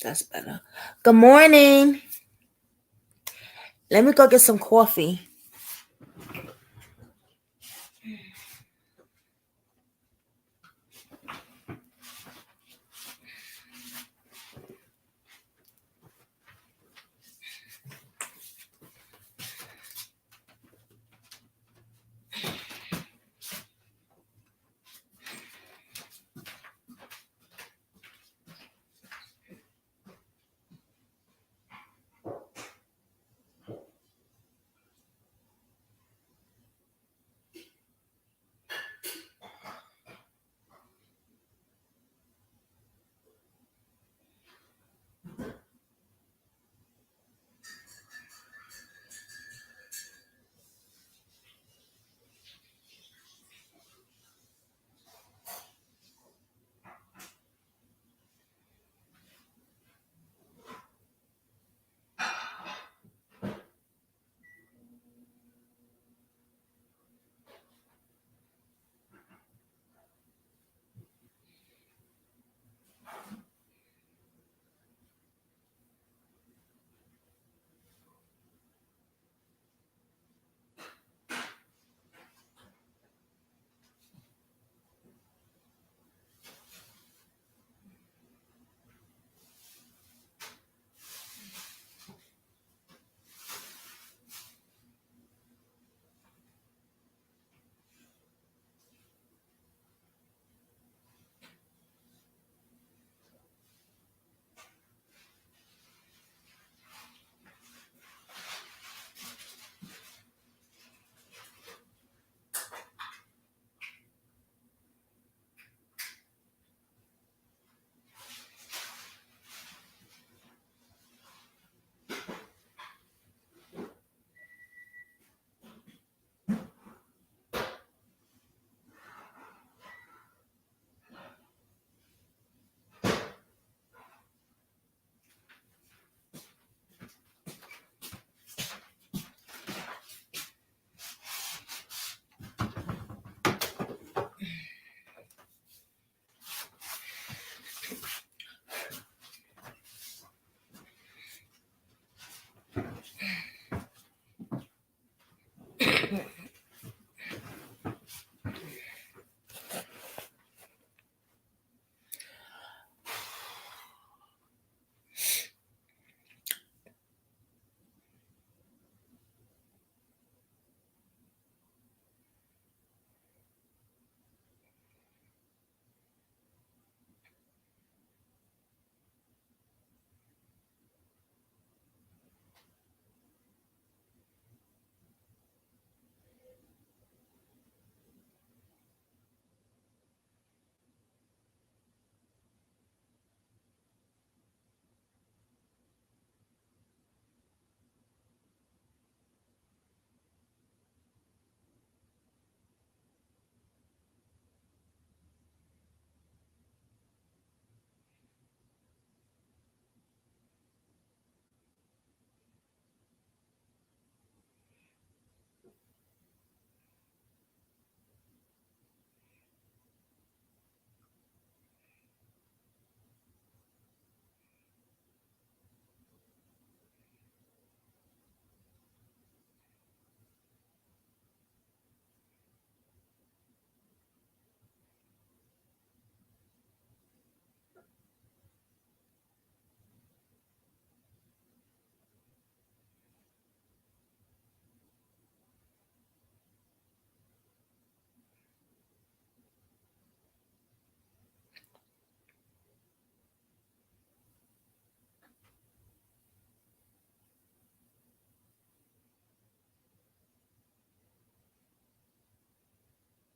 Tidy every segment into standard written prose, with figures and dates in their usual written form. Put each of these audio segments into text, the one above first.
That's better. Good morning. Let me go get some coffee.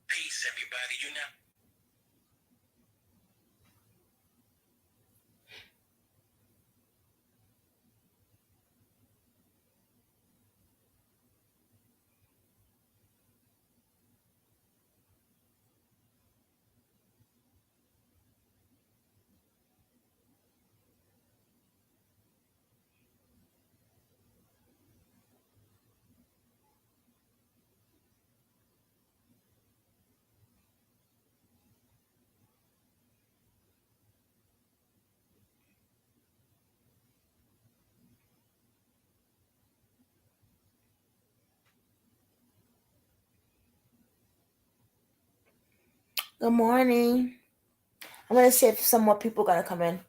Peace, everybody. You know. Good morning. I'm gonna see if some more people are gonna come in.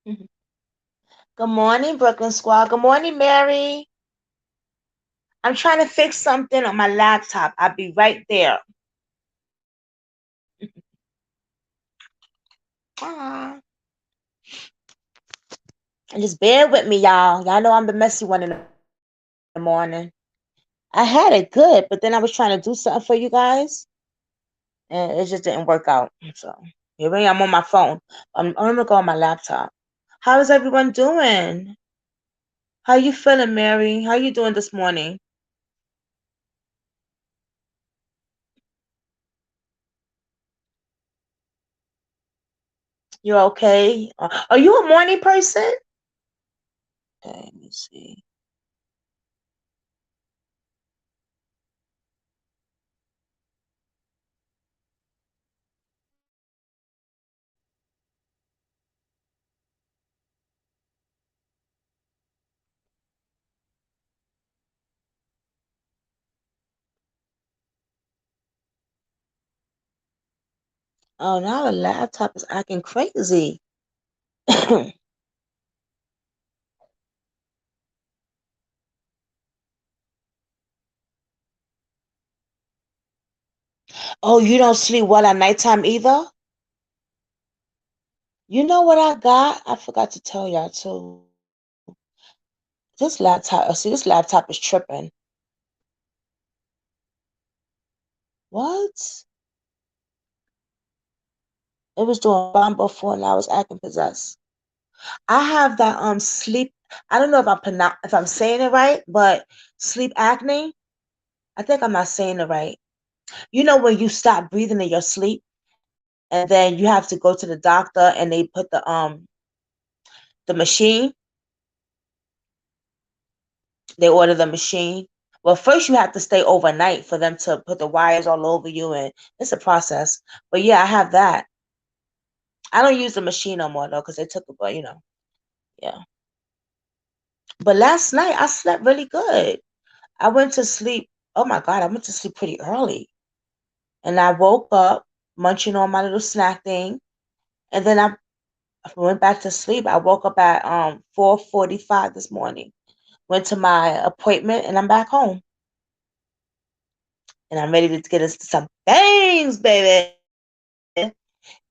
Good morning, Brooklyn Squad. Good morning, Mary. I'm trying to fix something on my laptop. I'll be right there. Ah. And just bear with me, y'all. Y'all know I'm the messy one in the morning. I had it good, but then I was trying to do something for you guys, and it just didn't work out. So here I am on my phone. I'm gonna go on my laptop. How is everyone doing? How you feeling, Mary? How you doing this morning? You okay? Are you a morning person? Okay, let me see. Oh, now the laptop is acting crazy. Oh, you don't sleep well at nighttime either? You know what I got? I forgot to tell y'all too. This laptop is tripping. What? It was doing bomb before and I was acting possessed. I have that sleep. I don't know if I'm saying it right, but sleep acne. I think I'm not saying it right. You know when you stop breathing in your sleep and then you have to go to the doctor and they put the machine. They order the machine. Well, first you have to stay overnight for them to put the wires all over you, and it's a process. But yeah, I have that. I don't use the machine no more though, because they took it, but yeah. But last night I slept really good. I went to sleep. Oh my God, I went to sleep pretty early. And I woke up munching on my little snack thing. And then I went back to sleep. I woke up at 4:45 this morning. Went to my appointment and I'm back home. And I'm ready to get into some things, baby.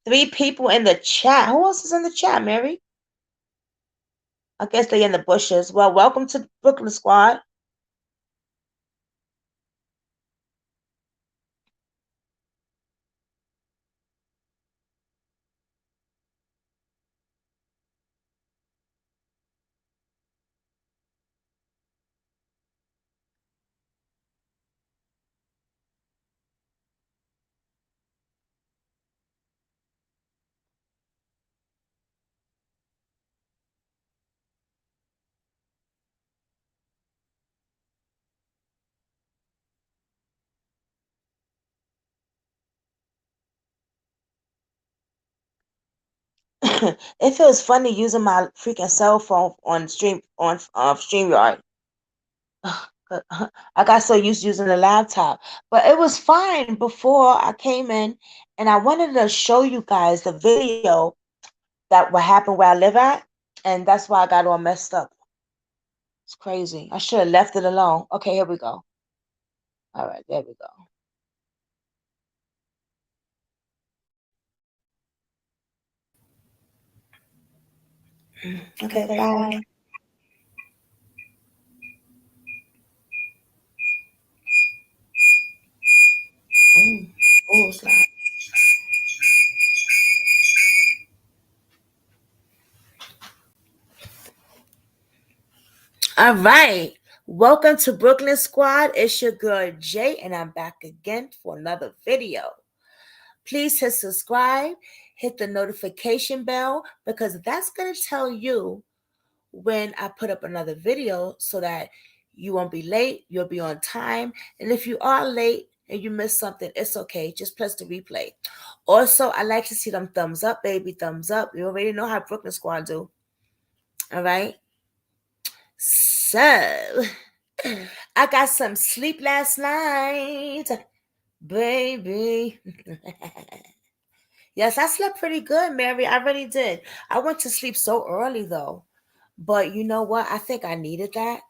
3 people in the chat. Who else is in the chat, Mary? I guess they're in the bushes. Well, welcome to Brooklyn Squad. It feels funny using my freaking cell phone on StreamYard. I got so used to using the laptop, but it was fine before I came in, and I wanted to show you guys the video that what happened where I live at, and that's why I got all messed up. It's crazy. I should have left it alone. Okay, here we go. All right, there we go. Okay, bye. Oh, oh, it's loud. All right. Welcome to Brooklyn Squad. It's your girl Jay, and I'm back again for another video. Please hit subscribe, hit the notification bell, because that's going to tell you when I put up another video so that you won't be late, you'll be on time. And if you are late and you miss something, it's okay. Just press the replay. Also, I like to see them thumbs up, baby, thumbs up. You already know how Brooklyn Squad do. All right. So, I got some sleep last night, baby. Yes, I slept pretty good, Mary. I really did. I went to sleep so early though. But you know what? I think I needed that,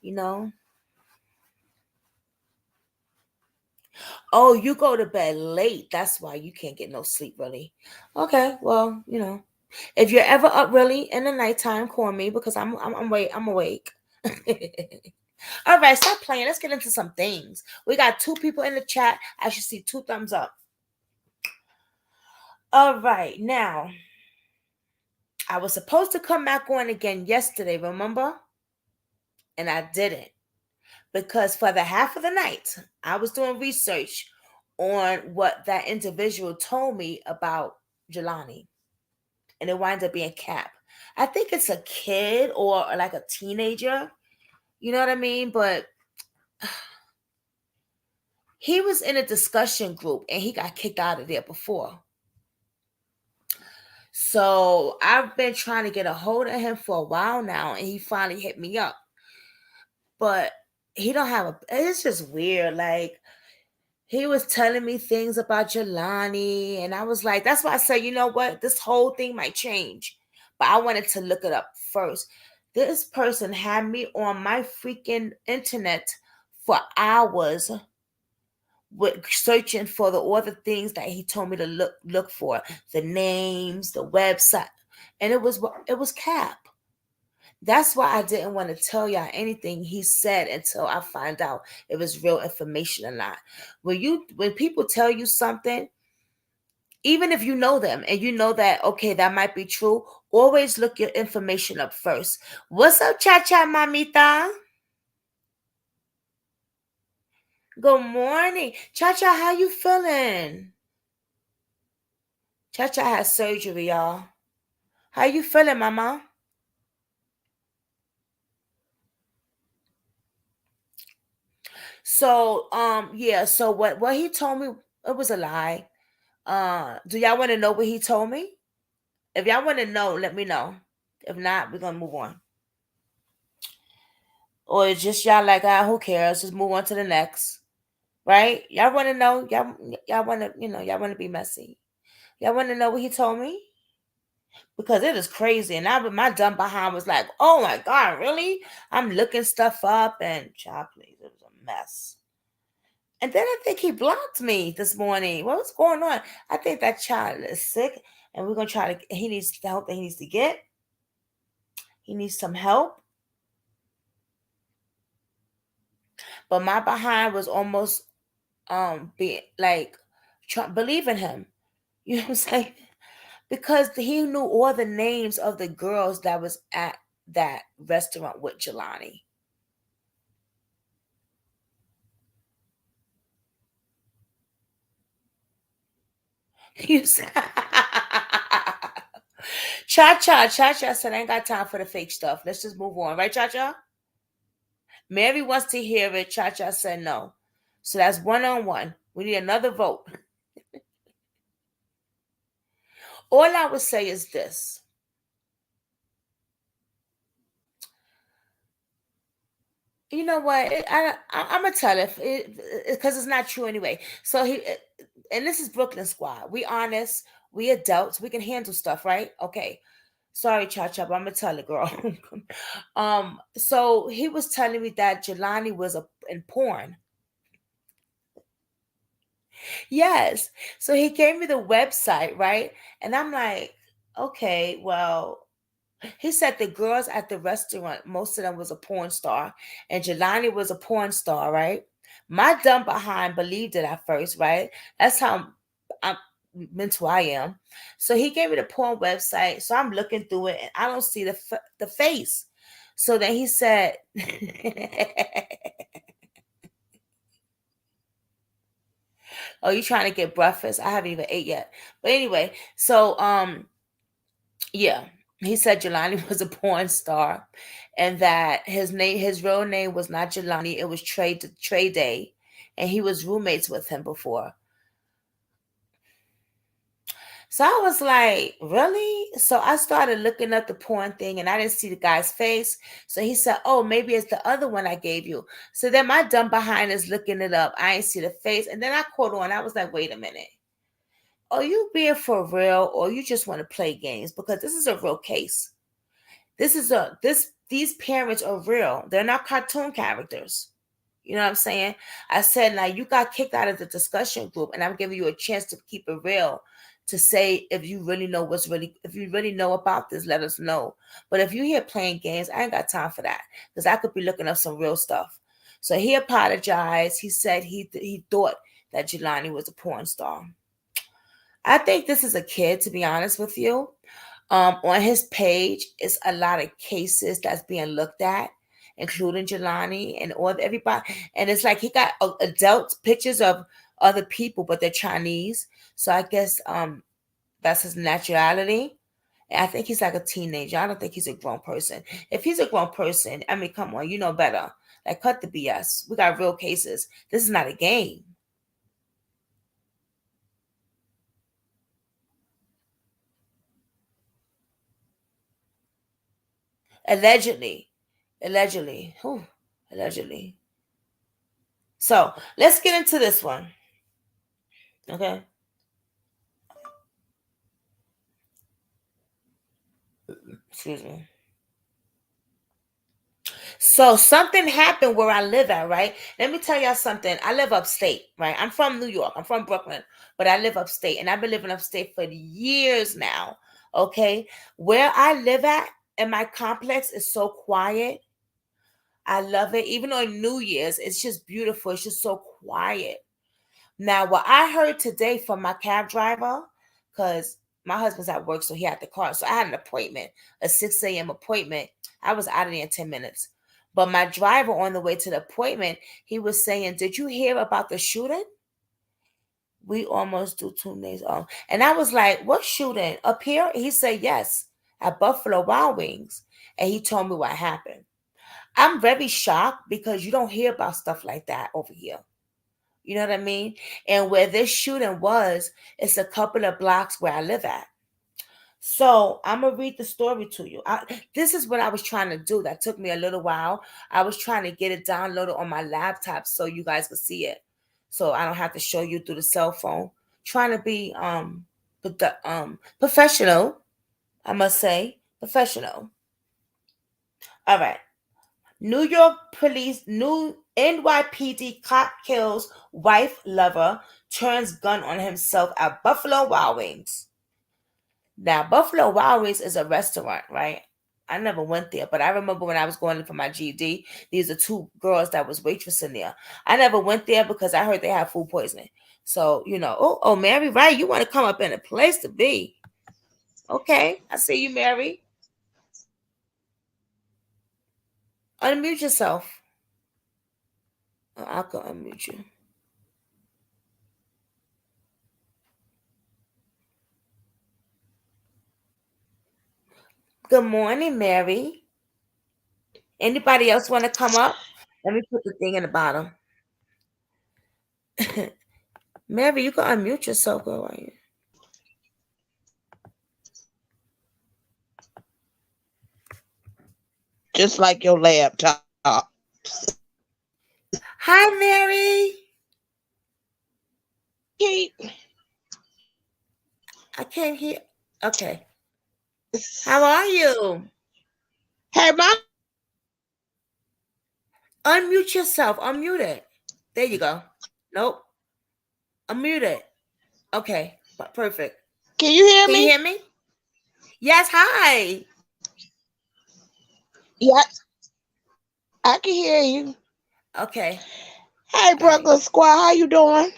you know. Oh, you go to bed late. That's why you can't get no sleep really. Okay, well, if you're ever up really in the nighttime, call me because I'm awake. All right, stop playing. Let's get into some things. We got two people in the chat. I should see two thumbs up. All right, now I was supposed to come back on again yesterday, remember? And I didn't because for the half of the night, I was doing research on what that individual told me about Jelani, and it winds up being Cap. I think it's a kid or like a teenager, you know what I mean? But he was in a discussion group and he got kicked out of there before. So I've been trying to get a hold of him for a while now, and he finally hit me up. But he don't have a. It's just weird. Like he was telling me things about Jelani, and I was like, that's why I said, you know what, this whole thing might change. But I wanted to look it up first. This person had me on my freaking internet for hours with searching for all the things that he told me to look for, the names, the website, and it was Cap. That's why I didn't want to tell y'all anything he said until I find out if it's real information or not. When people tell you something, even if you know them and you know that okay, that might be true, always look your information up first. What's up, Cha Cha Mamita? Good morning. Cha Cha, how you feeling? Cha Cha has surgery, y'all. How you feeling, mama? So, yeah, so what he told me, it was a lie. Do y'all want to know what he told me? If y'all want to know, let me know. If not, we're gonna move on. Or it's just y'all like, who cares? Just move on to the next. Right? Y'all want to know? Y'all want to, y'all want to be messy. Y'all want to know what he told me? Because it is crazy. And my dumb behind was like, oh my God, really? I'm looking stuff up and child, please, it was a mess. And then I think he blocked me this morning. What's going on? I think that child is sick, and we're gonna try to. He needs the help that he needs to get. He needs some help. But my behind was almost being like believing him. You know what I'm saying? Because he knew all the names of the girls that was at that restaurant with Jelani. You said, Cha Cha said, I ain't got time for the fake stuff. Let's just move on, right, Cha Cha? Mary wants to hear it. Cha Cha said no. So that's 1-on-1. We need another vote. All I would say is this. You know what? I'm gonna tell it because it's not true anyway. So and this is Brooklyn Squad. We honest. We adults. We can handle stuff, right? Okay. Sorry, Cha Cha, but I'm gonna tell it, girl. So he was telling me that Jelani was in porn. Yes. So he gave me the website, right? And I'm like, okay, well, he said the girls at the restaurant, most of them was a porn star, and Jelani was a porn star, right? My dumb behind believed it at first, right? That's how I'm mental I am. So he gave me the porn website. So I'm looking through it, and I don't see the face. So then he said, "Oh, you trying to get breakfast? I haven't even ate yet." But anyway, so yeah, he said Jelani was a porn star, and that his real name was not Jelani. It was Trey Day, and he was roommates with him before. So I was like, really? So I started looking up the porn thing, and I didn't see the guy's face. So he said, oh, maybe it's the other one I gave you. So then my dumb behind is looking it up. I ain't see the face, and then I caught on. I was like, wait a minute. are you being for real or you just want to play games? Because this is a real case. These parents are real. They're not cartoon characters. You know what I'm saying? I said, now you got kicked out of the discussion group, and I'm giving you a chance to keep it real, to say if you really know if you really know about this, let us know. But if you here playing games, I ain't got time for that, because I could be looking up some real stuff. So he apologized. He said he thought that Jelani was a porn star. I think this is a kid, to be honest with you. On his page is a lot of cases that's being looked at, including Jelani and all everybody. And it's like he got adult pictures of other people, but they're Chinese. So I guess that's his naturality. And I think he's like a teenager. I don't think he's a grown person. If he's a grown person, I mean, come on, you know better. Like, cut the BS. We got real cases. This is not a game. Allegedly. Allegedly. Whew. Allegedly. So let's get into this one. Okay. Excuse me. So something happened where I live at, right? Let me tell y'all something. I live upstate, right? I'm from New York. I'm from Brooklyn, but I live upstate, and I've been living upstate for years now. Okay. Where I live at in my complex is so quiet. I love it. Even on New Year's, it's just beautiful. It's just so quiet. Now, what I heard today from my cab driver, because my husband's at work, so he had the car. So I had an appointment, a 6 a.m. appointment. I was out of there in 10 minutes. But my driver on the way to the appointment, he was saying, did you hear about the shooting? We almost do 2 days off. And I was like, what shooting? Up here? He said, yes, at Buffalo Wild Wings. And he told me what happened. I'm very shocked because you don't hear about stuff like that over here. You know what I mean? And where this shooting was, it's a couple of blocks where I live at. So I'm gonna read the story to you. This is what I was trying to do. That took me a little while. I was trying to get it downloaded on my laptop so you guys could see it, so I don't have to show you through the cell phone. Trying to be professional. I must say professional. All right. New NYPD cop kills wife lover, turns gun on himself at Buffalo Wild Wings. Now, Buffalo Wild Wings is a restaurant, right? I never went there, but I remember when I was going in for my GED, these are two girls that was waitressing there. I never went there because I heard they have food poisoning. So, oh, Mary, right? You want to come up in a place to be. Okay, I see you, Mary. Unmute yourself. I'll go unmute you. Good morning, Mary. Anybody else want to come up? Let me put the thing in the bottom. Mary, you can unmute yourself, girl. Right here. Just like your laptop. Hi, Mary. Hey, I can't hear. Okay. How are you? hey, mom. Unmute yourself. Unmute it. There you go. Nope. Unmute it. Okay. Perfect. Can you hear Can you me? hear me? Yes. Hi. Yeah, I can hear you. Okay. Hey, All right. Brooklyn Squad, how you doing?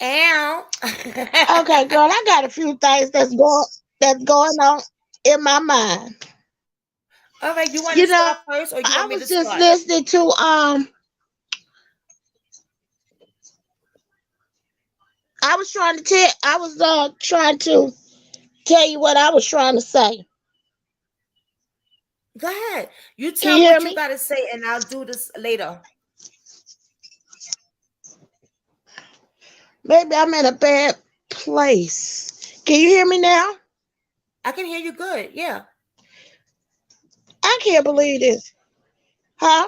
Ow. Okay, girl, I got a few things that's going on in my mind. All right. You want to You know, start first, or you I want me was to just start? listening to I was trying to tell you what I was trying to say. Go ahead. You Can tell you hear what you me? got to say, and I'll do this later. Maybe I'm in a bad place. Can you hear me now? I can hear you good. Yeah. I can't believe this. Huh?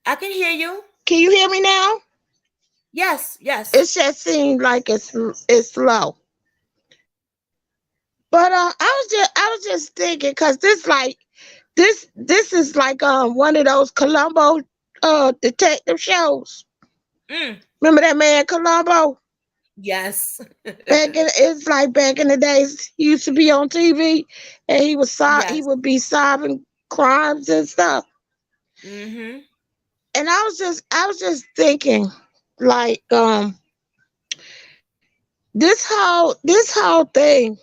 I can hear you. Can you hear me now? Yes, It yes. just seems like it's slow. But I was just thinking because this is like one of those Columbo detective shows. Mm, Remember that man Columbo? yes. It's like back in the days he used to be on TV and he Yes. would be solving crimes and stuff. Mm-hmm. And I was just thinking like this whole thing,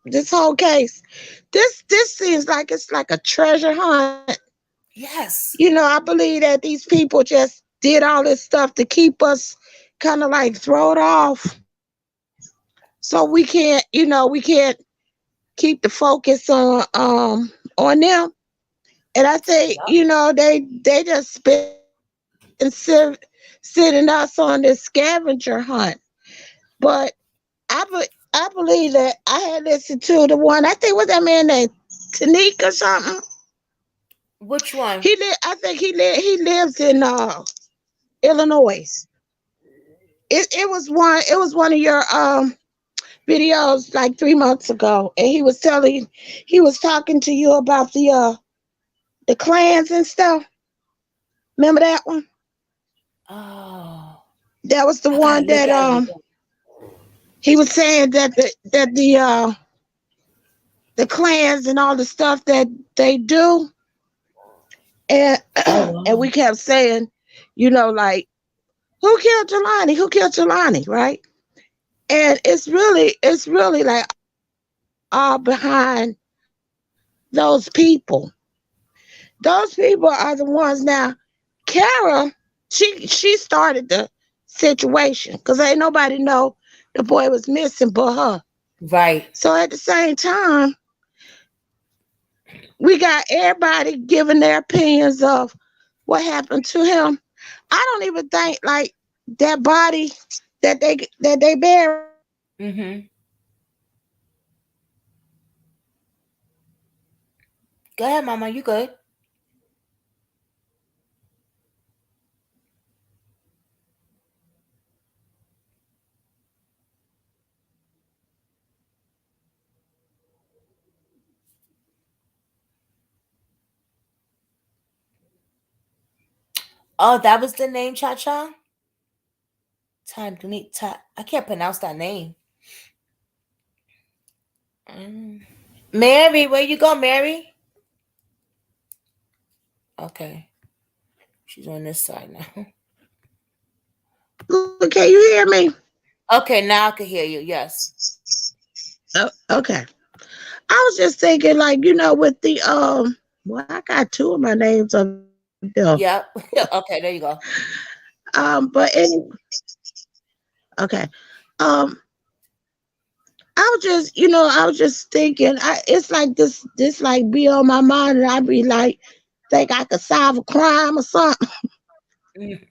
this whole case, this seems like it's like a treasure hunt. Yes. I believe that these people just did all this stuff to keep us kind of like thrown off. So we can't keep the focus on them. And I think, Yep. they just sitting us on this scavenger hunt. But I believe that I had listened to the one, I think was that man named Tanique or something. Which one? I think he lives in Illinois. It was one of your videos like 3 months ago, and he was talking to you about the clans and stuff. Remember that one? Oh, That was the I gotta one look that at it again. he was saying that the clans and all the stuff that they do, and Oh and wow. we kept saying, like, who killed Jelani? Who killed Jelani? Right? And it's really like all behind those people. Those people are the ones now. Kara, she started the situation because ain't nobody know the boy was missing but her. Right. So at the same time, we got everybody giving their opinions of what happened to him. I don't even think like that body that they buried. Mm-hmm. Go ahead, Mama. You good? Oh, that was the name, Cha Cha. I can't pronounce that name. Mm. Mary, where you go, Mary? Okay, she's on this side now. Look, can you hear me? Okay, now I can hear you. Yes. Oh, okay. I was just thinking, like, with the well, I got two of my names up there. Yep. Okay, there you go. But okay. Um, I was just thinking, it's like this like be on my mind, and I be like, think I could solve a crime or something, Mm.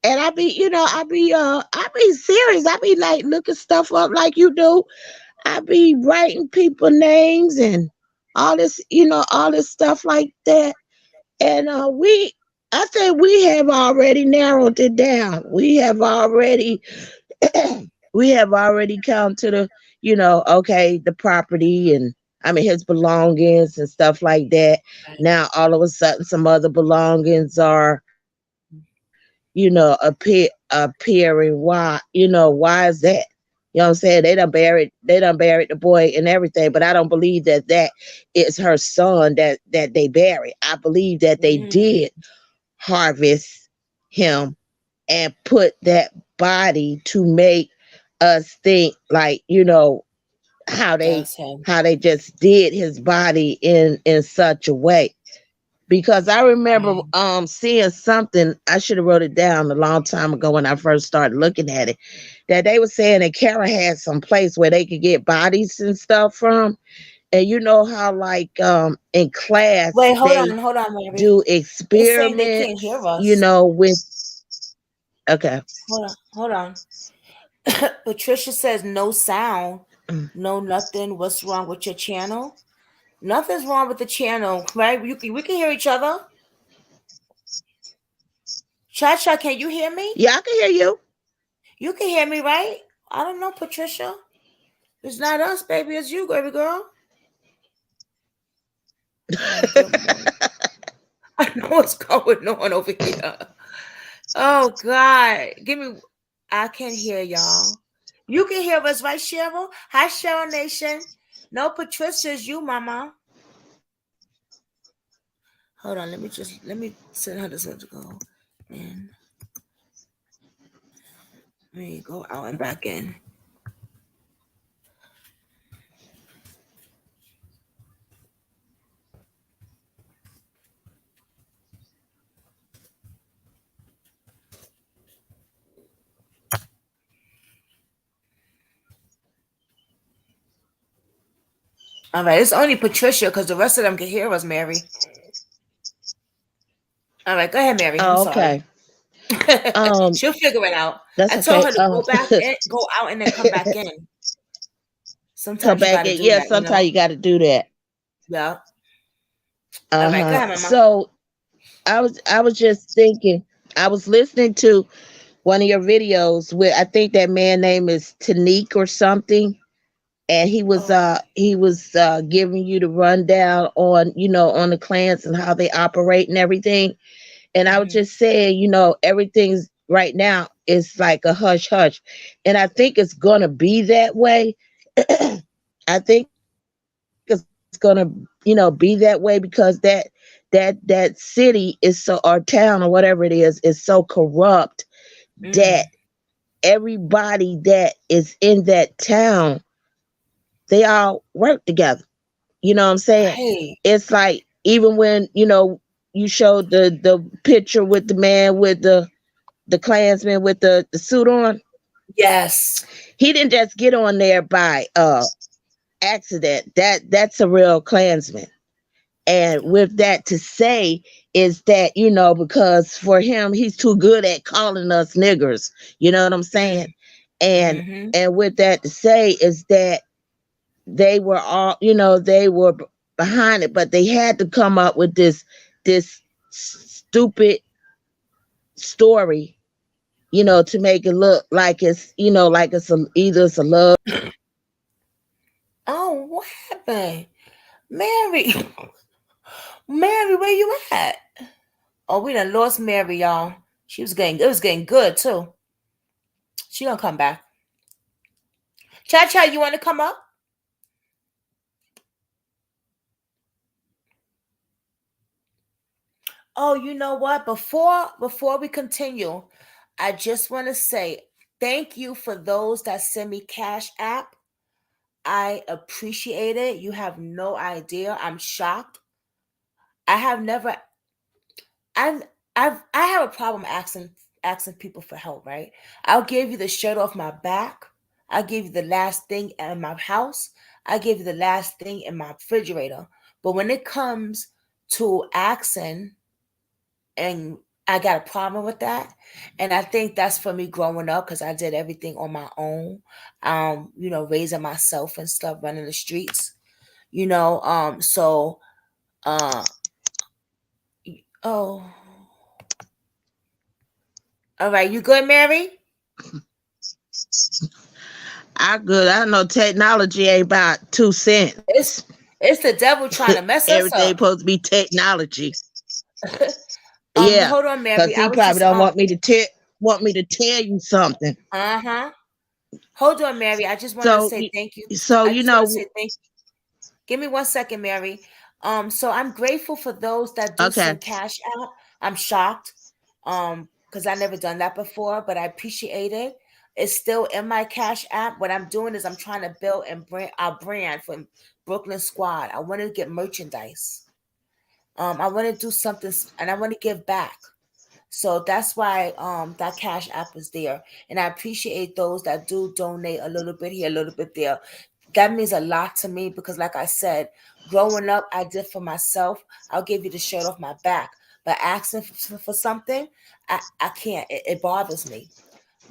and I be serious. I be like looking stuff up like you do. I be writing people names and all this stuff like that. And I think we have already narrowed it down. We have already come to okay, the property, and I mean his belongings and stuff like that. Right. Now all of a sudden some other belongings are, appearing. Why is that? You know what I'm saying? They done buried the boy and everything, but I don't believe that is her son that they buried. I believe that they Mm. did harvest him and put that body to make us think like, how they That's him. how they just did his body in such a way. Because I remember Right. seeing something, I should have wrote it down a long time ago when I first started looking at it, that they were saying that Kara had some place where they could get bodies and stuff from. And you know how like in class Wait, they hold on, Mary. do It's saying they can't hear experiments, us. with okay. Hold on. Patricia says no sound, no nothing. What's wrong with your channel? Nothing's wrong with the channel, right? We can hear each other. Cha Cha, can you hear me? Yeah, I can hear you. You can hear me, right? I don't know, Patricia. It's not us, baby. It's you, baby girl. Good morning. I know what's going on over here. Oh God, give me. I can hear y'all. You can hear us, right, Cheryl? Hi, Cheryl Nation. No, Patricia's you, Mama. Hold on, let me send her this one to go, and let me go out and back in. All right, it's only Patricia because the rest of them can hear us, Mary. All right, go ahead, Mary. I'm Oh, sorry. okay. Um, She'll figure it out. that's I told okay. her to go back in, go out, and then come back in. Come Sometimes you got back to in. do Yeah, that, sometimes you got to do that. Yeah. All right, go Uh-huh. ahead, Mama. So I was just thinking, I was listening to one of your videos with, I think that man name is Tanique or something, and Oh. he was giving you the rundown on, on the clans and how they operate and everything. And I was Hmm. just saying, everything's right now is like a hush hush. And I think it's gonna be that way. I think it's gonna, be that way because that city is so, or town or whatever it is so corrupt that Mm. everybody that is in that town, they all work together. You know what I'm saying? Right. It's like, even when, you showed the picture with the man with the Klansman with the suit on. Yes. He didn't just get on there by accident. That's a real Klansman. And with that to say is that, because for him, he's too good at calling us niggers. You know what I'm saying? Mm. And Hmm. and with that to say is that they were all, they were behind it, but they had to come up with this stupid story, to make it look like it's, like either it's a love. Oh, what happened, Mary? Mary, where you at? Oh, we done lost Mary, y'all. She was getting, it was getting good too. She gonna come back. Cha Cha, you want to come up? Oh, you know what? Before we continue, I just want to say thank you for those that send me Cash App. I appreciate it. You have no idea. I'm shocked. I have never I'm I have a problem asking people for help, right? I'll give you the shirt off my back. I'll give you the last thing in my house. I give you the last thing in my refrigerator. But when it comes to asking, and I got a problem with that. And I think that's for me growing up because I did everything on my own. Raising myself and stuff, running the streets. So uh oh, all right, you good, Mary? I good. I know technology ain't about 2 cents. It's it's the devil trying to mess us Everything up. supposed to be technology. Yeah, Hold on, because Mary. I he was probably just don't want me to tell you something. uh-huh. Hold on, Mary. I just wanted to So say thank you. so I just want to say thank you. Give me 1 second, Mary. So I'm grateful for those that do okay. send cash out. I'm shocked. Because I never done that before, but I appreciate it. It's still in my cash app. What I'm doing is I'm trying to build and brand our brand from Brooklyn Squad. I want to get merchandise. I want to do something and I want to give back. So that's why that cash app is there. And I appreciate those that do donate a little bit here, a little bit there. That means a lot to me because like I said, growing up I did for myself. I'll give you the shirt off my back. But asking for something, I can't. It bothers me.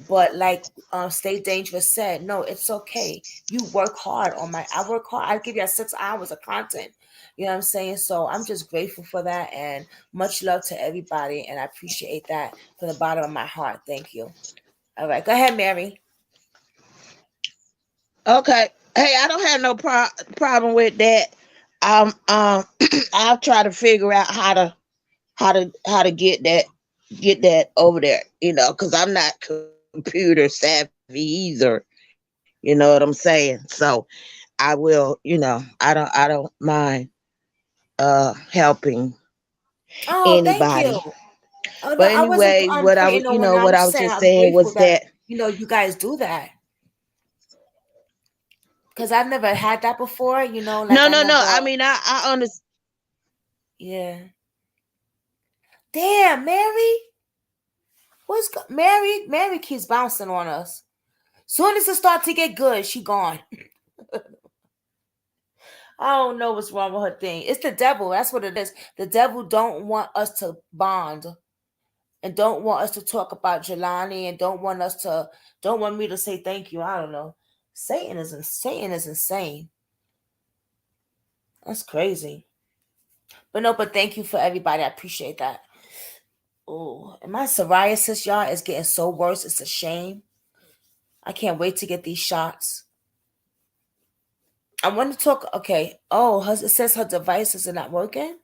But like Stay Dangerous said, no, it's okay. You work hard on my I work hard. I give you 6 hours of content. You know what I'm saying? So I'm just grateful for that and much love to everybody and I appreciate that from the bottom of my heart. Thank you. All right, go ahead, Mary. Okay. Hey, I don't have no problem with that. I'll try to figure out how to get that over there. Because I'm not computer savvy either. You know what I'm saying? So I will. I don't mind helping Oh, thank anybody. you. Oh no, But I wasn't anyway, putting no one. what I'm I just was saying just I'm saying grateful was that that you guys do that because I've never had that before. Like I no. never. I mean, I understand. Yeah. Damn, Mary. Mary? Mary keeps bouncing on us. Soon as it starts to get good, she gone. I don't know what's wrong with her thing. It's the devil. That's what it is. The devil don't want us to bond and don't want us to talk about Jelani and don't want me to say thank you. I don't know. Satan is insane. That's crazy. But no, but thank you for everybody. I appreciate that. Oh, and my psoriasis, y'all, is getting so worse. It's a shame. I can't wait to get these shots. I want to talk. Okay. Oh, it says her devices are not working.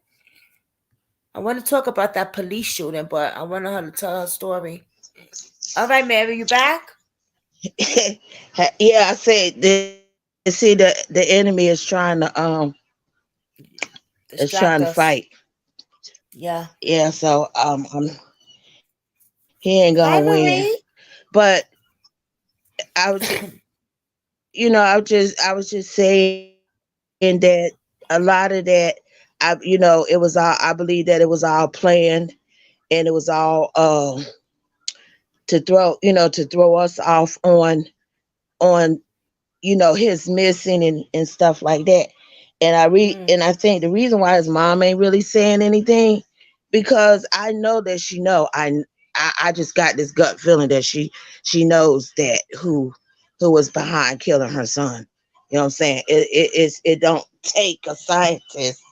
I want to talk about that police shooting, but I want her to tell her story. All right, Mary, you back? Yeah, I said. See, the enemy is trying to Distract fight. us. Yeah. Yeah, so he ain't Hi, gonna win. Marie. But I was just, I was just saying that a lot of that, it was all. I believe that it was all planned, and it was all to throw us off on his missing and stuff like that. Mm, And I think the reason why his mom ain't really saying anything, because I know that she know. I just got this gut feeling that she knows that who was behind killing her son. You know what I'm saying? It don't take a scientist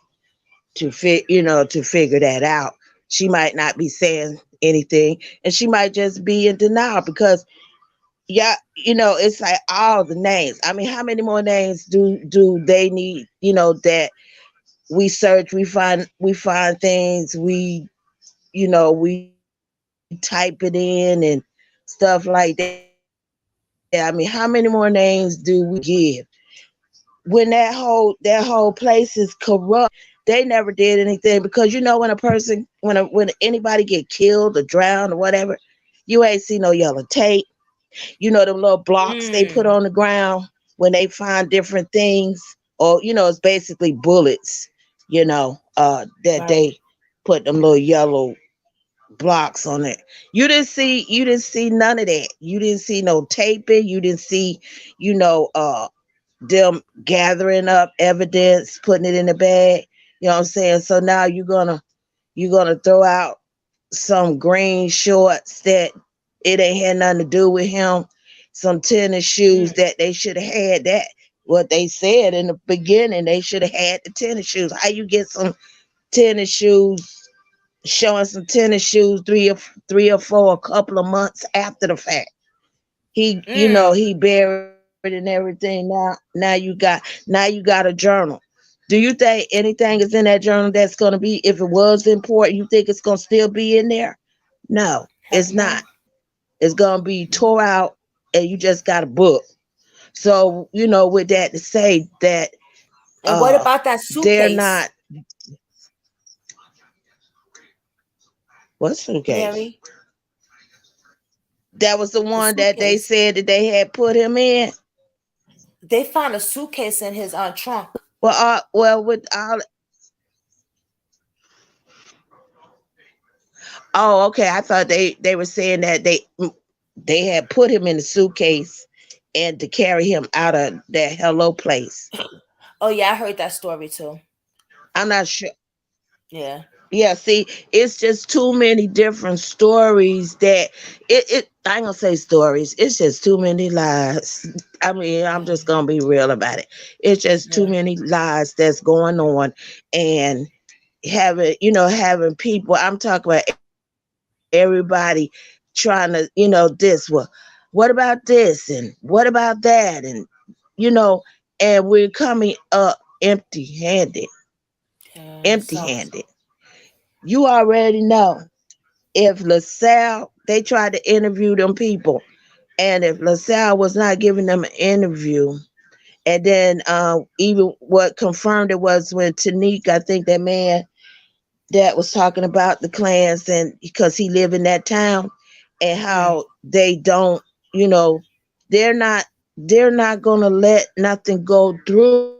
to figure that out. She might not be saying anything, and she might just be in denial because, yeah, it's like all the names. I mean, how many more names do they need? That we search, we find things, we type it in and stuff like that. I mean, how many more names do we give when that whole place is corrupt? They never did anything because when a person when anybody get killed or drowned or whatever, you ain't see no yellow tape. Them little blocks they put mm, on the ground when they find different things, or it's basically bullets, that right. they put them little yellow blocks on it. You didn't see none of that. You didn't see no taping. You didn't see, you know, uh them gathering up evidence, putting it in the bag. You know what I'm saying? So now you're gonna throw out some green shorts that it ain't had nothing to do with him, some tennis shoes Mm, that they should have had that. What they said in the beginning, they should have had the tennis shoes. How you get some tennis shoes, showing some tennis shoes three or four, a couple of months after the fact? mm. He buried and everything. Now you got a journal. Do you think anything is in that journal that's going to be, if it was important, you think it's going to still be in there? No, Heck it's no. not. It's going to be tore out, and you just got a book. So, with that to say that And what about that they're suitcase, not. What suitcase? Mary? That was the The one that they suitcase. said that they had put him in. They found a suitcase in his trunk. Well, with all. Oh, okay. I thought they were saying that they had put him in a suitcase and to carry him out of that hello place. Oh yeah, I heard that story too. I'm not sure. Yeah. Yeah, see, it's just too many different stories that I ain't gonna say stories. It's just too many lies. I mean, I'm just Hmm. gonna be real about it. It's just too Yeah. many lies that's going on, and having people. I'm talking about everybody trying to, this. Well, what about this and what about that, and you know, and we're coming up empty-handed. Yeah, it sucks. Empty-handed. You already know if LaSalle, they tried to interview them people, and if LaSalle was not giving them an interview, and then even what confirmed it was when Tanique, I think that man that was talking about the clans, and because he lived in that town, and Right. how they don't, you know, they're not they're not gonna let nothing go through.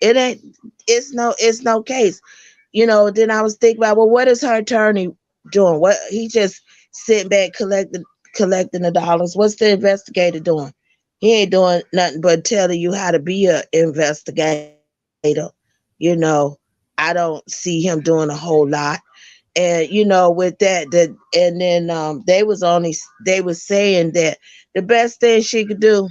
It's no case. Then I was thinking about, well, what is her attorney doing? What he just sitting back collecting the dollars. What's the investigator doing? He ain't doing nothing but telling you how to be a investigator. You know, I don't see him doing a whole lot. And with that, and then they was saying that the best thing she could do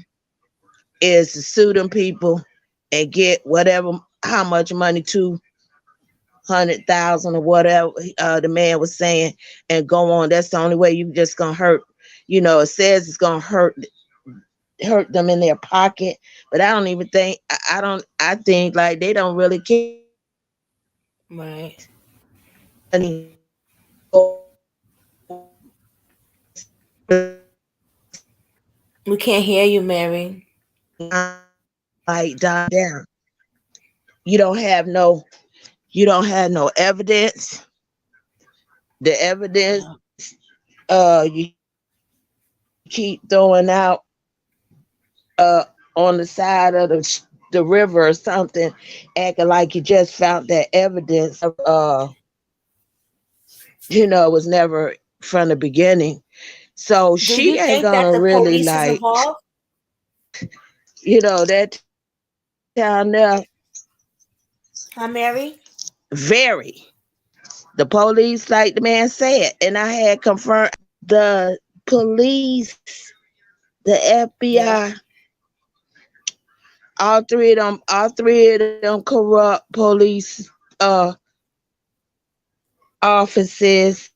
is to sue them people and get whatever, how much money, 200,000 or whatever the man was saying, and go on. That's the only way. You just gonna hurt. It says it's gonna hurt them in their pocket, but I don't even think I don't. I think like they don't really care. Right. We can't hear you, Mary. Like down down. You don't have no. You don't have no evidence. The evidence. Yeah. You keep throwing out on the side of the river or something, acting like you just found that evidence was never from the beginning. So Do she you ain't think that gonna the really police is like, involved? that town there, Huh, Mary? very. The police, like the man said, and I had confirmed the police, the Yeah. FBI, all three of them corrupt police offices.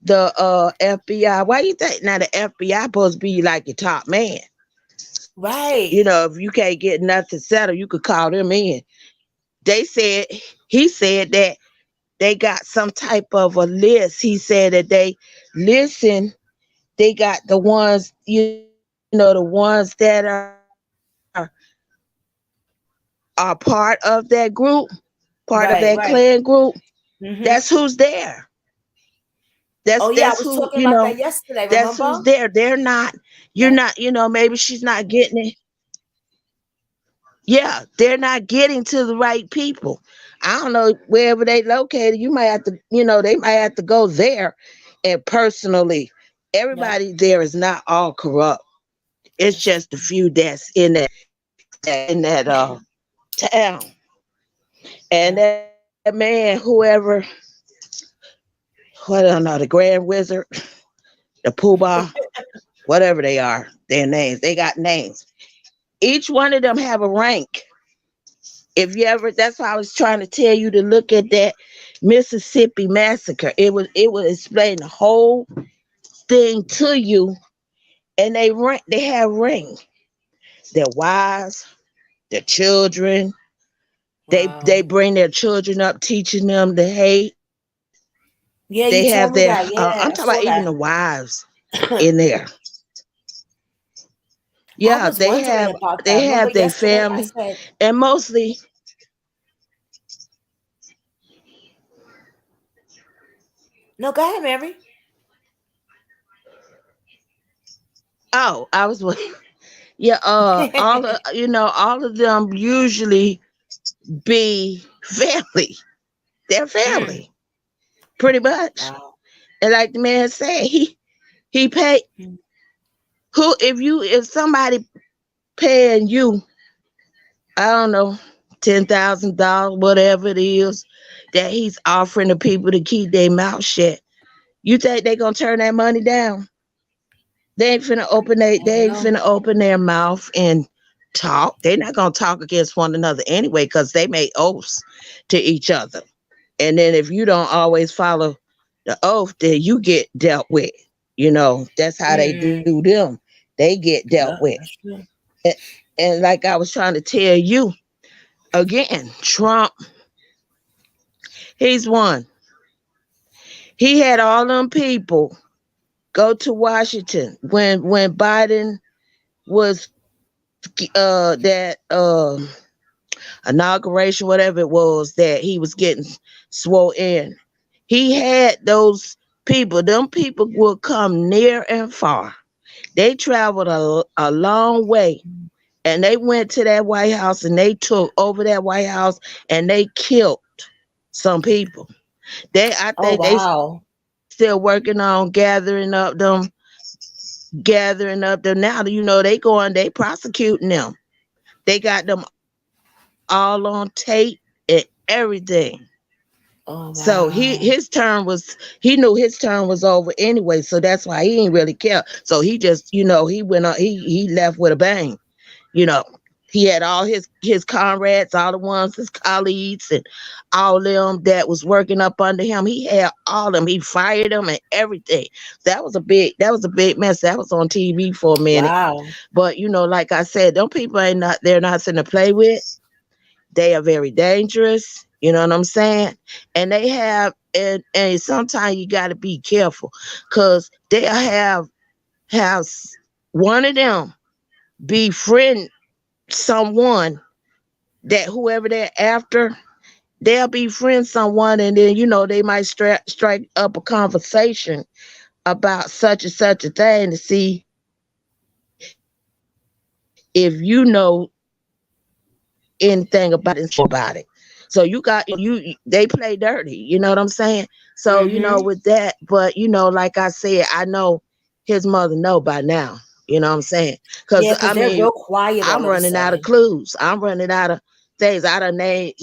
The FBI. Why you think now the FBI supposed to be like your top man? Right. If you can't get nothing settled, you could call them in. They said he said that they got some type of a list. He said that they listen. They got the ones, the ones that are part of that group, part of that Right. clan Right. group. That's Mhm. who's there. That's Oh yeah, I that's was who talking about that yesterday. that's who's Remember? there. They're not. You're Yep. not. Maybe she's not getting it. Yeah, they're not getting to the right people. I don't know wherever they located. You might have to. They might have to go there, and personally, Yep. everybody there is not all corrupt. It's That's just a few that's in that town. And yeah. that man, whoever, what I don't know, the Grand Wizard, the Poobah, whatever they are, their names. They got names. Each one of them have a rank. If you ever, that's why I was trying to tell you to look at that Mississippi massacre. It would explain the whole thing to you. And they have ring. Their wives, their children. They Wow. bring their children up, teaching them to hate. They Yeah, have you their. told me that. I'm talking Yeah, I about saw even the that. wives in there. I Yeah, was they wondering have about that. they Remember have their yesterday I family, said, and mostly. no, go ahead, Mary. Oh, I was. Yeah, all of them usually be family. They're Mm. family, pretty much. Wow. And like the man said, he paid Mm. who if somebody paying you, I don't know, $10,000, whatever it is, that he's offering the people to keep their mouth shut. You think they gonna turn that money down? I don't They ain't know. finna open their mouth and talk. They're not gonna talk against one another anyway, because they made oaths to each other. And then if you don't always follow the oath, then you get dealt with. That's how they do Mm-mm. them. They get dealt Yeah, with. that's true. And, and like I was trying to tell you again, Trump, he's one. He had all them people go to Washington when Biden was that inauguration, whatever it was, that he was getting sworn in. He had those people. Them people would come near and far. They traveled a long way, and they went to that White House and they took over that White House and they killed some people. I Oh think they wow. still working on gathering up them now. They going, they prosecuting them. They got them all on tape and everything. So Oh his wow. term he knew his term was over anyway, so that's why he didn't really care. So he just, he went on, he left with a bang. You know, he had all his comrades, all the ones, his colleagues, and all them that was working up under him. He had all of them. He fired them and everything. That was a big mess. That was on TV for a minute. Wow. But like I said, them people ain't not they're not something to play with. They are very dangerous. You know what I'm saying? And they have and sometimes you got to be careful because they have one of them befriend someone that whoever they're after, they'll befriend someone, and then they might strike up a conversation about such and such a thing to see if you know anything about it and so about it. So they play dirty, you know what I'm saying? So Mm-hmm. with that, but like I said, I know his mother know by now, you know what I'm saying? Because Yeah, because I they're mean, real quiet I'm all of a running out of sudden. clues. I'm running out of things. I done name.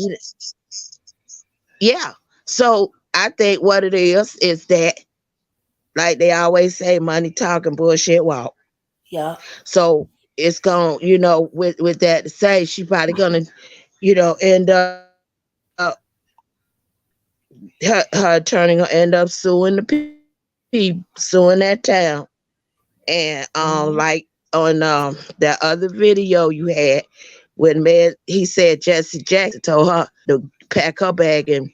Yeah. So I think what it is that, like they always say, money talking, bullshit walk. Yeah. So it's going, with that to say, she probably gonna, end up her attorney gonna end up suing the people, suing that town. And like Mm-hmm. on that other video you had when man he said Jesse Jackson told her to pack her bag and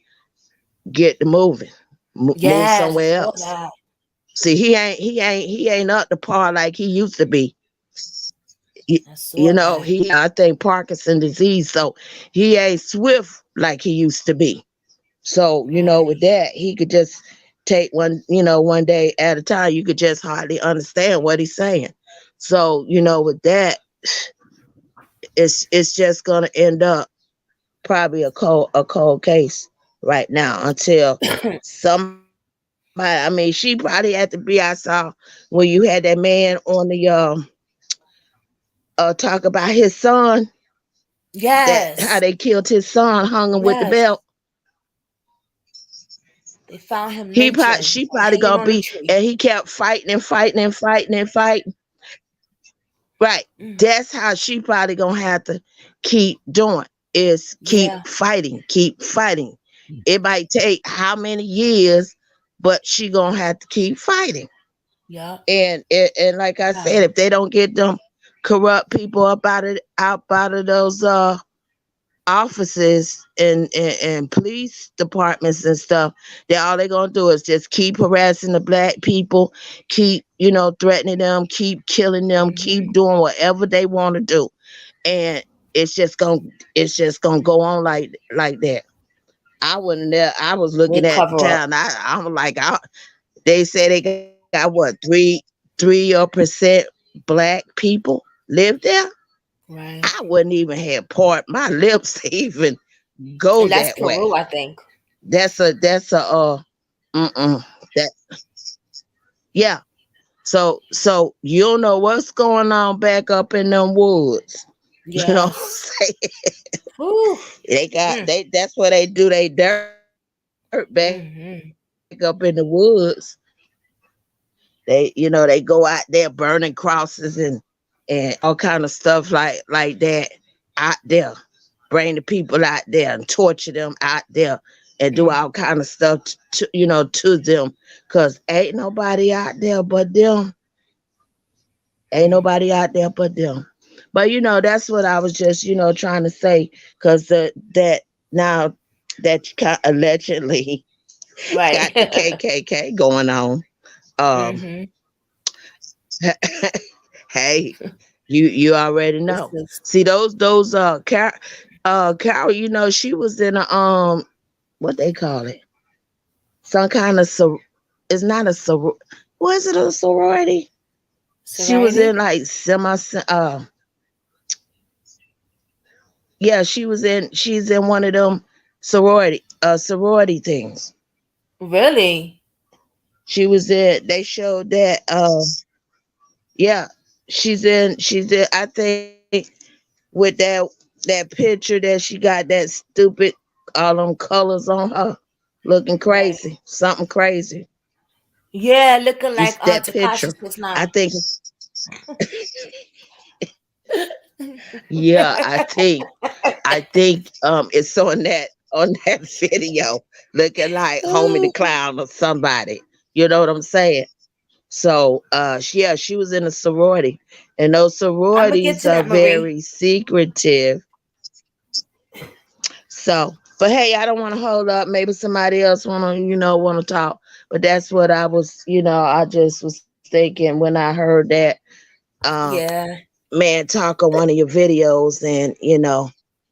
get to moving, move Yes, I somewhere saw else. that. See, he ain't up to par like he used to be. I saw that. He I think Parkinson disease, so he ain't swift like he used to be. So, with Right. that, he could just take one day at a time. You could just hardly understand what he's saying. So, with that, it's just gonna end up probably a cold case right now until somebody. I mean, she probably had to be. I saw when you had that man on the talk about his son, that how Yes. they killed his son, hung him with the Yes. belt. They found him She lynching, probably hanging gonna on a be, tree. and he kept fighting and fighting and fighting and fighting. Right. Mm. That's how she probably gonna have to keep doing is keep Yeah. fighting, keep fighting. It might take how many years, but she gonna have to keep fighting. Yep. And like I said, Wow. if they don't get them corrupt people up out of those offices and police departments and stuff, that all they're gonna do is just keep harassing the black people, keep threatening them, keep killing them, keep Mm-hmm. doing whatever they want to do, and it's just gonna go on like that. I was They looking at the cover up. town. I'm like, they say they got what, three or percent black people live there. I Right. wouldn't even have part my lips to even go And that's that way. Peru, I think. That's a that yeah. So you don't know what's going on back up in them woods. You know what I'm Yes. saying? Whew. Mm. That's where they do they dirt back up in the woods. Mm-hmm. They they go out there burning crosses and all kind of stuff like that out there. Bring the people out there and torture them out there. and do Mm. all kind of stuff to them, because ain't nobody out there but them. Ain't Mm. nobody out there but them. But that's what I was just trying to say, because that now that you allegedly Right. got the KKK going on. Um, Hmm. hey, you already This know. is See those Carol, she was in a what they call it, some kind of it's not a was it a sorority? She was in Serenity. like yeah, she's in one of them sorority things. Really? She was in, they showed that yeah, she's in I think, with that picture that she got that stupid, all them colors on her, looking Right. crazy, something crazy. Yeah, looking like This that Takashi picture. six I nine. think, yeah, I think it's on that video, looking like Homie the Clown or somebody. You know what I'm saying? So yeah, she was in a sorority, and those I'm gonna get sororities to are that, Marie. very secretive. So, but hey, I don't want to hold up. Maybe somebody else want to talk. But that's what I was, I just was thinking when I heard that um Yeah. man talk on one of your videos, and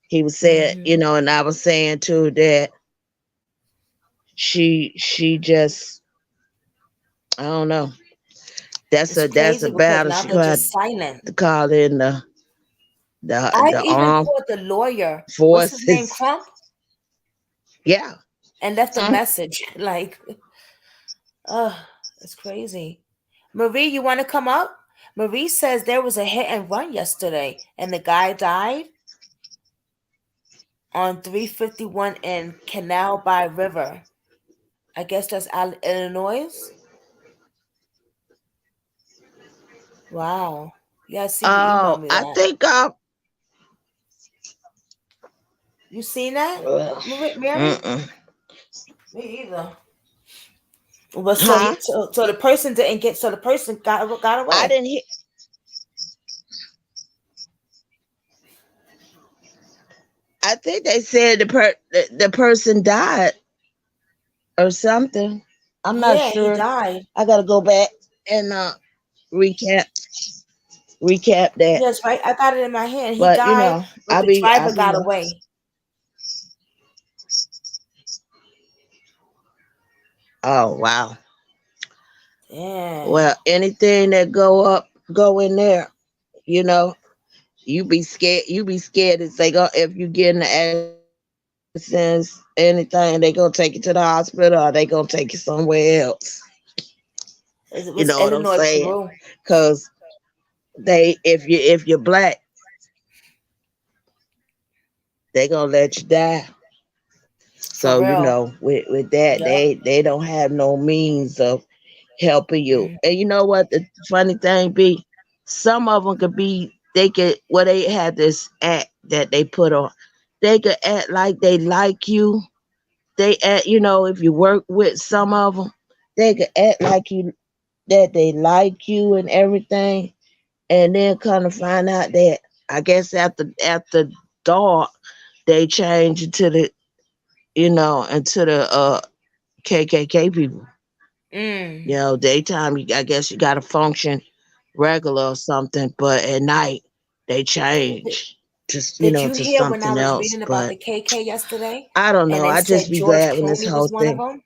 he was saying, Hmm. and I was saying too that she just, I don't know. It's That's a crazy because battle now she they're gonna have just silent. to call in the I've even armed called the lawyer. What's his name? forces. Crump, Yeah. and left a Mm. message. Like, oh, it's crazy. Marie, you want to come up? Marie says there was a hit and run yesterday, and the guy died on 351 in Canal by River. I guess that's Illinois. Wow. Yeah, I see you emailed Oh, me I that. think You seen that, ugh, Mary? mm-mm. Me either. But Huh? so the person didn't get, so the person got I away. didn't hear. I think they said the person died or something. I'm not Yeah, he sure. died. I gotta go back and recap recap that. Yes, right. I got it in my hand. He But died, but the I driver be got away. oh wow. Damn. Well, anything that go in there, you know, you be scared if they go, if you get in the accidents, anything, they gonna take you to the hospital, or they gonna take you somewhere else. You know It what I'm was saying? Illinois, Peru. Because if you're black, they gonna let you die. For So real. with that, Yep. they don't have no means of helping you. Mm. And you know what the funny thing be? Some of them could be, they could, well, they had this act that they put on. They could act like they like you. They act, if you work with some of them, they could act like you, that they like you and everything, and then kind of find out that, I guess, after dark, they change into the KKK people. Mm. Daytime, I guess you got to function regular or something, but at night they Did, change did you to hear when I something was else. reading about But the KK yesterday, I don't and know. they I just said be George glad when this Clooney whole was one of thing. them?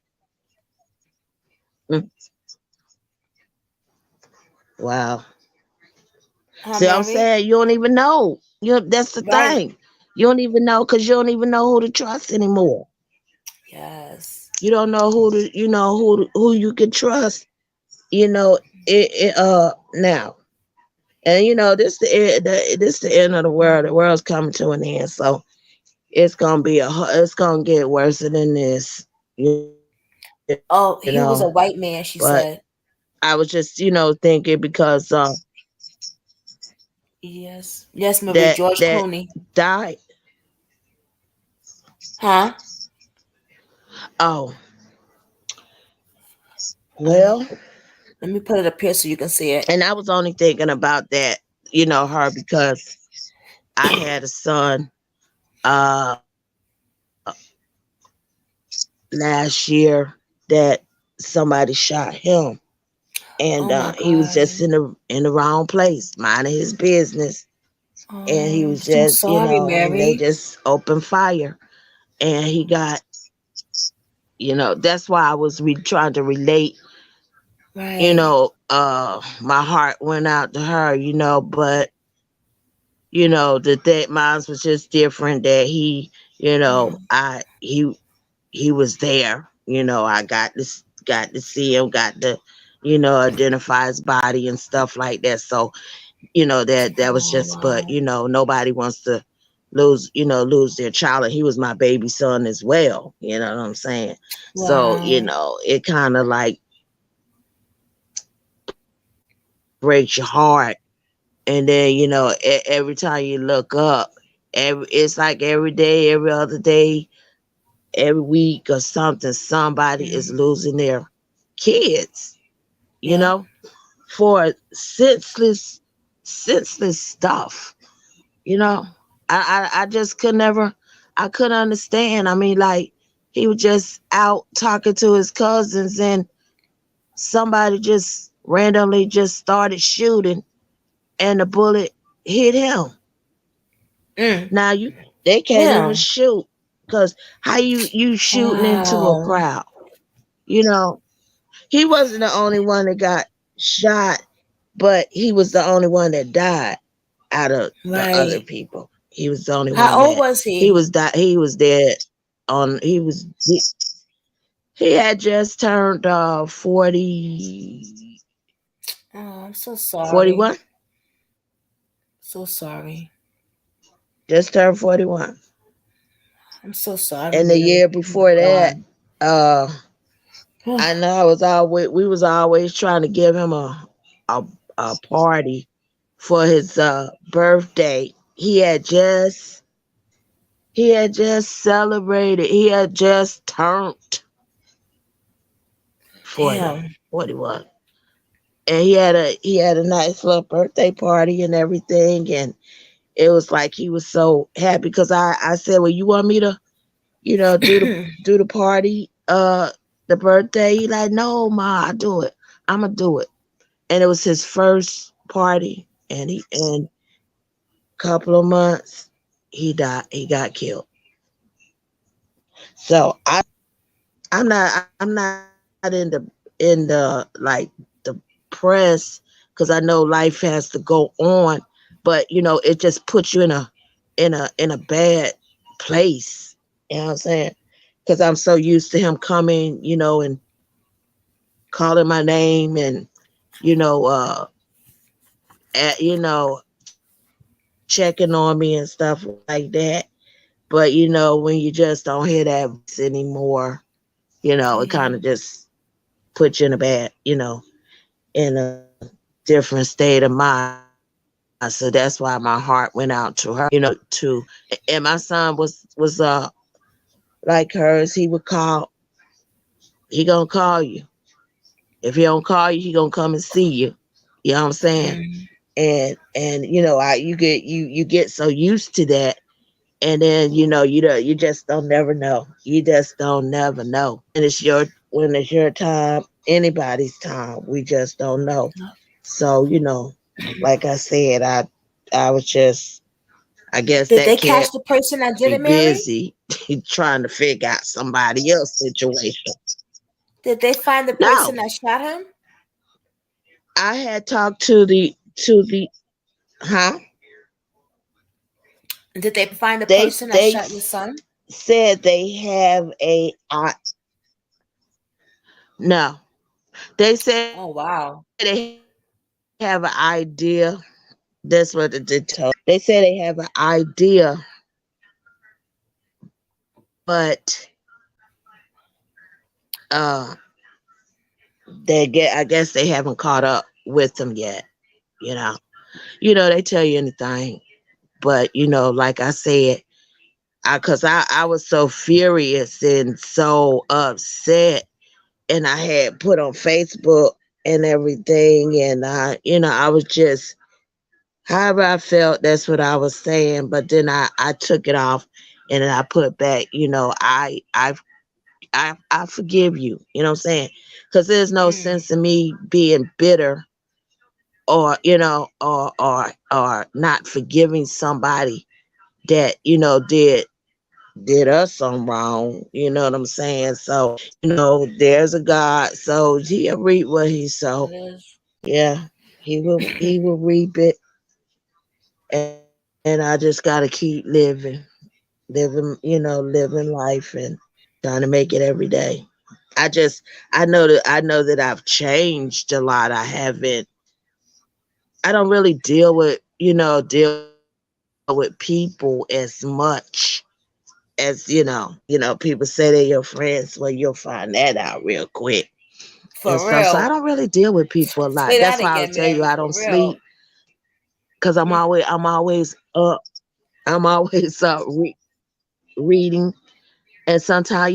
Mm, wow. Huh, See, what I'm Mary? saying, you don't even know. That's the Right. thing. You don't even know, because you don't even know who to trust anymore. Yes. You don't know who you can trust. You know now. And this the end of the world. The world's coming to an end. So it's gonna get worse than this, but Oh, he was a white man, she I was said. just thinking because Yes. Yes, Marie. that George Clooney. died. Huh? Oh, Um, well, Let me put it up here so you can see it. and I was only thinking about that, her because I had a son uh last year that somebody shot him, and Oh my he was just God. in the wrong place, minding his business, and he Oh, I'm was so just, sorry, and they Mary. just opened fire, and he got, that's why I was trying to relate. Right. My heart went out to her, but that mine was just different. That Mm, he was there. I got to see him, got to identify his body and stuff like that. So that was oh just, but wow. nobody wants to lose their child, and he was my baby son as well. You know what I'm saying? So Wow. it kind of like breaks your heart, and then every time you look up, it's like every day, every other day, every week or something, somebody is Mm, losing their kids, you yep. know, for senseless stuff. You know, I just could never, I couldn't understand. I mean, like, he was just out talking to his cousins, and somebody just randomly just started shooting, and the bullet hit him. Mm, Now they can't even him. shoot, because how you shooting into a Wow. crowd? You know, he wasn't the only one that got shot, but he was the only one that died out of the other Right. people. He was the only one How old that was he? he was dead on he had just turned 40 Oh, I'm so 41. sorry. So sorry. Just turned 41. I'm so sorry, And the Mary. year Oh my before that, God. uh I know I was always we was always trying to give him a, a party for his birthday. He had just celebrated. He had just turned 40, Damn. 41. And he had a nice little birthday party and everything, and it was like he was so happy because I said, "Well, you want me to, do the party, the birthday?" He like, "No, ma, I do it. I'ma do it." And it was his first party, and he in a couple of months he died. He got killed. So I'm not in the like the press, because I know life has to go on, but it just puts you in a bad place. You know what I'm saying? Because I'm so used to him coming, and calling my name, and you know, uh, checking on me and stuff like that. But when you just don't hear that voice anymore, it kind of Yeah. just puts you in a different state of mind. So that's why my heart went out to her. And my son was like hers. He gonna call you. If he don't call you, he gonna come and see you. You know what I'm saying? Mm, And you get so used to that, and then you just don't never know. You just don't never know. When it's your time, anybody's time. We just don't know. no. So like I said, I was just, I guess Did that they catch cat the person that did be it, Mary? busy trying to figure out somebody else's situation. Did they find the No, person that shot him? I had talked to the huh? Did they find the They person that they shot your son? said they have no. They said they Oh have an wow. idea. That's what the detective told me. They say they have an idea, but uh I guess they haven't caught up with them yet. You know, they tell you anything, but like I said, I was so furious and so upset, and I had put on Facebook and everything, and I was just however I felt, that's what I was saying. But then I took it off, and then I put back, I forgive you. You know what I'm saying? Because there's no Mm. sense in me being bitter, or or not forgiving somebody that did us some wrong. You know what I'm saying? So there's a God, so he'll reap what he It sow. is. Yeah, he will reap it, and I just gotta keep living life and trying to make it every day. I know that I've changed a lot. I don't really deal with people as much as people say they're your friends. Well, you'll find that out real quick and stuff. For So I don't real. really deal with people a lot. Say That's why that I was again, telling you I Mary. don't For sleep, real. because Mm. I'm always up reading. And sometimes,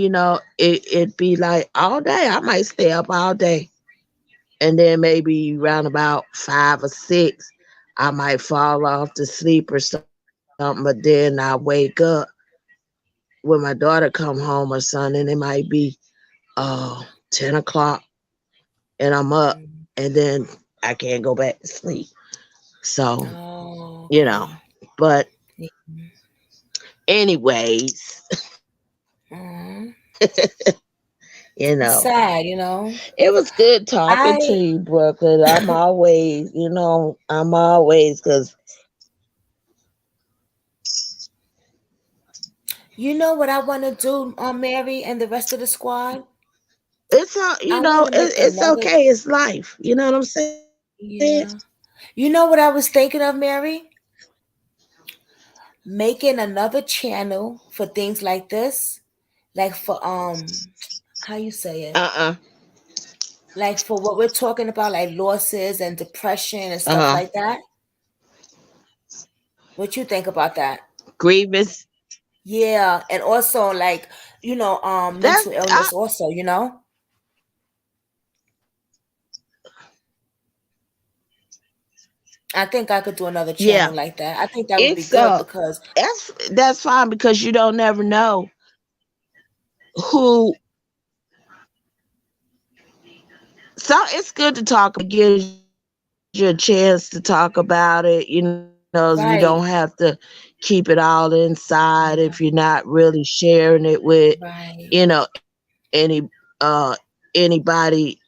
it be like all day. I might stay up all day. And then maybe around about 5 or 6, I might fall off to sleep or something. But then I wake up when my daughter come home or something, and it might be 10 o'clock, and I'm up, Mm. and then I can't go back to sleep. So, Oh, you know, okay. but Yeah. anyways, Mm. It's it was sad, good talking to I, you, Brooklyn. I'm always, because you know what I want to do, Mary and the rest of the squad? it's I want to make it's another. okay. It's life. You know what I'm saying? Yeah. You know what I was thinking of, Mary? Making another channel for things like this, like for how you say it? Uh-uh. Like for what we're talking about, like losses and depression and stuff Uh-huh. like that. What you think about that? Grievous. Yeah, and also like, That's mental illness also. I think I could do another channel yeah. like that. I think that would be It's good because that's fine, because you don't never know who. So it's good to talk. It gives you a chance to talk about it. You don't have to keep it all inside if you're not really yeah, sharing it with any right. anybody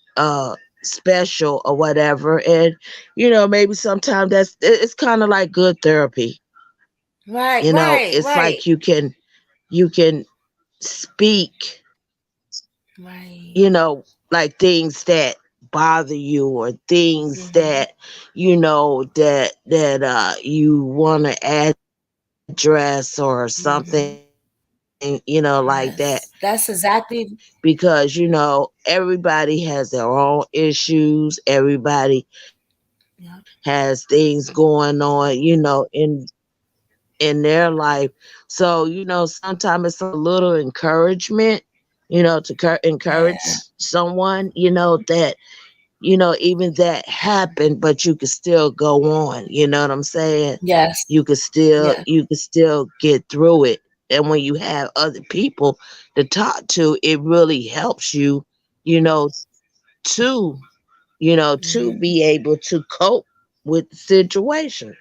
special or whatever. And maybe sometimes it's kind of like good therapy. Right, right, It's right. like you can speak, Right. like things that bother you, or things Mhm. that you want to address, or something, Mhm. like that. Yes. That's exactly. Because everybody has their own issues. Everybody Yeah. has things going on, in their life. So sometimes it's like a little encouragement, to encourage Yeah. someone, that even that happened, but you could still go on. You know what I'm saying? Yes. Yeah. You can still get through it. And when you have other people to talk to, it really helps you, you know, to to Mhm. be able to cope with the situation.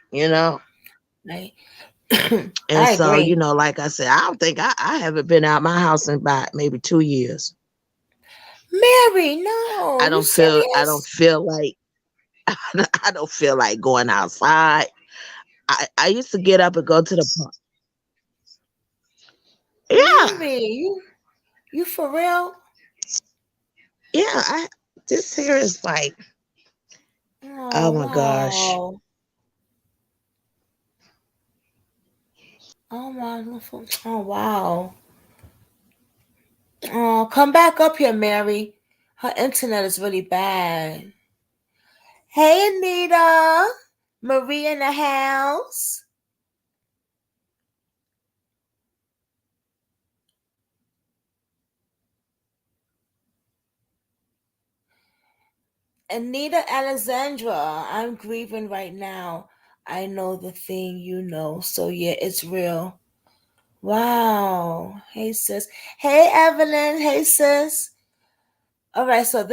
Right. And I so, agree. like I said, I don't think I haven't been out my house in about maybe 2 years. Mary, no. You I don't serious? feel like I don't feel like going outside. I used to get up and go to the park. Yeah, Mary, you for real? yeah. This here is like, Oh, oh my gosh. wow. Oh my, oh wow. Oh, come back up here, Mary. Her internet is really bad. Hey, Anita. Marie in the house. Anita Alexandra, I'm grieving right now. I know the thing you know. So yeah, it's real. Wow. Hey sis. Hey Evelyn. Hey sis. All right, so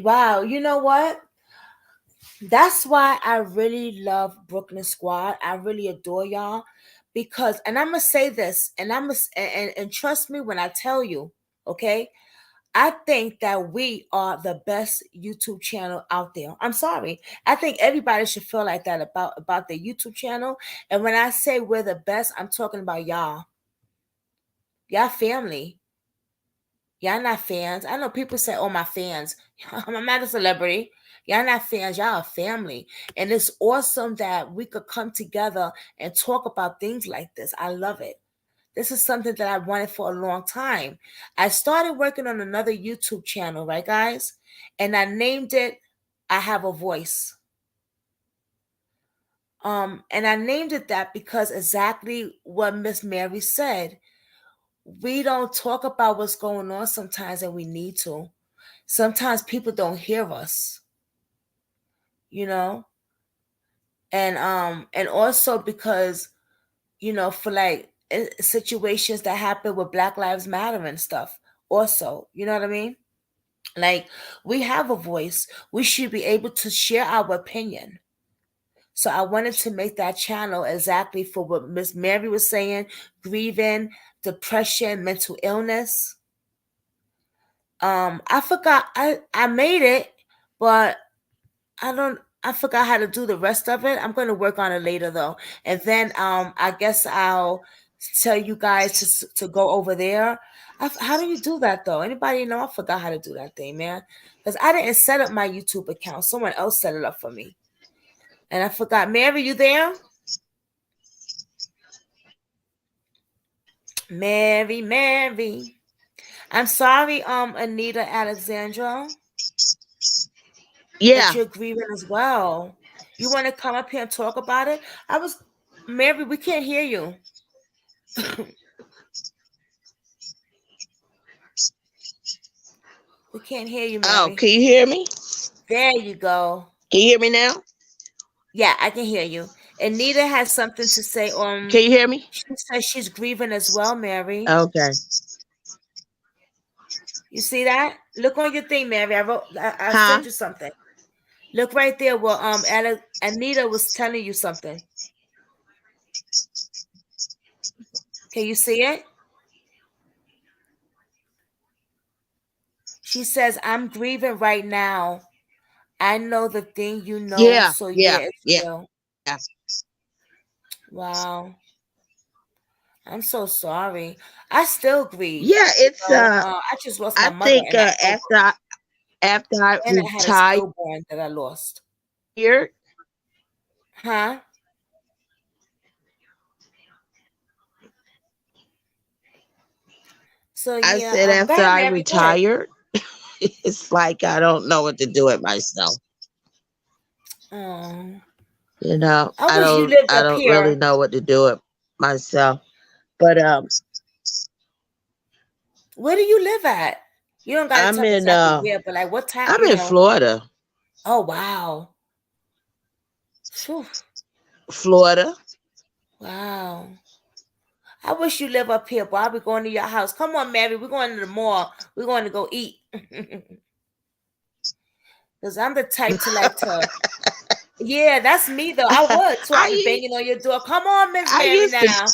wow, you know what? That's why I really love Brooklyn Squad. I really adore y'all because, and I'm gonna say this, and and trust me when I tell you, okay? I think that we are the best YouTube channel out there. I'm sorry. I think everybody should feel like that about the YouTube channel. And when I say we're the best, I'm talking about y'all. Y'all family. Y'all not fans. I know people say, "Oh, my fans." I'm not a celebrity. Y'all not fans. Y'all a family, and it's awesome that we could come together and talk about things like this. I love it. This is something that I wanted for a long time. I started working on another YouTube channel, right, guys? And I named it "I Have a Voice." And I named it that because exactly what Miss Mary said. We don't talk about what's going on sometimes, and we need to. Sometimes people don't hear us, you know, and also because for like situations that happen with Black Lives Matter and stuff. Also, you know what I mean? Like, we have a voice. We should be able to share our opinion. So I wanted to make that channel exactly for what Miss Mary was saying: grieving, depression, mental illness. I forgot I made it, but I forgot how to do the rest of it. I'm going to work on it later though. And then I guess I'll tell you guys to go over there. How do you do that though? Anybody know? I forgot how to do that thing, man. Cuz I didn't set up my YouTube account. Someone else set it up for me. And I forgot. Mary, you there? Mary. I'm sorry, Anita Alexandra, that Yeah. you're grieving as well. You want to come up here and talk about it? Mary, we can't hear you. We can't hear you, Oh, Mary. can you hear me? There you go. Can you hear me now? Yeah, I can hear you. Anita has something to say. Can you hear me? She says she's grieving as well, Mary. Okay. You see that? Look on your thing, Mary. I Huh? sent you something. Look right there where Anita was telling you something. Can you see it? She says, "I'm grieving right now. I know the thing you know, Yeah. so yeah, Yeah. it's Yeah. real." Wow. I'm so sorry. I still grieve. Yeah. It's I just lost my I mother think in October, after I and I had a retired, stillborn that I lost. Huh? So I yeah, said go after ahead, I Mary. Go ahead. retired, it's like I don't know what to do with myself. Oh, You know, I wish you lived I up don't really here. know what to do with myself. But Where do you live at? You don't got to I'm tell me in exactly where, but like what time? I'm in Florida. Oh wow. Phew. Florida. Wow. I wish you live up here, but I'll be going to your house. Come on, Mary. We're going to the mall. We're going to go eat. Because I'm the type to like to. Yeah, that's me though. I would too. I'll be I banging on your door. Come on, Miss I Mary. used to Now,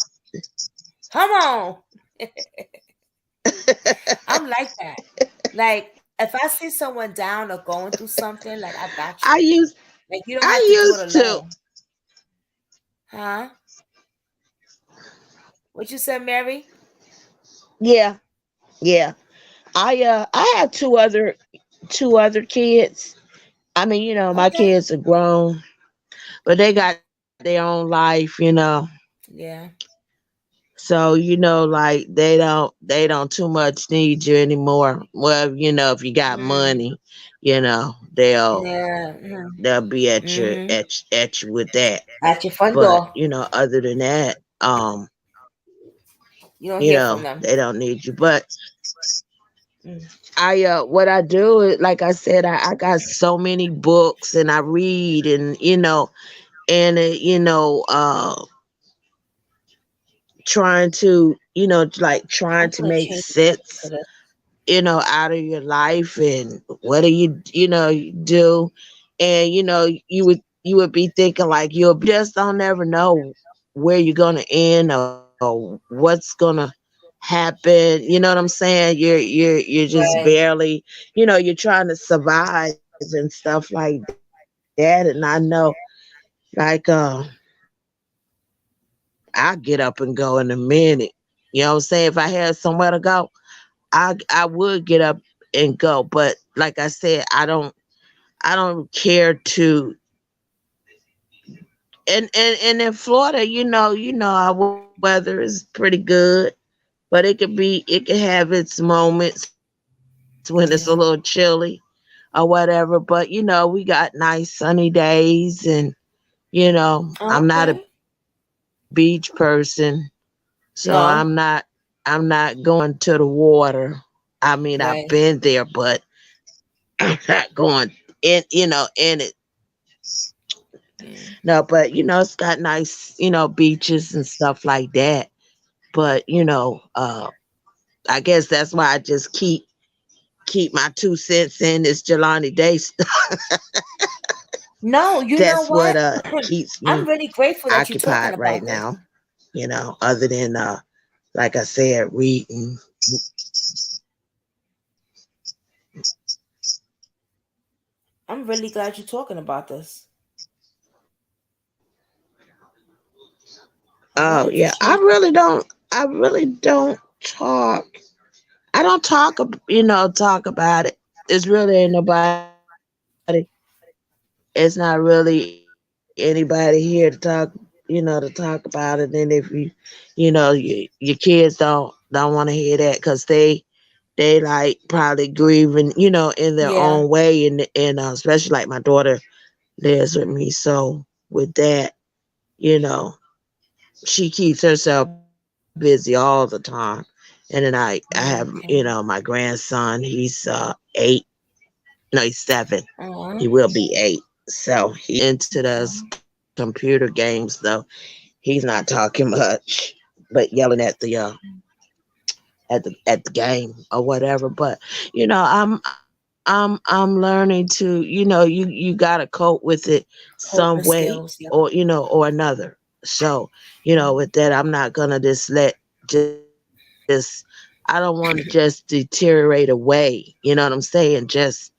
come on. I'm like that. Like if I see someone down or going through something, like I got I you. used Like you don't I have to do it used to. alone, huh? What you said, Mary? Yeah, yeah. I have two other kids. I mean, my Okay. kids are grown, but they got their own life. Yeah. So, like they don't too much need you anymore. Well, if you got Mm. money, you know, they'll Yeah. they'll be Mm-hmm. at you with that. At your front But, door. other than that, You don't hear from them. they don't need you. But Mm. I what I do is, like I said, I got so many books and I read, and and trying to like trying I'm to gonna make change the subject sense to this. out of your life, and what do you do, and you would be thinking like you just don't never know where you're gonna end or what's gonna happen. You know what I'm saying? You're just Right. barely, you're trying to survive and stuff like that. And I know, like, I get up and go in a minute. You know what I'm saying? If I had somewhere to go, I would get up and go. But like I said, I don't care to. And in Florida, our weather is pretty good, but it can have its moments when it's a little chilly or whatever. But we got nice sunny days, and I'm not a beach person, so I'm No. not going to the water. I mean, I've been Right. there, but I'm not going in it. Yeah. No, but it's got nice, beaches and stuff like that. But I guess that's why I just keep my 2 cents in this Jelani Day stuff. No, you know That's what what? keeps I'm me really grateful that you're talking occupied about right this. now. Other than like I said, reading. I'm really glad you're talking about this. I Oh wanted to yeah, share something. I really don't talk. I don't talk talk about it. It's really ain't nobody. It's not really anybody here to talk about it. And if your kids don't want to hear that because they like probably grieving, in their own Yeah. way, and especially like my daughter lives with me, so with that, you know, she keeps herself busy all the time. And then I have, Okay. my grandson, he's 8. No, he's 7. Uh-huh. He will be 8. So he's into Okay. those computer games, though. He's not talking much, but yelling at the game or whatever. But I'm learning to, you gotta cope with it some Coping way, skills. Yeah. or another. So, with that, I'm not gonna just I don't want to just deteriorate away. You know what I'm saying? Just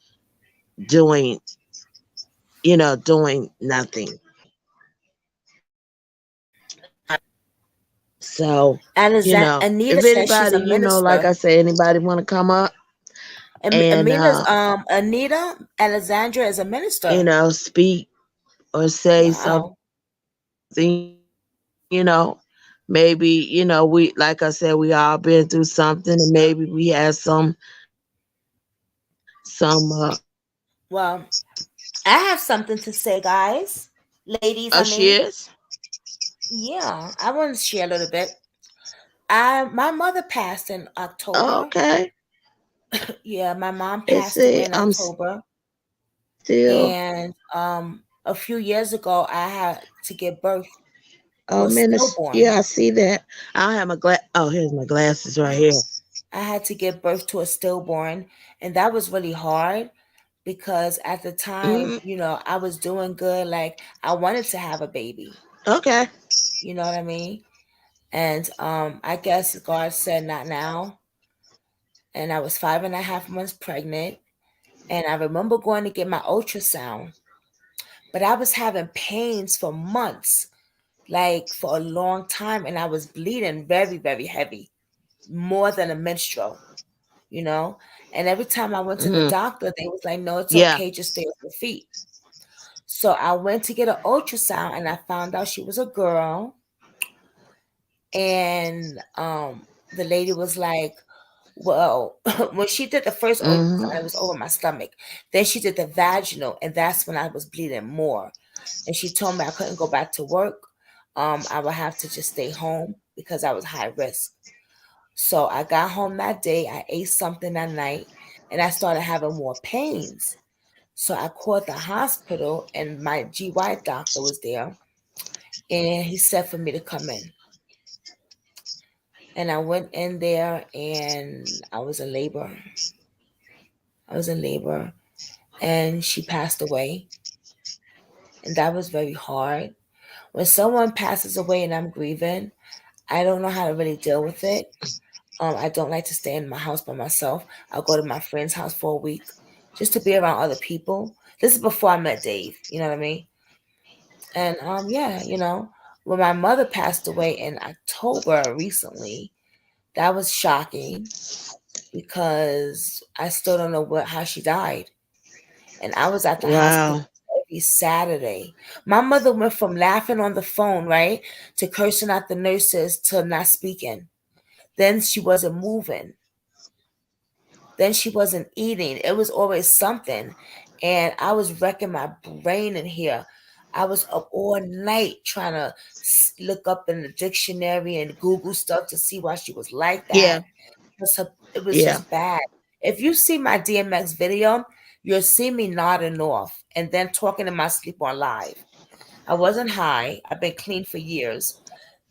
doing doing nothing. So, Anita if says she's anybody, a like minister. I said, anybody want to come up and Anita Alexandra is a minister. speak or say Wow. something, maybe, we, like I said, we all been through something, and maybe we had some Well, I have something to say, guys. Ladies, I she mean. is. Yeah, I want to share a little bit. I My mother passed in October. Okay. Yeah, my mom Let's passed see. away in I'm October. still. And a few years ago I had to give birth to Oh, a Minister. Yeah, stillborn. I see that. I don't have my glass. Oh, here's my glasses right here. I had to give birth to a stillborn, and that was really hard because at the time, Hmm. I was doing good. Like I wanted to have a baby. Okay. You know what I mean? And I guess God said not now. And I was 5.5 months pregnant. And I remember going to get my ultrasound, but I was having pains for months, like for a long time. And I was bleeding very, very heavy, more than a menstrual, you know? And every time I went to the Hmm. doctor, they was like, no, it's Yeah. okay, just stay off your feet. So I went to get an ultrasound and I found out she was a girl. And the lady was like, well, when she did the first Hmm. ultrasound, it was over my stomach. Then she did the vaginal, and that's when I was bleeding more. And she told me I couldn't go back to work. I would have to just stay home because I was high risk. So I got home that day, I ate something that night, and I started having more pains. So I called the hospital, and my GY doctor was there, and he said for me to come in. And I went in there, and I was in labor. I was in labor, and she passed away, and that was very hard. When someone passes away and I'm grieving, I don't know how to really deal with it. I don't like to stay in my house by myself. I'll go to my friend's house for a week just to be around other people. This is before I met Dave, you know what I mean? And yeah, when my mother passed away in October recently, that was shocking because I still don't know how she died. And I was at the hospital Wow. every Saturday. My mother went from laughing on the phone, right, to cursing at the nurses to not speaking. Then she wasn't moving. Then she wasn't eating. It was always something. And I was wrecking my brain in here. I was up all night trying to look up in the dictionary and Google stuff to see why she was like Yeah. that. It was Yeah. just bad. If you see my DMX video, you'll see me nodding off and then talking in my sleep on live. I wasn't high. I've been clean for years.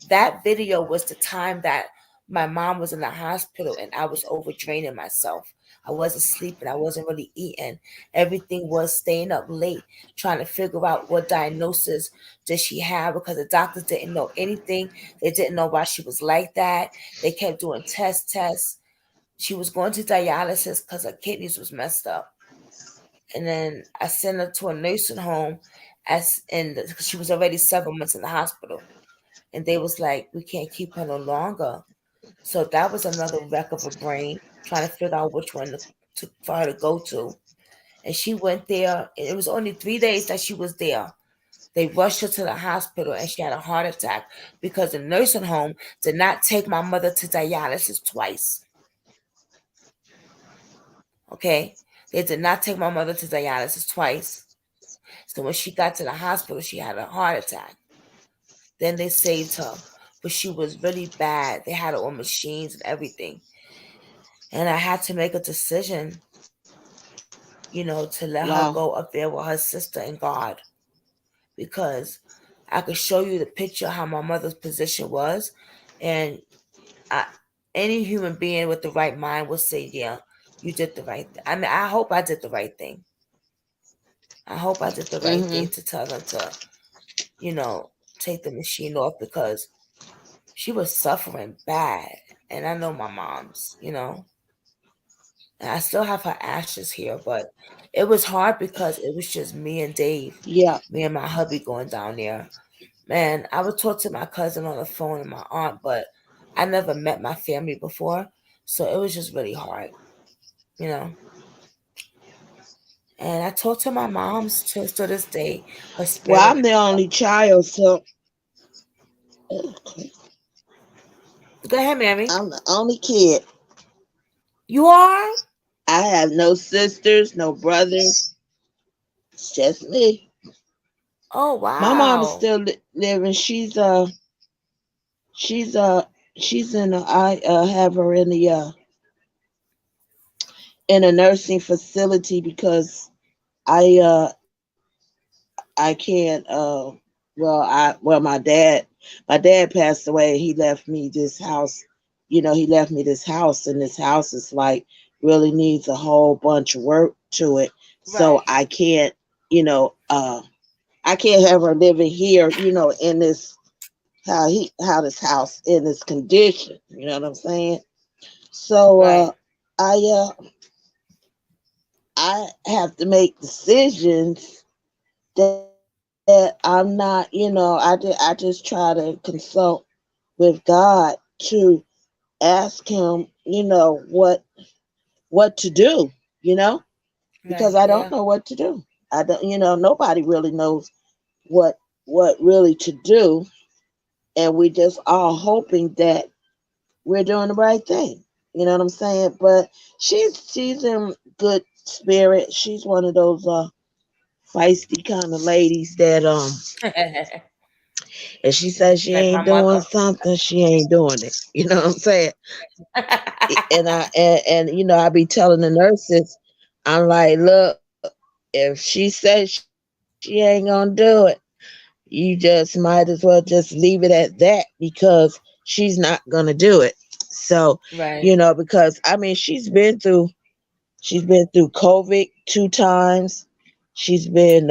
That video was the time that my mom was in the hospital and I was overdraining myself. I wasn't sleeping. I wasn't really eating. Everything was staying up late, trying to figure out what diagnosis did she have because the doctors didn't know anything. They didn't know why she was like that. They kept doing tests. She was going to dialysis because her kidneys was messed up. And then I sent her to a nursing home cause she was already 7 months in the hospital. And they was like, we can't keep her no longer. So that was another wreck of a brain, trying to figure out which one for her to go to. And she went there, and it was only 3 days that she was there. They rushed her to the hospital, and she had a heart attack because the nursing home did not take my mother to dialysis twice. Okay? They did not take my mother to dialysis twice. So when she got to the hospital, she had a heart attack. Then they saved her, but she was really bad. They had her on machines and everything. And I had to make a decision, to let her Wow. go up there with her sister and God, because I could show you the picture how my mother's position was, and I, any human being with the right mind will say, "Yeah, you did the right thing." I mean, I hope I did the right thing. I hope I did the right Mm-hmm. thing to tell them to, you know, take the machine off because she was suffering bad, and I know my mom's. And I still have her ashes here, but it was hard because it was just me and Dave, Yeah. me and my hubby going down there. Man, I would talk to my cousin on the phone and my aunt, but I never met my family before, so it was just really hard, you know. And I talk to my mom's to this day, her Well, spirit. I'm the only child, so Go ahead, Mary. I'm the only kid. You are? I have no sisters, no brothers. It's just me. Oh My mom is wow. still living. She's she's in I have her in a nursing facility because I I can't my dad passed away. He left me this house. He left me this house, and this house is like really needs a whole bunch of work to it. So Right. you know, uh I can't have her living here, in this how this house in this condition. You know what I'm saying? So Right. I I have to make decisions that I'm not, I just try to consult with God to ask him, what to do, you know, because Right. I don't Yeah. know what to do. I don't, nobody really knows what really to do, and we just all hoping that we're doing the right thing. You know what I'm saying? But she's in good spirit. She's one of those feisty kind of ladies that If she says she Like my ain't doing mother. something, she ain't doing it. You know what I'm saying? And I be telling the nurses, I'm like, look, if she says she ain't gonna do it, you just might as well just leave it at that because she's not gonna do it. So, Right. because I mean she's been through COVID 2 times. She's been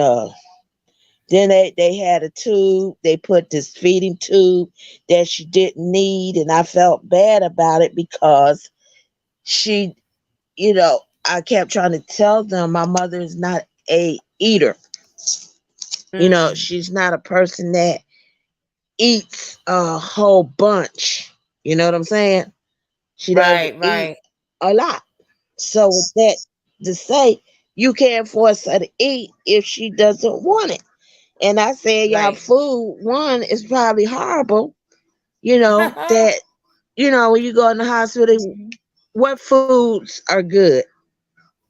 then they had a tube, they put this feeding tube that she didn't need, and I felt bad about it because she I kept trying to tell them my mother is not a eater. Mm. She's not a person that eats a whole bunch. You know what I'm saying? She doesn't Right, eat right, a lot. So with that to say, you can't force her to eat if she doesn't want it. And I said, y'all right. food, one, is probably horrible. That, when you go in the hospital, Mhm. what foods are good?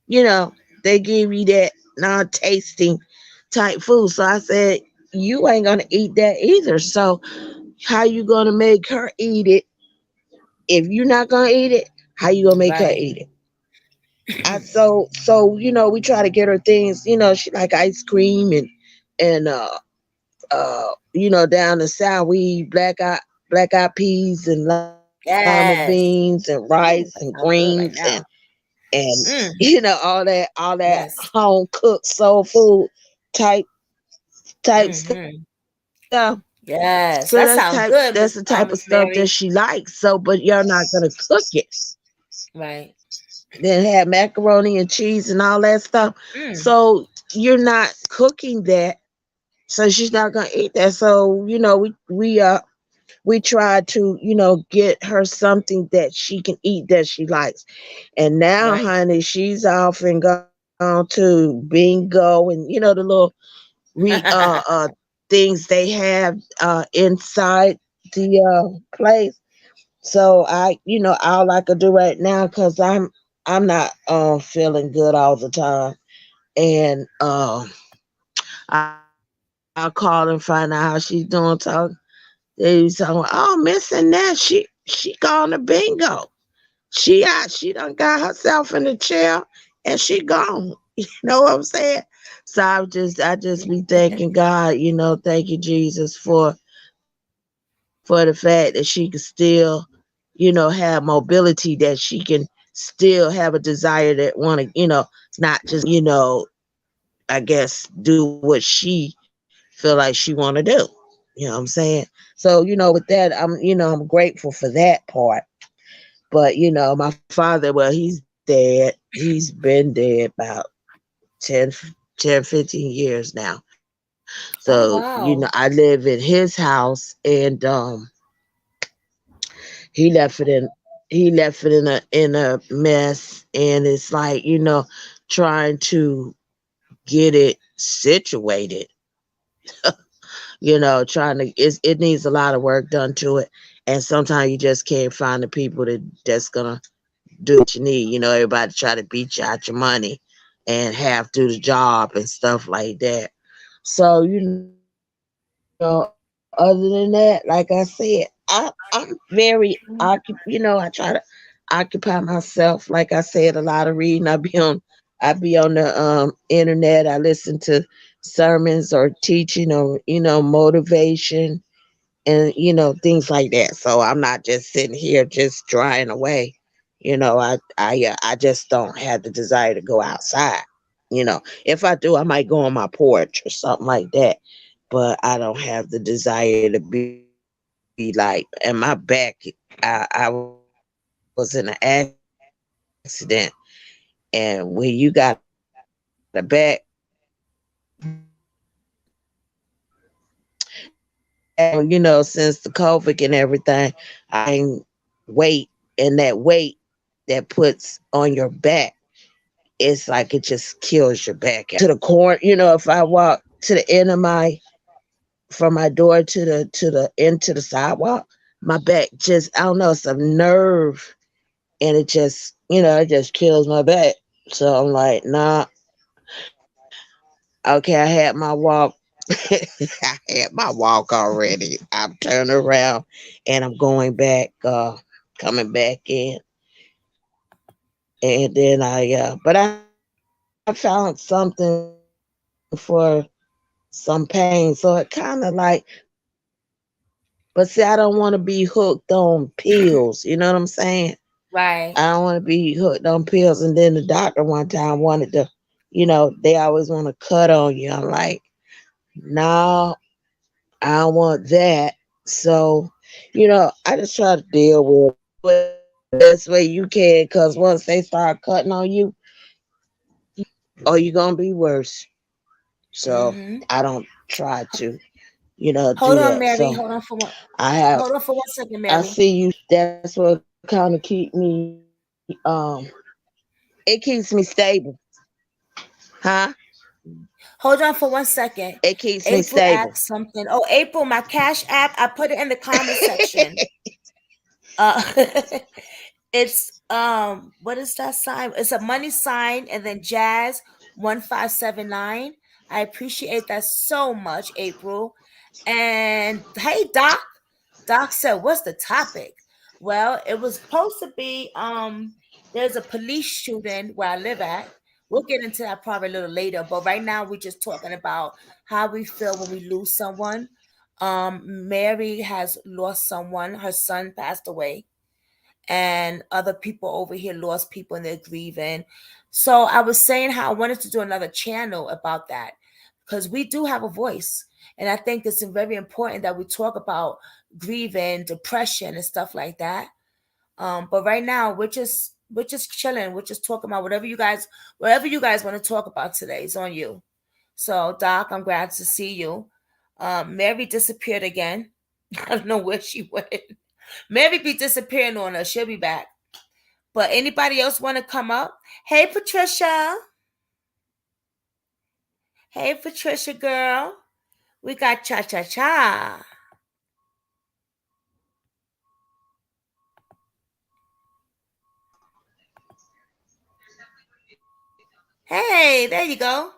You know, they give you that non tasting type food. So I said, you ain't gonna eat that either. So how you gonna make her eat it if you're not gonna eat it? How you gonna make her Right. eat it? We try to get her things. She like ice cream and down the south we eat black eyed peas and lima beans and Yes. rice and Ooh, greens that sounds good right now. and Mm. all that Yes. home cooked soul food type stuff. Mm-hmm. So Yes. that's That sounds good, the Miss type of Miss stuff that Mary. she likes. So, but you're not gonna cook it. Right. Then have macaroni and cheese and all that stuff. Mm. So you're not cooking that. So she's not gonna eat that. So we try to get her something that she can eat that she likes. And now, Right. honey, she's off and gone to bingo and the little re things they have inside the place. So all I could do right now, because I'm not feeling good all the time, and I'll call and find out how she's doing. They was talking, oh, Miss Annette, she gone to bingo. She done got herself in the chair and she gone. You know what I'm saying? So I just be thanking God, thank you Jesus for the fact that she can still, have mobility, that she can still have a desire that not just I guess do what she feel like she want to do. You know what I'm saying? So with that, I'm grateful for that part. But my father, well, he's dead. He's been dead about 10, 10, 15 years now. So Oh I wow. live in his house, and he left it in he left it in a mess, and it's like trying to get it situated. Trying to it needs a lot of work done to it, and sometimes you just can't find the people that's gonna do what you need. Everybody try to beat you out your money and half do the job and stuff like that. So other than that, like I said, I'm very I try to occupy myself. Like I said, a lot of reading. I be on the internet. I listen to sermons or teaching or motivation and things like that. So I'm not just sitting here just drying away. I just don't have the desire to go outside. If I do, I might go on my porch or something like that. But I don't have the desire to be like. And my back, I was in an accident, and when you got a back problem, since the COVID and everything, I weight, and that weight that puts on your back, it's like it just kills your back. To the core, if I walk to the end of from my door to the end to the sidewalk, my back just, I don't know, it's a nerve, and it just kills my back. So I'm like, nah, okay, I had my walk I had my walk already. I'm turning around and I'm going back, coming back in. And then but I found something for some pain. So it kind of like, but see, I don't want to be hooked on pills. You know what I'm saying? I don't want to be hooked on pills. And then the doctor Right. one time wanted to, they always want to cut on you. I'm like, no, I don't want that. So, I just try to deal with it, the best way you can. Cause once they start cutting on you, or you're gonna be worse. So Mm-hmm. I don't try to, Hold do on, that. Mary. So Hold on for one. I have, Hold on for 1 second, I Mary. see you. That's what kind of keep me. It keeps me stable, huh? Hold on for 1 second. It keeps me April stable. asked something. Oh, April, my Cash App, I put it in the comment section. Uh, it's what is that sign? It's a money sign and then Jazz 1579. I appreciate that so much, April. And hey, Doc. Doc said, "What's the topic?" Well, it was supposed to be there's a police shooting where I live at. We'll get into that probably a little later, but right now we're just talking about how we feel when we lose someone. Mary has lost someone. Her son passed away, and other people over here lost people and they're grieving. So I was saying how I wanted to do another channel about that because we do have a voice. And I think it's very important that we talk about grieving, depression, and stuff like that. But right now we're just chilling. We're just talking about whatever you guys want to talk about today is on you. So Doc, I'm glad to see you. Mary disappeared again. I don't know where she went. Mary be disappearing on us. She'll be back. But anybody else want to come up? Hey, Patricia. Hey, Patricia girl. We got cha cha cha. Hey, there you go.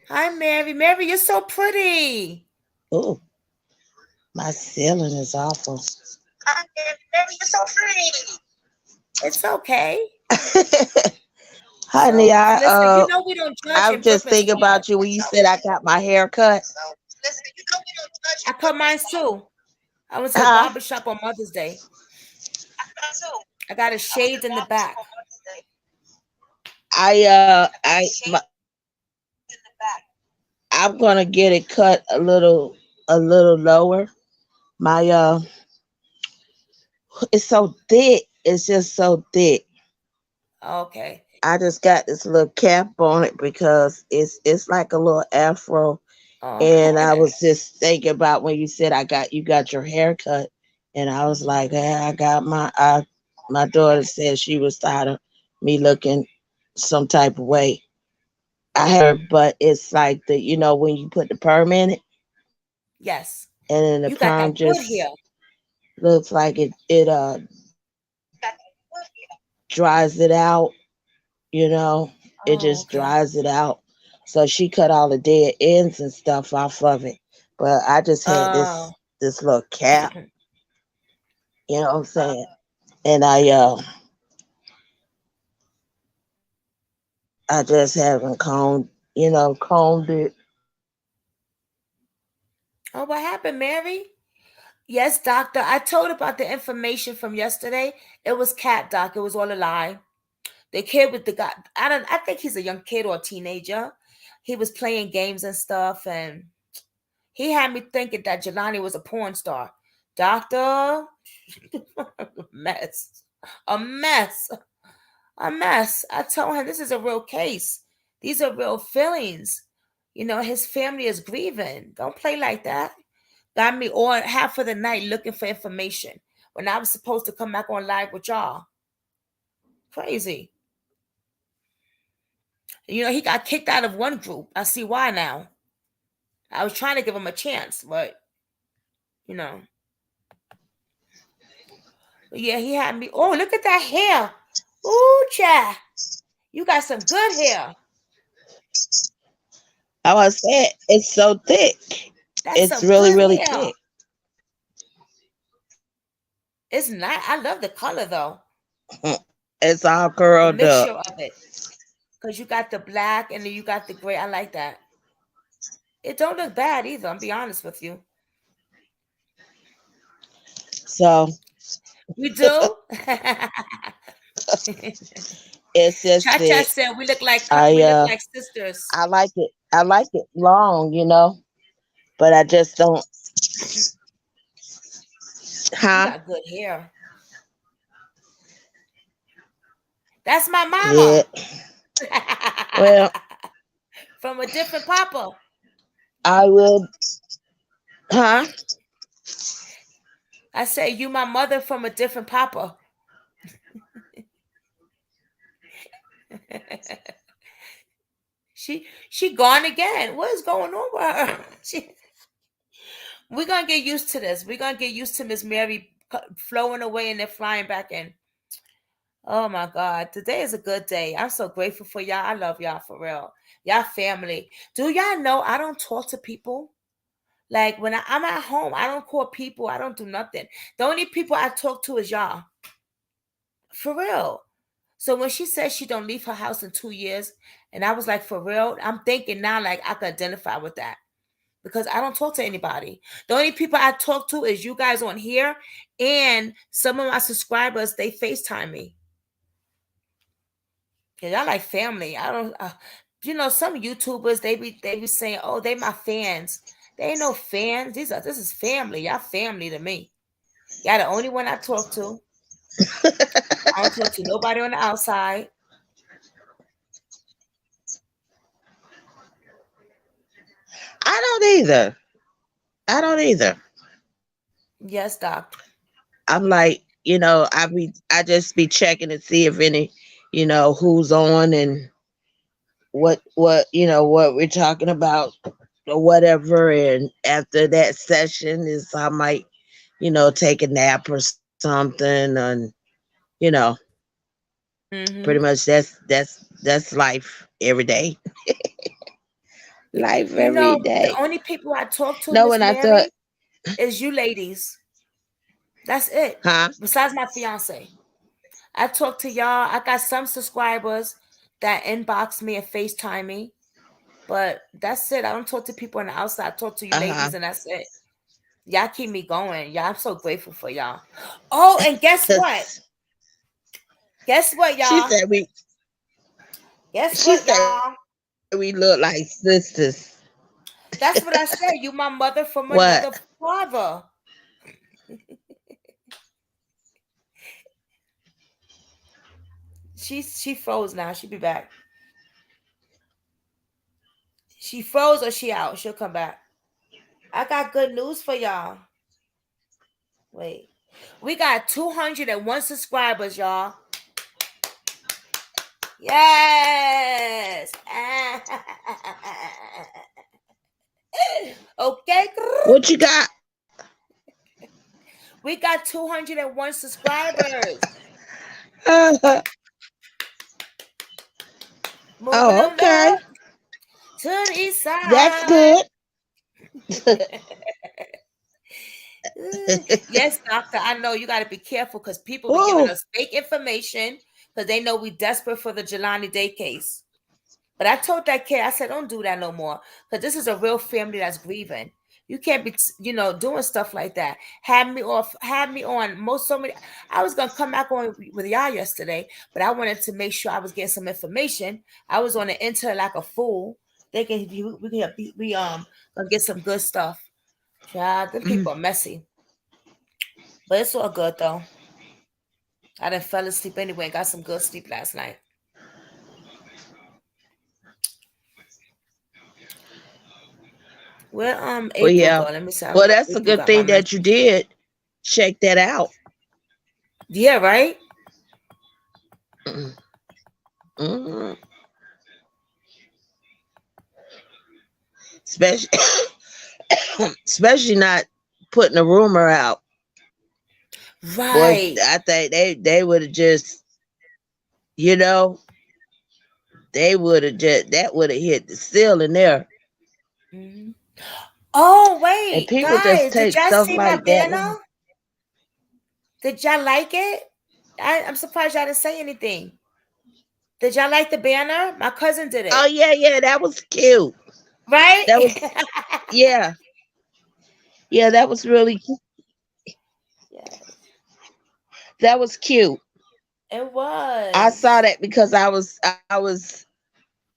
Hi, Mary. Mary, you're so pretty. Oh, my ceiling is awful. It's okay. Honey, So listen, we don't judge I in was just Brooklyn thinking Squad. about you when you said I got my hair cut. I cut mine too. I went to the Huh? barber shop on Mother's Day. I got it shaved in the back. I I'm gonna get it cut a little lower. My it's so thick. It's just so thick. Okay. I just got this little cap on it because it's like a little afro. And I Okay. was just thinking about when you said you got your hair cut, and I was like, hey, my daughter said she was tired of me looking some type of way. I have, but it's like when you put the perm in it, Yes. and then the You got that perm good hair. just looks like it dries it out, you know, it Oh, just okay. dries it out. So she cut all the dead ends and stuff off of it. But I just had Oh. this little cap, you know what I'm saying? And I just haven't combed it. Oh, what happened, Mary? Yes, doctor. I told about the information from yesterday. It was cat doc. It was all a lie. The kid with the guy. I think he's a young kid or a teenager. He was playing games and stuff, and he had me thinking that Jelani was a porn star. Doctor, mess, a mess, a mess. I told him this is a real case. These are real feelings. His family is grieving. Don't play like that. Got me on half of the night looking for information when I was supposed to come back on live with y'all. Crazy. He got kicked out of one group. I see why now. I was trying to give him a chance, you know. But yeah, he had me. Oh, look at that hair. Ooh, child. You got some good hair. I was saying it's so thick. That's It's some really, good really hair. thick. It's not. I love the color though. It's all The curled mixture up. of it. Because you got the black and then you got the gray. I like that. It don't look bad either. I'm be honest with you. So You do? it's just Cha Cha that said I we look uh like sisters. I like it. I like it long, but I just don't. You Huh? got good hair. That's my Yeah. mama. Well, From a different papa. I will. Huh? I say you my mother from a different papa. she gone again. What is going on with her? We're gonna get used to this. We're gonna get used to Miss Mary flowing away and then flying back in. Oh my God. Today is a good day. I'm so grateful for y'all. I love y'all for real. Y'all family. Do y'all know I don't talk to people? Like when I'm at home, I don't call people. I don't do nothing. The only people I talk to is y'all. For real. So when she said she don't leave her house in 2 years, and I was like, for real, I'm thinking now like I can identify with that. Because I don't talk to anybody. The only people I talk to is you guys on here and some of my subscribers, they FaceTime me. Cause y'all like family. I don't some YouTubers they be saying, "Oh, they my fans." They ain't no fans. This is family. Y'all family to me. Y'all the only one I talk to. I don't talk to nobody on the outside. I don't either. I don't either. Yes, doctor. I'm like, I just be checking to see if any, who's on and what we're talking about or whatever. And after that session is I might, take a nap or something and, you know, pretty Mm-hmm. much that's life every day. Life every The day. only people I talk to, No, Miss when I thought, Mary, is you ladies. That's it. huh? Besides my fiance. I talk to y'all. I got some subscribers that inbox me and FaceTime me. But that's it. I don't talk to people on the outside. I talk to you Uh-huh. ladies, and that's it. Y'all keep me going. Y'all, I'm so grateful for y'all. Oh, and guess what? Guess what, she y'all? said we Guess she what, said we y'all? look like sisters. That's what I said. You my mother from What? another father. She froze now. She'll be back. She froze or she out. She'll come back. I got good news for y'all. Wait. We got 201 subscribers, y'all. Yes. Okay. What you got? We got 201 subscribers. Moving Oh, on okay. up to the east That's side. good. Yes, doctor. I know you got to be careful because people be giving Ooh. us fake information because they know we desperate for the Jelani Day case. But I told that kid, I said, don't do that no more because this is a real family that's grieving. You can't be, doing stuff like that. Had me on most so many. I was gonna come back on with y'all yesterday, but I wanted to make sure I was getting some information. I was on the internet like a fool, thinking we gonna get some good stuff. Yeah, them Mm. people are messy, but it's all good though. I done fell asleep anyway. Got some good sleep last night. Where Well, April yeah. go? Let me see. I don't Well, know if that's a April good got my thing that you message. did. Check that out. Yeah, right. Mm. Mm. Especially, especially not putting a rumor out. Boy, Right. I think they would have just, you know, they would have just that would have hit the ceiling there. Hmm. Oh, And wait, people just guys, did take y'all stuff see my like that. banner? Did y'all like it? I'm surprised y'all didn't say anything. Did y'all like the banner? My cousin did Oh it. yeah, yeah, that was cute. Right? That was yeah, yeah, that was really Yes, that was cute. it I saw was. that because I was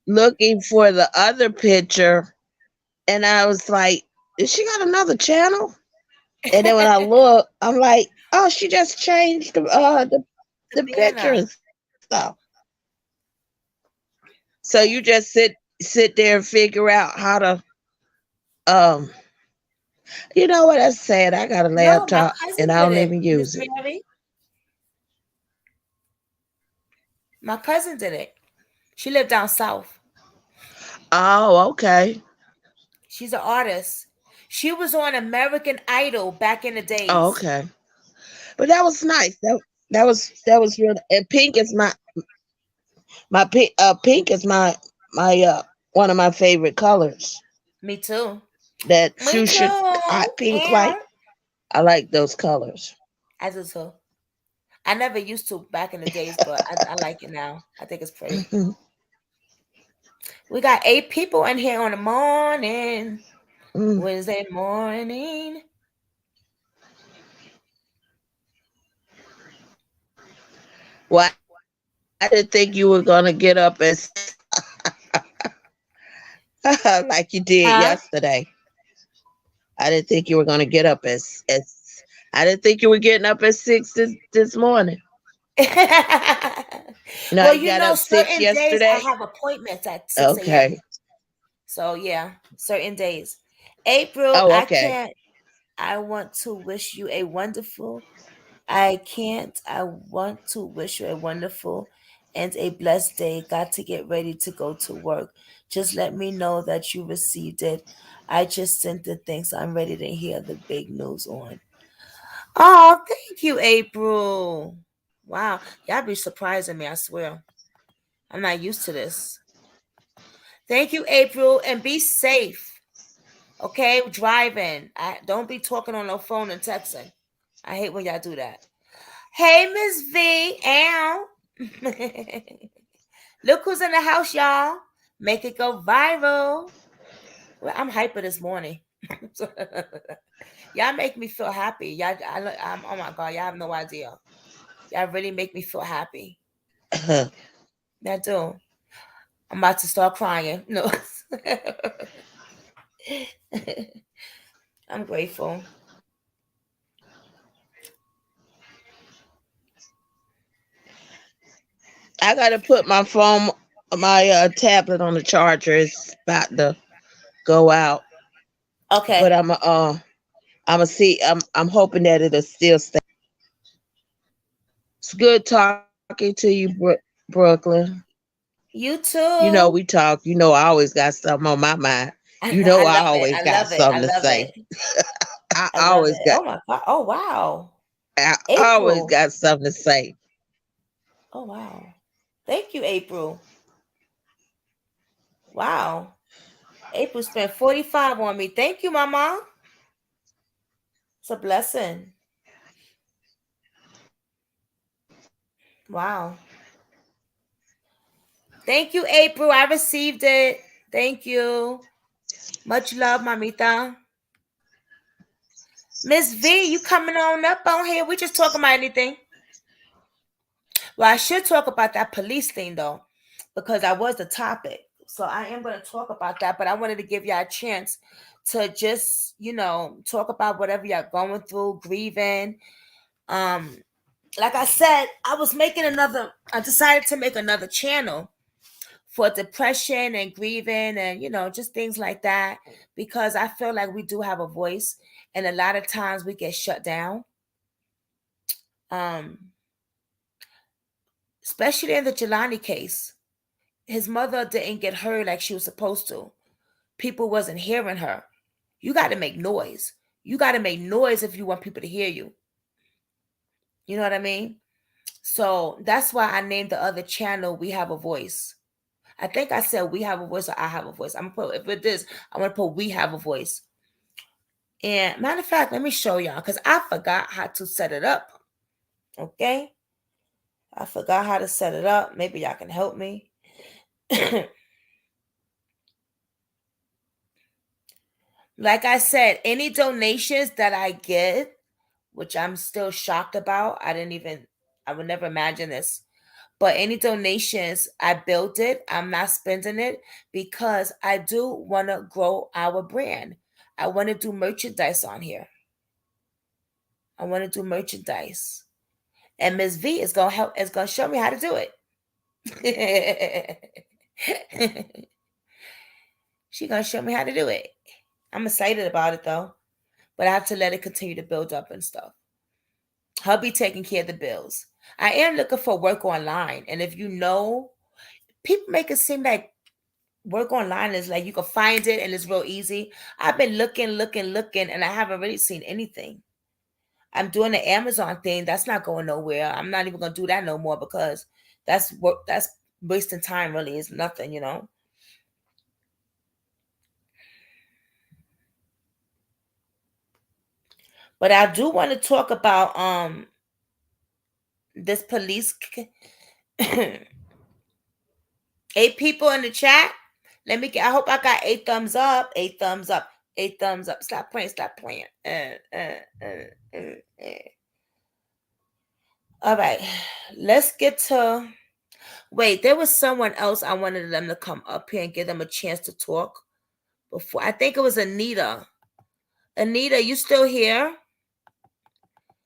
looking for the other picture, and I was like, "Is she got another channel?" And then when I look, I'm like, "Oh, she just changed The the picture banner. and stuff." So you just sit there and figure out how to um. You know what I said? I got a No, my laptop cousin and I did don't it, even Miss use it. Mary. My cousin did it. She lived down south. Oh, okay. She's an artist. She was on American Idol back in the Oh, days. okay. But that was nice. That was real. And pink is my one of my favorite colors. Me too. That Me fuchsia too. hot pink And light. I like those colors. I do too. I never used to back in the days, but I like it now. I think it's pretty. Mhm. We got 8 people in here on the morning. Mm. Wednesday morning. Well, I didn't think you were gonna get up like you did Huh? yesterday. I didn't think you were gonna get up as I didn't think you were getting up at 6 this morning. You know, how Well, you got up six certain days I yesterday. have appointments at 6 a.m. Okay. So yeah, certain days. April, Oh, okay. I want to wish you a wonderful. I can't. I want to wish you a wonderful and a blessed day. Got to get ready to go to work. Just let me know that you received it. I just sent the things. I'm ready to hear the big news on. Oh, thank you, April. Wow. Y'all be surprising me, I swear. I'm not used to this. Thank you, April, and be safe. Okay? Driving. Don't be talking on the phone and texting. I hate when y'all do that. Hey, Miss V. Ow. Look who's in the house, y'all. Make it go viral. Well, I'm hyper this morning. Y'all make me feel happy. Oh my God, y'all have no idea. Y'all really make me feel happy. I do. I'm about to start crying. No. I'm grateful. I gotta put my phone, my tablet on the charger. It's about to go out, but Okay. I'm see. I'm hoping that it'll still stay. It's good talking to you, Brooklyn. You You know too. we talk. You know I always got something on my mind. You know I I love it. always I got love it. I something to love say. it. I I love always it. got. Oh my God. Oh wow. I always April. got something to say. Oh wow. Thank you, April. Wow. April spent 45 on me. Thank you, Mama. It's a blessing. Wow. Thank you, April. I received it. Thank you. Much love, Mamita. Miss V, you coming on here? We just talking about anything. Well, I should talk about that police thing though, because that was the topic. So I am going to talk about that, but I wanted to give y'all a chance to just, talk about whatever y'all going through, grieving. Um, like I said, I decided to make another channel for depression and grieving and, just things like that, because I feel like we do have a voice and a lot of times we get shut down. Um, Especially in the Jelani case. His mother didn't get heard like she was supposed to. People wasn't hearing her. You got to make noise. You got to make noise if you want people to hear you. You know what I mean? So that's why I named the other channel We Have a Voice. I think I said we have a voice or I have a voice. I'm gonna put if it is, I'm gonna put we have a voice. And matter of fact, let me show y'all because I forgot how to set it up. Okay. I forgot how to set it up. Maybe y'all can help me. Like I said, any donations that I get, which I'm still shocked about, I would never imagine this. But any donations, I built it. I'm not spending it because I do want to grow our brand. I want to do merchandise on here. I want to do merchandise. And Miss V is gonna help is gonna show me how to do it. She gonna show me how to do it. I'm excited about it though. But I have to let it continue to build up and stuff. I'll be taking care of the bills. I am looking for work online. And if you know, people make it seem like work online is like you can find it and it's real easy. I've been looking, and I haven't really seen anything. I'm doing the Amazon thing. That's not going nowhere. I'm not even gonna do that no more because that's work. That's wasting time. Really, is nothing. But I do want to talk about this police. 8 people in the chat. Let me get. I hope I got 8 thumbs up. 8 thumbs up. 8 thumbs up. Stop playing. Stop playing. All right. Let's get to. Wait, there was someone else I wanted them to come up here and give them a chance to talk before. I think it was Anita. Anita, you still here?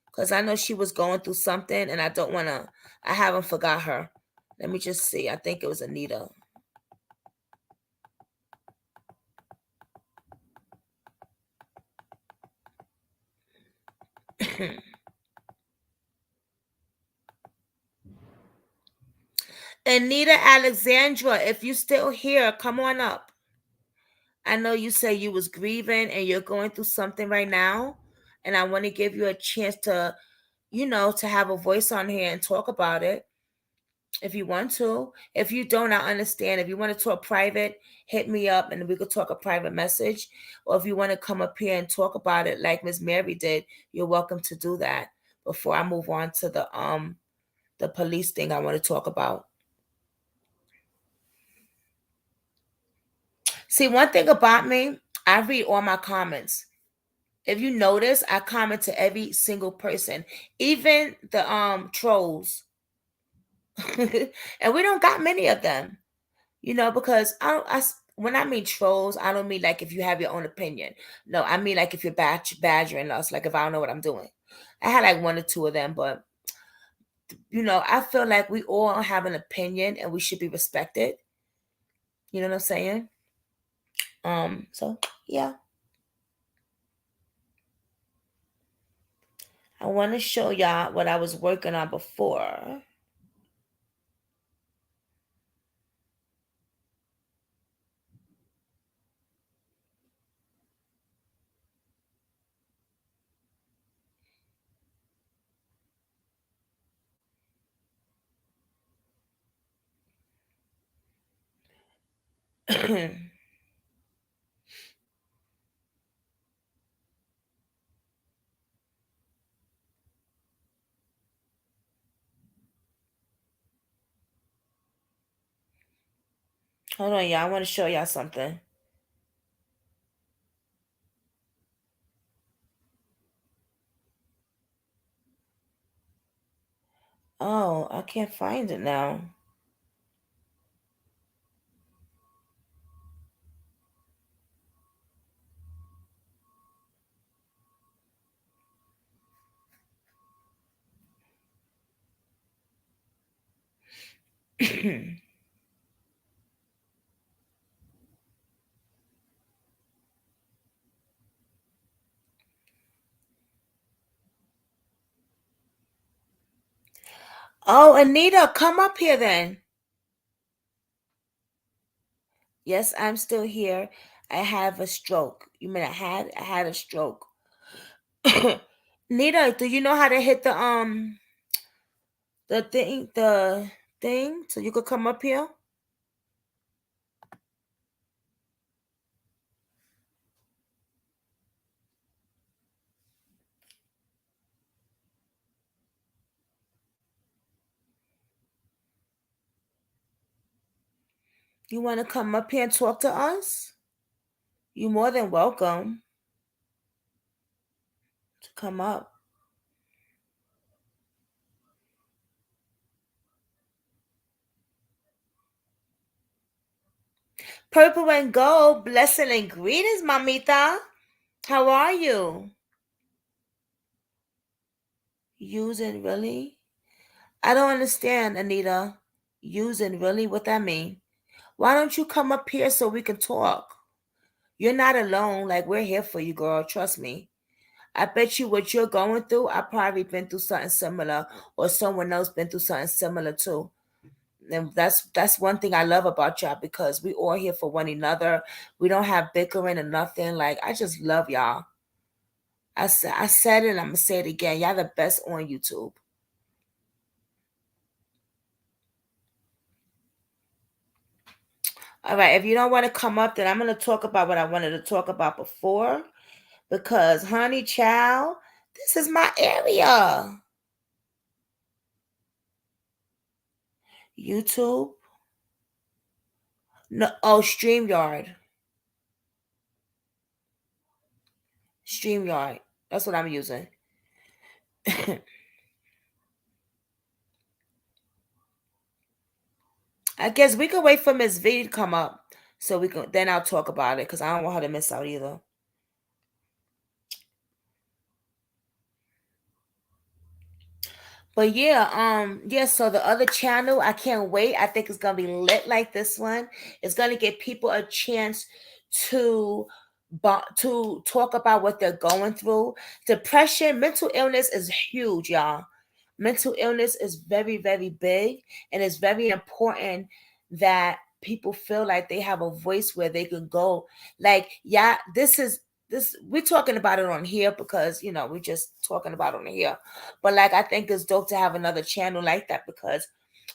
Because I know she was going through something and I don't want to. I haven't forgot her. Let me just see. I think it was Anita. Anita Alexandra, if you still here, come on up. I know you say you was grieving and you're going through something right now, and I want to give you a chance to, to have a voice on here and talk about it if you want to. If you don't, I understand. If you want to talk private, hit me up and we could talk a private message. Or if you want to come up here and talk about it like Miss Mary did, you're welcome to do that before I move on to the police thing I want to talk about. See, one thing about me, I read all my comments. If you notice, I comment to every single person, even the trolls. And we don't got many of them, because when I mean trolls, I don't mean like if you have your own opinion. No, I mean like if you're badgering us, like if I don't know what I'm doing. I had like one or two of them, but I feel like we all have an opinion and we should be respected. You know what I'm saying? So yeah. I want to show y'all what I was working on before. Hold on, y'all. I want to show y'all something. Oh, I can't find it now. Oh, Anita, come up here then. Yes, I'm still here. I have a stroke. You mean I had a stroke. Nita, do you know how to hit the thing so you could come up here? You want to come up here and talk to us? You're more than welcome to come up. Purple and gold, blessing and greetings, mamita. How are you? Using really? I don't understand, Anita. Using really? What that mean? Why don't you come up here so we can talk? You're not alone. Like, we're here for you, girl. Trust me. I bet you what you're going through, I probably been through something similar, or someone else been through something similar too. And that's one thing I love about y'all, because we all here for one another. We don't have bickering or nothing. Like, I just love y'all. I said it and I'm gonna say it again. Y'all the best on YouTube. All right, if you don't want to come up, then I'm gonna talk about what I wanted to talk about before. Because honey child, this is my area. YouTube. No, oh, StreamYard. StreamYard. That's what I'm using. I guess we could wait for Miss V to come up so we can then I'll talk about it, because I don't want her to miss out either. But yeah, so the other channel, I can't wait. I think it's gonna be lit like this one. It's gonna give people a chance to to talk about what they're going through. Depression, mental illness is huge, y'all. Mental illness is very, very big, and it's very important that people feel like they have a voice where they can go. Like, yeah, this we're talking about it on here because we're just talking about it on here. But like, I think it's dope to have another channel like that, because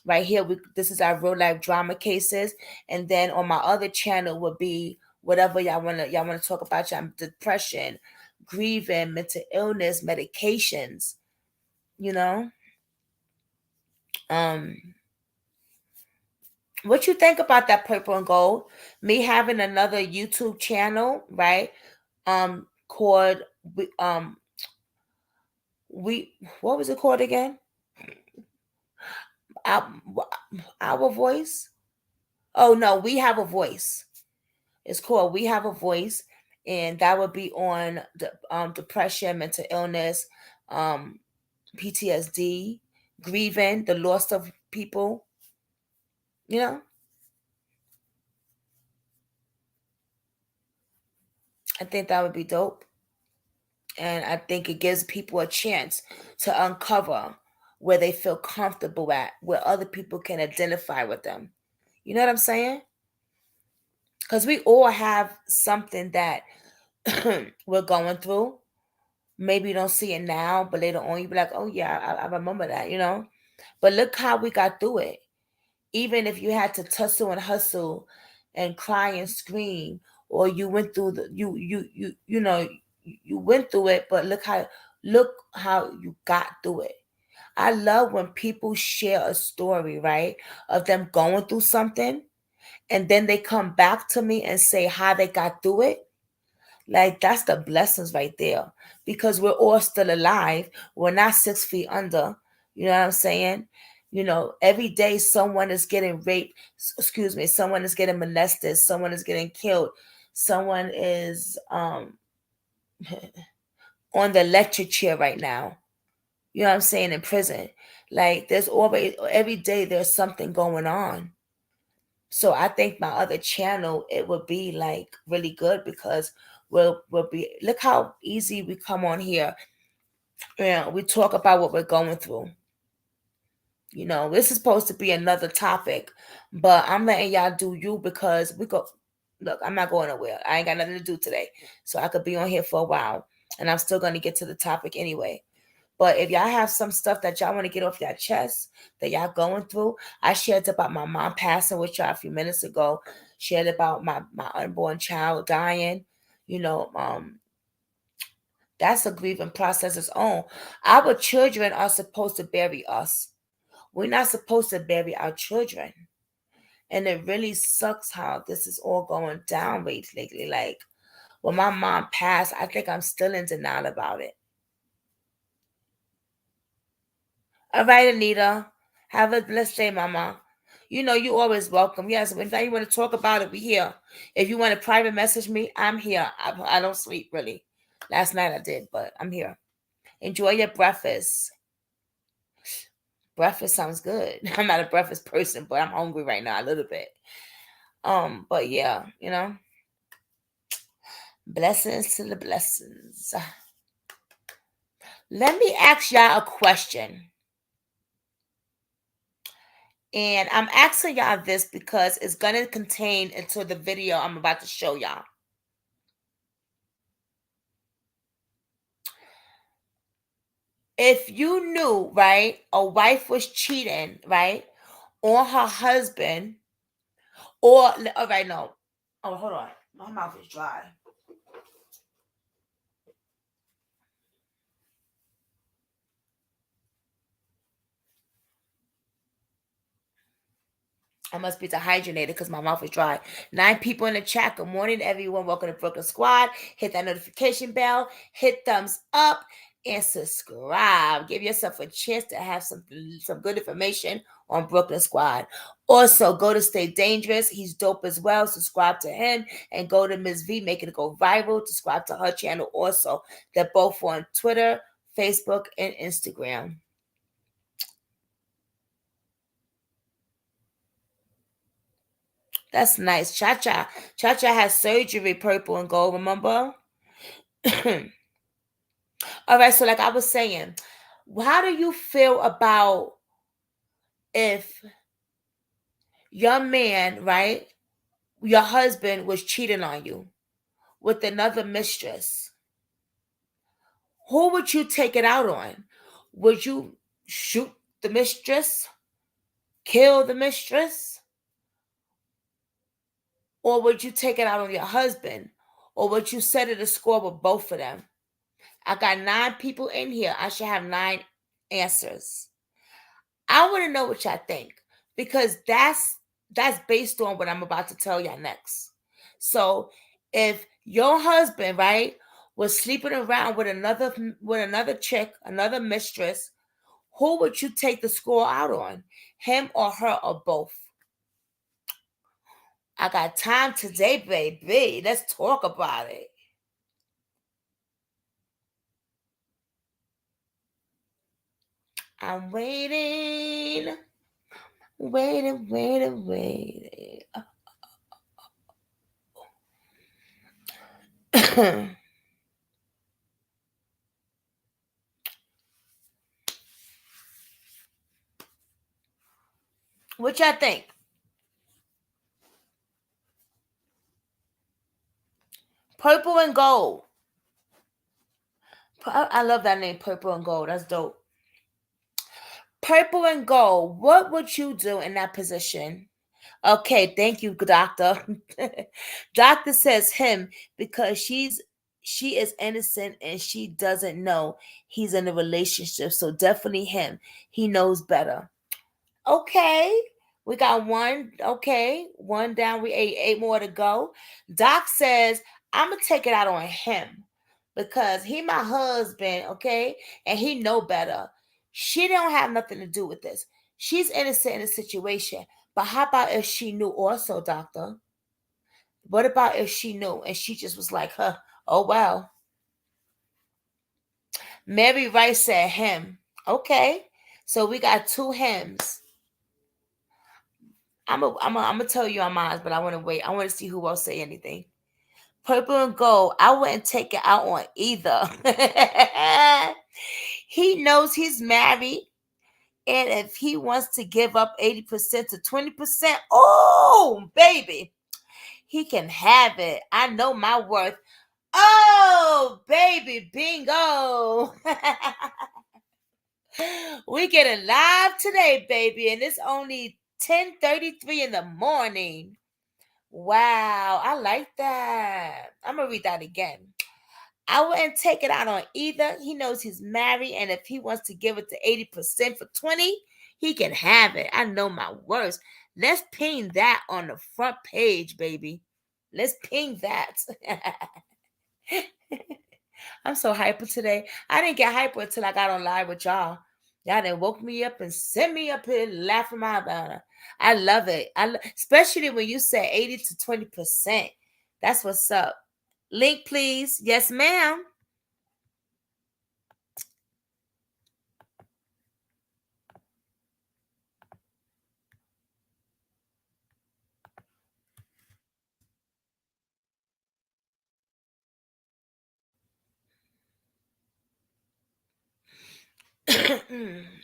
right here this is our real life drama cases, and then on my other channel would be whatever y'all wanna talk about, y'all depression, grieving, mental illness, medications, you know. Um, what you think about that, purple and gold? Me having another YouTube channel, right? Called we we what was it called again? Our, our voice. Oh no, we have a voice. It's called We Have a Voice, and that would be on the depression, mental illness, um, PTSD, grieving, the loss of people. You know, I think that would be dope. And I think it gives people a chance to uncover where they feel comfortable at, where other people can identify with them. You know what I'm saying? Because we all have something that we're going through. Maybe you don't see it now, but later on you be like, oh yeah, I remember that. But look how we got through it. Even if you had to tussle and hustle and cry and scream, or you went through the you went through it, but look how you got through it. I love when people share a story, right, of them going through something, and then they come back to me and say how they got through it. Like, that's the blessings right there, because we're all still alive. We're not 6 feet under. You know what I'm saying? Every day someone is getting raped. Excuse me. Someone is getting molested. Someone is getting killed. Someone is on the electric chair right now. You know what I'm saying? In prison. Like, there's always, every day there's something going on. So I think my other channel, it would be like really good, because we'll be, look how easy we come on here. We talk about what we're going through. This is supposed to be another topic, but I'm letting y'all do you, because we go. Look, I'm not going nowhere. I ain't got nothing to do today, so I could be on here for a while, and I'm still gonna get to the topic anyway. But if y'all have some stuff that y'all want to get off your chest that y'all going through, I shared about my mom passing with y'all a few minutes ago. Shared about my unborn child dying. You know, that's a grieving process its own. Our children are supposed to bury us. We're not supposed to bury our children. And it really sucks how this is all going down lately. Like, when my mom passed, I think I'm still in denial about it. All right, Anita. Have a blessed day, Mama. You know you always welcome. Yes, when you want to talk about it, we here. If you want to private message me, I'm here. I don't sleep really. Last night I did, but I'm here. Enjoy your breakfast. Breakfast sounds good. I'm not a breakfast person, but I'm hungry right now a little bit. But yeah, blessings to the blessings. Let me ask y'all a question. And I'm asking y'all this because it's going to contain into the video I'm about to show y'all. If you knew, right, a wife was cheating, right, on her husband, or, all right, no. Oh, hold on. My mouth is dry. I must be dehydrated because my mouth is dry. 9 people in the chat. Good morning, everyone. Welcome to Brooklyn Squad. Hit that notification bell. Hit thumbs up and subscribe. Give yourself a chance to have some good information on Brooklyn Squad. Also, go to Stay Dangerous. He's dope as well. Subscribe to him. And go to Ms. V. Make it go viral. Subscribe to her channel also. They're both on Twitter, Facebook, and Instagram. That's nice. Cha-Cha. Cha-Cha has surgery, purple and gold, remember? All right, so like I was saying, how do you feel about if your man, right, your husband was cheating on you with another mistress? Who would you take it out on? Would you shoot the mistress? Kill the mistress? Or would you take it out on your husband? Or would you settle the score with both of them? I got 9 people in here. I should have 9 answers. I want to know what y'all think because that's based on what I'm about to tell y'all next. So, if your husband, right, was sleeping around with another chick, another mistress, who would you take the score out on? Him or her or both? I got time today, baby. Let's talk about it. I'm waiting. Waiting. What y'all think? Purple and gold. I love that name, purple and gold. That's dope. Purple and gold. What would you do in that position? Okay, thank you, doctor. Doctor says him because she is innocent and she doesn't know he's in a relationship. So definitely him. He knows better. Okay. We got one. Okay. One down. We 8 more to go. Doc says, I'm gonna take it out on him because he my husband, okay? And he know better. She don't have nothing to do with this. She's innocent in the situation. But how about if she knew also, doctor? What about if she knew and she just was like, huh, oh wow. Mary Rice said him. Okay. So we got 2 hymns. I'm gonna tell you on mine, but I want to wait. I want to see who else say anything. Purple and gold. I wouldn't take it out on either. He knows he's married, and if he wants to give up 80% to 20%, oh baby, he can have it. I know my worth. Oh baby, bingo. We get live today, baby, and it's only 10:33 in the morning. Wow, I like that. I'm gonna read that again. I wouldn't take it out on either. He knows he's married, and if he wants to give it to 80% for 20, He can have it. I know my words. Let's ping that on the front page, baby. Let's ping that. I'm so hyper today. I didn't get hyper until I got on live with y'all. Y'all done woke me up and sent me up here laughing my about. I love it. Especially when you say 80 to 20%. That's what's up. Link, please. Yes, ma'am.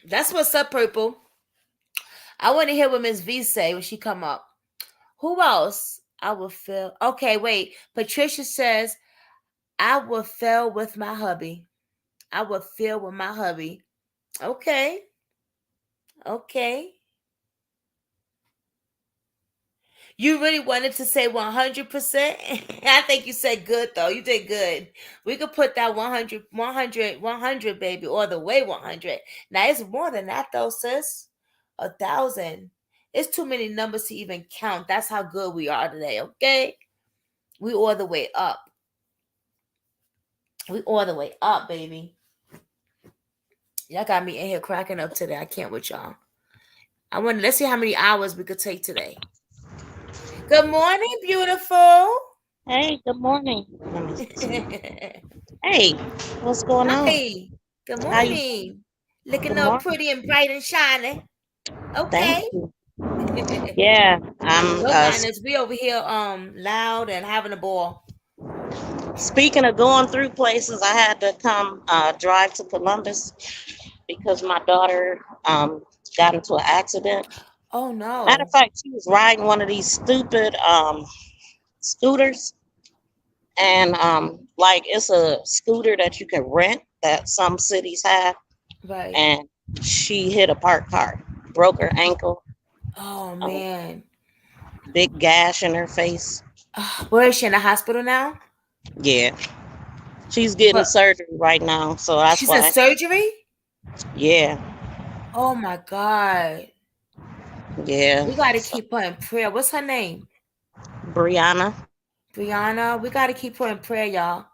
That's what's up, Purple. I want to hear what Miss V say when she come up. Who else? I will feel. Okay, wait. Patricia says, I will feel with my hubby. I will feel with my hubby. Okay. Okay. You really wanted to say 100%? I think you said good, though. You did good. We could put that 100, 100, 100, baby, all the way 100. Now, it's more than that, though, sis. 1,000. It's too many numbers to even count. That's how good we are today, okay? We all the way up. We all the way up, baby. Y'all got me in here cracking up today. I can't with y'all. Let's see how many hours we could take today. Good morning, beautiful. Hey, good morning. Hey, what's going on? Hi. Good morning. Looking all pretty and bright and shiny. Okay. Thank you. Yeah, Don't mind us. We over here loud and having a ball. Speaking of going through places, I had to come drive to Columbus because my daughter got into an accident. Oh no. Matter of fact, she was riding one of these stupid scooters, and like it's a scooter that you can rent that some cities have. Right. And she hit a parked car, broke her ankle. Oh man. Big gash in her face. Where is she, in the hospital now? Yeah. She's getting surgery right now, so that's she's why. She's in surgery? Yeah. Oh my God. Yeah. We got to keep her in prayer. What's her name? Brianna. Brianna. We got to keep her in prayer, y'all.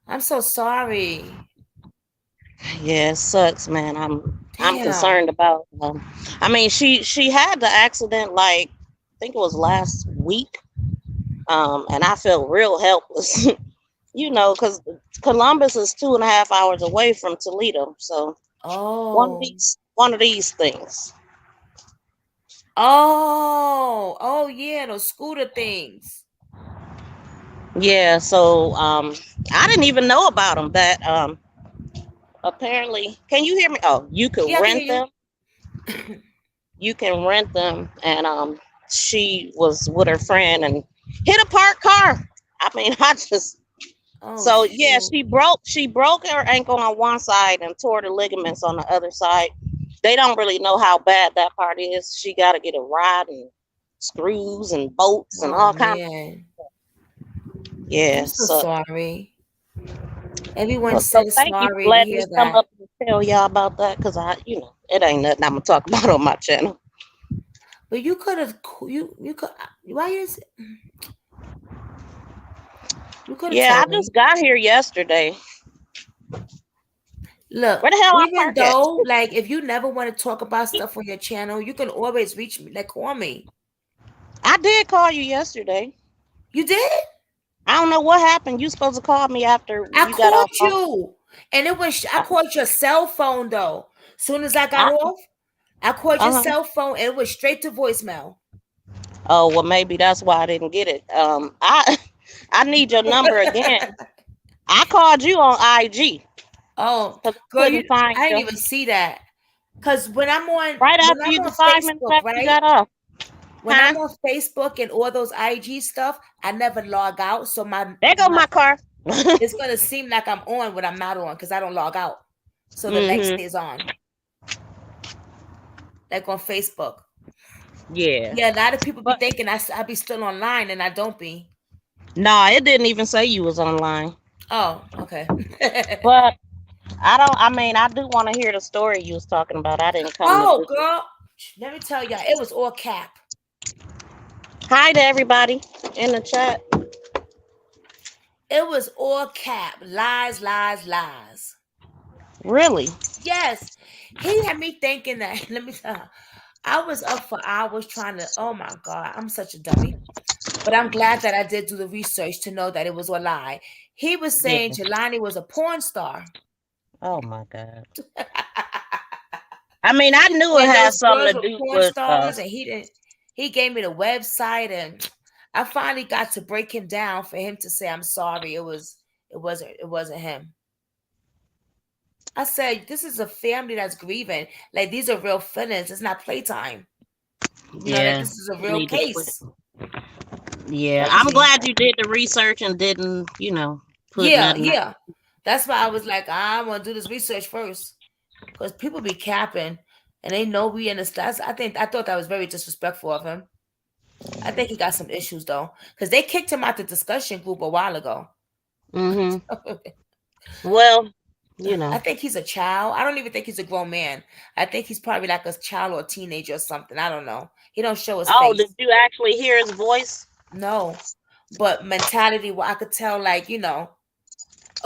I'm so sorry. Yeah, it sucks, man. I'm concerned about. I mean, she had the accident like I think it was last week, and I felt real helpless. You know, because Columbus is 2.5 hours away from Toledo, so one of these things. Oh yeah, those scooter things. Yeah, so I didn't even know about them. That apparently, can you hear me? Oh, you could rent them. You can rent them, and she was with her friend and hit a parked car. I mean, I just. So yeah, she broke her ankle on one side and tore the ligaments on the other side. They don't really know how bad that part is. She got to get a rod and screws and bolts and all kinds of stuff. Yeah, I'm so sorry. Everyone well, says thank sorry you for letting to hear me come that. up and tell y'all about that, because it ain't nothing I'm gonna talk about on my channel. But you could have you could why is you could have I told me. just got here yesterday. Look, where the hell even though like if you never want to talk about stuff on your channel, you can always reach me. Like call me. I did call you yesterday. You did? I don't know what happened. You supposed to call me after you got off. I called you, and it was I called your cell phone though. Soon as I got off, I called your cell phone, and it was straight to voicemail. Oh well, maybe that's why I didn't get it. I need your number again. I called you on IG. Oh, girl, I didn't even see that. Cause when I'm on right after you, the 5 minutes after you got off. When I'm on Facebook and all those IG stuff, I never log out. So there go my car. It's gonna seem like I'm on when I'm not on because I don't log out. So the light stays on. Like on Facebook. Yeah. Yeah, a lot of people be thinking I be still online and I don't be. Nah, it didn't even say you was online. Oh, okay. But I do want to hear the story you was talking about. I didn't come. Oh, girl. Let me tell y'all, it was all cap. Hi to everybody in the chat. It was all cap. Lies, lies, lies. Really? Yes. He had me thinking that, let me tell you, I was up for hours trying to, oh my God, I'm such a dummy. But I'm glad that I did do the research to know that it was a lie. He was Yeah. saying Jelani was a porn star. Oh my God. I mean, I knew it And had those something girls to were do porn with stars, and he gave me the website, and I finally got to break him down for him to say I'm sorry. It wasn't him. I said, this is a family that's grieving. Like, these are real feelings. It's not playtime. Like, yeah. this is a You real need to quit. case. Yeah. I'm Crazy. glad you did the research and didn't, put Yeah, nothing out. yeah. That's why I was like, I want to do this research first. Because people be capping and they know we in the stats. I thought that was very disrespectful of him. I think he got some issues though. Because they kicked him out the discussion group a while ago. Mm-hmm. Well, I think he's a child. I don't even think he's a grown man. I think he's probably like a child or a teenager or something. I don't know. He don't show his Oh, did face. you actually hear his voice? No. But mentality, well, I could tell, like, a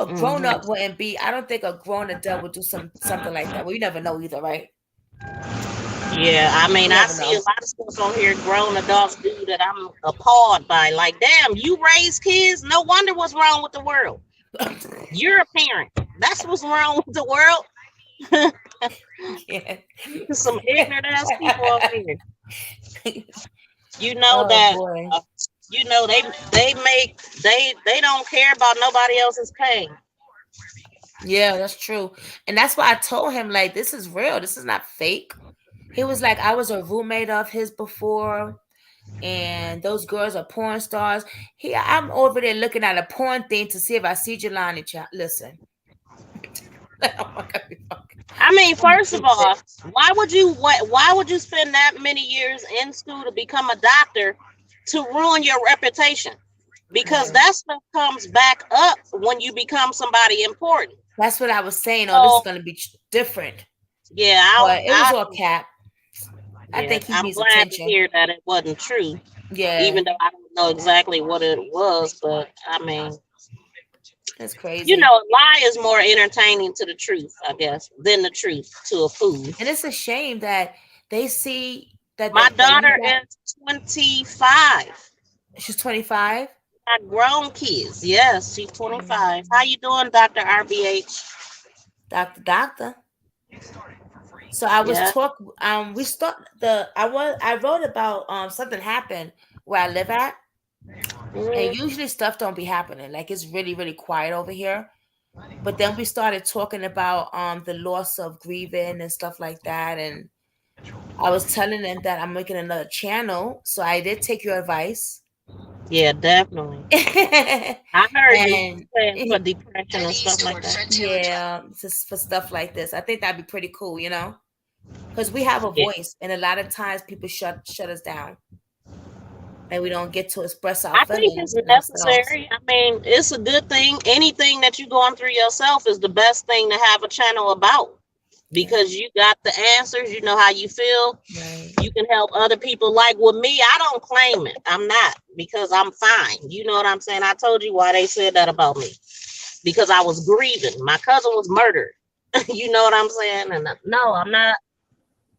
grown Mm-hmm. up wouldn't be. I don't think a grown adult would do something like that. Well, you never know either, right? Yeah, I mean, You I never see a know. lot of stuff on here grown adults do that I'm appalled by. Like, damn, you raise kids? No wonder what's wrong with the world. You're a parent. That's what's wrong with the world. Yeah. Some ignorant ass people over here. You know Oh that boy. uh, they don't care about nobody else's pain. Yeah, that's true. And that's why I told him, like, this is real. This is not fake. He was like, I was a roommate of his before, and those girls are porn stars. I'm over there looking at a porn thing to see if I see Jelani. Listen. Oh my God. I mean, I'm gonna first of fix it. all, why would you spend that many years in school to become a doctor to ruin your reputation? Because Right. that stuff comes back up when you become somebody important. That's what I was saying. Oh, this is So gonna be different. yeah, But it was all cap. I yeah, think he I'm needs glad to attention. hear that it wasn't true, Yeah, even though I don't know exactly what it was. But I mean, that's crazy. a lie is more entertaining to the truth, I guess, than the truth to a fool. And it's a shame that they see that My that you daughter got. is 25. She's 25. Got grown kids. Yes, she's 25. How you doing, Dr. RBH? Doctor. So I was Yeah. talk. We start the. I wrote about something happened where I live at, and Mhm. usually stuff don't be happening. Like, it's really really quiet over here. But then we started talking about the loss of grieving and stuff like that, and I was telling them that I'm making another channel. So I did take your advice. Yeah, definitely. I heard you And saying for depression and stuff like that. yeah, just for stuff like this, I think that'd be pretty cool, because we have a Yeah. voice, and a lot of times people shut us down, and we don't get to express our I think it's feelings and ourselves. necessary. I mean, it's a good thing. Anything that you're going through yourself is the best thing to have a channel about Yeah, because you got the answers. You know how you feel. right. You can help other people. Like with me, I don't claim it. I'm not because I'm fine. You know what I'm saying? I told you why they said that about me because I was grieving. My cousin was murdered. You know what I'm saying? And no, I'm not.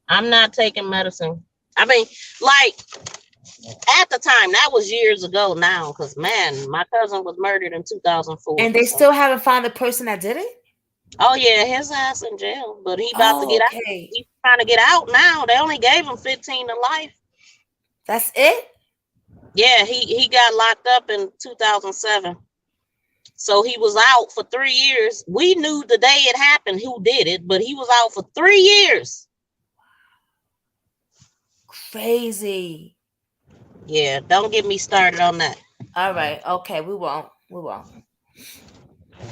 I'm not taking medicine. I mean, like at the time, that was years ago now, because man, my cousin was murdered in 2004. And they So, still haven't found the person that did it. oh yeah, his ass in jail, but he about to Oh, get out. okay. He's trying to get out now. They only gave him 15 to life. That's it. Yeah, he got locked up in 2007. So he was out for 3 years. We knew the day it happened who did it, but he was out for 3 years. Crazy. Yeah, don't get me started on that. All right. Okay, we won't. We won't.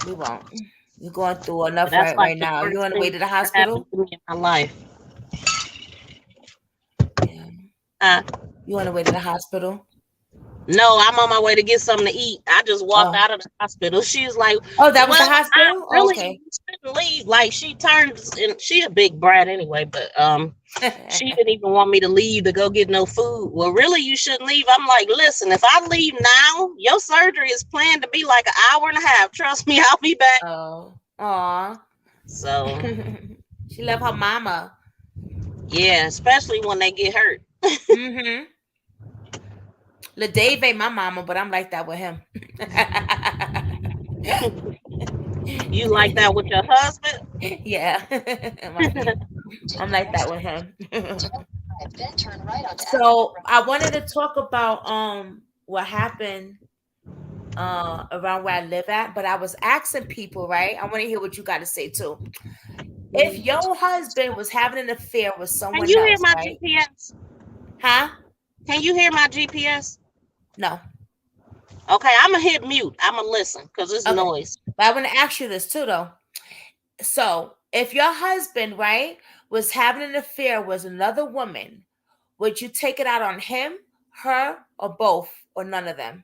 We won't. You're going through enough That's like right the now. You worst on the way thing to the that happened hospital? to me in my life. Yeah. Uh, You on the way to the hospital? No, I'm on my way to get something to eat. I just walked Oh. out of the hospital. She's like, Oh, that was the well, not hospital? Oh, really. okay. You shouldn't leave. Like she turns and she a big brat anyway, but she didn't even want me to leave to go get no food. Well, really, you shouldn't leave. I'm like, listen, if I leave now, your surgery is planned to be like an hour and a half. Trust me, I'll be back. Oh, aw. So She love her mama. yeah, especially when they get hurt. Mm-hmm. LaDave ain't my mama, but I'm like that with him. You like that with your husband? Yeah. I'm like that with him. So I wanted to talk about what happened around where I live at, but I was asking people, right? I want to hear what you got to say too. If your husband was having an affair with Can someone you hear else, my right? GPS? Huh? Can you hear my GPS? No. Okay, I'm gonna hit mute. I'm gonna listen because it's Okay. noise. But I want to ask you this too, though. So, if your husband, right, was having an affair with another woman, would you take it out on him, her, or both, or none of them?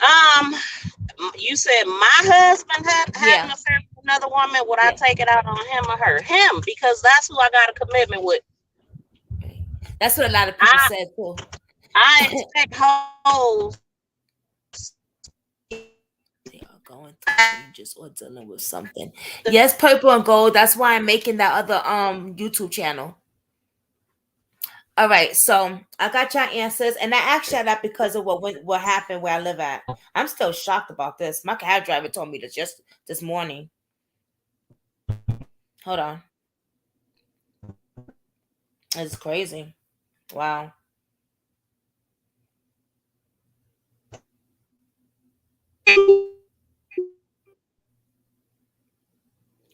Um, you said my husband had an Yeah. affair with another woman. Would I Yeah. take it out on him or her? Him, because that's who I got a commitment with. That's what a lot of people I said too. I expect hoes. They are going through changes or dealing with something. Yes, purple and gold. That's why I'm making that other YouTube channel. All right, so I got your answers, and I asked you that because of what happened where I live at. I'm still shocked about this. My cab driver told me this just this morning. Hold on, it's crazy. Wow,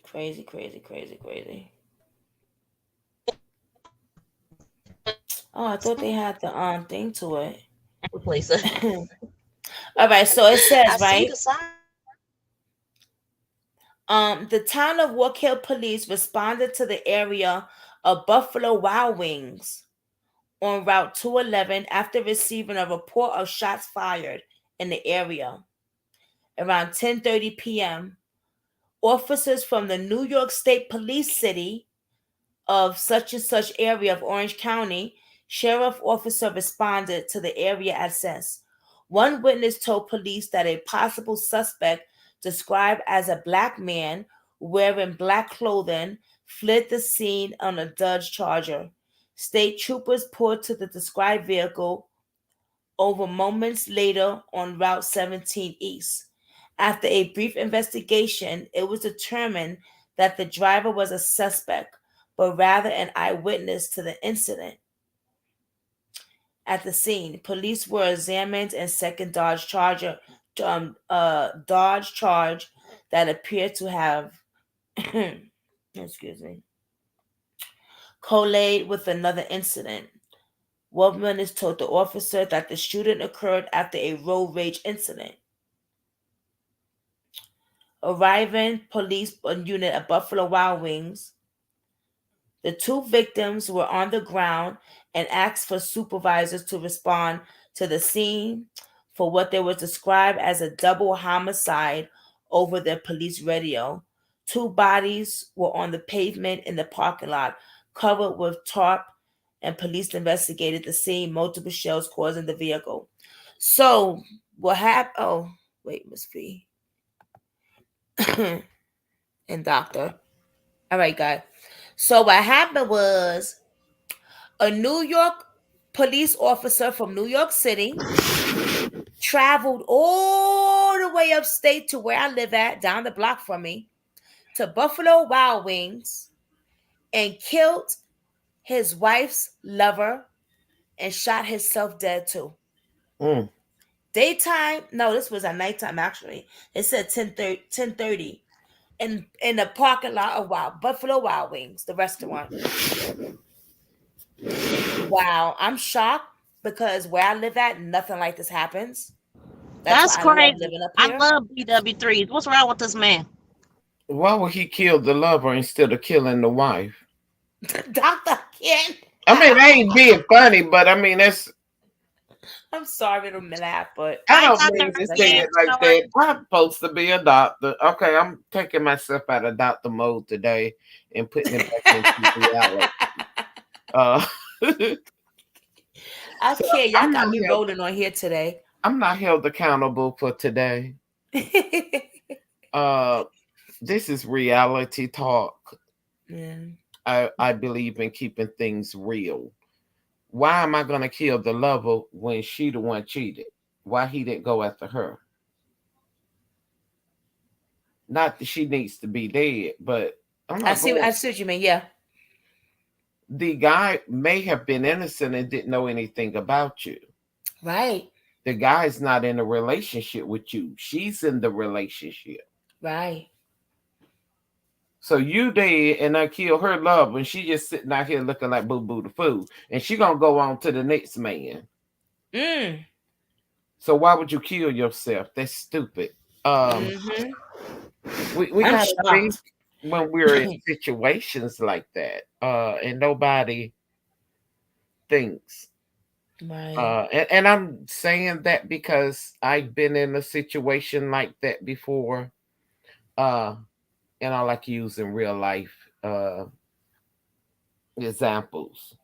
crazy, crazy, crazy, crazy. Oh, I thought they had the thing to it. Please. All right, so it I says see right. the sign. The town of Walk Hill police responded to the area of Buffalo Wild Wings on Route 211 after receiving a report of shots fired in the area. Around 10:30 p.m., officers from the New York State Police City of such and such area of Orange County, sheriff officer responded to the area assessed. One witness told police that a possible suspect, described as a black man wearing black clothing, fled the scene on a Dodge Charger. State troopers poured to the described vehicle over moments later on Route 17 East. After a brief investigation, it was determined that the driver was a suspect, but rather an eyewitness to the incident. At the scene, police were examined and second Dodge charge that appeared to have excuse me collided with another incident. One witness told the officer that the shooting occurred after a road rage incident. Arriving police unit at Buffalo Wild Wings, the two victims were on the ground and asked for supervisors to respond to the scene for what they was described as a double homicide over their police radio. Two bodies were on the pavement in the parking lot, covered with tarp, and police investigated the scene, multiple shells causing the vehicle. So, what happened? Oh, wait, Miss B. And doctor. All right, guys. So what happened was a New York police officer from New York City traveled all the way upstate to where I live at, down the block from me, to Buffalo Wild Wings and killed his wife's lover and shot himself dead too. Mm. Daytime, no, this was at nighttime actually. It said 10:30 in the parking lot of Buffalo Wild Wings, the restaurant. Wow, I'm shocked because where I live at, nothing like this happens. That's That's why I love crazy. living up I here. love BW3s. What's wrong with this man? Why would he kill the lover instead of killing the wife? Dr. Ken. I mean, I ain't being funny, but I mean that's I'm sorry to laugh, but I I don't got mean to to that's say understand. it true. You like know what? that. I'm supposed to be a doctor. Okay, I'm taking myself out of doctor mode today and putting it back into reality. Uh, I so can't. Y'all got me rolling on here today. I'm not held accountable for today. Uh, this is reality talk. Yeah. I believe in keeping things real. Why am I gonna kill the lover when she the one cheated? Why he didn't go after her? Not that she needs to be dead, but I'm I not see. going. I see what you mean. Yeah. The guy may have been innocent and didn't know anything about you. Right. The guy's not in a relationship with you. She's in the relationship. Right. So you dead and I kill her love when she just sitting out here looking like boo boo the fool. And she gonna go on to the next man. Mm. So why would you kill yourself? That's stupid. Um Mm-hmm. we I'm gotta think shocked. when we're in situations like that. And nobody thinks. Right. And I'm saying that because I've been in a situation like that before. Uh, and I like using real life examples.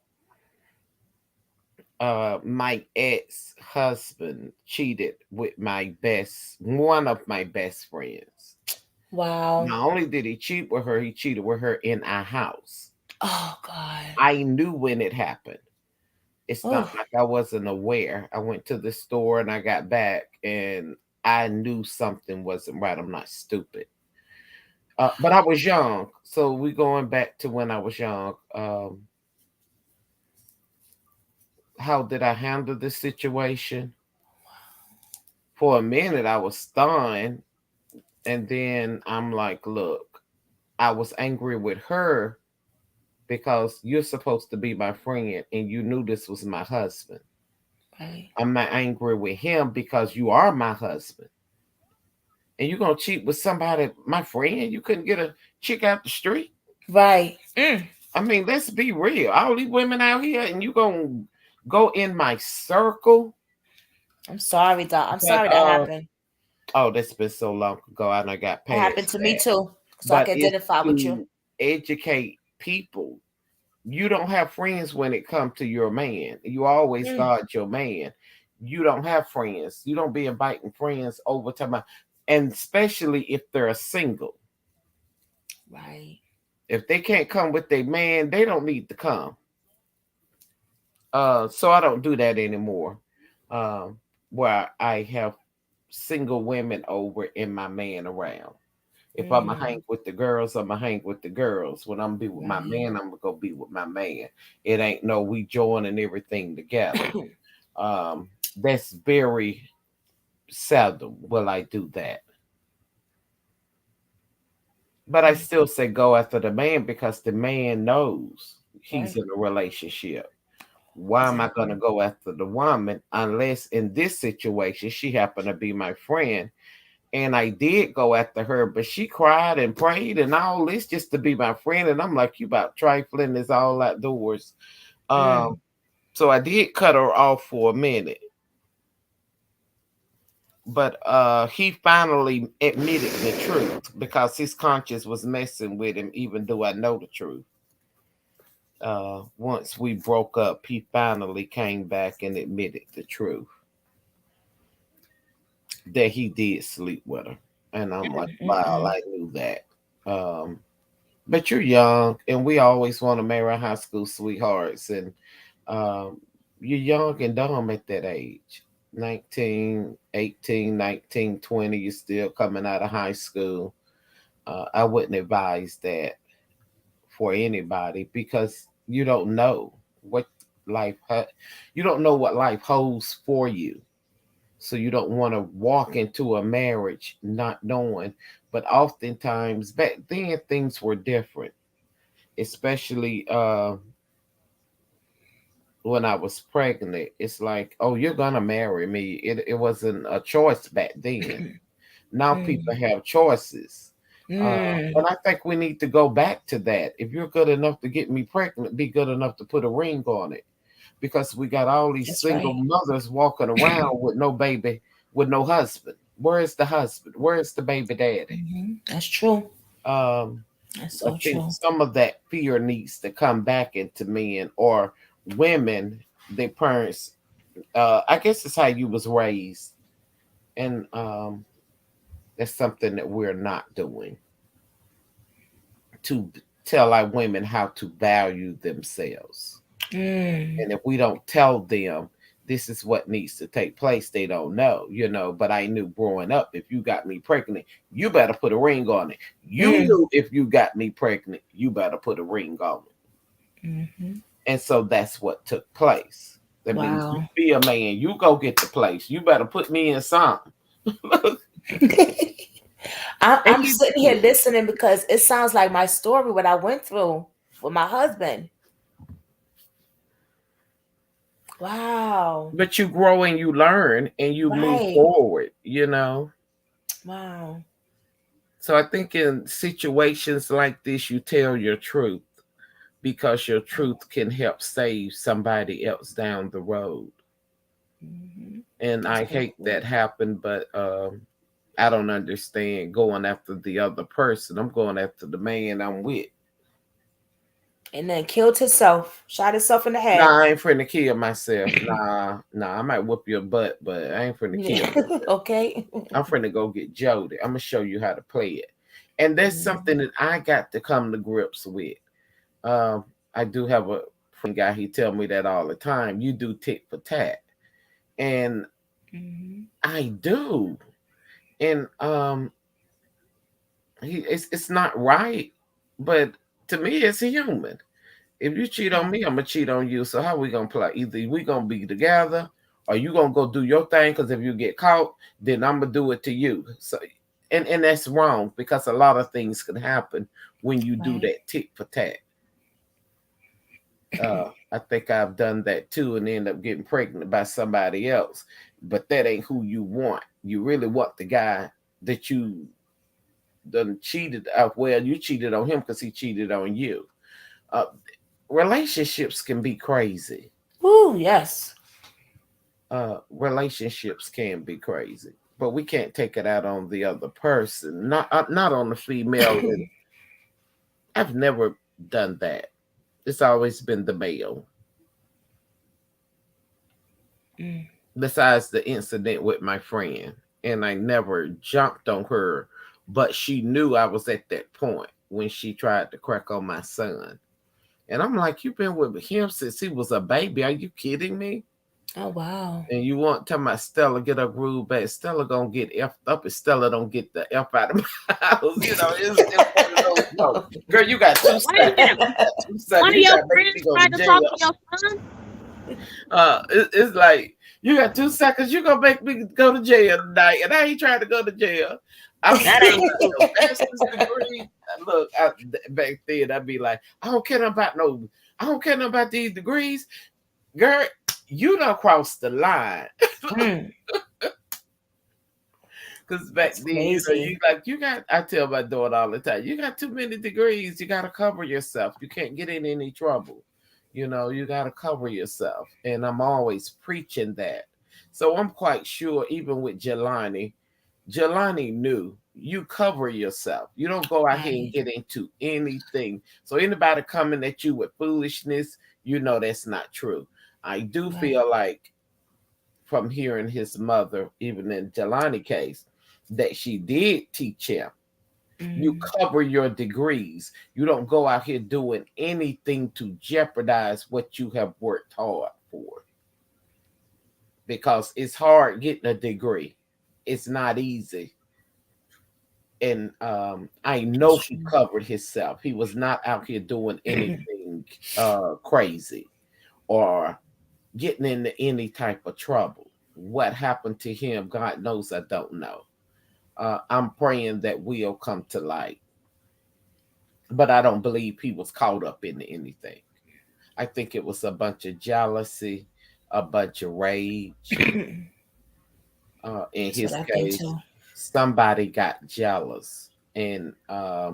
My ex husband cheated with one of my best friends. Wow. Not only did he cheat with her, he cheated with her in our house. Oh God. I knew when it happened. It's not Oh. like I wasn't aware. I went to the store and I got back and I knew something wasn't right. I'm not stupid. But I was young. So we going back to when I was young. How did I handle the situation? For a minute, I was stunned. And then I'm like, look, I was angry with her because you're supposed to be my friend and you knew this was my husband. Right. I'm not angry with him because you are my husband. And you're gonna cheat with somebody, my friend. You couldn't get a chick out the street. Right. Mm. I mean, let's be real. All these women out here, and you gonna go in my circle. I'm sorry, Doc. I'm But sorry that happened. oh, that's been so long ago, and I got It happened past to me that. too, so I But can it's identify with you. to educate people. You don't have friends when it comes to your man. You always Mm. guard your man. You don't have friends. You don't be inviting friends over to my, and especially if they're single. Right. If they can't come with their man, they don't need to come. So I don't do that anymore. Um, where I have single women over and my man around. If I'm gonna hang Mm. with the girls, I'm gonna hang with the girls. When I'm gonna be with my Right. man, I'm gonna go be with my man. It ain't no we joining everything together. That's very seldom will I do that. But I Mm. still say go after the man because the man knows he's Right. in a relationship. Why am I going to Exactly. go after the woman unless in this situation she happened to be my friend and I did go after her, but she cried and prayed and all this just to be my friend, and I'm like, you about trifling is all outdoors. Um, Mm. so I did cut her off for a minute, but he finally admitted the truth because his conscience was messing with him, even though I know the truth. Once we broke up, he finally came back and admitted the truth that he did sleep with her. And I'm like, wow, Mm-mm. I knew that. Um, but you're young, and we always want to marry high school sweethearts. And um, you're young and dumb at that age. 19, 18, 19, 20, you're still coming out of high school. I wouldn't advise that for anybody because you don't know what you don't know what life holds for you. So you don't want to walk into a marriage not knowing. But oftentimes back then things were different, especially when I was pregnant. It's like, oh, you're gonna marry me. It wasn't a choice back then. Now people Mm. have choices. Mm. And I think we need to go back to that. If you're good enough to get me pregnant, be good enough to put a ring on it. because we got all these That's single right. mothers walking around with no baby, with no husband. Where is the husband? Where is the baby daddy? That's true. Um, That's I so think true. some of that fear needs to come back into men or women. Their parents, I guess it's how you was raised, and that's something that we're not doing to tell our women how to value themselves. Mm. And if we don't tell them this is what needs to take place, they don't know, you know. But I knew growing up, if you got me pregnant, you better put a ring on it. You Mm. knew if you got me pregnant, you better put a ring on it. Hmm. And so that's what took place. That means you Wow. be a man, you go get the place. You better put me in something. And I'm you sitting here did. listening because it sounds like my story, what I went through with my husband. Wow. But you grow and you learn and you move Right. forward, you know. Wow. So I think in situations like this, you tell your truth because your truth can help save somebody else down the road. Hmm. And That's I so hate cool. that happened, but I don't understand going after the other person. I'm going after the man I'm with. And then killed himself, shot himself in the head. Nah, I ain't finna kill myself. Nah, I might whoop your butt, but I ain't finna Yeah. kill myself. Okay. I'm finna go get Jody. I'm gonna show you how to play it. And that's something Mhm. that I got to come to grips with. Um, I do have a friend guy, he tell me that all the time. You do tit for tat. And Mhm. I do. And it's not right, but to me it's human. If you cheat on me, I'm gonna cheat on you. So how we gonna play? Either we gonna be together or you gonna go do your thing, because if you get caught, then I'm gonna do it to you. So and that's wrong because a lot of things can happen when you do Right. that tit for tat. I think I've done that too and end up getting pregnant by somebody else. But that ain't who you want. You really want the guy that you done cheated. Well, you cheated on him because he cheated on you. Uh, Relationships can be crazy. Woo, yes. Relationships can be crazy, but we can't take it out on the other person. Not on the female. And I've never done that. It's always been the male. Mm. Besides the incident with my friend, and I never jumped on her, but she knew I was at that point when she tried to crack on my son. And I'm like, you've been with him since he was a baby. Are you kidding me? Oh wow. And you want to tell my Stella get her groove back. Stella gonna get effed up if Stella don't get the F out of my house. You know, it's one of those. No, girl, you got two Wait a seconds. minute. You got 2 seconds. One of You your gotta make friends me go to tried to talk jail. to your son? It's like you got 2 seconds. You gonna make me go to jail tonight, and I ain't trying to go to jail. I don't That care ain't about true. no bachelor's degree. Look, back then I'd be like, I don't care about no, I don't care about these degrees, girl. You don't cross the line. Mm. Because back That's then, you know, you crazy. like you got. I tell my daughter all the time, you got too many degrees. You got to cover yourself. You can't get in any trouble. You know, you got to cover yourself, and I'm always preaching that. So I'm quite sure, even with Jelani, Jelani knew you cover yourself. You don't go out here and Right. get into anything. So anybody coming at you with foolishness, you know that's not true. I do Right. feel like from hearing his mother, even in Jelani case, that she did teach him. You Mm. cover your degrees. You don't go out here doing anything to jeopardize what you have worked hard for. Because it's hard getting a degree. It's not easy. And I That's know he true. covered himself. He was not out here doing anything crazy or getting into any type of trouble. What happened to him, God knows I don't know. I'm praying that will come to light, but I don't believe he was caught up in anything. I think it was a bunch of jealousy, a bunch of rage. In That's what his I think case, too. somebody got jealous, and I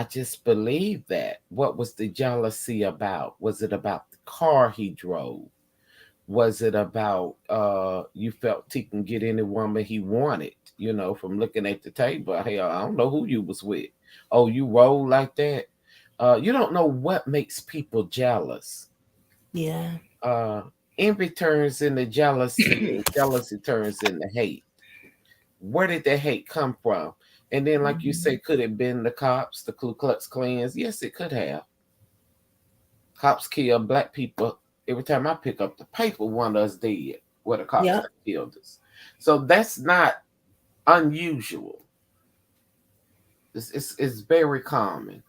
just believe that. What was the jealousy about? Was it about the car he drove? Was it about you felt he can get any woman he wanted, from looking at the table? Hell, I don't know who you was with. Oh, you roll like that? You don't know what makes people jealous. Yeah. Uh Envy turns into jealousy, and jealousy turns into hate. Where did that hate come from? And then, like you say, Mhm. could it been the cops, the Ku Klux Klans? Yes, it could have. Cops kill black people. Every time I pick up the paper, one of us dead. Where the cops Yep. that killed us. So that's not unusual. It's very common.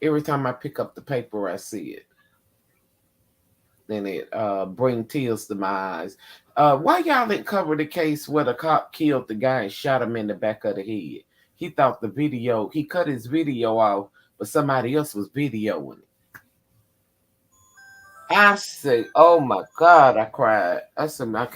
Every time I pick up the paper, I see it, and it bring tears to my eyes. Why y'all didn't cover the case where the cop killed the guy and shot him in the back of the head? He thought he cut his video off, but somebody else was videoing it. I say, oh my God, I cried. I said, I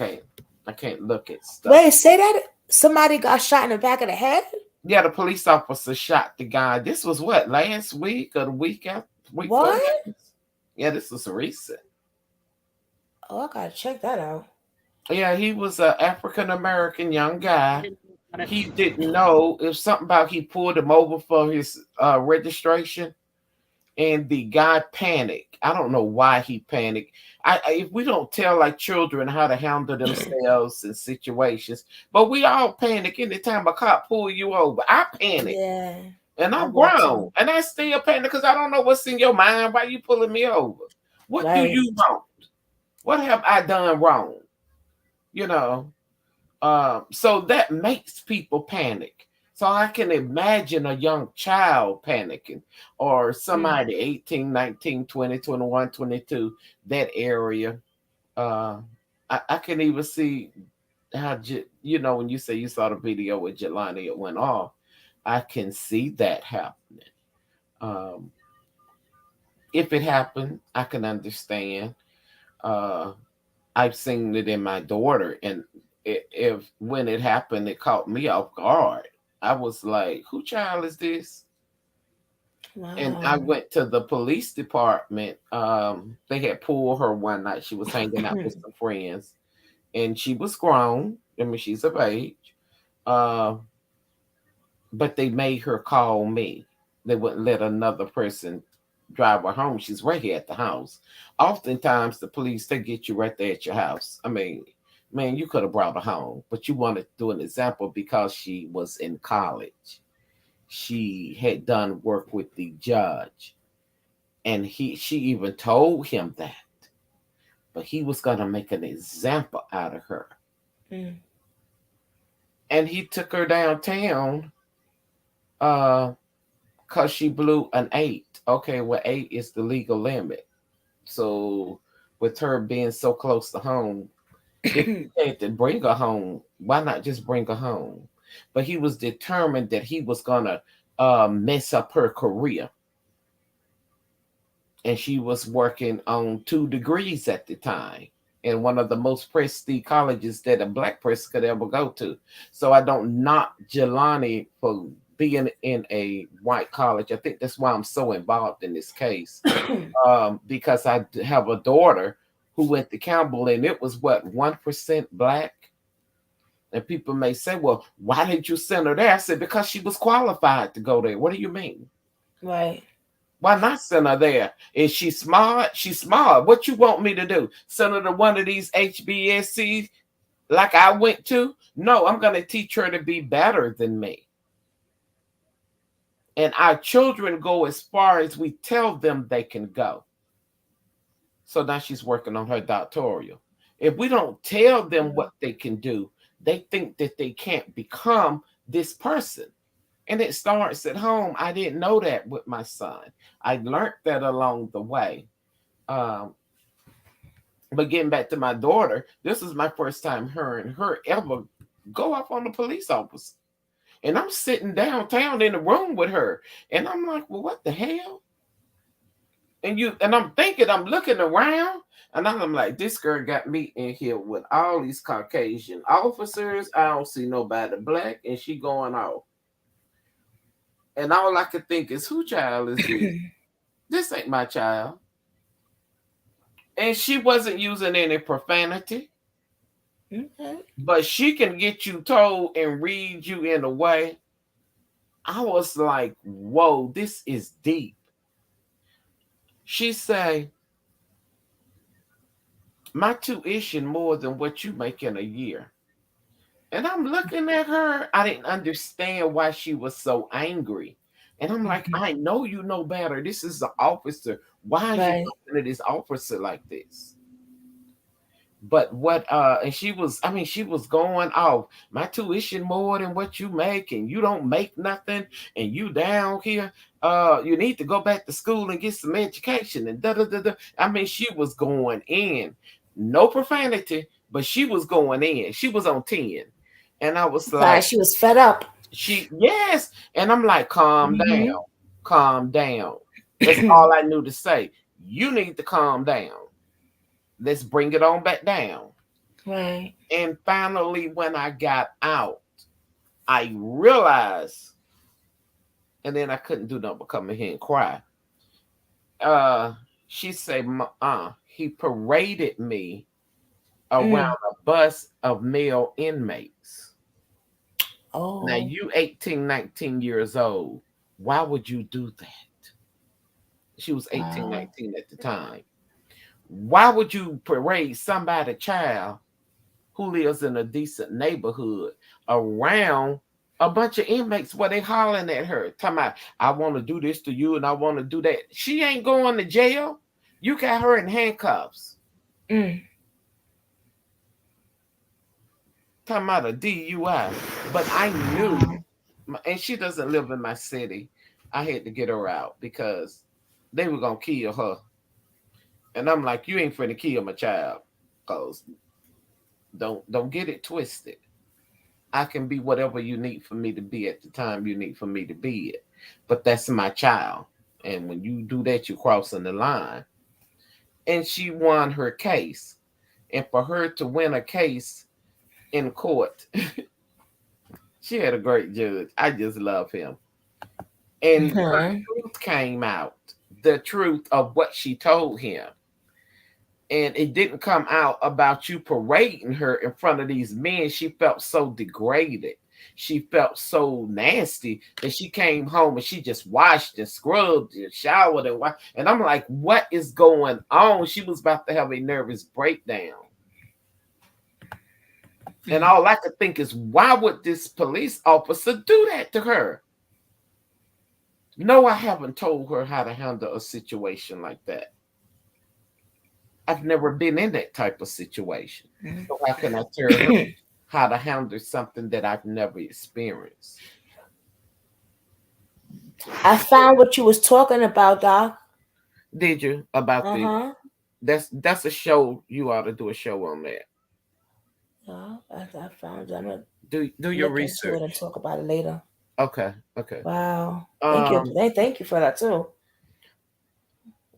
can't look at stuff. Wait, say that somebody got shot in the back of the head? Yeah, the police officer shot the guy. This was what, last week or the week after, week four What? last? Yeah, this was recent. Oh, I gotta check that out. Yeah, he was an African American young I guy. didn't know about it. He didn't know it was something about he pulled him over for his registration, and the guy panicked. I don't know why he panicked. If we don't tell like children how to handle themselves in situations, but we all panic anytime a cop pull you over. I panic, Yeah, and I I'm would grown, too. and I still panic because I don't know what's in your mind. Why you pulling me over? What do Right. you want? What have I done wrong? You know. So that makes people panic. So I can imagine a young child panicking, or Mm. somebody 18, 19, 20, 21, 22, that area. Uh, I can even see how, when you say you saw the video with Jelani, it went off. I can see that happening. Um, if it happened, I can understand. Uh, I've seen it in my daughter, and if when it happened, it caught me off guard. I was like, "Who child is this?" And I Wow. went to the police department. They had pulled her one night. She was hanging out with some friends, and she was grown. I mean, she's of age. Uh, but they made her call me. They wouldn't let another person drive her home. She's right here at the house. Oftentimes, the police they get you right there at your house. I mean, man, you could have brought her home, but you wanted to do an example because she was in college. She had done work with the judge, and she even told him that, but he was gonna make an example out of her, Mm. and he took her downtown. Uh, Cause she blew an 8. Okay, well, 8 is the legal limit. So with her being so close to home, if you had to bring her home, why not just bring her home? But he was determined that he was gonna mess up her career, and she was working on 2 degrees at the time in one of the most prestige colleges that a black person could ever go to. So I don't knock Jelani for being in a white college. I think that's why I'm so involved in this case, because I have a daughter who went to Campbell, and it was what, 1% black. And people may say, well, why didn't you send her there? I said, because she was qualified to go there. What do you mean? Right. Why not send her there? Is she smart? She's smart. What you want me to do? Send her to one of these HBSCs like I went to? No, I'm going to teach her to be better than me. And our children go as far as we tell them they can go. So now she's working on her doctoral. If we don't tell them what they can do, they think that they can't become this person. And it starts at home. I didn't know that with my son. I learned that along the way. Um, but getting back to my daughter, this is my first time hearing her ever go up on the police officer. And I'm sitting downtown in the room with her. And I'm like, well, what the hell? And I'm thinking, I'm looking around, and I'm like, this girl got me in here with all these Caucasian officers. I don't see nobody black, and she going off. And all I could think is, who child is this? This ain't my child. And she wasn't using any profanity, Okay. but she can get you told and read you in a way. I was like, whoa, this is deep. She say, my tuition more than what you make in a year. And I'm looking at her. I didn't understand why she was so angry. And I'm like, Mhm. I know you know better. This is an officer. Why is you Right. talking to this officer like this? But what and she was, I mean, she was going off. My tuition more than what you make, and you don't make nothing, and you down here. You need to go back to school and get some education and da da da da. I mean, she was going in. No profanity, but she was going in. She was on 10. And I was Sorry, like, she was fed up. she yes. And I'm like, calm down, Hmm. calm down. That's all I knew to say. You need to calm down. Let's bring it on back down. Right. And finally, when I got out, I realized, and then I couldn't do nothing but come in here and cry. Uh, she said, he paraded me around Mm. a bus of male inmates. Now, Oh. you 18, 19 years old. Why would you do that? She was 18, Wow. 19 at the time. Why would you parade somebody child who lives in a decent neighborhood around a bunch of inmates where they hollering at her, talking about, I want to do this to you and I want to do that. She ain't going to jail. You got her in handcuffs. Mm. Talking about a DUI. But I knew, Wow. and she doesn't live in my city. I had to get her out because they were going to kill her. And I'm like, you ain't finna kill my child. Cause don't get it twisted. I can be whatever you need for me to be at the time you need for me to be it. But that's my child. And when you do that, you're crossing the line. And she won her case. And for her to win a case in court, she had a great judge. I just love him. And her Mhm. truth came out, the truth of what she told him. And it didn't come out about you parading her in front of these men. She felt so degraded. She felt so nasty that she came home and she just washed and scrubbed and showered and washed. And I'm like, what is going on? She was about to have a nervous breakdown. And all I could think is, why would this police officer do that to her? No, I haven't told her how to handle a situation like that. I've never been in that type of situation. So how can I tell her how to handle something that I've never experienced? I found what you was talking about, Doc. Did you about the Uh-huh. that's a show you ought to do a show on that. Yeah, I found it. I'm gonna Do your look into it and research. talk about it later. Okay, okay. Wow. Thank you. Um Thank you for that too.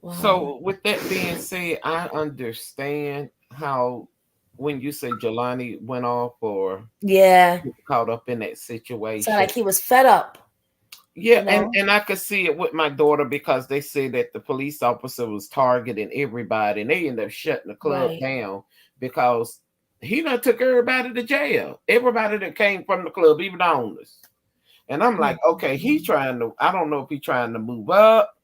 Wow. so with that being said, I understand how when you say Jelani went off or Yeah. caught up in that Sound situation. like he was fed up, Yeah, you know? and I could see it with my daughter because they say that the police officer was targeting everybody, and they ended up shutting the club Right. down because he done took everybody to jail. Everybody that came from the club, even the owners. And I'm like, okay, he's Mhm. trying to. I don't know if he's trying to move up.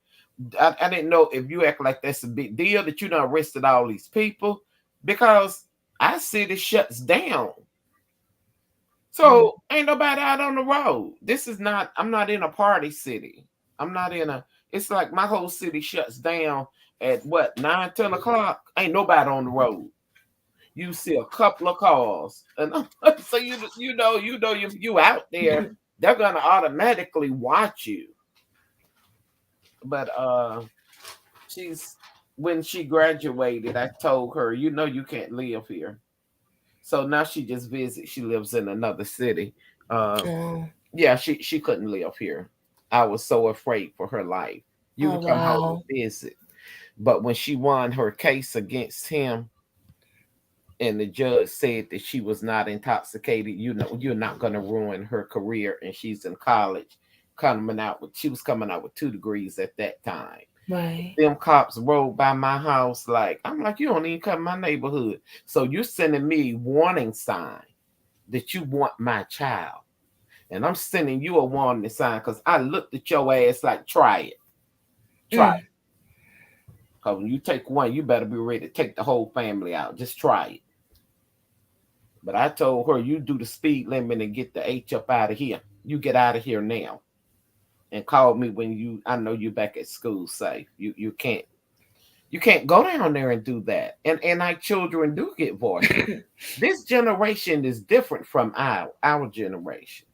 I didn't know if you act like that's a big deal that you done arrested all these people because our city shuts down. Mm. So ain't nobody out on the road. This is not, I'm not in a party city. I'm not in a, it's like my whole city shuts down at what, 9, 10 o'clock? Ain't nobody on the road. You see a couple of cars. And so you know you out there, they're gonna automatically watch you. But she's when she graduated, I told her, you know you can't live here. So now she just visits. She lives in another city. Uh, Oh. Yeah, she couldn't live here. I was so afraid for her life. You Oh can come home wow. and visit. But when she won her case against him and the judge said that she was not intoxicated, you know, you're not gonna ruin her career and she's in college, coming out with she was coming out with 2 degrees at that time. Right. Them cops rode by my house like, I'm like, you don't even come my neighborhood. So you're sending me warning sign that you want my child. And I'm sending you a warning sign because I looked at your ass like, try it. Try it. Mm. Because when you take one, you better be ready to take the whole family out. Just try it. But I told her, you do the speed limit and get the H up out of here. You get out of here now. And call me when I know you back at school safe. You can't go down there and do that. And our children do get voices. This generation is different from our generation.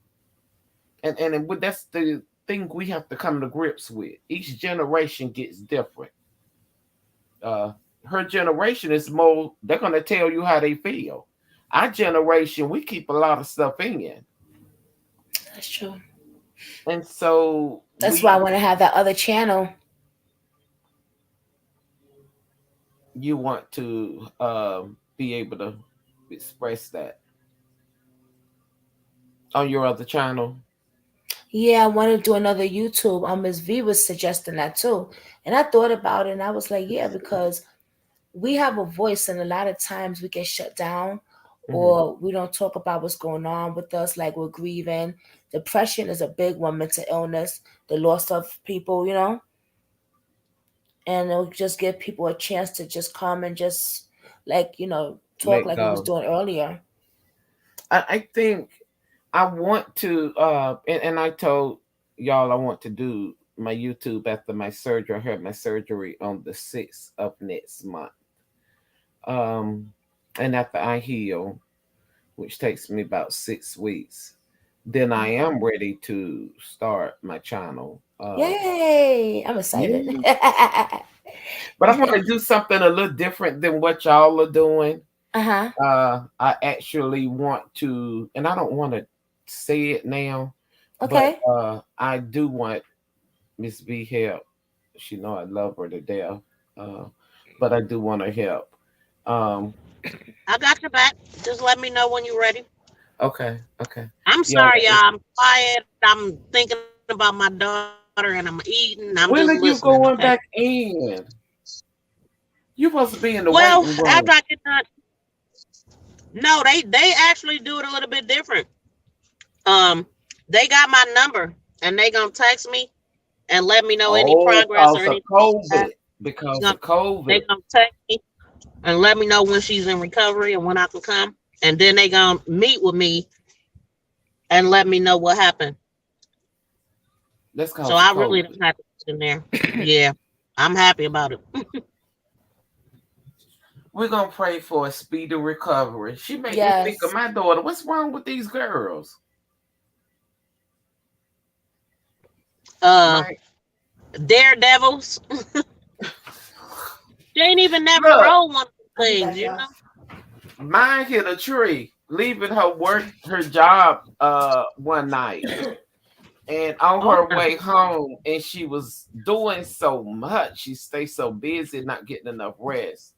That's the thing we have to come to grips with. Each generation gets different. Uh, Her generation is more. They're gonna tell you how they feel. Our generation, we keep a lot of stuff in, That's true. and so That's why I we want to have that other channel. you want to be able to express that on your other channel. Yeah, I want to do another YouTube. Miss V was suggesting that too, and I thought about it, and I was like, yeah, because we have a voice, and a lot of times we get shut down, Hmm. or we don't talk about what's going on with us, like we're grieving. Depression is a big one, mental illness, the loss of people, and it'll just give people a chance to just come and just like talk Let like we was go. doing earlier. I think I want to, and I told y'all I want to do my YouTube after my surgery. I had my surgery on the 6th of next month. Um, and after I heal, which takes me about 6 weeks, then I am ready to start my channel. Yay! I'm excited. Yeah, but I want to do something a little different than what y'all are doing. Uh-huh. I actually want to, and I don't want to say it now, but Okay. I do want Miss B help. She know I love her to death, uh, but I do want her help. Um, I got your back. Just let me know when you're ready. okay, okay, I'm yeah. sorry, y'all. I'm quiet. I'm thinking about my daughter and I'm eating. I'm just listening, When are okay? you going back in? You supposed to be in the Well, waiting after I room. get done, no, they actually do it a little bit different. Um, they got my number and they gonna text me and let me know any Oh, progress or because of anything like COVID. that. Because Gonna- of COVID. They gonna text me and let me know when she's in recovery and when I can come. And then they gonna meet with me and let me know what happened. That's So because of I really COVID. don't have to sit in there. Yeah, I'm happy about it. We're gonna pray for a speedy recovery. She make me think of Yes. my daughter. What's wrong with these girls? Uh, My Daredevils. She ain't even never look, rolled one of I'll the be things, back, you y'all. know. mine hit a tree, leaving her job one night. And on Oh her my, way home, and she was doing so much, she stayed so busy, not getting enough rest,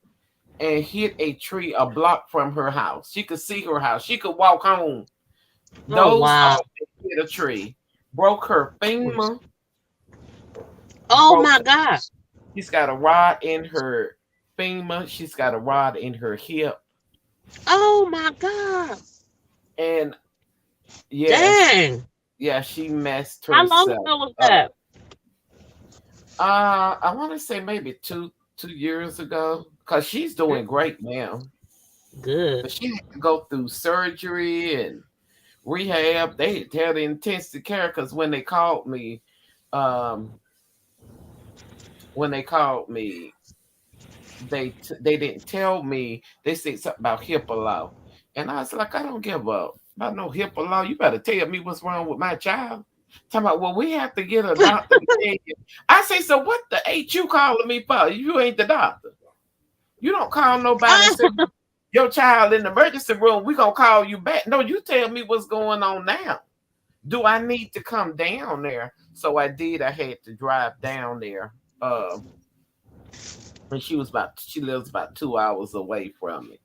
and hit a tree a block from her house. She could see her house. She could walk home. oh Those wow. hit a tree, broke her femur, Oh broke. my God. She's got a rod in her femur. She's got a rod in her hip, Oh my God. and yes, Dang. yeah, she messed How long herself ago was up. that? I want to say maybe two years ago, because she's doing great now. Good. But she had to go through surgery and rehab. They had intensive care because um, when they called me, they didn't tell me. They said something about HIPAA law, and I was like, I don't give up about no HIPAA law. You better tell me what's wrong with my child. Talking about, well, we have to get a doctor to tell you. I say, so what the H you calling me for? You ain't the doctor. You don't call nobody and say your child in the emergency room. We gonna call you back. No, you tell me what's going on now. Do I need to come down there? So I did. I had to drive down there. And she lives about 2 hours away from me.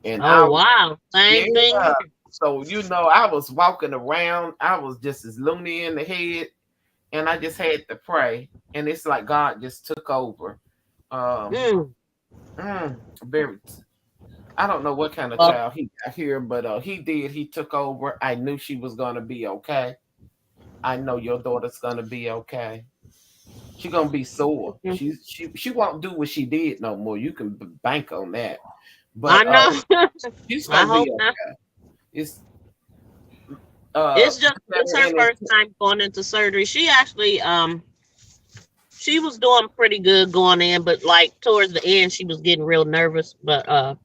And Oh wow. yeah. Same thing here. So I was walking around. I was just as loony in the head and I just had to pray, and it's like God just took over. Um, Mm. very. I don't know what kind of Well, child he got here, but he did. He took over. I knew she was gonna be okay. I know your daughter's gonna be okay. She gonna be sore. mhm. She won't do what she did no more. You can bank on that. I But know. she's I gonna be hope okay. not. It's It's her and first time going into surgery. She actually she was doing pretty good going in, but like towards the end she was getting real nervous. But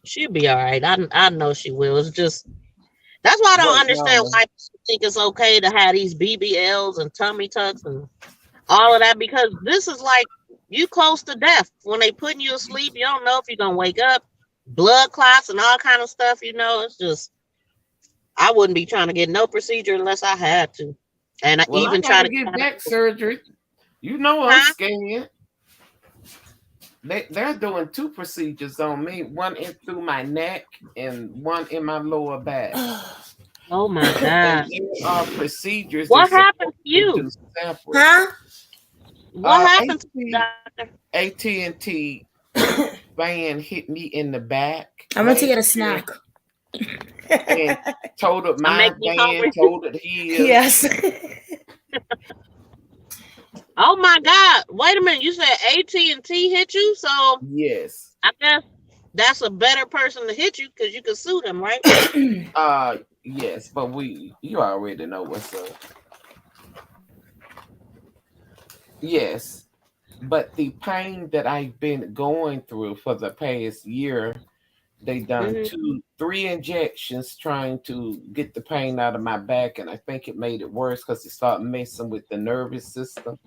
she'll be all right. I know she will. It's just that's why I don't waiting understand on her. why people think it's okay to have these BBLs and tummy tucks and all of that because this is like you close to death. When they putting you asleep, you don't know if you're gonna wake up, blood clots and all kind of stuff, it's just I wouldn't be trying to get no procedure unless I had to. And I Well, I even try gotta to get get out back of surgery. You know I'm huh? scared. They're doing two procedures on me, one in through my neck and one in my lower back. Oh my And God. there are procedures they're What happened supposed to to do you? separate. Huh? What happened to you, AT doctor? AT&T van hit me in the back I went to last get a year snack. and totaled I'm my making you van, hungry. totaled his. Yes. Oh my God. Wait a minute. You said AT&T hit you, so Yes. I guess that's a better person to hit you because you can sue them, right? Yes, but you already know what's up. Yes. But the pain that I've been going through for the past year, they done Hmm. three injections trying to get the pain out of my back, and I think it made it worse because it started messing with the nervous system.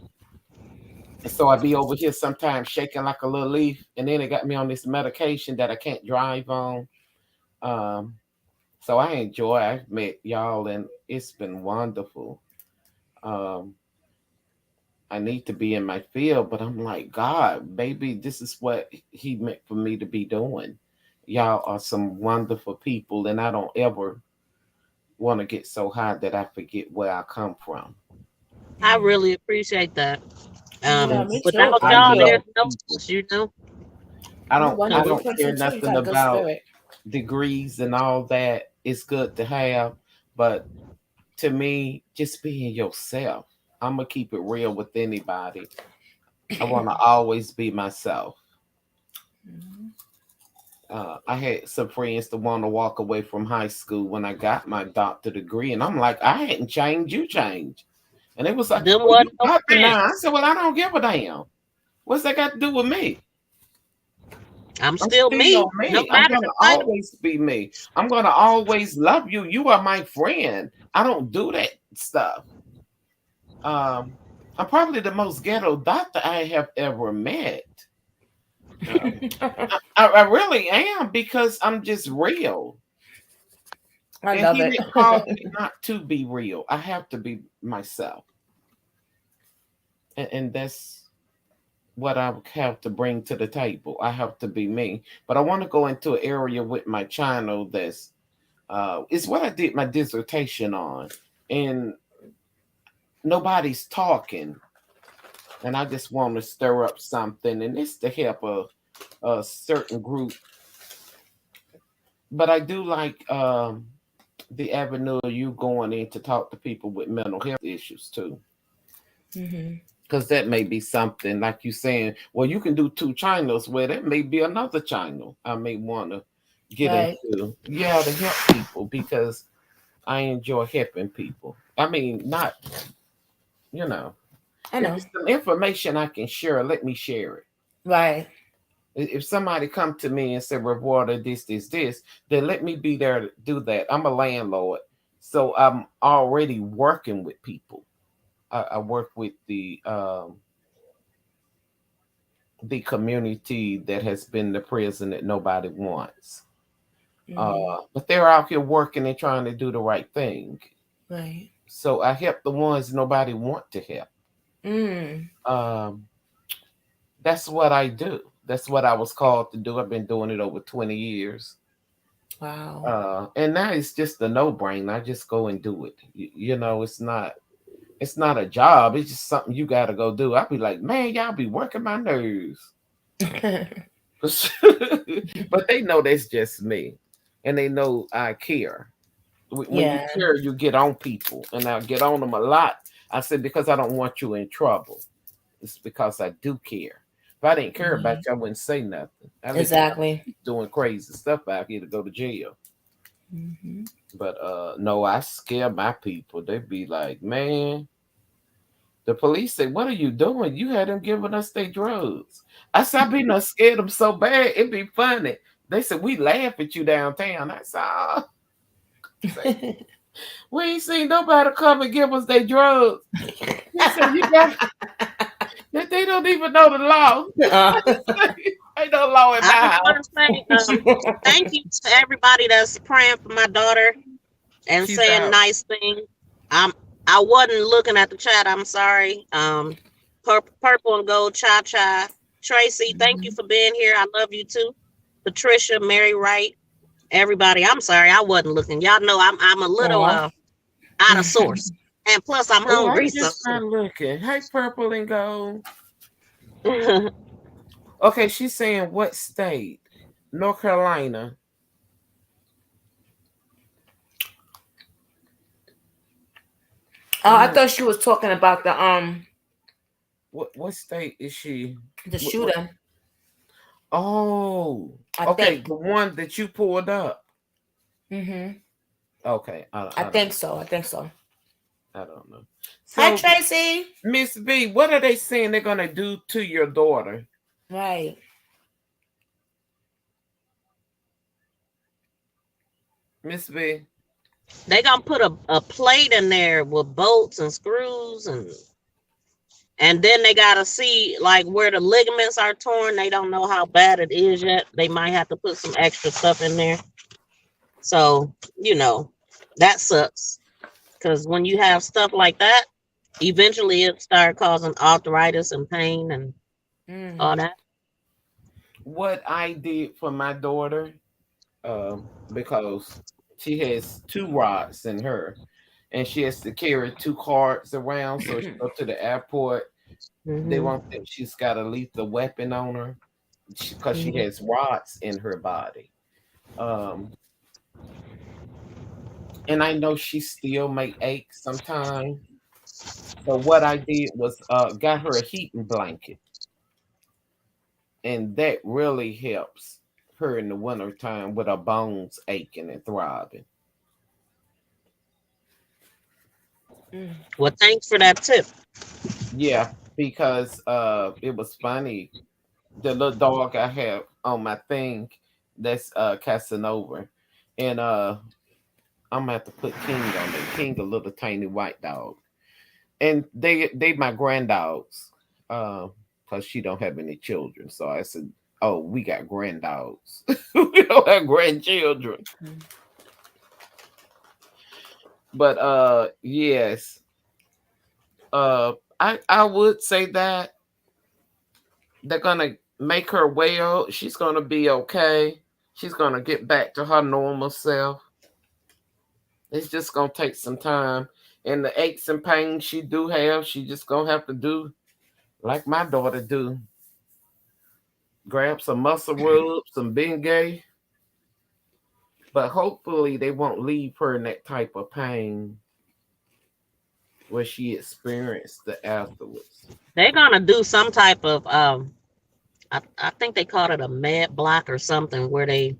And so I'd be over here sometimes shaking like a little leaf, and then it got me on this medication that I can't drive on. Um, so I enjoy. I've met y'all, and it's been wonderful. Um, I need to be in my field, but I'm like, God, baby, this is what He meant for me to be doing. Y'all are some wonderful people, and I don't ever want to get so high that I forget where I come from. I really appreciate that. Yeah, me too. Without I Thank y'all, you. there's love no people. us. You're a I wonderful don't care person too. You nothing got a good about spirit. degrees and all that. It's good to have, but to me, just being yourself. I'm gonna keep it real with anybody. I want to always be myself. Mhm. I had some friends that want to walk away from high school when I got my doctor degree, and I'm like, I hadn't changed, you changed. And it was like, Them well, you wasn't no doctor friends. now. I said, well, I don't give a damn. What's that got to do with me? I'm I'm still still me, no me. I'm matter gonna the title. always be me. I'm gonna always love you. You are my friend. I don't do that stuff. Um, I'm probably the most ghetto doctor I have ever met. Um, I really am because I'm just real. I And love he it. didn't call me not to be real. I have to be myself. And that's what I have to bring to the table. I have to be me. But I want to go into an area with my channel that's it's what I did my dissertation on. And nobody's talking. And I just want to stir up something. And it's to help a certain group. But I do like the avenue of you going in to talk to people with mental health issues too. Hmm. Because that may be something like you saying, well, you can do two channels where that may be another channel I may want to get Right. into. Yeah, to help people because I enjoy helping people. I mean, not, you know, I if know. it's some information I can share, let me share it. Right. If somebody come to me and say, Rewarder, this, then let me be there to do that. I'm a landlord. So I'm already working with people. I work with the community that has been the prison that nobody wants. Hmm. But they're out here working and trying to do the right thing. Right. So I help the ones nobody want to help. Mm. Um, that's what I do. That's what I was called to do. I've been doing it over 20 years. Wow. And now it's just a no brainer. I just go and do it. You know, it's not. It's not a job. It's just something you got to go do. I'd be like, man, y'all be working my nerves. But they know that's just me, and they know I care. When you Yeah. care, you get on people, and I get on them a lot. I said because I don't want you in trouble. It's because I do care. If I didn't care about Mhm. you, I wouldn't say nothing. I let y'all Exactly. keep doing crazy stuff out here to go to jail. Mhm. But no, I scare my people. They be like, man, the police say, what are you doing? You had them giving us their drugs. I said, I be not scared them so bad, it'd be funny. They said, we laugh at you downtown. I said, oh, say, we ain't seen nobody come and give us their drugs. He said, you got that they don't even know the law. I say, ain't no law in I my just house. want to say thank you to everybody that's praying for my daughter and She's saying out. nice things. Um, I wasn't looking at the chat. I'm sorry. Purple and gold, cha cha. Tracy, thank you Mhm. for being here. I love you too. Patricia, Mary Wright, everybody. I'm sorry, I wasn't looking. Y'all know I'm a little Aw. out of source, and plus I'm Oh, I hungry. So just not looking. Hey, purple and gold. Okay, she's saying what state? North Carolina. Oh, I Mm, thought she was talking about what state is she? the What? shooter. Oh, I okay, think. the one that you pulled up. Mhm. Okay, I think so. I think so. I don't know. Hi, So, Tracy. Miss B, what are they saying they're gonna do to your daughter, Right. Miss B? they gonna put a plate in there with bolts and screws and then they gotta see like where the ligaments are torn. They don't know how bad it is yet. They might have to put some extra stuff in there. So, you know, that sucks. Because when you have stuff like that, eventually it start causing arthritis and pain and all Mhm. that. What I did for my daughter, because she has two rods in her, and she has to carry two cards around. So she go to the airport. They Hmm. won't think she's got a lethal weapon on her because she Hmm. has rods in her body. Um, and I know she still may ache sometimes. So what I did was got her a heating blanket, and that really helps her in the wintertime with her bones aching and throbbing. Well, thanks for that tip. Yeah, because it was funny. The little dog I have on my thing, that's Casanova, and I'm gonna have to put King on there. King, a little tiny white dog, and they my granddogs, because she don't have any children. So I said, oh, we got granddogs. We don't have grandchildren. But yes, I would say that they're gonna make her well. She's gonna be okay. She's gonna get back to her normal self. It's just gonna take some time. And the aches and pains she do have, she just gonna have to do like my daughter do. Grab some muscle rubs, some Bengay. But hopefully they won't leave her in that type of pain where she experienced the afterwards. They're gonna do some type of I think they called it a med block or something where they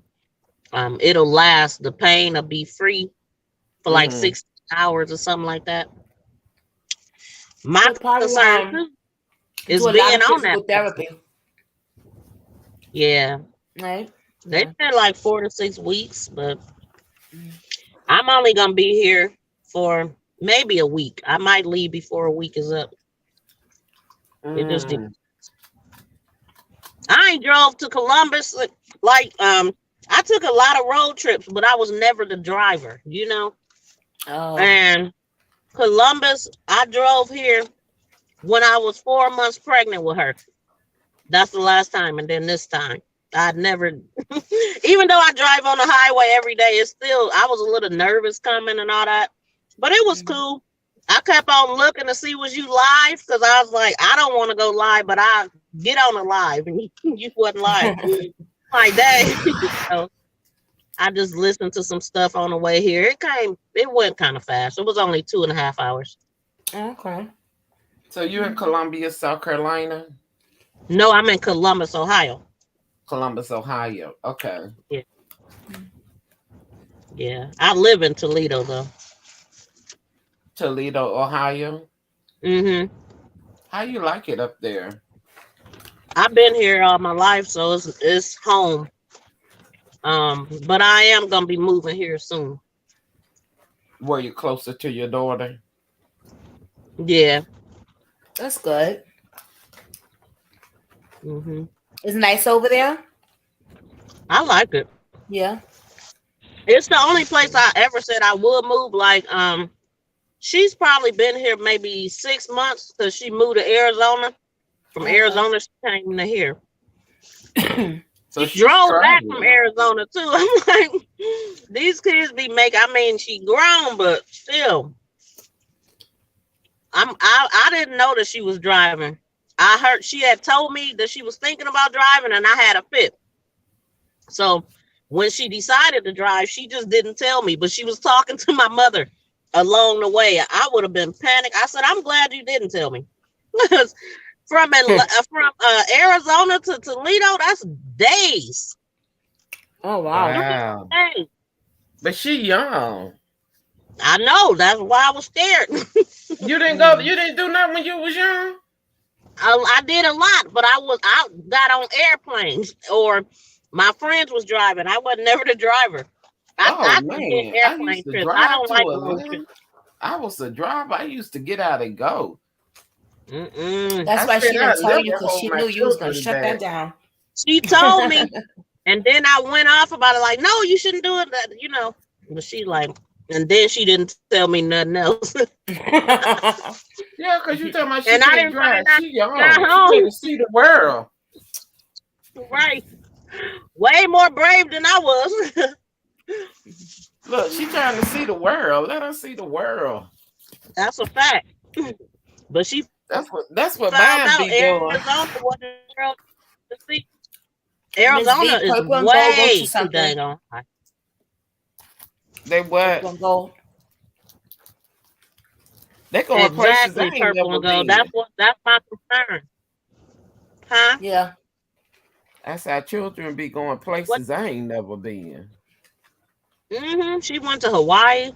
it'll last. The pain will be free for like Hmm 6 hours or something like that. My She'll probably concern too is do a lot being of on that physical medicine. therapy. Yeah. Right. They Yeah. said like 4 to 6 weeks, but I'm only gonna be here for maybe a week. I might leave before a week is up. It just Mm. I ain't drove to Columbus like I took a lot of road trips, but I was never the driver, you know. Oh. And Columbus, I drove here when I was 4 months pregnant with her. That's the last time, and then this time. I'd never, even though I drive on the highway every day, it's still, I was a little nervous coming and all that, but it was Mhm. cool. I kept on looking to see was you live because I was like, I don't want to go live, but I get on the live and you wasn't live. Like that. So I just listened to some stuff on the way here. It went kind of fast. It was only 2.5 hours. Okay. So you're in Columbia, South Carolina? No, I'm in Columbus, Ohio. Columbus, Ohio. Okay. Yeah. Yeah. I live in Toledo though. Toledo, Ohio. Mm-hmm. How you like it up there? I've been here all my life, so it's home. But I am gonna be moving here soon. Were you closer to your daughter? Yeah. That's good. Mm-hmm. It's nice over there. I like it. Yeah. It's the only place I ever said I would move. Like, she's probably been here maybe 6 months because she moved to Arizona. From Okay. Arizona, she came to here. So She drove back from struggling. Arizona too. I'm like, these kids be making. I mean, she grown, but still, I didn't know that she was driving. I heard she had told me that she was thinking about driving, and I had a fit. So when she decided to drive, she just didn't tell me, but she was talking to my mother along the way. I would have been panicked. I said, "I'm glad you didn't tell me." from Arizona to Toledo, that's days. Oh wow. Wow. Days. But she young. I know. That's why I was scared. You didn't go. You didn't do nothing when you was young. I did a lot, but I got on airplanes or my friends was driving. I wasn't never the driver. Oh I just did man, I airplane used to trips. I drive don't to like road Atlanta. trips. I was a driver. I used to get out and go. Mm-mm. That's I why said she I didn't tell you never because hold she my knew you was gonna children shut back. that down. She told me, and then I went off about it. Like, no, you shouldn't do it. But she like, and then she didn't tell me nothing else. Yeah, because you talking about she And I can't didn't drive. find out She till I got young. She home. better see the world. Right, way more brave than I was. Look, she trying to see the world. Let her see the world. That's a fact. But she That's what found mine out be doing. Arizona wasn't the world to see. Miss Arizona V, is purple and gold wrote you way too something. dang on. They what? Purple and gold. They going places I Exactly, ain't purple never and gold. been. That's my concern. Huh? Yeah. That's how children be going What? places I ain't never been. She went to Hawaii.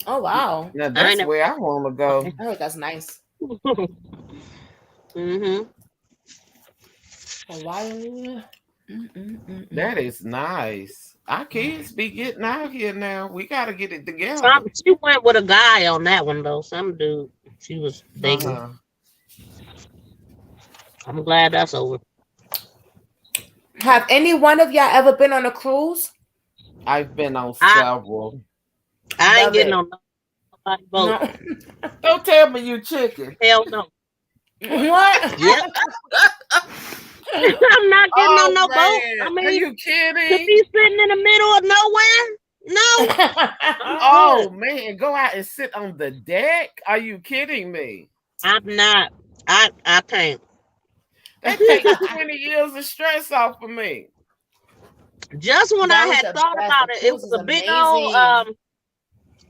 Oh wow. Now I that's ain't where I want to go. I heard that's nice. never. mm-hmm. Hawaii. Mm-mm-mm-mm. That is nice. Our kids be getting out here now. We got to get it together. She went with a guy on that one though. Some dude she was dating. Uh-huh. I'm glad that's over. Have any one of y'all ever been on a cruise? I've been on I several. I ain't Love getting it. on nobody's boat. No. Don't tell me you chicken. Hell no. What? Yep. I'm not getting Oh on no boat. I man, are mean, you to kidding? be sitting in the middle of nowhere? No. I'm Oh good. man, go out and sit on the deck? Are you kidding me? I'm not. I can't. That takes 20 years of stress off of me. Just when I That was had the thought best. about The it, it cruise was is a big old amazing.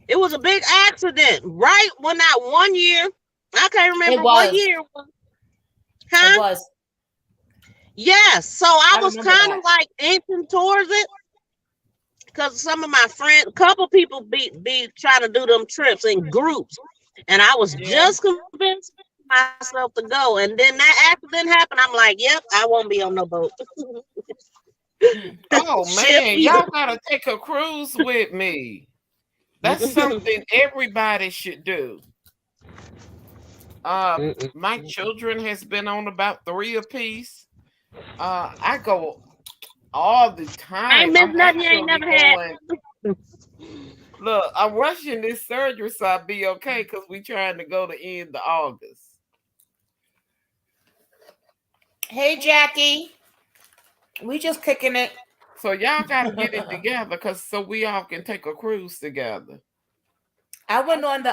it was a big accident right when that one year. I can't It remember what was. year it was. It Huh? was. Yes. So I I was remember kind of that. like inching towards it because some of my friends, a couple people be trying to do them trips in groups, and I was Yeah. just convinced myself to go. And then that accident happened. I'm like, yep, I won't be on no boat. Oh Ship man, either. y'all gotta take a cruise with me. That's something everybody should do. My children has been on about 3 apiece. I go all the I ain't time. missed I'm nothing you ain't actually never had. going. Look, I'm rushing this surgery so I'll be okay because we trying to go to end of August. Hey, Jackie. We just kicking it. So y'all gotta get it together because so we all can take a cruise together. I went on the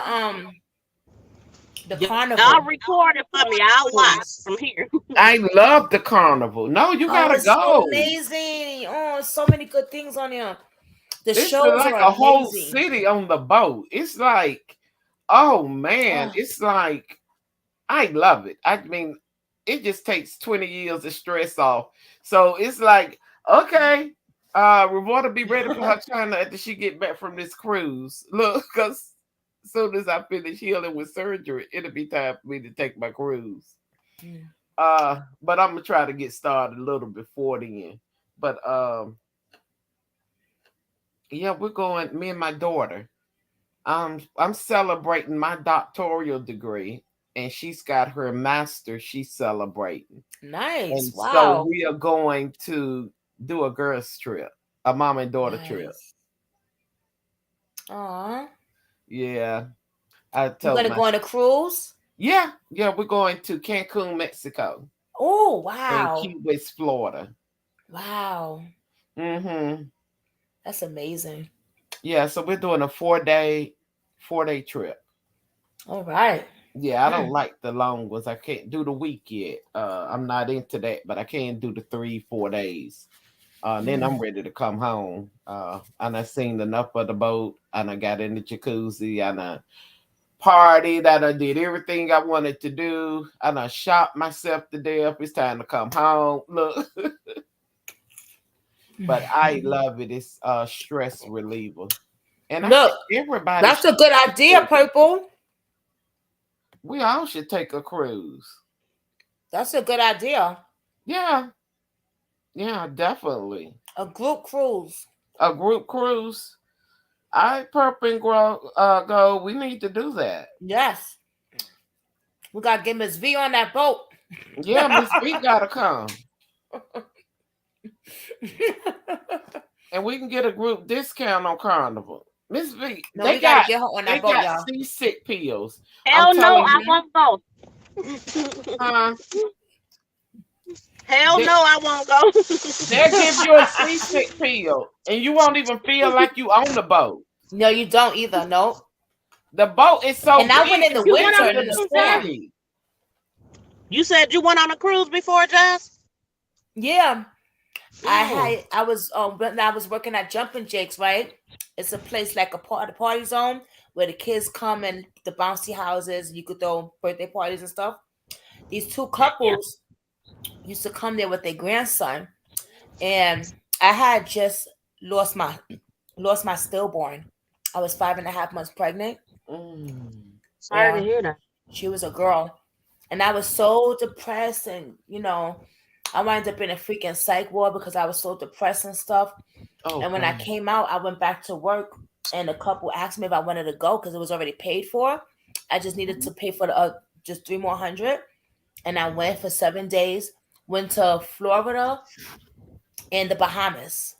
Y'all carnival record it for me. I'll watch cruise. from here. I love the carnival. No, you Oh, gotta it's so go. amazing. Oh, so many good things on here. The It's shows like are a whole amazing. city on the boat. It's like, oh man, Oh, it's like I love it. I mean, it just takes 20 years of stress off. So it's like, okay, Reward be ready for her China after she get back from this cruise. Look, because as soon as I finish healing with surgery, it'll be time for me to take my cruise. mm. But I'm gonna try to get started a little before then. But yeah, we're going, me and my daughter. I'm celebrating my doctoral degree, and she's got her master she's celebrating. Nice. And so Wow. we are going to do a girls trip, a mom and daughter trip. Nice. Aw. Yeah. I You told gonna my go on a cruise? yeah, we're going to Cancun, Mexico, Oh, and wow. Key West, Florida. Wow. Mm-hmm. That's amazing. Yeah, so we're doing a 4-day trip. All right. Yeah, I don't Mm, like the long ones. I can't do the week yet. I'm not into that, but I can do the 3-4 days. Then I'm mm. ready to come home. And I seen enough of the boat, and I got in the jacuzzi, and I partied, and I did everything I wanted to do, and I shot myself to death. It's time to come home. Look, but I love it. It's a stress reliever, and I Look, think everybody that's should a good take a idea, cruise. Purple. We all should take a cruise. That's a good idea. Yeah, yeah, definitely. A group cruise. A group cruise. I Purple and go. We need to do that. Yes. We gotta get Miss V on that boat. Yeah, Miss B gotta come, and we can get a group discount on Carnival. Miss B, No, we gotta get her on they that boat, got y'all. seasick pills. I'm Hell no, telling I you, won't go. uh, Hell they, no, I won't go. they'll give you a seasick pill, and you won't even feel like you own the boat. No, you don't either. No. The boat is so And I went big, in the it's You went winter on and bigger in than the the storm. city. You said you went on a cruise before, Jazz? Yeah. Mm. I was when I was working at Jumping Jakes, right? It's a place like a party zone where the kids come and the bouncy houses, you could throw birthday parties and stuff. These two Yeah. couples used to come there with their grandson, and I had just lost my lost my stillborn. I was 5.5 months pregnant. Mm. Sorry to Yeah, hear that. she was a girl, and I was so depressed, and I wound up in a freaking psych ward because I was so depressed and stuff. Oh And when I God. came out, I went back to work, and the couple asked me if I wanted to go because it was already paid for. I just needed to pay for the just 3 more hundred, and I went for 7 days. Went to Florida and the Bahamas.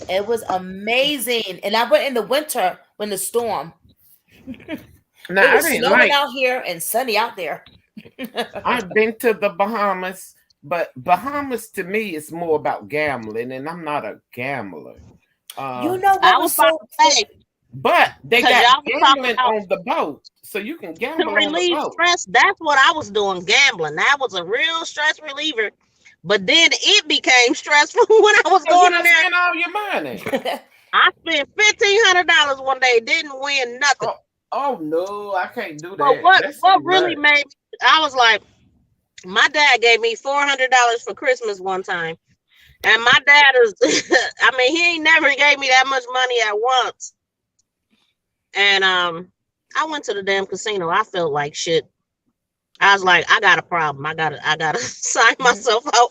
It was amazing, and I went in the winter when the storm. It Now I was didn't snowing like. out here and sunny out there. I've been to the Bahamas, but Bahamas to me is more about gambling, and I'm not a gambler. You Uh, know I what was was about so to say, but they because got y'all was talking gambling about on the boat, so you can to gamble on the relieve boat. stress. That's what I was doing, gambling. That was a real stress reliever. But then it became stressful when I was So you going in done there. spend all your money. I spent $1,500 one day, didn't win nothing. Oh, oh no, I can't do But that. what That's too what really much. made me, I was like, my dad gave me $400 for Christmas one time. And my dad is, I mean, he ain't never gave me that much money at once. And I went to the damn casino. I felt like shit. I was like, I got a problem. I gotta sign myself out.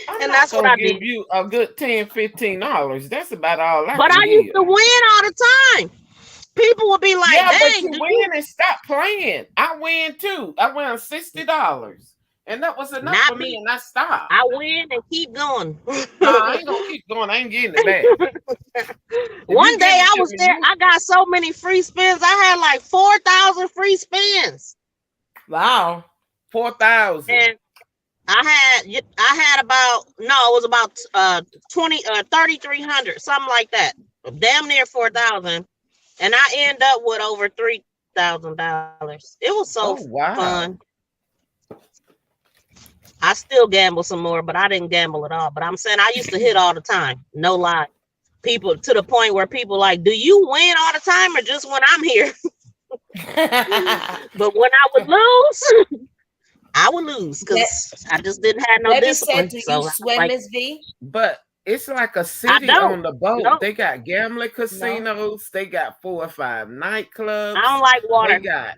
I'm And not that's what gonna I give did. you a good $10, $15. That's about all I But can I used give. to win all the time. People would be like, Yeah, but dang, you do you win and stop playing. I win too. I won $60, and that was enough not for me, me? and I stopped. I win and keep going. No, I ain't gonna keep going. I ain't getting it back. If you One give day it I to was me, there. I got so many free spins. I had like 4,000 free spins. Wow. 4,000. And I had about, no, it was about 20 3,300, something like that. Damn near 4,000. and I end up with over $3,000. It was so Oh fun. wow. I still gamble some more, but I didn't gamble at all. But I'm saying I used to hit all the time. No lie. People to the point where people like, do you win all the time or just when I'm here? But when I would lose, I would lose De- because I just didn't have no Debbie said, discipline. "Do So you I was swim, like, Miss V?" But it's like a I city don't. on the boat. No, They got gambling No. casinos. They got 4 or 5 I nightclubs. don't like They water. got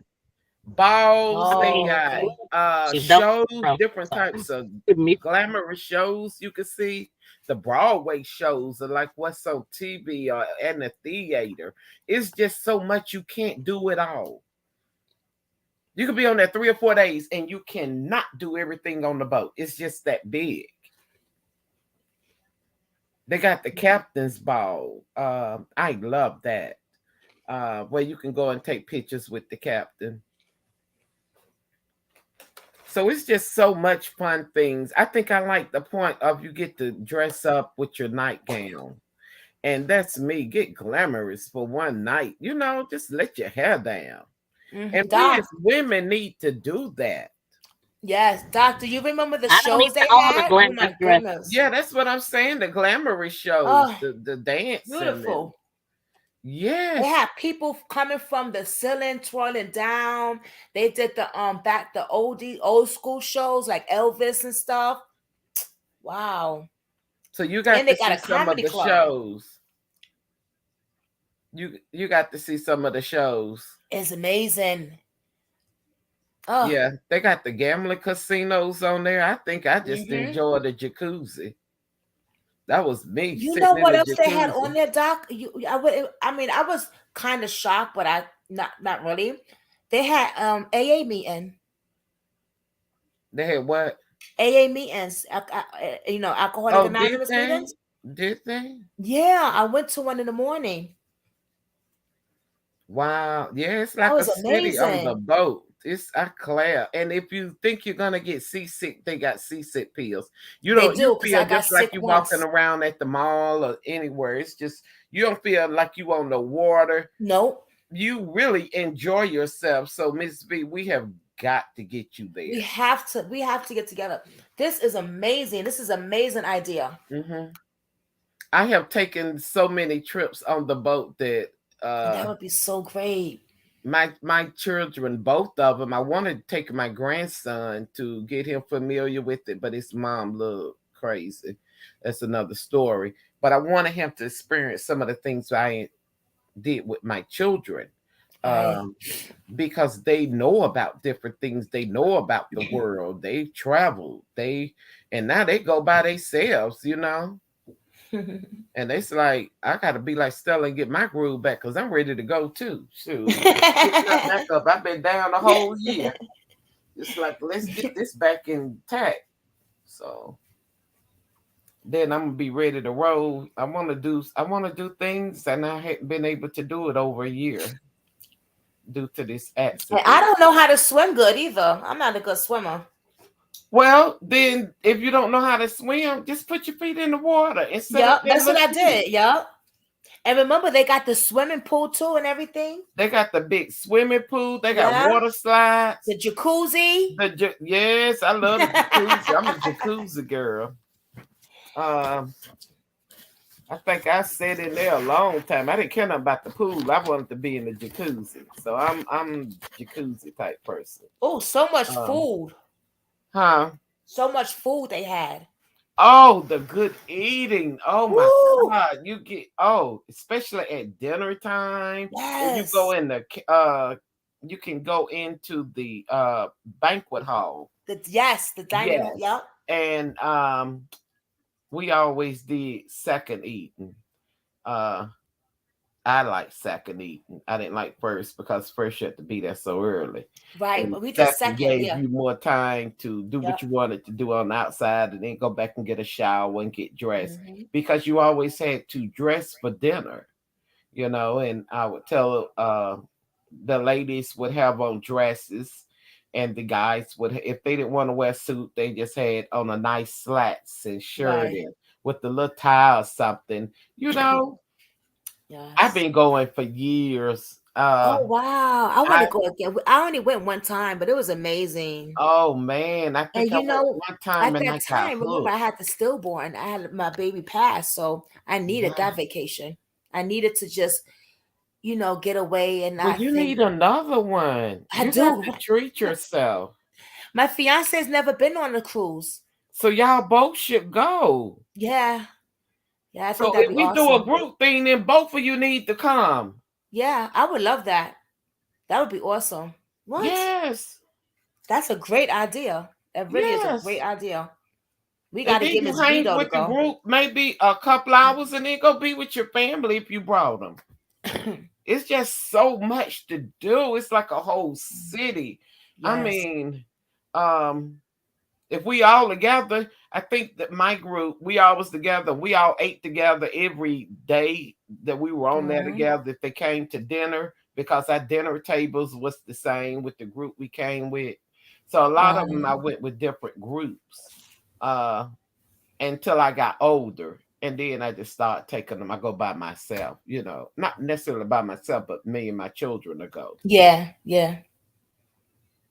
balls. I They mean, Oh, got okay. don't. shows, No, different sorry. types of Me. glamorous shows you can see. The Broadway shows are like what's on TV or in the theater. It's just so much you can't do it all. You could be on there 3 or 4 days and you cannot do everything on the boat. It's just that big. They got the captain's ball. I love that. Where you can go and take pictures with the captain. So it's just so much fun things. I think I like the point of you get to dress up with your nightgown. And that's me. Get glamorous for one night. Just let your hair down. And we Doc, as women need to do that. yes, Doc. Do you remember the I don't shows need they all the had? Oh glamorous my dresses. goodness. Yeah, that's what I'm saying. The glamorous shows, Oh, the dancing and beautiful. They yes. had people coming from the ceiling, twirling down. They did the old school shows like Elvis and stuff. Wow. So you And got they to got see a some of comedy the club. shows. You got to see some of the shows. It's amazing. Oh, Yeah, they got the gambling casinos on there. I think I just mm-hmm. enjoyed the jacuzzi. That was me You know sitting in what the else they had on jacuzzi. there, Doc? I mean, I was kind of shocked, but I not really. They had AA meeting, They had what? AA meetings, Alcoholic Oh, did Anonymous they? meetings. Did they? Yeah, I went to one in the morning. Wow. Yeah, it's That like a was city on the amazing. boat. It's a Claire. And if you think you're gonna get seasick, they got seasick pills. They You do because feel I got just like sick you walking once. around at the mall or anywhere. It's just you don't feel like you on the water. Nope. You really enjoy yourself. So Miss B, we have got to get you We there. have to. We have to get together. This is amazing. This is amazing idea. Hmm. I have taken so many trips on the boat that And that uh would be so great. my children, both of them, I want to take my grandson to get him familiar with it, but his mom looked crazy. That's another story. But I wanted him to experience some of the things I did with my children. Right. Um, because they know about different things, they know about the world, they travel, and now they go by themselves. And it's like I gotta be like Stella and get my groove back because I'm ready to go too. Shoot, get my back up. I've been down the whole year. It's like let's get this back intact. So then I'm gonna be ready to roll. I wanna do things and I hadn't been able to do it over a year due to this And I accident. don't know how to swim good either. I'm not a good swimmer. Well, then if you don't know how to swim, just put your feet in the water and sit up Yep, there and that's what look I cute. did. Yep. And remember, they got the swimming pool too and everything. They got the big swimming pool. They got Yeah. water slides. The jacuzzi. Yes, I love the jacuzzi. I'm a jacuzzi girl. Um, I think I sat in there a long time. I didn't care nothing about the pool. I wanted to be in the jacuzzi. So I'm jacuzzi type person. Oh, so much Um, food. huh? So much food they had. Oh, the good eating. Oh my Woo! God. Especially at dinner time when you go Yes. in you can go into the banquet hall. The dining hall. Yes. Yep. And we always did second eating. Uh I like second eating. I didn't like first because first you had to be there so early. Right. And But we did second second. gave Yeah. you more time to do what Yep. you wanted to do on the outside and then go back and get a shower and get dressed Hmm. because you always had to dress for dinner. And I would tell the ladies would have on dresses and the guys would, if they didn't want to wear a suit, they just had on a nice slacks and shirt Right. and with the little tie or something. I've Yes. been going for years. Oh wow. I want I to go again. I only went one time, but it was amazing. Oh man, I And think I went one time at and I that got time, remember I hooked. had the stillborn. I had my baby pass, so I needed Wow. that vacation. I needed to just, get away and Well, not you think. need another one. I You got do. to treat yourself. My fiance's never been on a cruise. So y'all both should go. Yeah. Yeah, I think So that'd if be we do a awesome. group thing, then both of you need to come. Yeah, I would love that. That would be awesome. What? Yes. That's a great idea. That really is a great Yes. idea. We got And to then get you Miss hang Vito to with the go. group maybe a couple hours and then go be with your family if you brought them. It's just so much to do. It's like a whole city. I Yes. mean, um, if we all together, I think that my group, we all was together. We all ate together every day that we were on there Mhm. together. If they came to dinner, because our dinner tables was the same with the group we came with. So a lot of them I Um, went with different groups uh, until I got older. And then I just start taking them. I go by myself, not necessarily by myself, but me and my children to go. yeah, yeah.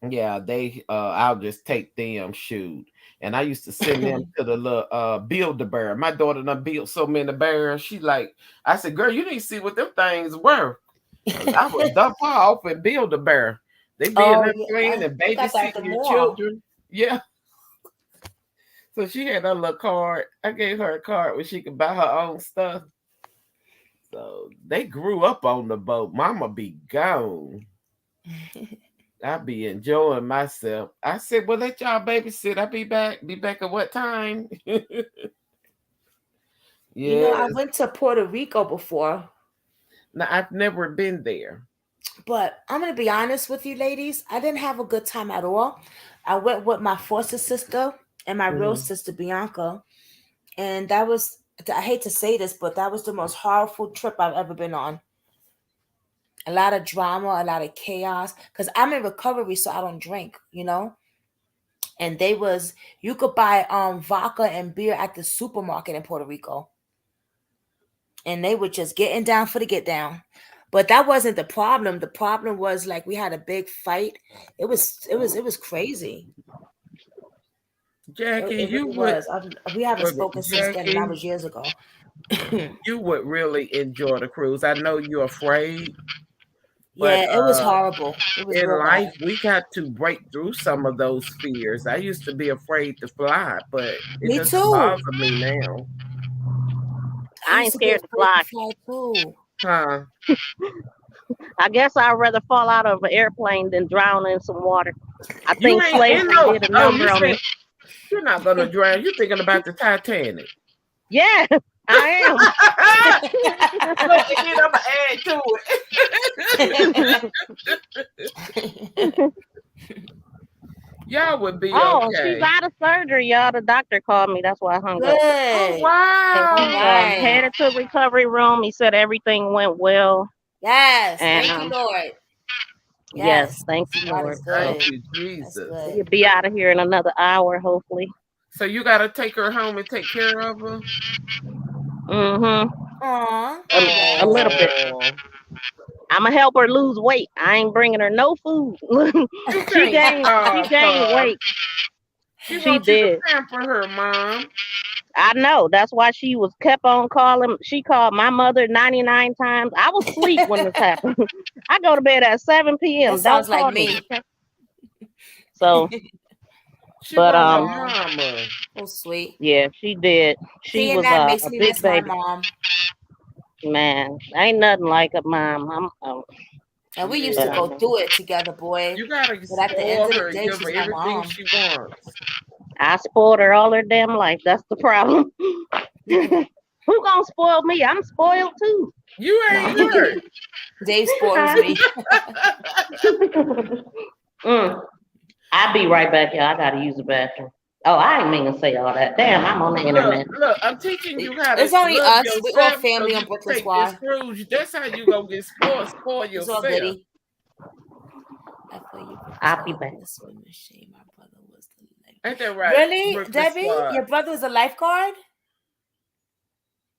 Yeah, I'll just take them, shoot. And I used to send them to the little build a bear. My daughter done built so many bears. She like, I said, girl, you need to see what them things were. Cause I would dump her off and build a bear. They be in Oh there playing yeah, and they got that at the babysitting your mall. children. Yeah. So she had a little card. I gave her a card where she could buy her own stuff. So they grew up on the boat. Mama be gone. I be enjoying myself. I said, well, let y'all babysit. I be back. Be back at what time? I Yes. went to Puerto Rico before, Now I've never been there. but I'm gonna be honest with you, ladies. I didn't have a good time at all. I went with my foster sister and my real Mhm. sister Bianca, and that was. I hate to say this, but that was the most horrible trip I've ever been on. A lot of drama, a lot of chaos. Cause I'm in recovery, so I don't drink. And you could buy vodka and beer at the supermarket in Puerto Rico, and they were just getting down for the get down. But that wasn't the problem. The problem was like we had a big fight. It was crazy. It, Jackie, it you really would was. We haven't wait a spoken minute, since then, and that Jackie, was years ago. you would really enjoy the cruise. I know you're afraid, but Yeah, it was horrible. It was in real bad. life we got to break through some of those fears. I used to be afraid to fly, but it Me doesn't too. bother me now. I I used ain't to be scared to afraid to fly. fly too. Huh? I guess I'd rather fall out of an airplane than drown in some water. I You think ain't in slavery no. did a Oh, you number on said me. you're not gonna drown. You're thinking about the Titanic. Yeah, I am. Look, and then I'm gonna add to it. Y'all would be Oh, she's okay. out of surgery, y'all. The doctor called me. That's why I hung up. Oh Good. And All he's wow. right. headed to recovery room. He said everything went well. Yes. And Thank you, Lord. yes, Yes. thank you, God Lord. is Thank So good. you, That's Jesus. good. he'll be out of here in another hour, hopefully. So you gotta take her home and take care of her. Mm-hmm. Aw. A Yes. little bit. Oh, I'm gonna help her lose weight. I ain't bringing her no food. you she can't gained. She starve gained her. weight. She She wants you to did. pamper her, Mom. I know. That's why she was kept on calling. She called my mother 99 times. I was asleep when this happened. I go to bed at 7 That p.m. Don't sounds like call me. me. Okay? So, She but wants her Oh, mama. so sweet. yeah, she did. She Seeing was that a makes me big miss my baby. mom. Man, ain't nothing like a mom. And we used to But Yeah. go through it together, boy. You gotta But at the end spoil of the her and day, give her she's my everything mom. she wants. I spoiled her all her damn life. That's the problem. Who gonna spoil me? I'm spoiled too. You ain't hurt. Dave spoils me. Mm. I'll be right back, y'all. I gotta use the bathroom. Oh, I didn't mean to say all that. Damn, I'm on the Look, internet. look, I'm teaching you how to It's only love us. We all yourself so family on you can Brooklyn take this Squad. cruise. That's how you gonna get spoiled. Spoil It's all yourself. goody. I feel you I'll be protect back. the swim machine. My brother was the Ain't that lifeguard. right, Really, Brooklyn Debbie? Squad? Your brother was a lifeguard?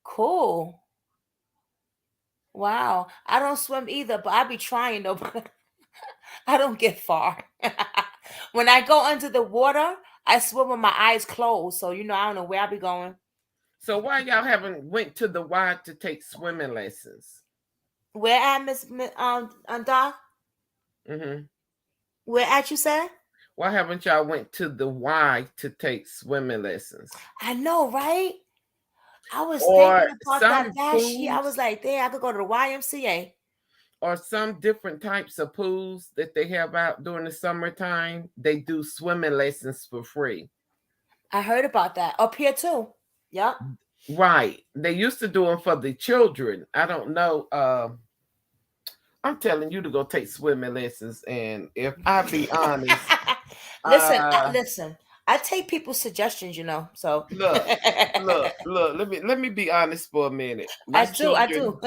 Cool. Wow. I don't swim either, but I be trying though. But I don't get far. When I go under the water, I swim with my eyes closed. So I don't know where I be going. So why y'all haven't went to the Y to take swimming lessons? Where at Doc? Hmm. Where at you said? Why haven't y'all went to the Y to take swimming lessons? I know, right? I was thinking Or about that some last year. I was pools, like, there, I could go to the YMCA. or some different types of pools that they have out during the summertime, they do swimming lessons for free. I heard about that. Up here too. Yep. Right. They used to do them for the children. I don't know. I'm telling you to go take swimming lessons. And if I be honest, Listen, uh, listen. I take people's suggestions. So look, look. Let me be honest for a minute. I do, I do.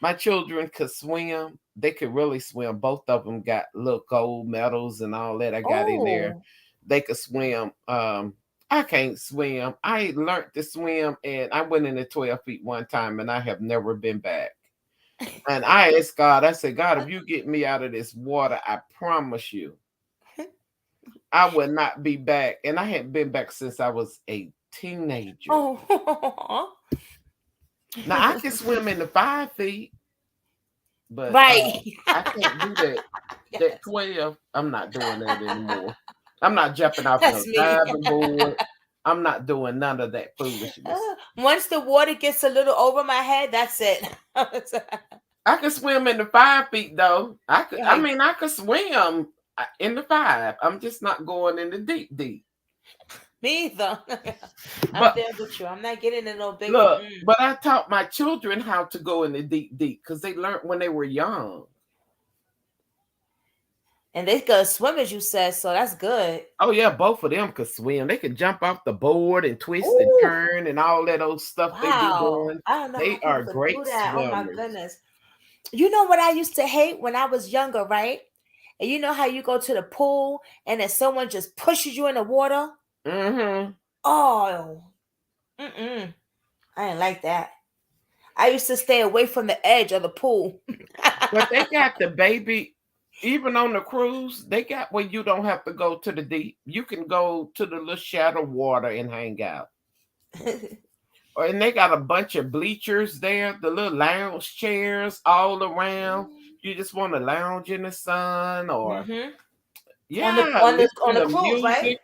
My children could swim. They could really swim. Both of them got little gold medals and all that. I got in there. Oh. They could swim. I can't swim. I learned to swim, and I went in the 12 feet one time, and I have never been back. And I asked God, I said, God, if you get me out of this water, I promise you, I will not be back. And I hadn't been back since I was a teenager. Oh. Now I can swim in the 5 feet, but Right. I can't do that. Yes. That 12, I'm not doing that anymore. I'm not jumping off That's no me. diving board. I'm not doing none of that foolishness. Once the water gets a little over my head, that's it. I can swim in the 5 feet though. I could. I Right. mean, I could swim in the 5. I'm just not going in the deep, deep. Me either. I'm But there with you. I'm not getting in no big. look, but I taught my children how to go in the deep, deep because they learned when they were young. And they could swim, as you said, so that's good. Oh yeah, both of them could swim. They could jump off the board and twist and Ooh, turn and all that old stuff they be wow. doing. I don't know how They are people could do great that. Oh my swimmers. goodness. You know what I used to hate when I was younger, right? And you know how you go to the pool and then someone just pushes you in the water? Mm-hmm. Oh, I didn't like that. I used to stay away from the edge of the pool. But they got the baby, even on the cruise, they got where you don't have to go to the deep. You can go to the little shadow water and hang out. And they got a bunch of bleachers there, the little lounge chairs all around. You just want to lounge in the sun or Mm-hmm. On the yeah, on the on listen the to cruise, right? music.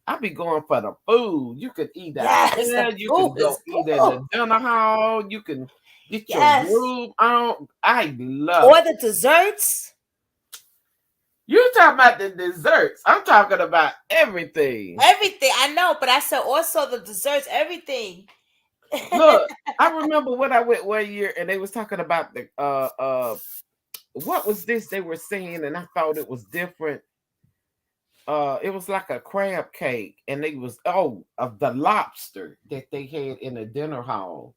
I be going for the food. You could eat out Yes, the there. You food can is go eat in good. the dinner hall. You can get your Yes. groove on. I love Or it. the desserts. You talking about the desserts. I'm talking about everything. Everything. I know, but I said also the desserts, everything. Look, I remember when I went one year and they was talking about the what was this they were saying and I thought it was different. It was like a crab cake and they was of the lobster that they had in a dinner hall.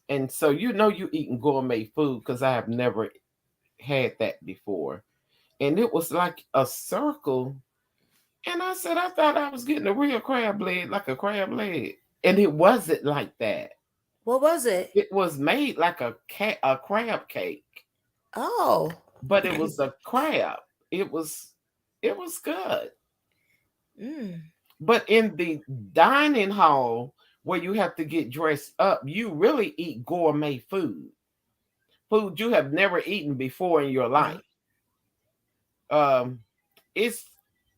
And so you eating gourmet food because I have never had that before. And it was like a circle. And I said, I thought I was getting a real crab leg, like a crab leg. And it wasn't like that. What was it? It was made like a crab cake, Oh. but it was a crab. It was good. Mm. But in the dining hall where you have to get dressed up, you really eat gourmet food you have never eaten before in your Right. life. Um, it's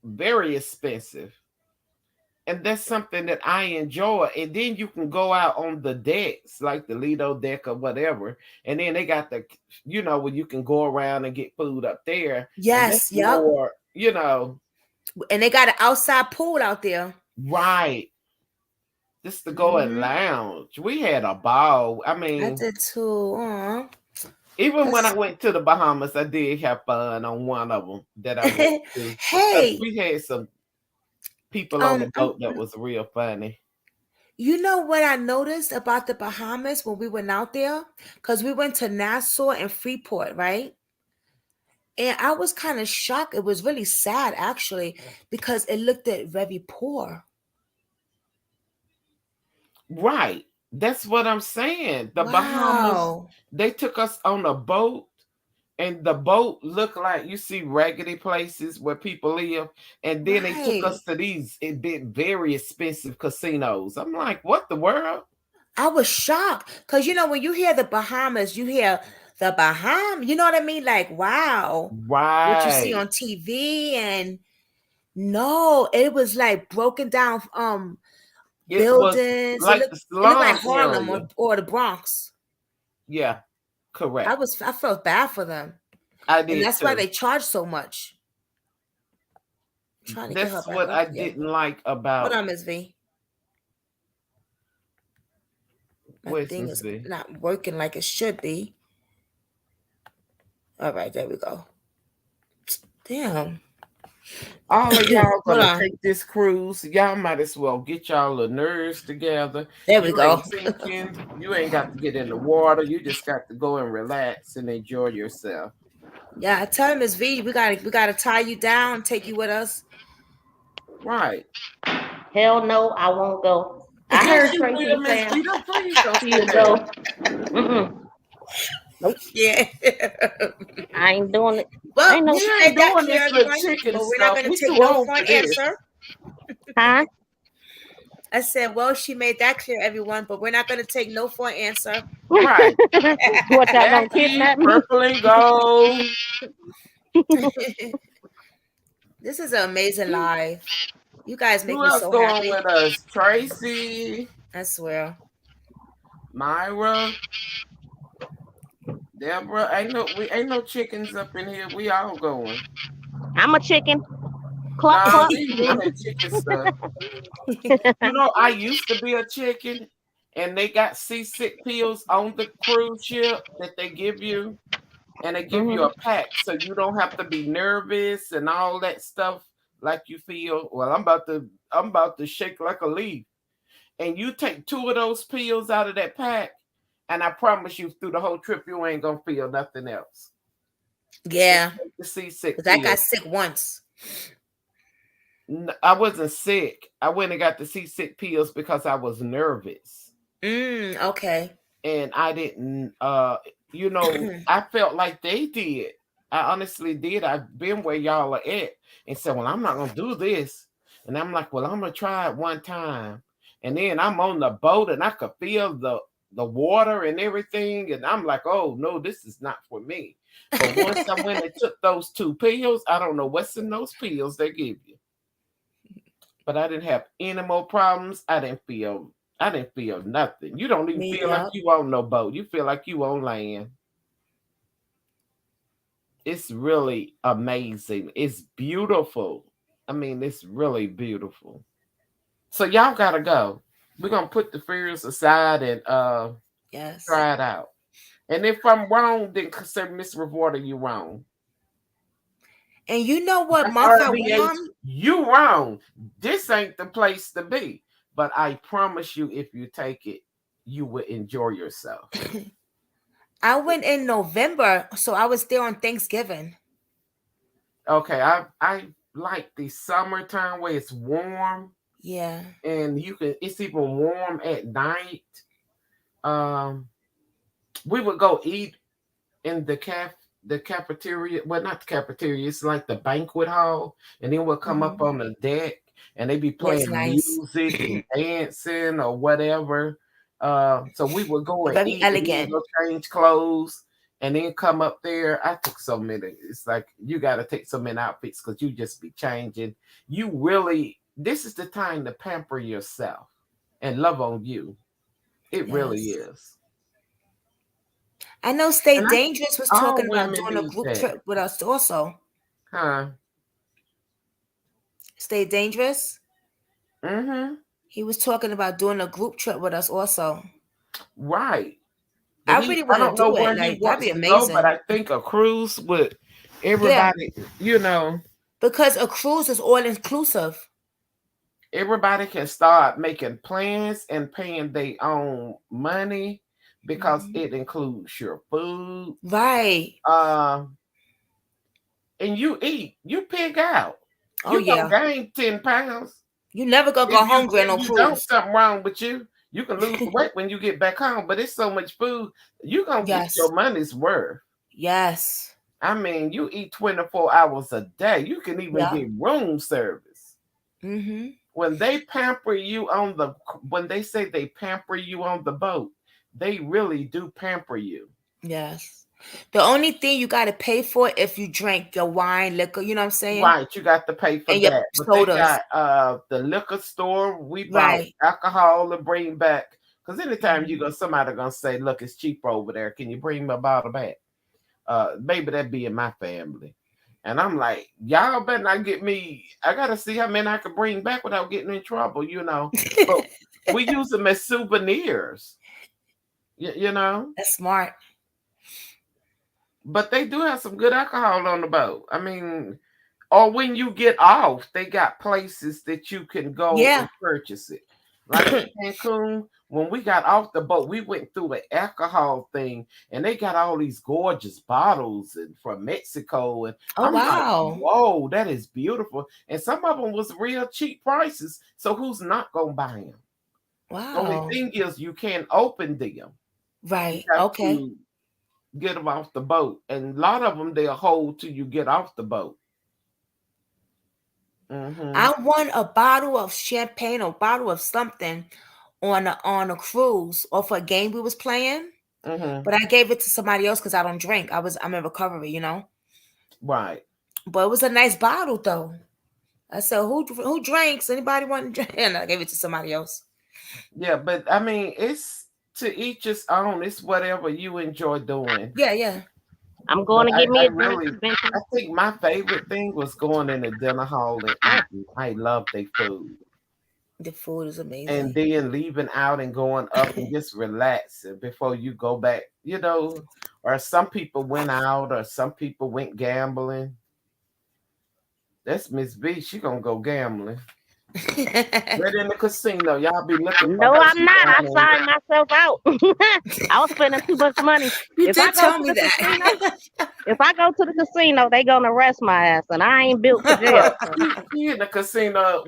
very expensive, and that's something that I enjoy. And then you can go out on the decks, like the Lido deck or whatever, and then they got where you can go around and get food up there, and that's Yes, yep. more, And they got an outside pool out there. right. Just to go and lounge. We had a ball. I I mean, did too. Aw. even when I went to the Bahamas, I did have fun on one of them that I went to. Because Hey, we had some people on the I'm boat that was real funny. you know what I noticed about the Bahamas when we went out there? Because we went to Nassau and Freeport, right? And I was kind of shocked. It was really sad, actually, because it looked at very poor. Right. That's what I'm saying. The Bahamas, Wow. they took us on a boat, and the boat looked like you see raggedy places where people live, and then they took Right. us to these very expensive casinos. I'm like, what the world? I was shocked because when you hear the Bahamas, you hear the Bahamas. You know what I mean? Like, wow, what you see Right. on TV, and no, it was like broken down It was buildings. like the It looked like slum Harlem area. or the Bronx. Yeah, correct. I felt bad for them, I and did that's why too. they charge so much. I'm trying to get her That's back what up I here. didn't like Hold about on, Miss V. My thing is Westminster. not working like it should be. All right, there we go. Damn. All of y'all Hold gonna on. take this cruise. Y'all might as well get y'all the nerves together. There we You go. ain't sinking. You ain't got to get in the water. You just got to go and relax and enjoy yourself. Yeah, I tell him Miss V, we gotta tie you down, take you with us. Right. Hell no, I won't go. I Yes, heard you Tracy will, Miss saying Vita. Please don't say she'll that. go. Mm-mm. Nope, Yeah. I ain't doing it. Well, Ain't no, We she ain't made that doing clear, this little everyone. chicken But we're not stuff. gonna We take too no old for for an this. answer. huh? I said, well, she made that clear, everyone, but we're not gonna take no for an answer. Right. What, y'all gonna Khaki, kidnap me? purple and gold. This is an amazing live. You guys make Who me else so going happy. with us? Tracy, I swear. Myra, Deborah. Ain't no chickens up in here. We all going. I'm a chicken. Cluck Nah, cluck. we ain't doing that chicken stuff. You know, I used to be a chicken, and they got seasick pills on the cruise ship that they give you, and they give you Hmm. a pack so you don't have to be nervous and all that stuff like you feel. Well, I'm about to shake like a leaf, and you take two of those pills out of that pack, and I promise you, through the whole trip, you ain't gonna feel nothing else. Just Yeah. take the seasick Because I got pills. sick once. I wasn't sick. I went and got the seasick pills because I was nervous. Okay. And I didn't I felt like they did. I honestly did. I've been where y'all are at and said, well, I'm not gonna do this. And I'm like, well, I'm gonna try it one time. And then I'm on the boat and I could feel the water and everything. And I'm like, oh no, this is not for me. But once I went and took those two pills, I don't know what's in those pills they give you. But I didn't have any more problems. I didn't feel nothing. You don't even Me, feel like yep. you on no boat. You feel like you on land. It's really amazing. It's beautiful. I mean, it's really beautiful. So y'all gotta go. We're gonna put the fears aside and Yes. try it out. And if I'm wrong, then consider Miss Reporter you wrong. And you know what That's month I went RBH, on? you wrong. This ain't the place to be. But I promise you, if you take it, you will enjoy yourself. I went in November, so I was there on Thanksgiving. Okay, I like the summertime where it's warm Yeah. and it's even warm at night. Um, we would go eat in the cafeteria. Well, not the cafeteria. It's like the banquet hall, and then we'll come up Mhm. on the deck, and they be Yeah, it's playing nice. music and dancing or whatever. So we would go and Very eat, and then elegant. go change clothes, and then come up there. I took so many. It's like you got to take so many outfits because you just be changing. You really. This is the time to pamper yourself and love on you. It really Yes. is. I know Stay And I Dangerous was all talking about women doing a need group that. trip with us also. Huh? Stay Dangerous. Mm-hmm. He was talking about doing a group trip with us also. Right. But I really I want to don't know do it. where he Like, that'd wants be to go, but amazing. I think a cruise with Yeah. everybody, Because a cruise is all inclusive. everybody can start making plans and paying their own money because Mhm. it includes your food. Right. Um, and you eat, you pig out. Oh You gonna yeah. gain 10 pounds. You never gonna If go you hungry on if no you don't, cruise. something wrong with you. You can lose the weight when you get back home, but it's so much food, you're gonna get Yes. your money's worth. Yes. I mean, you eat 24 hours a day. You can even Yeah. get room service. Mm-hmm. When they pamper you on the when they say they pamper you on the boat, they really do pamper you. Yes. The only thing you gotta pay for if you drink your wine, liquor, you know what I'm saying? Right, you got to pay for And your that. But they sodas. got the liquor store. We bought Right. alcohol to bring back. Because anytime you Mhm. go, somebody gonna say, "Look, it's cheaper over there. Can you bring me a bottle back?" Maybe that be in my family. And I'm like, y'all better not get me. I gotta see how many I can bring back without getting in trouble. But we use them as souvenirs, you know. That's smart. But they do have some good alcohol on the boat. I mean, or when you get off, they got places that you can go Yeah. and purchase it. Like in Cancun, when we got off the boat, we went through an alcohol thing, and they got all these gorgeous bottles and from Mexico, and Oh I'm like, wow. whoa, that is beautiful. And some of them was real cheap prices. So who's not gonna buy them? Only Wow. thing is, you can't open them. You Right. have Okay. to get them off the boat, and a lot of them they'll hold till you get off the boat. Hmm. I won a bottle of champagne or bottle of something on a cruise off a game we was playing, Hmm. but I gave it to somebody else because I don't drink. I'm in recovery, you know. Right. But it was a nice bottle though. I said, who drinks? Anybody want to drink? And I gave it to somebody else. Yeah, but I mean, it's to each his own. It's whatever you enjoy doing. Yeah, yeah. I'm But going to I, get I me a drink really, I eventually. think my favorite thing was going in a dinner hall and eating. I love their food. The food is And amazing. then leaving out and going up and just relaxing before you go back. Or some people went out or some people went gambling. That's Miss B. She gonna go gambling. Right in the casino. Y'all be looking for No, her. I'm She not. I down in signed myself out. I was spending too much money. You If I did go tell to me the casino, that. if I go to the casino, they gonna arrest my ass, and I ain't built for Look, jail. So she in the casino.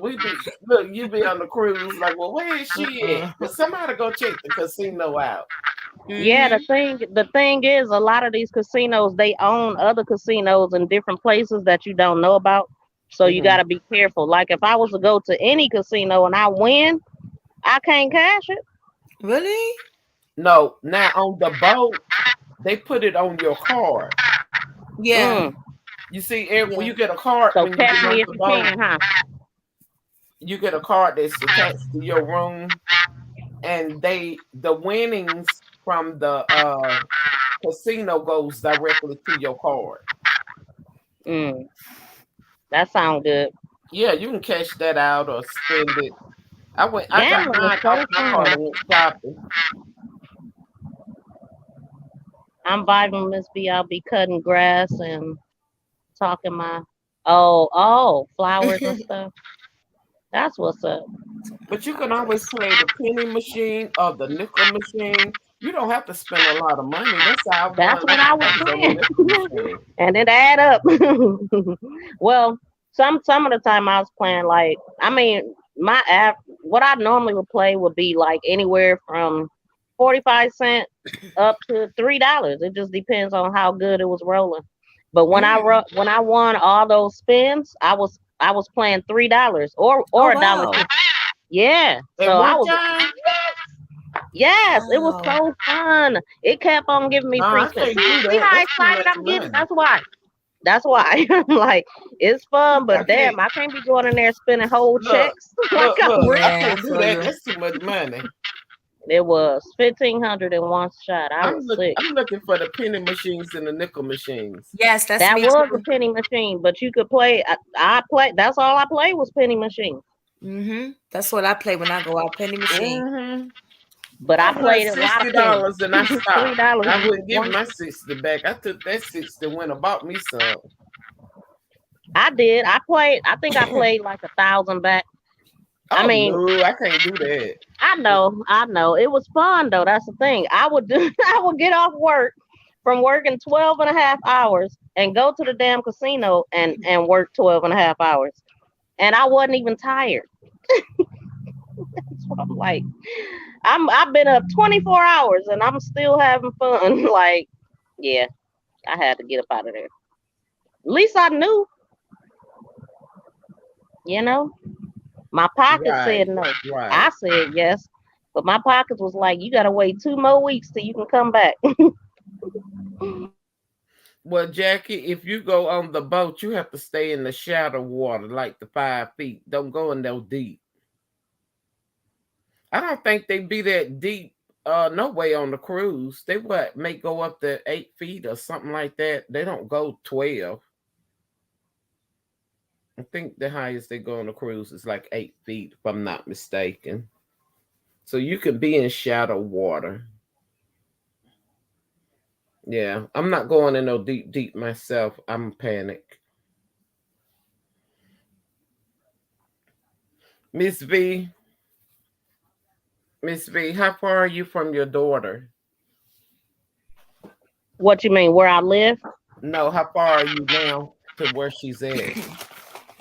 You be on the cruise. Like, well, where is she at? Uh-uh. Well, somebody go check the casino out. yeah, Hmm. the thing is, a lot of these casinos they own other casinos in different places that you don't know about. So you Hmm. got to be careful. Like if I was to go to any casino and I win, I can't cash it. Really? No, now on the boat, they put it on your card. Yeah. Mm. You see, when Yeah. you get a card So when you catch get me off if the you boat, can, huh? you get a card that's attached to your room, and the winnings from the casino goes directly to your card. Mm. That sounds good. Yeah, you can cash that out or spend it. I got Gambling is mine off so my card fun. and went shopping. I'm vibing Miss B. I'll be cutting grass and talking my flowers and stuff. That's what's up. But you can always Flowers. play the penny machine or the nickel machine. You don't have to spend a lot of money. That's how I That's won what last I was time was on the nickel playing. machine. And it add up. Well, some of the time I was playing like I mean my app what I normally would play would be like anywhere from 45 cents up to $3. It just depends on how good it was rolling. But Mm. when I won all those spins, I was playing $3 Oh or a dollar wow. fifty. Yeah. So At I one was time, yes, it was Wow. so fun. It kept on giving me no, free I spins. can't do See that. how That's too excited much I'm getting? money. That's why I'm like, it's fun, I but can't damn, I can't be going in there spending whole look, checks like I look. was. I Yeah, I can't do feel that. you. That's too much money. It was 1,500 in one shot. I was sick. I'm looking for the penny machines and the nickel machines. Yes, that's That me was a too. penny machine, but you could play. I play. That's all I played was penny machine. That's what I play when I go out. Penny machine. Hmm. But I I won played a lot of pennies. $60 and I three stopped. dollars I wouldn't give one. my 60 back. I took that 60 when I bought me some. I did. I played. I think I played like 1,000 back. I Oh mean, no, I can't do that. I know. I know. It was fun though. That's the thing. I would do. I would get off work from working 12 and a half hours and go to the damn casino and work 12 and a half hours, and I wasn't even tired. I'm like, I've been up 24 hours and I'm still having fun. Like, yeah, I had to get up out of there. At least I knew, you know. My pocket said Right, no. I right. said yes. But my pockets was like, you gotta wait 2 more weeks till you can come back. Well, Jackie, if you go on the boat, you have to stay in the shallow water, like the 5 feet. Don't go in no deep. I don't think they be that deep. No way on the cruise. They what may go up to 8 feet or something like that. They don't go 12. I think the highest they go on the cruise is like 8 feet, if I'm not mistaken. So you can be in shallow water. Yeah, I'm not going in no deep, deep myself. I'm panic. Miss V, Miss V, how far are you from your daughter? What you mean, where I live? No, how far are you now to where she's at?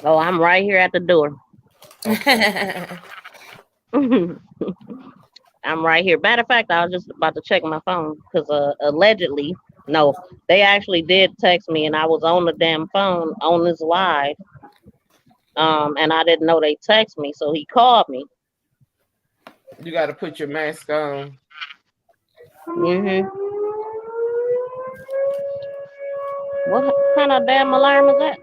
Oh, I'm right here at the door. Okay. I'm right here. Matter of fact, I was just about to check my phone because allegedly, no, they actually did text me, and I was on the damn phone on this live. And I didn't know they text me, so he called me. You got to put your mask on. hmm What kind of damn alarm is that?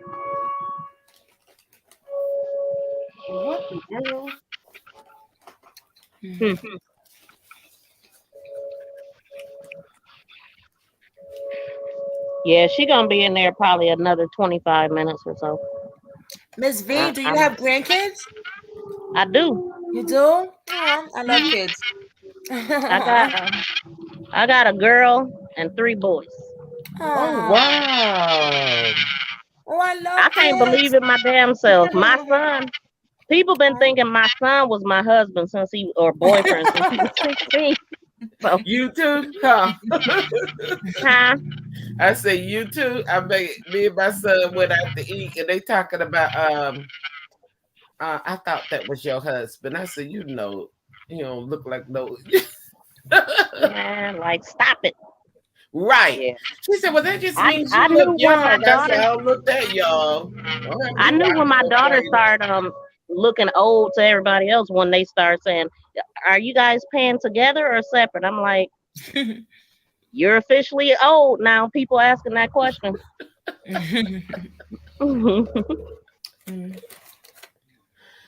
What the world? Hmm. Yeah, she gonna be in there probably another 25 minutes or so. Miss V, I, do you I'm, have grandkids? I do. You do? Oh, I love Mhm. kids. I Aw. got, I got a girl and 3 boys. Oh, Aw. wow. Oh, I I love can't believe kids. it my damn self. My son, people been thinking my son was my husband since he or boyfriend since he was 16. So, You too? Huh? huh? I say you too. I made me and my son went out to eat and they talking about I thought that was your husband. I said, you don't look like no Man, like stop it. right. Yeah. She said, well, that just I means I you look knew when my young. I said, daughter I don't look that young. Don't have I me knew when watching my no daughter trailer. started looking old to everybody else when they start saying, "Are you guys paying together or separate?" I'm like, "You're officially old now." People asking that question.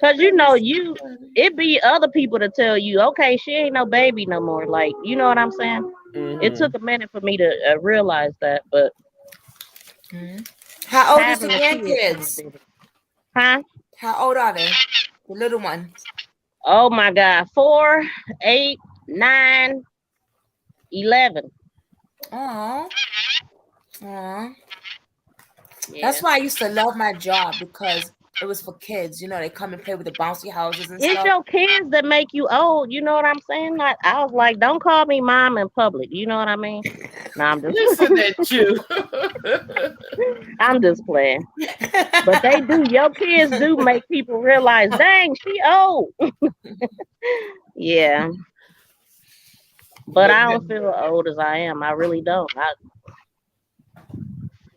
Cause That is so funny. it be other people to tell you, okay, she ain't no baby no more. Like, you know what I'm saying? It Mm-hmm. took a minute for me to realize that, but How old is the having a kid kind of grandkids? did it. Huh? How old are they? The little ones. Oh my God, 4, 8, 9, 11. Aw. Aw. Yeah. That's why I used to love my job because it was for kids. You know, they come and play with the bouncy houses and It's stuff. your kids that make you old. You know what I'm saying? Like, I was like, don't call me mom in public. You know what I mean? No, I'm just, Listen at you. I'm just playing. But they do. Your kids do make people realize, dang, she old. Yeah, but But I don't feel old as I am. I really don't.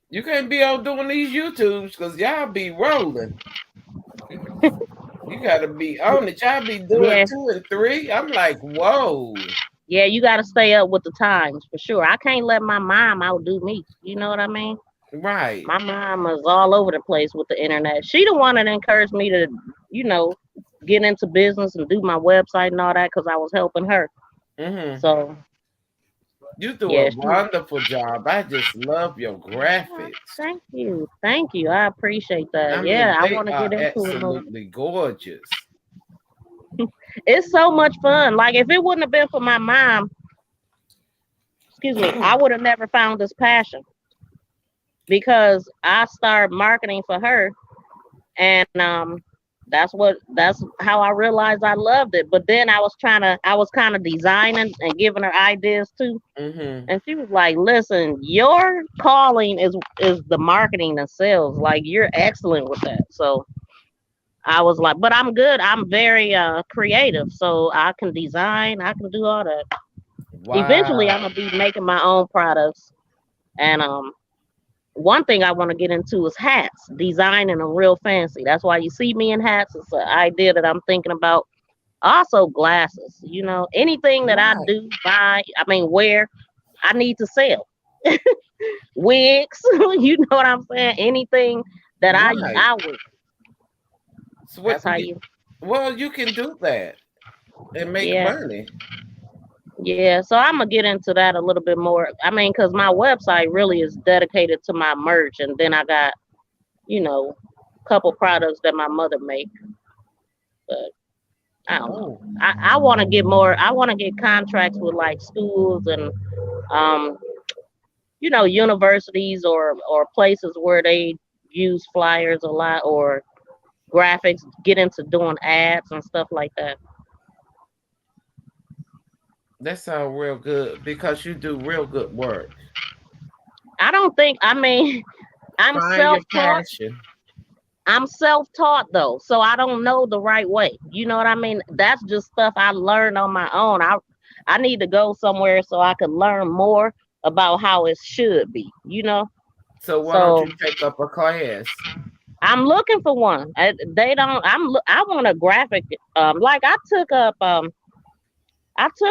you can't be out doing these YouTubes because y'all be rolling. You gotta be on it. Y'all be doing Yeah, 2 and 3. I'm like, whoa. yeah. You got to stay up with the times for sure. I can't let my mom outdo me. You know what I mean? Right. My mom is all over the place with the internet. She the one that encouraged me to, you know, get into business and do my website and all that because I was helping her. Mm-hmm. So You do a yeah, she. wonderful job. I just love your "Oh, graphics. thank you. I appreciate that. I mean, Yeah, I they want to are get into it more. absolutely gorgeous. It's so much fun. Like if it wouldn't have been for my mom, excuse me, I would have never found this passion because I started marketing for her, and that's how I realized I loved it. But then I was kind of designing and giving her ideas too. Mm-hmm. And she was like, "Listen, your calling is the marketing and sales. Like you're excellent with that." So I was like, but I'm good. I'm very creative, so I can design. I can do all that. Eventually, Wow. I'm gonna be making my own products. And one thing I want to get into is hats, designing them real fancy. That's why you see me in hats. It's an idea that I'm thinking about. Also, glasses. You know, anything that I Right. do buy, I mean, wear, I need to sell. Wigs, you know what I'm saying? Anything that Right. I would. So That's what how you, you. well, you can do that and make Yeah. money. Yeah, so I'm gonna get into that a little bit more. I mean, cause my website really is dedicated to my merch, and then I got, you know, a couple products that my mother make. But I don't know. Oh, I want to get more. I want to get contracts with like schools and um, universities or places where they use flyers a lot or graphics. Get into doing ads and stuff like that. that sounds real good because you do real good work. I don't think. I mean, I'm Find your self-taught. passion. I'm self-taught though, so I don't know the right way. You know what I mean? That's just stuff I learned on my own. I need to go somewhere so I can learn more about how it should be, you know? So why don't So you take up a class? I'm looking for one. They don't I want a graphic like I took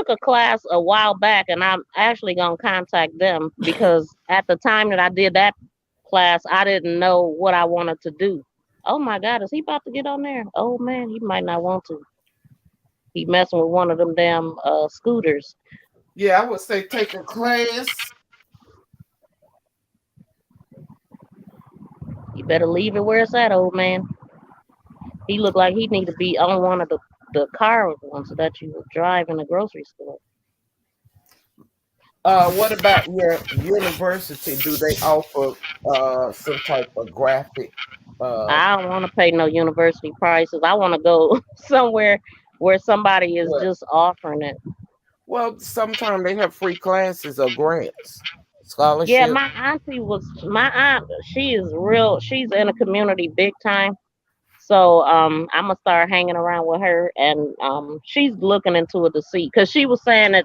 a class a while back and I'm actually going to contact them because at the time that I did that class, I didn't know what I wanted to do. Oh my God, is he about to get on there? Oh man, he might not want to. He messing with one of them damn scooters. Yeah, I would say take a class. You better leave it where it's at, old man. He looked like he need to be on one of the car ones that you drive in the grocery store. What about your university? Do they offer some type of graphic? Uh, I don't want to pay no university prices. I want to go somewhere where somebody is well, just offering it. well, sometimes they have free classes or grants, Yeah, scholarship. my aunt. She is real. She's in the community big time. So I'm gonna start hanging around with her, and she's looking into it to see, because she was saying that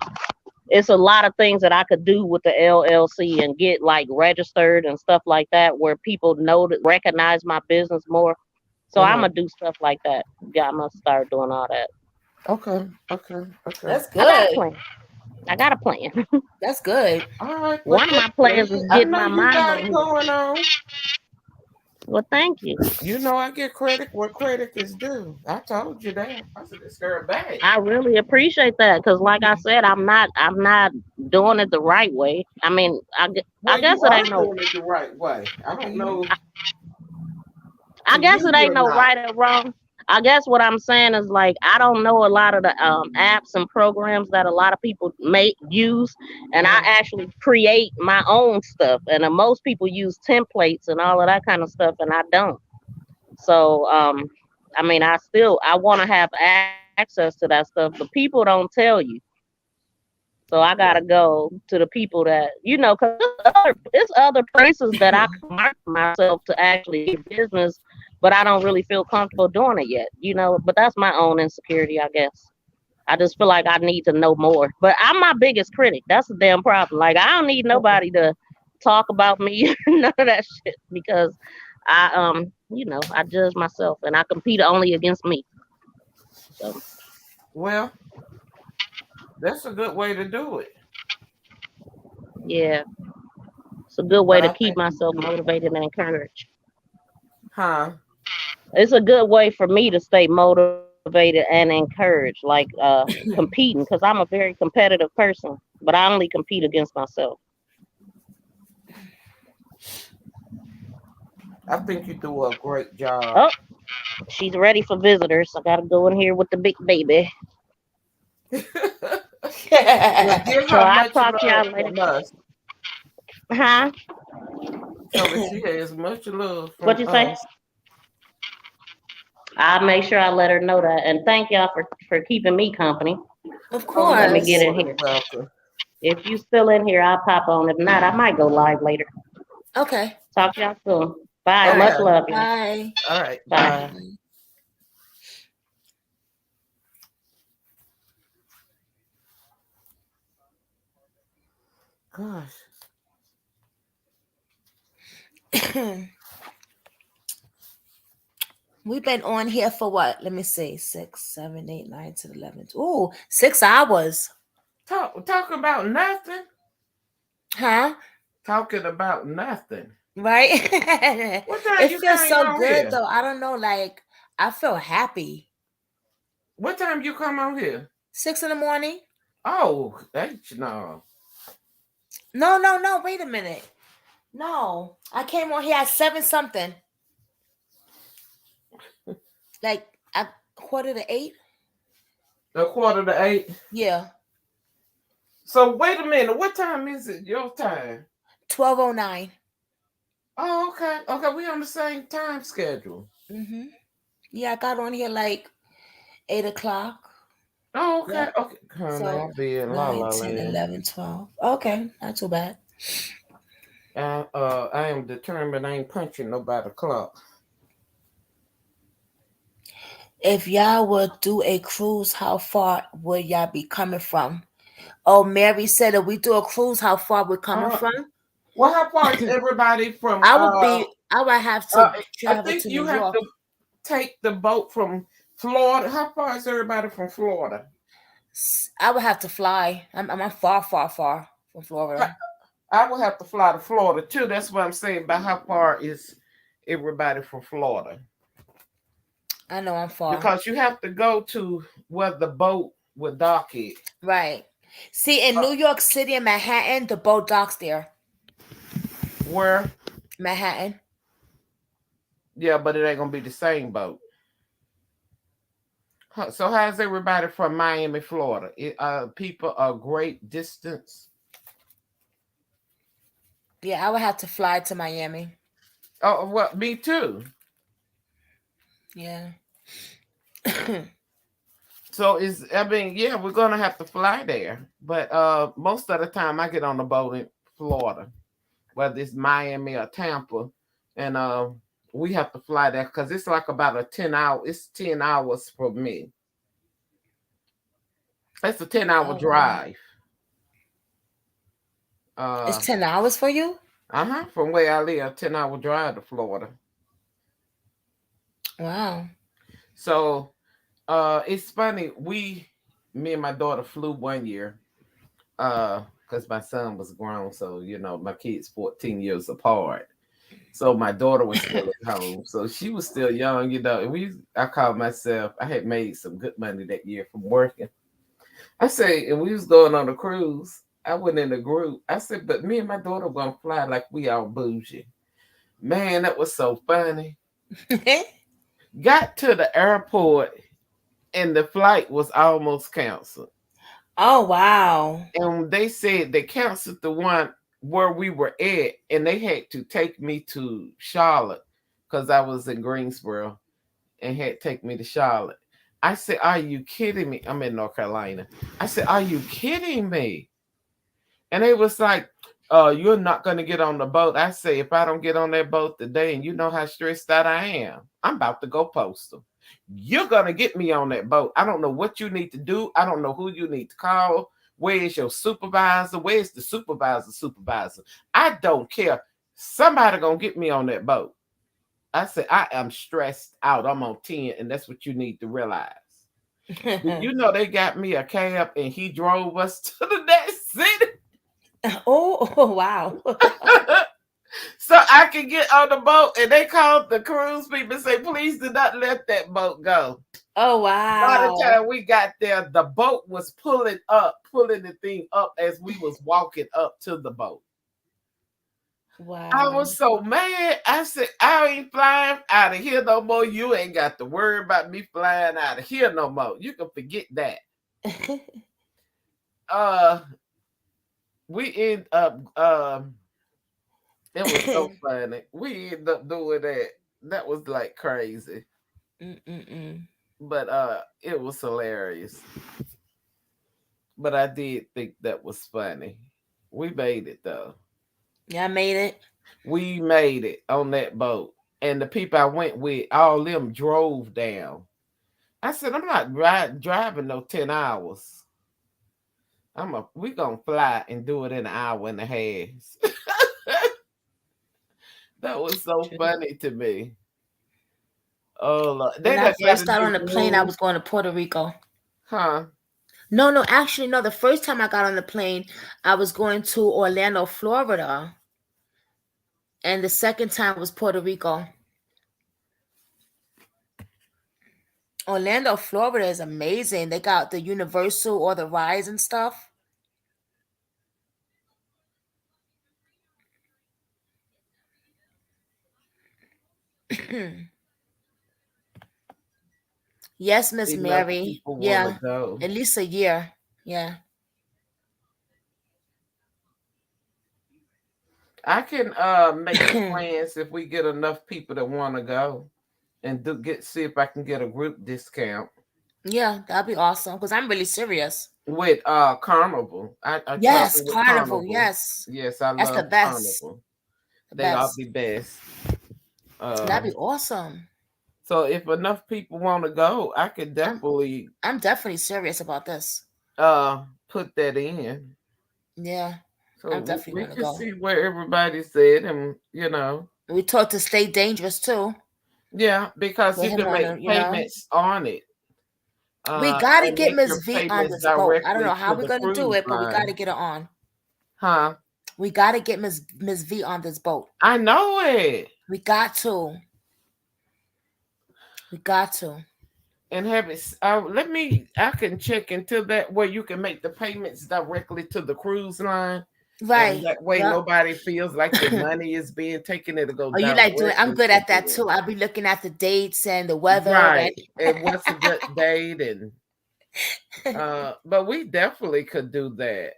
it's a lot of things that I could do with the LLC and get like registered and stuff like that, where people know that recognize my business more. So I'm Uh-huh. gonna do stuff like that. Yeah, I'm gonna start doing all that. Okay, okay, okay. That's I got a good. plan. I got a plan. That's good. All right, One put of that my plan. plans is I getting know my you mind got on it here. going on. Well, thank you. You know I get credit where credit is due. I told you that. I said this girl bad. I really appreciate that because, like I said, I'm not doing it the right way. I mean, I Well, guess you it are ain't no doing it the right way. I don't know I to guess you it ain't you're no not. right or wrong. I guess what I'm saying is like I don't know a lot of the apps and programs that a lot of people make use, and I Uh, actually create my own stuff. And most people use templates and all of that kind of stuff, and I don't. So I mean, I want to have access to that stuff, but people don't tell you. So I gotta yeah. go to the people that because it's other places that I can market myself to actually get business, but I don't really feel comfortable doing it yet. But that's my own insecurity, I guess. I just feel like I need to know more. But I'm my biggest critic. That's the damn problem. Like I don't need nobody to talk about me, none of that shit, because I judge myself and I compete only against me. So Well, that's a good way to do it. yeah, it's a good way But to I keep think you myself do. motivated and encouraged. Huh? It's a good way for me to stay motivated and encouraged, like competing, because I'm a very competitive person, but I only compete against myself. I think you do a great job. Oh, she's ready for visitors. I gotta go in here with the big baby. Well, give So her I'll much talk to love y'all later. from us. Huh? Tell her she has much love What from you say? us. I'll make sure I let her know that. And thank y'all for keeping me company. Of Oh, Let you're me course. get in more than here. welcome. If you still in here, I'll pop on. If not, I might go live later. Okay. Talk to y'all soon. Bye. All Much Okay. right. love, y'all. Bye. All right. Bye. Bye. Gosh. We've been on here for what? Let me see. 6, 7, 8, 9, 10, 11. Ooh, 6 hours. Talk about nothing. Huh? Talking about nothing. Right? What time It you feels came so on good here? though. I don't know. Like, I feel happy. What time you come on here? 6 in the morning? Oh, no. No, no, no. Wait a minute. No. I came on here at 7 something. Like at 7:45. A 7:45. Yeah. So wait a minute. What time is it? Your time? 12:09. Oh, okay. Okay, we on the same time schedule. Mm-hmm. Yeah, I got on here like 8 o'clock. Oh, okay. Yep. Okay. Honey, So I'll be in La 9, La 10, Land. 11, 12. Okay, not too bad. I am determined I ain't punching nobody clock. If y'all would do a cruise, how far would y'all be coming from? Oh, Mary said if we do a cruise, how far we're coming Uh, from? well, how far is everybody from? I would have to I travel think to New you have York. to take the boat from Florida. How far is everybody from Florida? I would have to fly. I'm far, far, far from Florida. I will have to fly to Florida too. That's what I'm saying about how far is everybody from Florida. I know I'm far. Because you have to go to where the boat would dock it. Right. See, in Uh, New York City and Manhattan, the boat docks there. where? Manhattan. Yeah, but it ain't gonna be the same boat. So how's everybody from Miami, Florida? People a great distance. Yeah, I would have to fly to Miami. Oh, well, me too. Yeah. So I mean, yeah, we're gonna have to fly there. But most of the time I get on the boat in Florida, whether it's Miami or Tampa, and we have to fly there because it's like about a 10 hour. It's 10 hours for me. It's a 10 hour Oh wow. drive. It's Uh 10 hours for you? from where I live, 10 hour drive to Florida. Wow. So it's funny. Me and my daughter flew one year. Because my son was grown, so my kids 14 years apart. So my daughter was still at home. So she was still young, and I called myself, I had made some good money that year from working. I say, and we was going on a cruise. I went in a group. I said, but me and my daughter gonna fly like we all bougie. Man, that was so funny. Got to the airport and the flight was almost canceled. Oh wow. And they said they canceled the one where we were at, and they had to take me to Charlotte because I was in Greensboro and had to take me to Charlotte. I said, "Are you kidding me?" I'm in North Carolina. I said, "Are you kidding me?" And they was like, you're not gonna get on the boat. I say, if I don't get on that boat today, and you know how stressed out I am, I'm about to go postal. You're gonna get me on that boat. I don't know what you need to do. I don't know who you need to call. Where is your supervisor? Where's the supervisor? I don't care. Somebody gonna get me on that boat. I said, I am stressed out. I'm on 10, and that's what you need to realize. You know they got me a cab and he drove us to the next city. Oh wow. So I can get on the boat, and they called the cruise people and say, please do not let that boat go. Oh By the wow. time we got there, the boat was pulling the thing up as we was walking up to the boat. I Wow. was so mad. I said, I ain't flying out of here no more. You ain't got to worry about me flying out of here no more. You can forget that. Uh we end up it was so funny. We ended up doing that. That was like crazy. Mm-mm-mm. But it was hilarious. But I did think that was funny. We made it though. Yeah, I made it. We made it on that boat. And the people I went with, all them drove down. I said, I'm not driving no 10 hours. We gonna fly and do it in an hour and a half. That was so funny to me. Oh, Lord. They When I done got first a got on new the plane, I rule, was going to Puerto Rico. huh? No, no, actually, no. The first time I got on the plane, I was going to Orlando, Florida, and the second time was Puerto Rico. Orlando, Florida is amazing. They got the Universal or the rides and stuff. Yes, Miss Enough Mary. people want to Yeah, go. at least a year. Yeah. I can make the plans if we get enough people that want to go, and see if I can get a group discount Yeah, that'd be awesome because I'm really serious. with Carnival. I travel Yes, with Carnival. Carnival. Yes, Yes, I that's the love best. Carnival. The They are best. the best. That'd Um, be awesome. so if enough people want to go, I could I'm definitely I'm definitely serious about this. put that in. Yeah, So I'm definitely we gonna can go. see where everybody's at, and We talked to Stay Dangerous too. yeah, because Put you him can on make the. payments on it, We gotta and get make Miss your V on payments this boat. I don't directly know to how we're the gonna do cruise it, but we gotta line. get her on. Huh? We gotta get Miss V on this boat. I know it. We got to. We got to. And have it. I can check into that where you can make the payments directly to the cruise line, and Right. that way Yep. nobody feels like the money is being taken. It'll go Oh, you like doing? I'm directly good to at that them. too. I'll be looking at the dates and the weather Right. And what's a good date, and but we definitely could do that.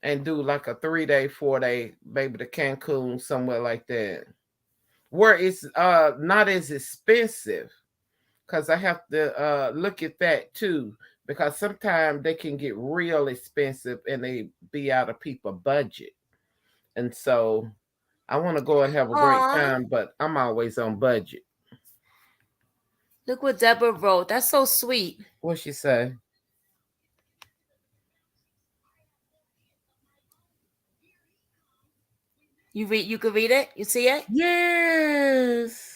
And do like a 3-day, 4-day, maybe to Cancun, somewhere like that. Where it's not as expensive. Because I have to look at that too. Because sometimes they can get real expensive and they be out of people budget. And so I want to go and have a great Aw, time, but I'm always on budget. look what Deborah wrote. That's so sweet. What she say? You read? You could read it. You see it? Yes.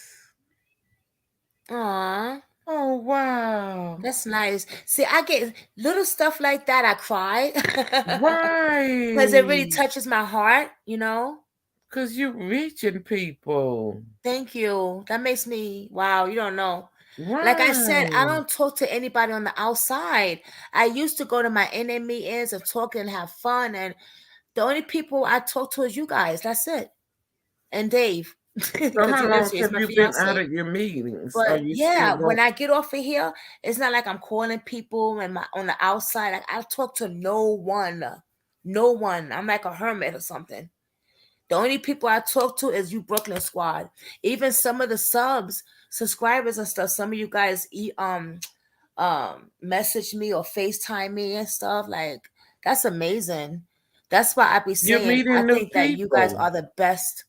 Aw, Oh wow. that's nice. See, I get little stuff like that. I cry because it really Right. touches my heart. You know. Cause you reaching people. Thank you. That makes me wow. You don't know. Like I said, I Right. don't talk to anybody on the outside. I used to go to my NA meetings and talk and have fun, and the only people I talk to is you guys. That's it. And Dave, So because how he lives long here. He's have my you been fiance. out of your meetings? Are But you still yeah, when going? I get off of here, it's not like I'm calling people and my on the outside. Like I talk to no one, no one. I'm like a hermit or something. The only people I talk to is you, Brooklyn Squad. Even some of the subscribers and stuff. Some of you guys message me or FaceTime me and stuff. Like that's amazing. That's why I be You're saying I meeting new think that you guys people. are the best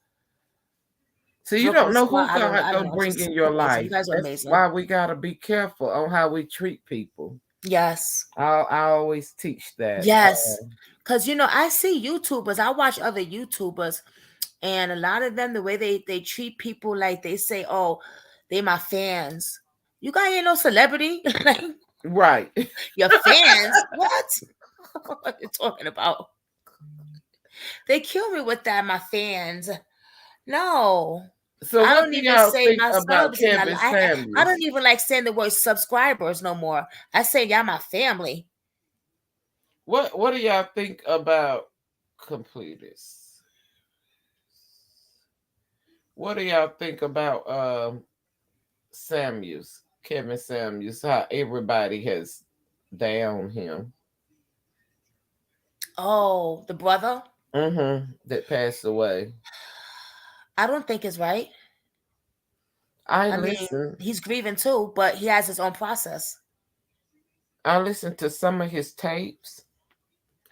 So you don't Brooklyn know Squad. who I don't know. God I don't gonna know. It's bring just in your amazing. You life. guys are That's amazing. why we gotta be careful on how we treat people. Yes. I always teach that. Yes. Cause I see YouTubers, I watch other YouTubers, and a lot of them, the way they treat people, like they say, oh, they my fans. You guys ain't no celebrity. Like Right. your fans? What? What are you talking about? They kill me with that, my fans. No. So I what don't do even y'all say think my about subs, and Kevin I don't Samuels? even like saying the word subscribers no more. I say y'all my family. What do y'all think about completers? What do y'all think about Samuels, Kevin Samuels, how everybody has down him? Oh, the brother? That passed away. I don't think it's right. I I mean, listen. he's grieving too, but he has his own process. I listened to some of his tapes.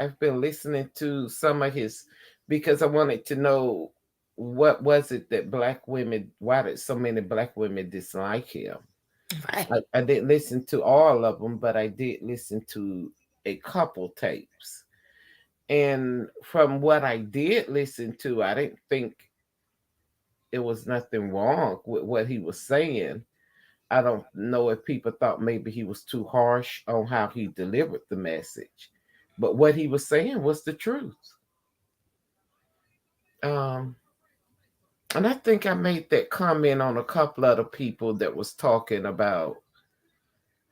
I've been listening to some of his because I wanted to know what was it that black women, why did so many black women dislike him? Right. I didn't listen to all of them, but I did listen to a couple tapes. And from what I did listen to, I didn't think it was nothing wrong with what he was saying. I don't know if people thought maybe he was too harsh on how he delivered the message, but what he was saying was the truth. Um, and I think I made that comment on a couple other people that was talking about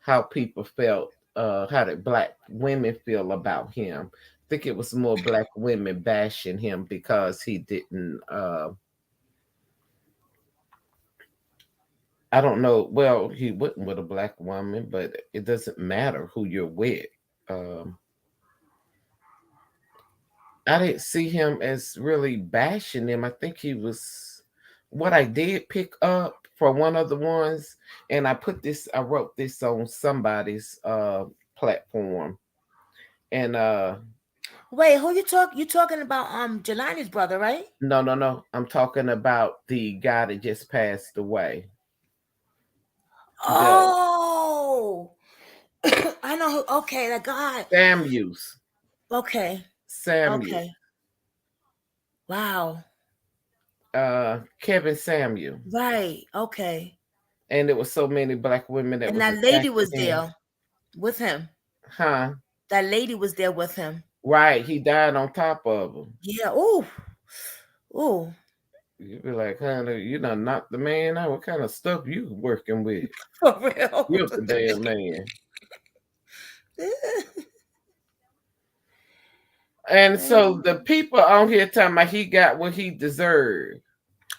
how people felt, how did black women feel about him. I think it was more black women bashing him because he didn't. I don't know. Well, he wasn't with a black woman, but it doesn't matter who you're with. Um, I didn't see him as really bashing them. I think he was what I did pick up for one of the ones, and I wrote this on somebody's platform. And Wait, who you talk? You talking about Jelani's brother, right? no. I'm talking about the guy that just passed away. The Oh, I know who. Okay, that guy. Samuels. Okay, Samuel. okay. Wow. Kevin Samuel. Right. Okay. And there was so many black women that And was that lady attacking was him. there with him. Huh? That lady was there with him. Right. He died on top of him. Yeah. Ooh. Ooh. You'd be like, honey, you done knocked the man out. What kind of stuff you working with? For real. You're the damn man. And so the people on here talking about he got what he deserved.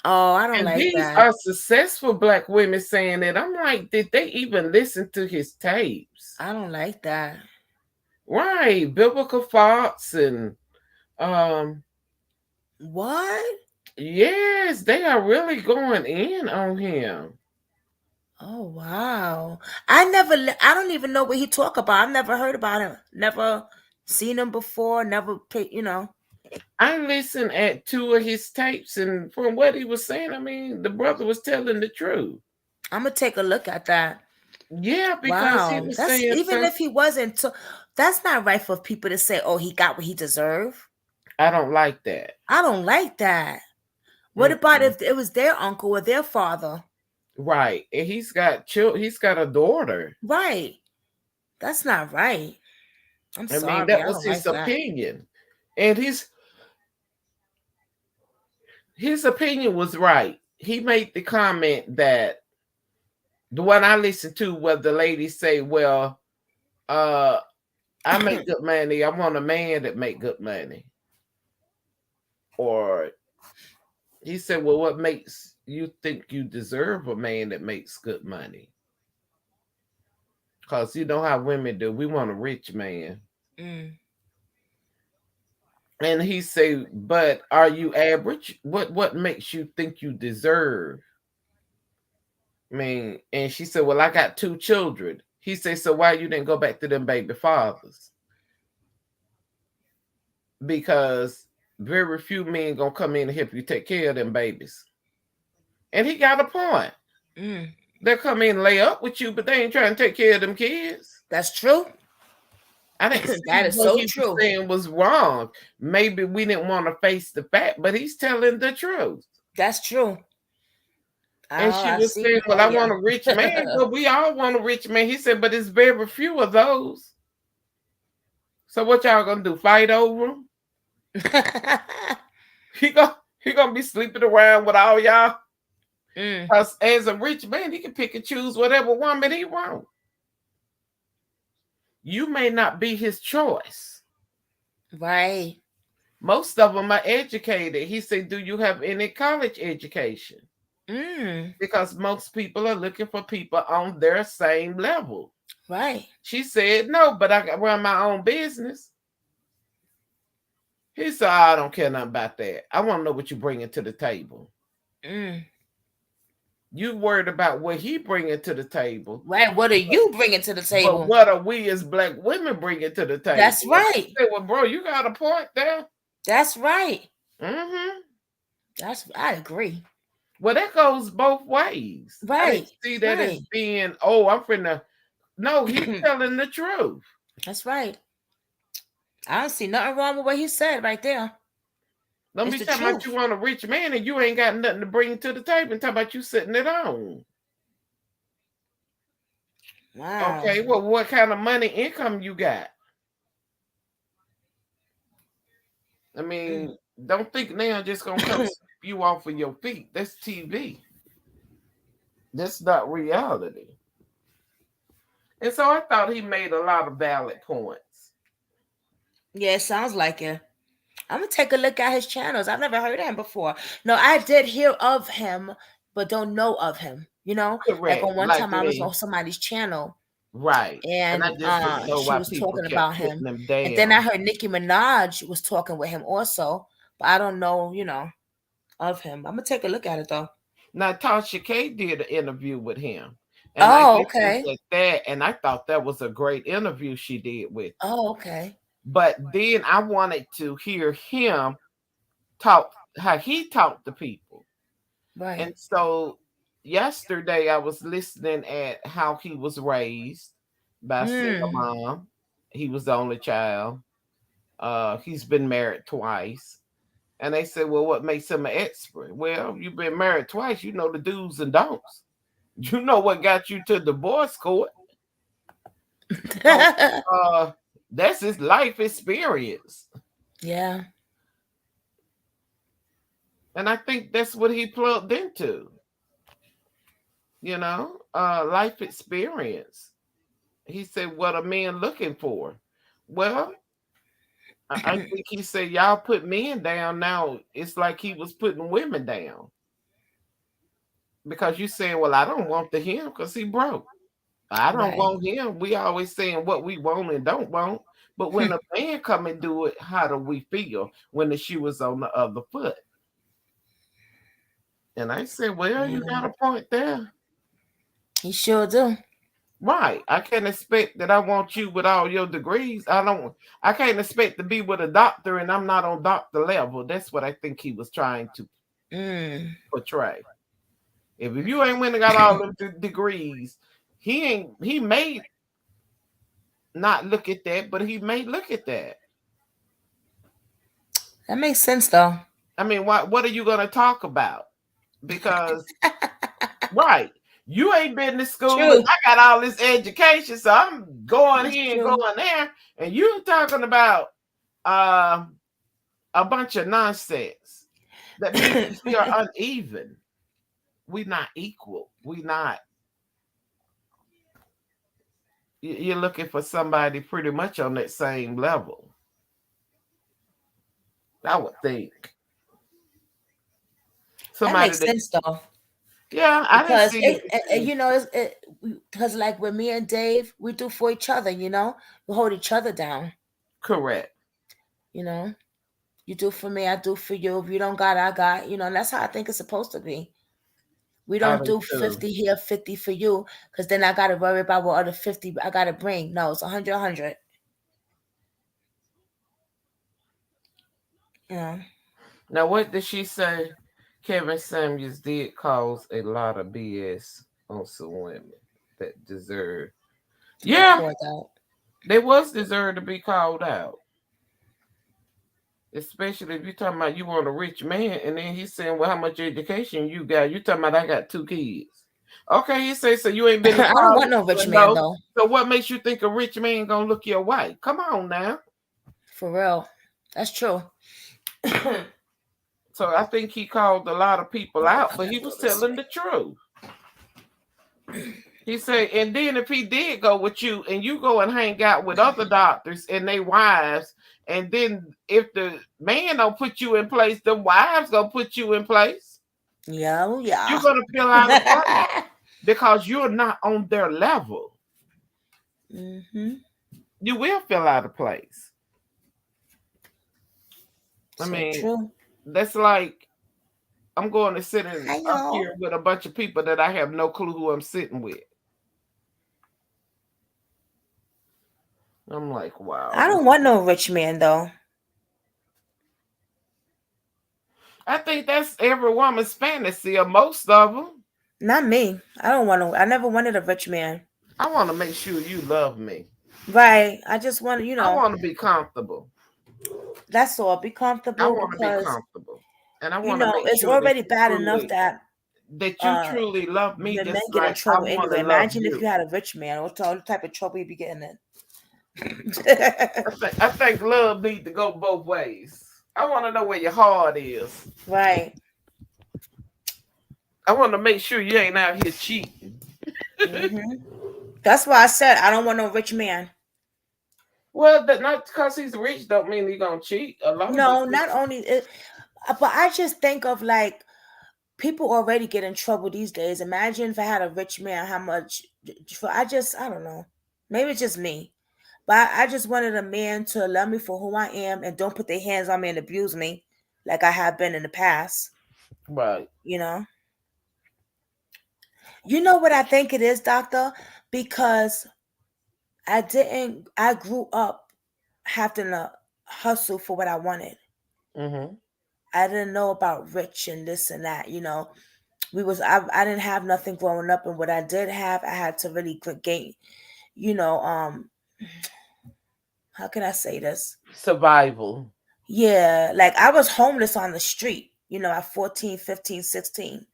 Oh, I don't And like these that. are successful black women saying it. I'm like, did they even listen to his tapes? I don't like that. Right. Biblical thoughts and What? yes, they are really going in on him. Oh wow. I don't even know what he talk about. I've never heard about him. Never seen him before. Never pick. I listened at two of his tapes, and from what he was saying, I mean, the brother was telling the truth. I'm gonna take a look at that. Yeah, because he Wow. was That's saying even something. if he wasn't that's not right for people to say, oh, he got what he deserved. I don't like that. I don't like that. What about Mm-mm. if it was their uncle or their father? Right, and he's got He's got a daughter. Right. That's not right. I'm I mean, sorry. that I was don't his like that. opinion, and his opinion was right. He made the comment that the one I listened to where the lady say, "Well, uh, I make good money. I want a man that make good money." Or he said, "Well, what makes you think you deserve a man that makes good money?" Because you know how women do. We want a rich man. Mm. And he say, "But are you average? What makes you think you deserve?" I mean, and she said, "Well, I got two children." He said, "So why you didn't go back to them baby fathers?" Because very few men gonna come in and help you take care of them babies. And he got a point. Mm. They'll come in and lay up with you, but they ain't trying to take care of them kids. That's true. I didn't That see is what so he was true. saying was wrong. Maybe we didn't want to face the fact, but he's telling the truth. That's true. And Oh, she I was see. saying, "Well, Oh I want yeah. a rich man." Well, we all want a rich man. He said, "But it's very few of those. So what y'all gonna do? Fight over him? He gonna he gonna be sleeping around with all y'all? Mm. Because as a rich man, he can pick and choose whatever woman he wants. You may not be his choice. Right. Most of them are educated." He said, "Do you have any college education?" Mm. Because most people are looking for people on their same level. Right. She said, "No, but I can run my own business." He said, "I don't care nothing about that. I want to know what you bringing to the table. Mm. You worried about what he bringing to the table, Right. What are you bringing to the but table? what are we as black women bringing to the table?" That's And she right. said, "Well, bro, you got a point there." That's right. Mm-hmm. I agree. Well, that goes both ways. I didn't Right. see that as Right. being, "Oh, I'm finna." No, he's telling the truth. That's right. I don't see nothing wrong with what he said right there. Don't It's be the talking about you truth. want a rich man and you ain't got nothing to bring to the table and talk about you sitting at home. Wow. Okay, well, what kind of money income you got? I mean, don't think now just gonna come sweep you off of your feet. That's TV. That's not reality. And so I thought he made a lot of valid points. Yeah, it sounds like it. I'm gonna take a look at his channels. I've never heard of him before. No, I did hear of him, but don't know of him. Like Correct, on one like time I was on me. somebody's channel Right. And I and just didn't know she why was people talking kept about putting him. them And then I down. heard Nicki Minaj was talking with him also, but I don't know, of him. I'm gonna take a look at it though. Now Tasha K did an interview with him. And I Oh, listened okay. to that and I thought that was a great interview she did with him. Oh, okay. But then I wanted to hear him talk how he talked to people. Right. And so yesterday I was listening at how he was raised by a single Mm. mom. He was the only child. He's been married twice. And they said, well, what makes him an expert? Well, you've been married twice. You know the do's and don'ts. You know what got you to divorce court. So uh, that's his life experience. Yeah. And I think that's what he plugged into, life experience. He said, what are men looking for? Well, I think he said, y'all put men down now. It's like he was putting women down. Because you saying, well, I don't want the him because he broke. I don't Right. want him. We always saying what we want and don't want. But when a man come and do it, how do we feel when the shoe is on the other foot? And I said, well, you got Yeah. a point there. He sure do. Right. I can't expect that I want you with all your degrees. I can't expect to be with a doctor and I'm not on doctor level. That's what I think he was trying to Mm. portray. If you ain't went and got all of the degrees, he may not look at that, but he may look at that. That makes sense though. I mean, what are you gonna talk about? Because right, you ain't been to school and True. I got all this education, so I'm going That's here and true. going there, and you talking about uh, a bunch of nonsense. That means we are uneven. We're not equal. We not. You're looking for somebody pretty much on that same level. I would think That somebody makes that. sense though. Yeah, I didn't Because see it, it. it you know, because like with me and Dave, we do for each other. We hold each other down. Correct. You know, you do for me, I do for you. If you don't got, I got. And that's how I think it's supposed to be. We I don't do do too. 50 here, 50 for you, because then I gotta worry about what other 50 I gotta bring. No, it's 100, 100. Yeah. Now, what did she say? Kevin Samuels did cause a lot of BS on some women that deserve. To be Yeah, called out. they was deserved to be called out. Especially if you're talking about you want a rich man, and then he's saying, well, how much education you got? You talking about I got 2 kids. Okay, he say, so you ain't been to I don't college? want no Well, rich man no. though. So what makes you think a rich man gonna look your way? Come on now. For real. That's true. I So I think he called a lot of people out, but he go was this telling the truth. He said, and then if he did go with you and you go and hang out with other doctors and they wives, and then if the man don't put you in place, the wives gonna put you in place. Yeah, oh, You're yeah. gonna feel out of place because you're not on their level. Mm-hmm. You will feel out of place. I So mean, true. that's like I'm going to sit Hi up y'all. here with a bunch of people that I have no clue who I'm sitting with. I'm like, wow, I don't want no rich man though. I think that's every woman's fantasy, or most of them. Not me. I don't want to. I never wanted a rich man. I want to make sure you love me. Right. I just want to, I want to be comfortable. that's all. Be I comfortable want to be because, comfortable. And I want to make it's sure already bad enough that you uh truly love me the men just get in like I trouble want to anyway. love Imagine if you. you had a rich man, what all the type of trouble you'd be getting in. I think love needs to go both ways. I want to know where your heart is. Right. I want to make sure you ain't out here cheating. Hmm. That's why I said I don't want no rich man. Well, that not because he's rich don't mean he's gonna cheat. A lot of No, people. not only it, but I just think of like people already get in trouble these days. Imagine if I had a rich man, how much for I don't know. Maybe it's just me. But I just wanted a man to love me for who I am and don't put their hands on me and abuse me like I have been in the past, Right. you know? You know what I think it is, doctor? Because I grew up having to hustle for what I wanted. Mm-hmm. I didn't know about rich and this and that, I didn't have nothing growing up, and what I did have, I had to really gain, you know, how can I say this? Survival. Yeah, like I was homeless on the street, at 14, 15, 16.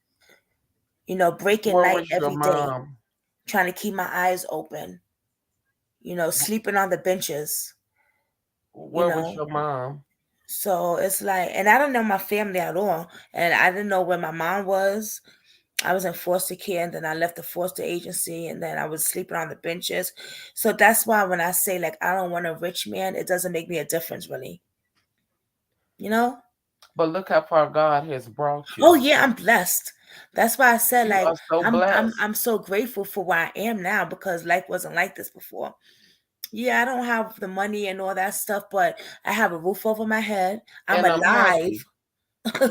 Breaking Where night was your every day, mom? trying to keep my eyes open, sleeping on the benches, you Where was know. your mom? So it's like, and I don't know my family at all. And I didn't know where my mom was. I was in foster care, and then I left the foster agency, and then I was sleeping on the benches. So that's why when I say like I don't want a rich man, it doesn't make me a difference really. You know? But look how far God has brought Oh you. yeah, I'm blessed. That's why I said You like are so I'm blessed. I'm so grateful for where I am now because life wasn't like this before. Yeah, I don't have the money and all that stuff, but I have a roof over my head. I'm And I'm alive. happy.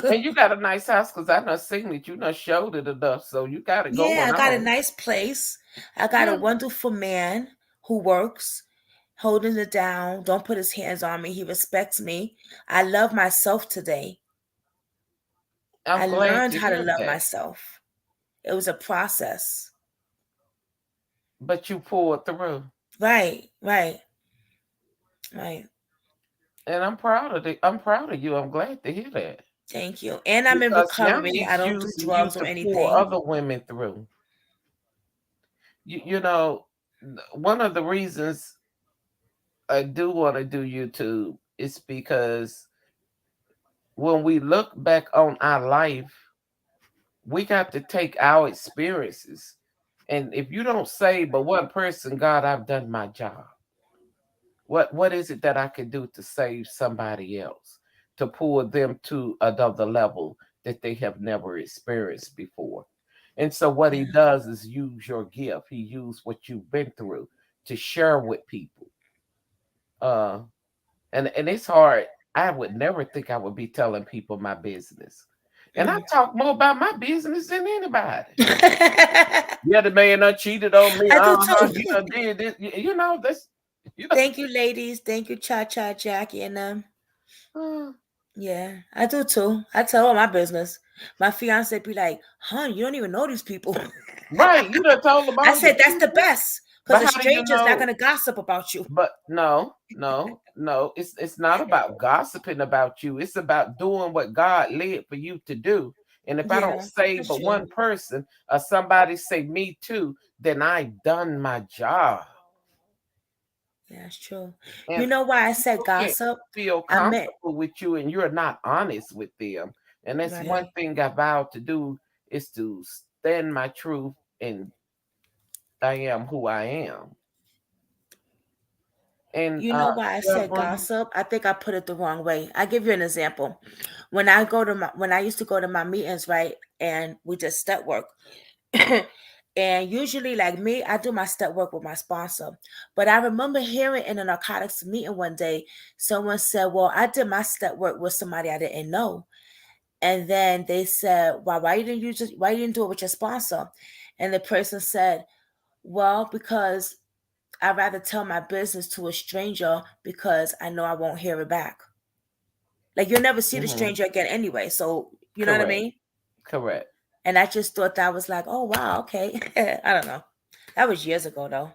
And you got a nice house because I done seen it. You done showed it enough. So you got it Yeah, going I got a on. nice place. I got a Yeah. wonderful man who works, holding it down, don't put his hands on me. He respects me. I love myself today. I I'm glad learned to how to hear love that. myself. It was a process. But you pulled through. Right, right, right. And I'm proud of you. I'm glad to hear that. Thank you. And I'm in Because recovery. I Yankees don't do using you drugs or to pull anything. other women through. You know, one of the reasons I do want to do YouTube is because when we look back on our life, we got to take our experiences. And if you don't say, but one person, God, I've done my job. What is it that I can do to save somebody else, to pull them to another level that they have never experienced before? And so what he Yeah. does is use your gift. He used what you've been through to share with people. Uh and it's hard. I would never think I would be telling people my business. And I Mm. talk more about my business than anybody. Yeah, the man done cheated on me. I do Uh-huh. too. You done did this. That's you know. Thank you, ladies. Thank you, Cha Cha, Jackie, and Yeah, I do too. I tell all my business. My fiance be like, "Hun, you don't even know these people." Right, you done told them I all your said, "That's the business. best, because But a how do you stranger's not know? gonna gossip about you." But no, no, no. It's not about gossiping about you. It's about doing what God led for you to do. And if I don't Yeah, say that's but true. one person or somebody say me too, then I done my job. Yeah, that's true. You And know why I said people can't gossip? feel I meant comfortable with you and you're not honest with them. And that's one right. thing I vowed to do is to stand my truth and I am who I am. And You know why I said Deborah, gossip? I think I put it the wrong way. I give you an example. When I used to go to my meetings, right, and we did step work. And usually, like me, I do my step work with my sponsor. But I remember hearing in a narcotics meeting one day, someone said, "Well, I did my step work with somebody I didn't know." And then they said, "Well, why you didn't do it with your sponsor?" And the person said, "Well, because I'd rather tell my business to a stranger because I know I won't hear it back. Like you'll never see the mhm, stranger again anyway. So you know what I correct, mean?" correct. And I just thought that was like, oh wow, okay. I don't know. That was years ago though.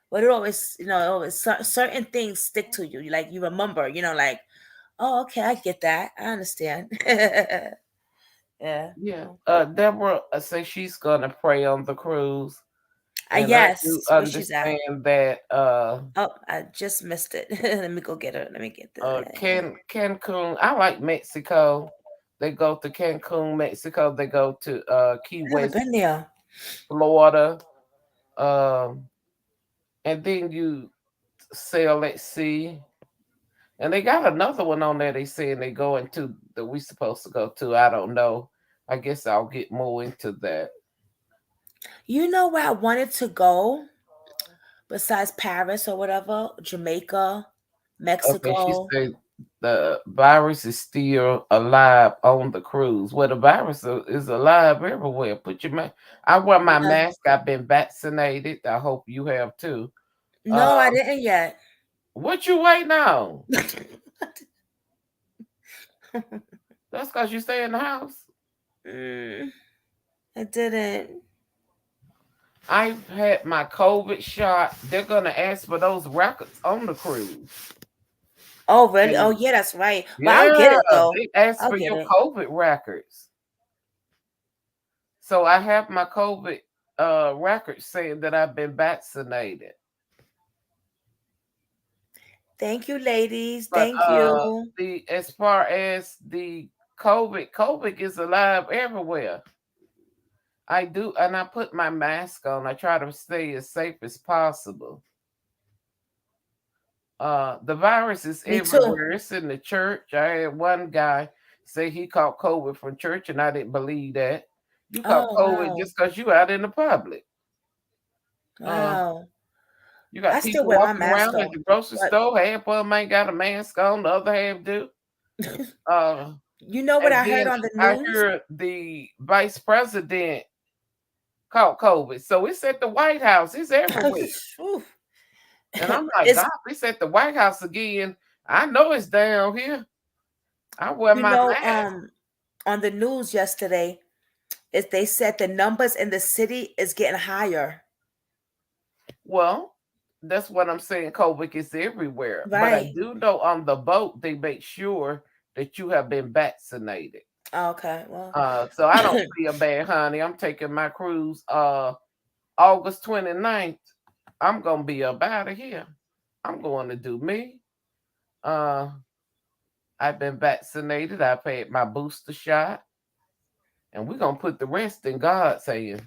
But it always, it always certain things stick to you. Like you remember, like, oh, okay, I get that. I understand. Yeah. Yeah. Deborah say she's gonna pray on the cruise, and I do Yes, where she's at. understand that Oh, I just missed it. Let me go get her. Let me get the. Cancun. I like Mexico. They go to Cancun, Mexico. They go to Key I've never West, been there. Florida. Um, and then you sail at sea. And they got another one on there. They saying they going to that we supposed to go to. I don't know. I guess I'll get more into that. You know where I wanted to go besides Paris or whatever? Jamaica, Okay, she Mexico. said the virus is still alive on the cruise. Well, the virus is alive everywhere. Put your mask. I wear my Yeah. mask. I've been vaccinated. I hope you have too. Uh, No, I didn't yet. what you waiting on? That's because you stay in the house. Mm, I didn't. I've had my COVID shot. They're gonna ask for those records on the cruise. Oh, really? Oh, And yeah, that's right. But I'll get yeah, it though. they ask I'll for get your it. COVID records. So I have my COVID record saying that I've been vaccinated. Thank you, ladies. But Thank you. the as far as the COVID is alive everywhere. I do, and I put my mask on. I try to stay as safe as possible. The virus is Me too. everywhere. It's in the church. I had one guy say he caught COVID from church, and I didn't believe that. You caught Oh, COVID wow. just because you out in the public. Uh, Wow. you I got still people wear my walking mask around at though. the grocery But store. Half of them ain't got a mask on. The other half do. Uh, you know what and I heard then on the I news? heard the vice president caught COVID. So it's at the White House. It's everywhere. Oof. And I'm like, It's God, it's at the White House again. I know it's down here. I wear you my know, mask. on the news yesterday, is they said the numbers in the city is getting higher. Well, that's what I'm saying. COVID is everywhere. But I Right. do know on the boat, they make sure that you have been vaccinated. Okay. Well, So I don't feel bad, honey. I'm taking my cruise August 29th. I'm gonna be up out of here. I'm going to do me. Uh I've been vaccinated. I've had my booster shot, and we're gonna put the rest in God's hand.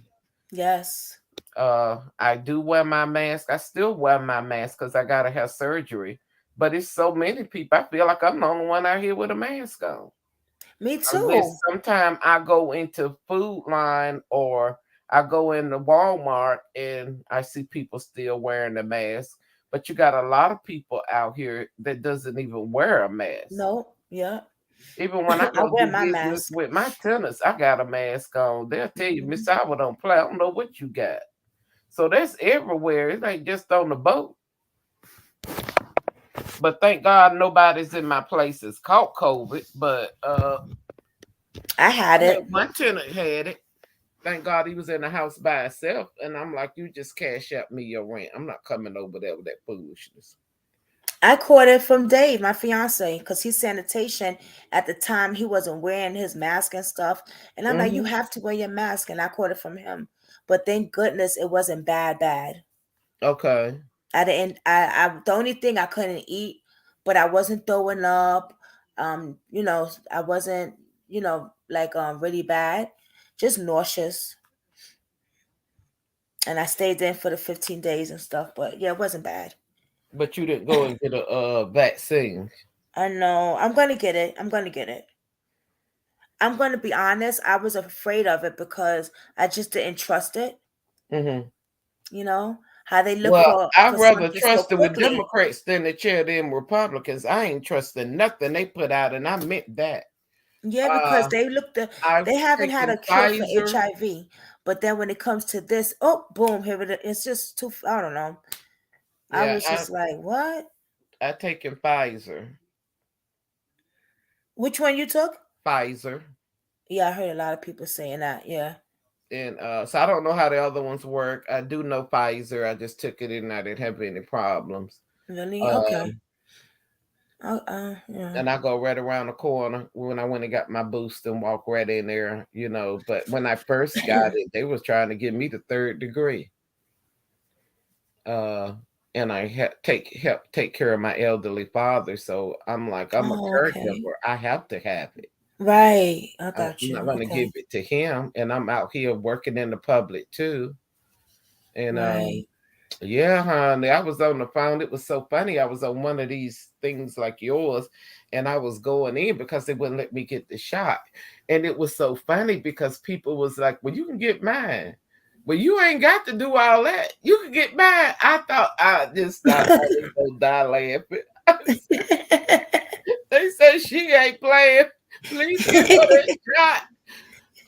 yes. I do wear my mask. I still wear my mask because I gotta have surgery. But it's so many people. I feel like I'm the only one out here with a mask on. Me Unless too. sometime I go into Food Line or I go into Walmart and I see people still wearing the mask. But you got a lot of people out here that doesn't even wear a mask. No. Yeah. Even when I I go wear do my business mask. with my tenants, I got a mask on. They'll tell you, Miss Mhm. Howard don't play. I don't know what you got. So that's everywhere. It ain't just on the boat. But thank God nobody's in my places caught COVID. But I had it. one tenant had it. Thank God he was in the house by himself. And I'm like, you just cash out me your rent. I'm not coming over there with that foolishness. I caught it from Dave, my fiance, because he's sanitation. At the time, he wasn't wearing his mask and stuff. And I'm like, you Hmm. have to wear your mask. And I caught it from him. But thank goodness it wasn't bad, bad. Okay. I didn't, the only thing I couldn't eat, but I wasn't throwing up. I wasn't, like really bad, just nauseous. And I stayed in for the 15 days and stuff. But yeah, it wasn't bad. But you didn't go and get a vaccine. I know. I'm going to get it. I'm going to get it. I'm going to be honest. I was afraid of it because I just didn't trust it. Hmm. You know how they look Well, for I'd rather something so trust it with quickly. Democrats than the chair them Republicans. I ain't trusting nothing they put out, and I meant that. Yeah, because Uh, I've they haven't had taken a cure for Pfizer. HIV, but then when it comes to this, oh boom, here it is. It's just too. I don't know. I Yeah, was just like, what? I taken Pfizer. Which one you took? Pfizer. Yeah, I heard a lot of people saying that. Yeah. And so I don't know how the other ones work. I do know Pfizer. I just took it and I didn't have any problems. Really? Okay. Um, Yeah. and I go right around the corner when I went and got my boost and walk right in there, you know. But when I first got it, they was trying to give me the third degree. Uh, and I help take care of my elderly father. So I'm like, I'm a Oh, okay. caregiver. I have to have it. Right. I I'm got not you. going to give Okay. it to him. And I'm out here working in the public too. And Right. yeah, honey, I was on the phone. It was so funny. I was on one of these things like yours, and I was going in because they wouldn't let me get the shot. And it was so funny because people was like, "Well, you can get mine. Well, you ain't got to do all that. You can get mine." I thought I just thought I was gonna die laughing. They said she ain't playing. Please give her that shot.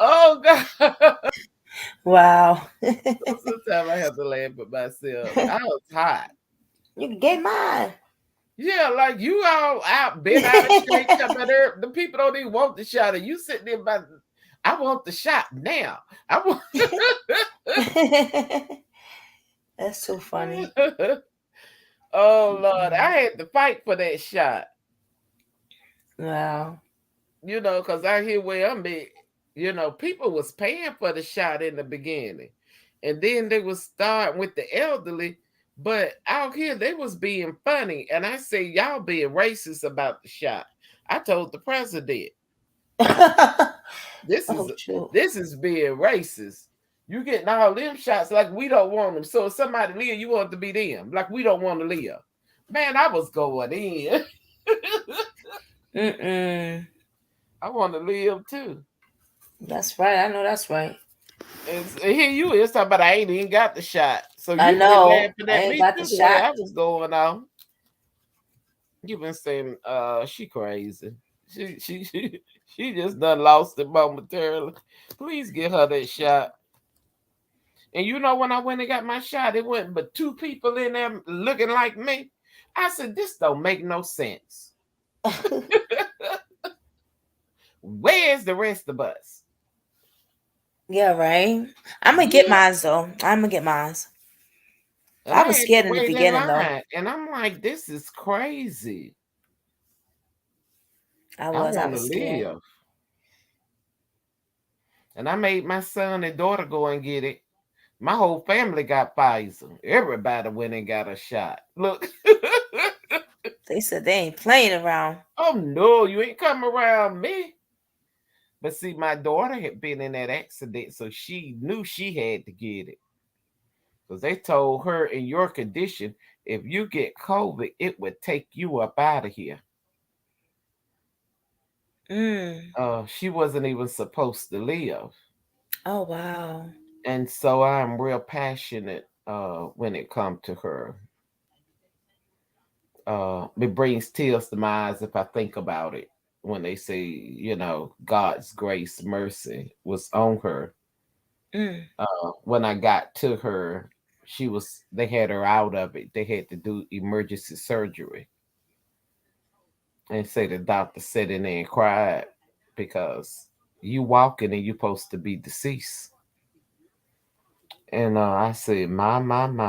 Oh God. Wow. Sometimes I have to laugh at myself. I was hot. You can get mine. Yeah, like you all out, been out of shape. Talking about the people don't even want the shot, and you sitting there by. I want the shot now. I want. That's so funny. Oh Lord, I had to fight for that shot. Wow. You know, because I hear where I'm at. You know, people was paying for the shot in the beginning, and then they was starting with the elderly. But out here, they was being funny, and I say y'all being racist about the shot. I told the president. This is Oh, true. this is being racist. You getting all them shots like we don't want them. So if somebody live, you want to be them. Like we don't want to live. Man, I was going in. Mm-mm. I want to live too. That's right. I know that's right. And here you is talking about I ain't even got the shot. So I you've been know. laughing I at ain't me got the too the way shot. I was going on. You've been saying she crazy. She just done lost it momentarily. Please get her that shot. And you know, when I went and got my shot, it wasn't but two people in there looking like me. I said, this don't make no sense. Where's the rest of us? Yeah, right. I'm gonna get Yeah. mine though. I'm gonna get mine. And I I was had to scared in the wait in beginning though. line. And I'm like, this is crazy. I I want to was scared. live. And I made my son and daughter go and get it. My whole family got Pfizer. Everybody went and got a shot. Look. They said they ain't playing around. Oh no, you ain't come around me. But see, my daughter had been in that accident, so she knew she had to get it. Because they told her in your condition, if you get COVID, it would take you up out of here. Mm. She wasn't even supposed to live. Oh wow. And so I'm real passionate when it comes to her. It brings tears to my eyes if I think about it when they say, you know, God's grace, mercy was on her. Mm. When I got to her, they had her out of it. They had to do emergency surgery. And say the doctor sat in there and cried because you walking and you supposed to be deceased. And I said, my,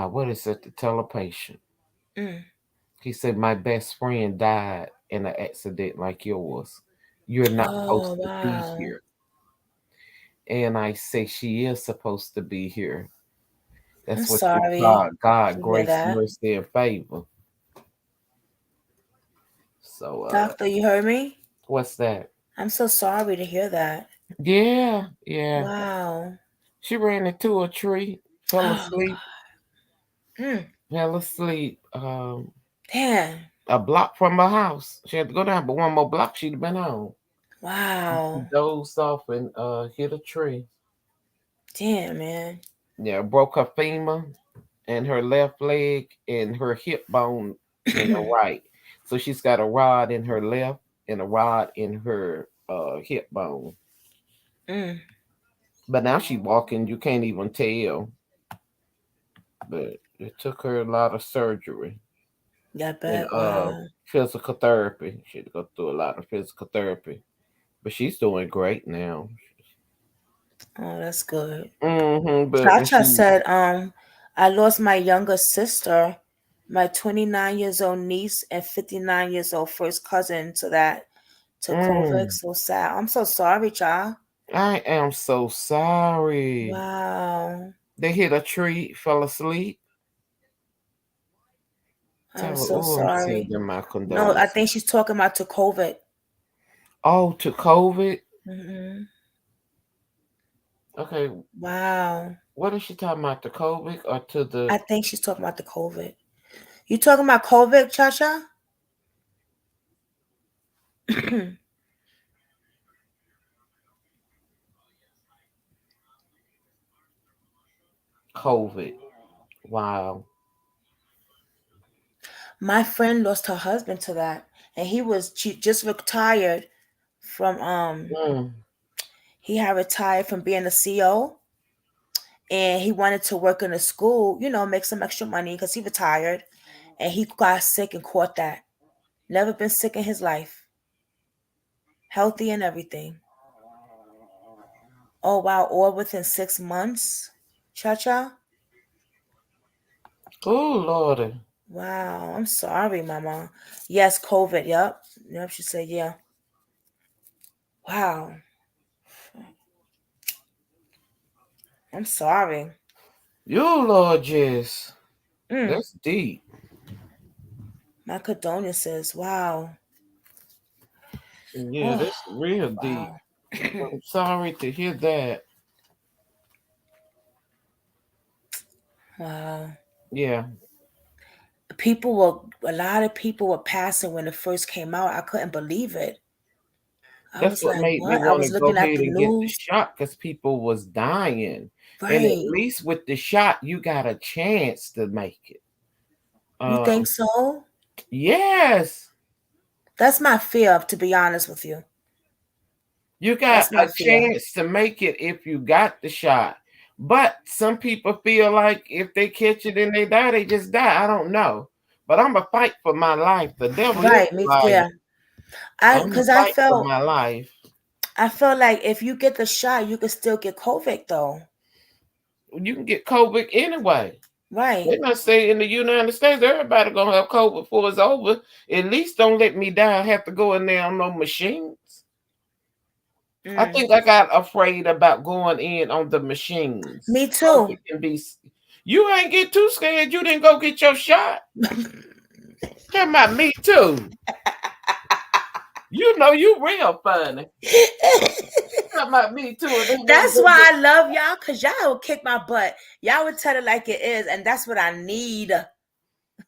what is it to tell a patient? Mm. He said, my best friend died in an accident like yours. You're not supposed Oh to be wow. here. And I say, she is supposed to be here. I'm That's what you sorry call God, to hear grace, that. mercy, and favor. So, Doctor, you heard me? what's that? I'm so sorry to hear that. Yeah, yeah. Wow. She ran into a tree, fell Oh, asleep, mm. fell asleep. Damn. A block from her house. She had to go down, but one more block she'd have been on. She Wow. dozed off and hit a tree. Damn, man. Yeah, broke her femur and her left leg and her hip bone in the right. So she's got a rod in her left and a rod in her hip bone. Mm. But now she walking, you can't even tell. But it took her a lot of surgery Yeah, and bet. Wow. physical therapy. She had to go through a lot of physical therapy. But she's doing great now. Oh, that's good. But Chacha she, said, I lost my younger sister, my 29 years old niece, and 59 years old first cousin to COVID. mm, So sad. I'm so sorry, child. I am so sorry. Wow. They hit a tree, fell asleep. I'm Tell her, so oh, I'm sorry. sending my No, I condolences. think she's talking about to COVID. Oh, to COVID. Hmm. Okay, Wow. what is she talking about? The COVID or to the I think she's talking about the COVID. You talking about COVID, Chacha? COVID? Wow. My friend lost her husband to that, and she just retired from Mm. he had retired from being a CO, and he wanted to work in a school, make some extra money because he retired, and he got sick and caught that. Never been sick in his life, healthy and everything. Oh wow, all within 6 months, Cha Cha. Oh, Lordy. Wow, I'm sorry, Mama. Yes, COVID. Yep. She said, yeah. Wow, I'm sorry. You, Lord, Jess. Mm, That's deep. my condolences. Wow. Yeah, Oh, that's real deep. wow. I'm sorry to hear that. Wow. Yeah, A lot of people were passing when it first came out. I couldn't believe it. I that's was what like, made me what? I want was to go looking at ahead the and get the news. shot because people was dying. And at Right. least with the shot, you got a chance to make it. You think Um, so? yes, That's my fear, to be honest with you. you got That's my a fear. chance to make it if you got the shot. But some people feel like if they catch it and they die, they just die. I don't know. But I'm going to fight for my life. The devil is Right. a liar. Yeah. I I'm going to because I fight for felt my life. I felt like if you get the shot, you could still get COVID though. You can get COVID anyway. Right. They not say in the United States everybody gonna have COVID before it's over. At least don't let me die. I have to go in there on no machines. I Mm. think I got afraid about going in on the machines. Me COVID too. can be. You ain't get too scared. You didn't go get your shot. Talking about me too. You know you real funny. Talking about me too. And then That's why I love y'all, cause y'all will kick my butt. Y'all would tell it like it is, and that's what I need.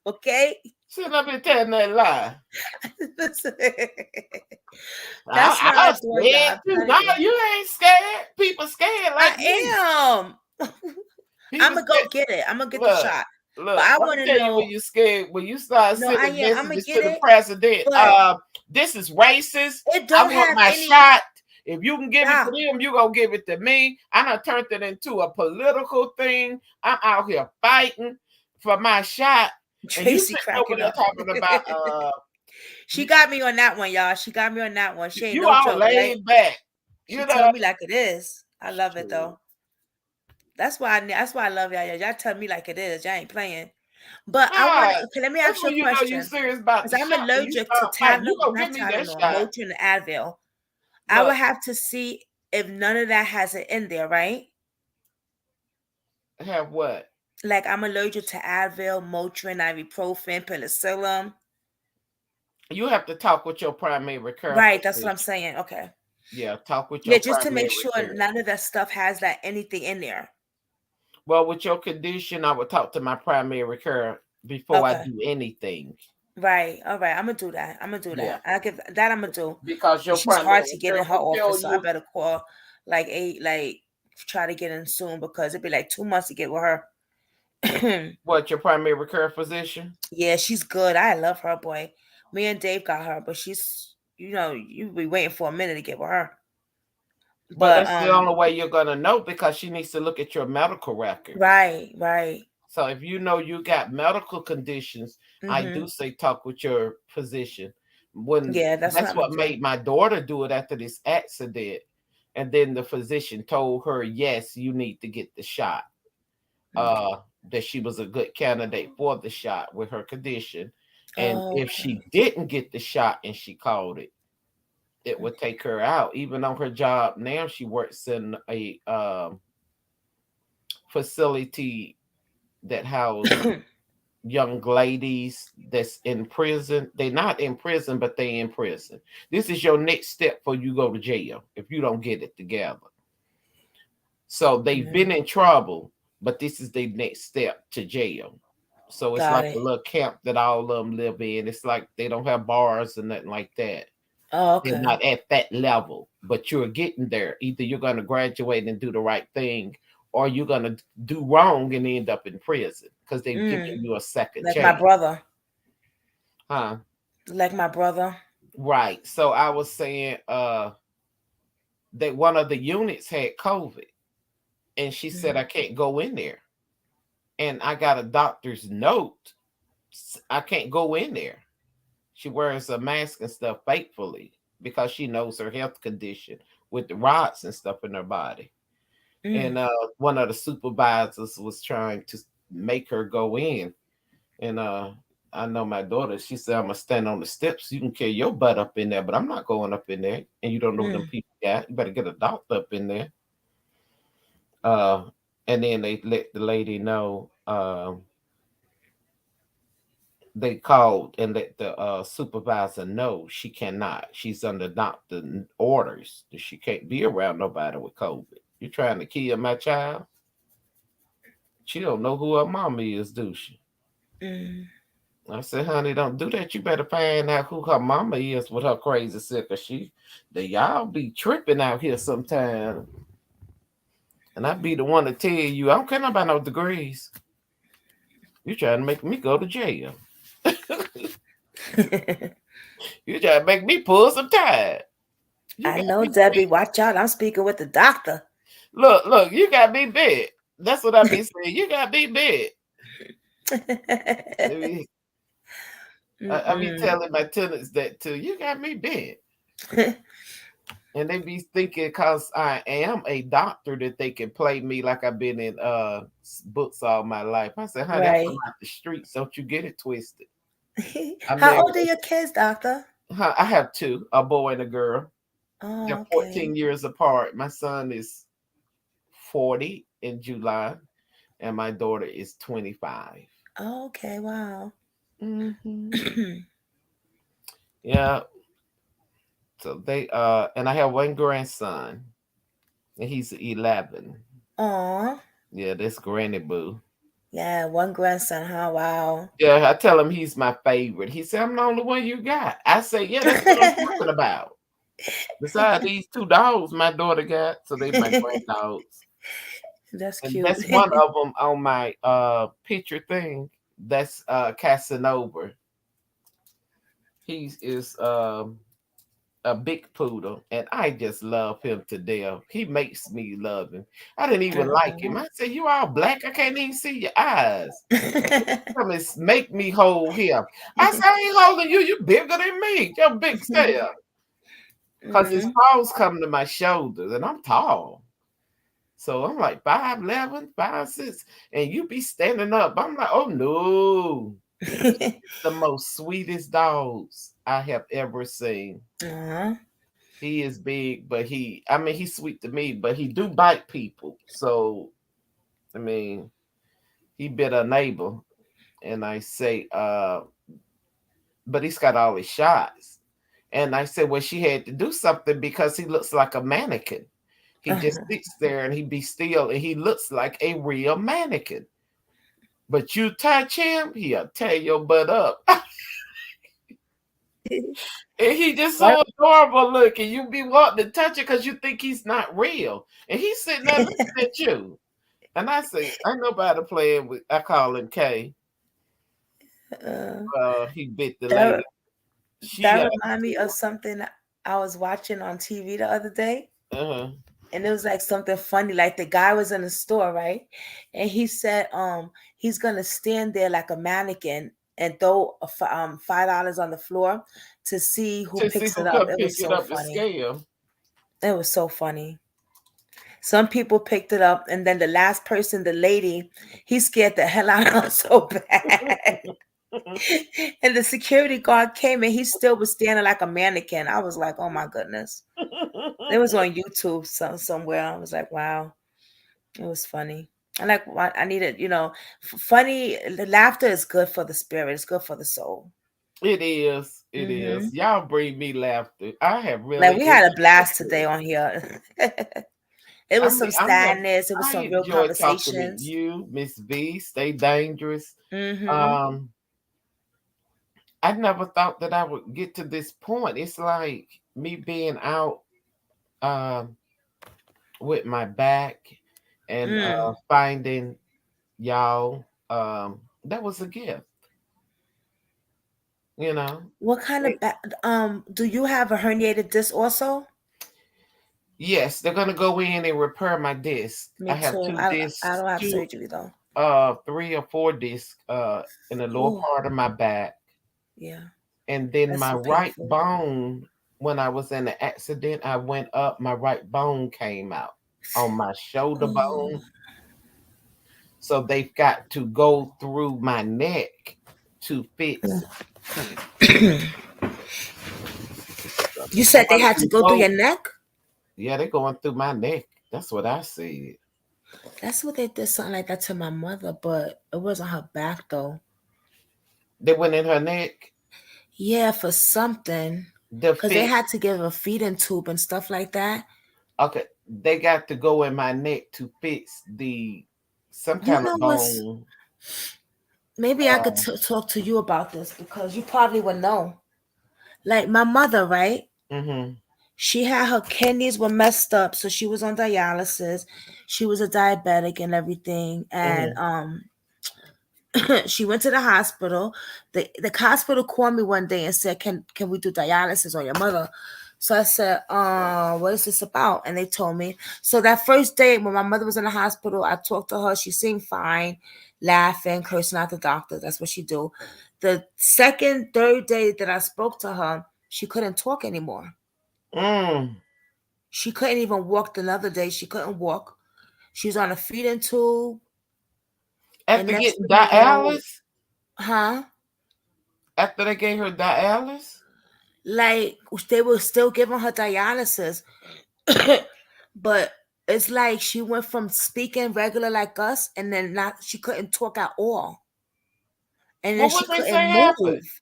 Okay. sitting up and telling that lie. That's why I I was adore y'all. scared I'm too. telling No, you. you ain't scared. People scared like me. I am. I'm People gonna go scared. get it. I'm gonna get the Look, shot. But look. I I'm want to tell you when know. you scared when you start No, I sending am. I'm gonna messages to get the it. president. But This is racist. it I don't want have my any. shot. If you can give it to Yeah, them, you gonna give it to me. I done turned it into a political thing. I'm out here fighting for my shot, and you Tracy sitting over cracking there up. talking about She got me on that one, y'all. She got me on that one. She ain't you no all joke, right? laid back. She You know. tell me like it is. I love it Shoot. though. That's why I love y'all. Y'all tell me like it is. Y'all ain't playing. But I want to. God, Okay, let me that's ask you when a you know you question. serious about the Because I'm shot when you allergic to start fighting. You gonna Not give me that Tylenol, shot. Motrin, and Advil. I would Look, have to see if none of that has it in there, right? have what? Like I'm allergic to Advil, Motrin, ibuprofen, penicillin. You have to talk with your primary care Right, that's what I'm physician. saying. Okay. Yeah, talk with Yeah, your just to make primary sure care. none of that stuff has that anything in there. Well, with your condition, I would talk to my primary care before I Okay. do anything. Right. All right. I'm gonna do that. I'm gonna do Yeah, that. I give that. I'm gonna do. because your She's primary hard to get care in her will tell office, so I you better call like try to get in soon because it'd be like 2 months to get with her. what your primary care physician. Yeah, she's good. I love her, boy. Me and Dave got her, but you be waiting for a minute to get with her. But But that's the only way you're gonna know because she needs to look at your medical records. right, right. So if you know you got medical conditions, I Mhm. do say talk with your physician. When Yeah, that's what that's I'm gonna what do. made my daughter do it after this accident. And then the physician told her, yes, you need to get the shot. Uh, that she was a good candidate for the shot with her condition. And if Okay. she didn't get the shot and she called it would take her out. Even on her job now, she works in a facility that house young ladies that's in prison. They're not in prison, but they in prison. This is your next step before you go to jail if you don't get it together. So they've been in trouble, but this is their next step to jail. So it's Got like a it. little camp that all of them live in. It's like they don't have bars and nothing like that. Oh, They're okay. not at that level, but you're getting there. Either you're going to graduate and do the right thing, or you're going to do wrong and end up in prison because they've given Mm. you a second Like my chance. brother. Huh? Like my brother. Right. So I was saying that one of the units had COVID and she said, I can't go in there. And I got a doctor's note. I can't go in there. She wears a mask and stuff faithfully because she knows her health condition with the rods and stuff in her body. Mm. And one of the supervisors was trying to make her go in. And I know my daughter, she said, I'm gonna stand on the steps. You can carry your butt up in there, but I'm not going up in there. And you don't know what them Mm. people got. You better get a doctor up in there. Uh, and then they let the lady know. They called and let the supervisor know she cannot. She's under doctor orders that she can't be around nobody with COVID. You trying to kill my child? She don't know who her mama is, do she? Mm. I said, honey, don't do that. You better find out who her mama is with her crazy sick. Cause y'all be tripping out here sometime. And I be the one to tell you, I don't care about no degrees. You trying to make me go to jail. You trying to make me pull some time. You I got know, me Debbie. bit. Watch out. I'm speaking with the doctor. Look, you got me bit. That's what I be saying. You got me bit. I, mean, I be Mm-mm. telling my tenants that too. You got me bit. And they be thinking because I am a doctor that they can play me like I've been in books all my life. I said, honey, I'm from Right. out the streets. Don't you get it twisted. I How married old are your kids, doctor? I have two, a boy and a girl. They're Oh, okay. 14 years apart. My son is 40 in July, and my daughter is 25. Oh, okay. Wow. Hmm. Yeah. So they and I have one grandson, and he's 11. Aw. Yeah, that's Granny Boo. Yeah, one grandson, huh? Wow. Yeah, I tell him he's my favorite. He said, I'm the only one you got. I say, yeah, that's what I'm talking about. Besides these two dogs my daughter got, so they my grand dogs. That's And cute. that's one of them on my picture thing. That's Casanova. He is a big poodle, and I just love him to death. He makes me love him. I didn't even like him. I said, "You all black? I can't even see your eyes." Come and make me hold him. I said, "I ain't holding you. You bigger than me. Your big self." Cause his Mhm. paws come to my shoulders, and I'm tall. So I'm like 5'11", 5'6", and you be standing up. I'm like, oh no. The most sweetest dogs I have ever seen. Uh-huh. He is big, but I mean, he's sweet to me, but he do bite people. So, I mean, he bit a neighbor, and I say, but he's got all his shots. And I said, well, she had to do something because he looks like a mannequin. He just Uh-huh. sits there and he be still, and he looks like a real mannequin. But you touch him, he'll tear your butt up. And he just What? so adorable looking. You be wanting to touch it because you think he's not real. And he's sitting there looking at you. And I say, ain't nobody playing with, I call him K. Uh, He bit the that lady. She that remind me of something I was watching on TV the other day. uh-huh. And it was like something funny. Like the guy was in the store, right? And he said, he's gonna stand there like a mannequin and throw $5 on the floor to see who To see picks who it up. come It pick was it so up and funny. scale. It was so funny. Some people picked it up, and then the last person, the lady, he scared the hell out of her so bad. And the security guard came and he still was standing like a mannequin. I was like, oh my goodness. It was on YouTube somewhere. I was like, wow, it was funny. I needed, funny. The laughter is good for the spirit. It's good for the soul. It is. It is. Hmm. Y'all bring me laughter. I have Like really we had a enjoyed blast today this. on here. It I was mean, some sadness. It was I some real enjoy talking to conversations. you, Miss V. Stay dangerous. Hmm. Um, I never thought that I would get to this point. It's like me being out um with my back and Mm. finding y'all. That was a gift, you know. What kind of do you have a herniated disc also? Yes, they're gonna go in and repair my disc. I Me have too. two I discs, don't have two surgery though. 3 or 4 discs in the lower Oh, part of my back. yeah. And then That's my so right painful. bone, when I was in the accident, I went up, my right bone came out on my shoulder Oh. bone. So they've got to go through my neck to fix it. So You I'm said they gonna had to do go through both. your neck? Yeah, they're going through my neck. That's what I said. That's what they did something like that to my mother, but it wasn't her back though. They went in her neck Yeah, for something. to Because they fix. had to give a feeding tube and stuff like that. Okay, they got to go in my neck to fix the some You kind know of what's bone. maybe I could talk to you about this because you probably would know. Like my mother, right? Mm-hmm. She had her kidneys were messed up, so she was on dialysis. She was a diabetic and everything, and Mm-hmm. she went to the hospital. The hospital called me one day and said, "Can we do dialysis on your mother?" So I said, what is this about?" And they told me. So that first day when my mother was in the hospital, I talked to her. She seemed fine, laughing, cursing out the doctor. That's what she do. The second, third day that I spoke to her, she couldn't talk anymore. Mm. She couldn't even walk. Another day, she couldn't walk. She was on a feeding tube, and After next getting thing you know, dialysis, huh? after they gave her dialysis. Like they were still giving her dialysis, but it's like she went from speaking regular like us, and then not she couldn't talk at all, and then What she would they couldn't say happened? move.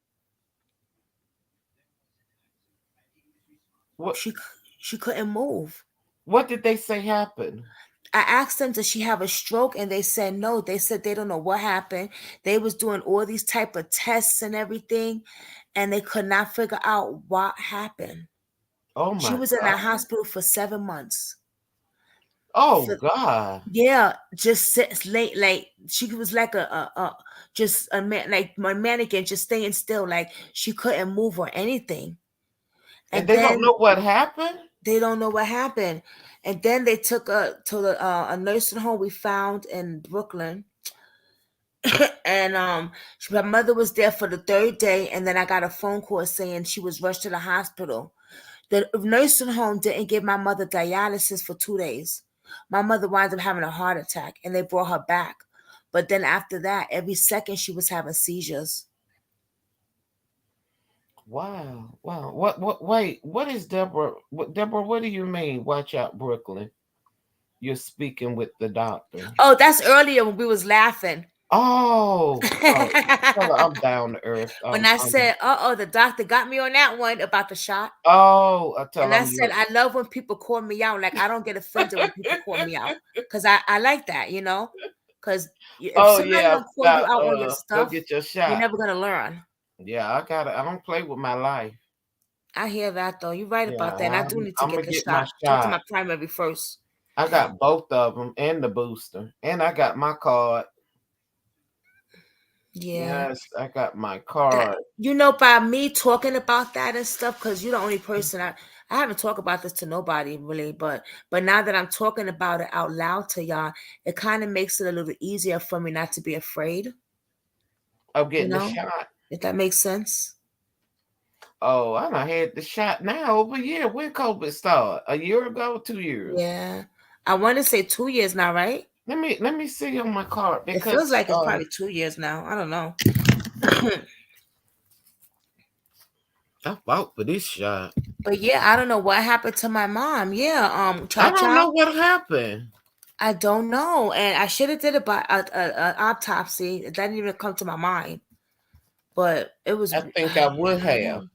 What She she couldn't move. what did they say happened? I asked them, does she have a stroke? And they said no. They said they don't know what happened. They was doing all these type of tests and everything, and they could not figure out what happened. Oh She my was in that God. hospital for 7 months. Oh For God. yeah, just sit late. Like she was like a just a man, like my mannequin, just staying still. Like she couldn't move or anything. And And they don't then know what happened? they don't know what happened. And then they took her to a nursing home we found in Brooklyn. And my mother was there for the third day, and then I got a phone call saying she was rushed to the hospital. The nursing home didn't give my mother dialysis for 2 days. My mother wound up having a heart attack, and they brought her back. But then after that, every second she was having seizures. Wow. Wow. What wait, what is Deborah? Deborah, what do you mean? Watch out, Brooklyn. You're speaking with the doctor. Oh, that's earlier when we was laughing. Oh, oh, tell her I'm down to earth. When I said, "Uh oh," the doctor got me on that one about the shot. Oh, I tell And I them said, you. I love when people call me out. Like, I don't get offended when people call me out. Because I like that, you know? Because if Oh somebody yeah, don't call you about out on your go stuff, get your you're shot. never going to learn. Yeah, I don't play with my life. I hear that, though. You're right Yeah, about that. And I do need to I'm get gonna the get my shot. Talk to shot. my primary first. I got both of them and the booster, and I got my card. Yeah. Yes, I got my That, card. by me talking about that and stuff, because you're the only person I haven't talked about this to nobody really, but now that I'm talking about it out loud to y'all, it kind of makes it a little easier for me not to be afraid, I'm you getting the know, shot. if that makes sense. Oh, I done had the shot now over a year. When COVID started? A year ago, 2 years? Yeah. I want to say 2 years now, right? Let me see on my card It feels because like it's probably 2 years now. I don't know. I fought for this shot. But yeah, I don't know what happened to my mom. Yeah, Cha I don't Cha. know what happened. I don't know, and I should have did a autopsy. It didn't even come to my mind, but it was. I think I would I don't have. know.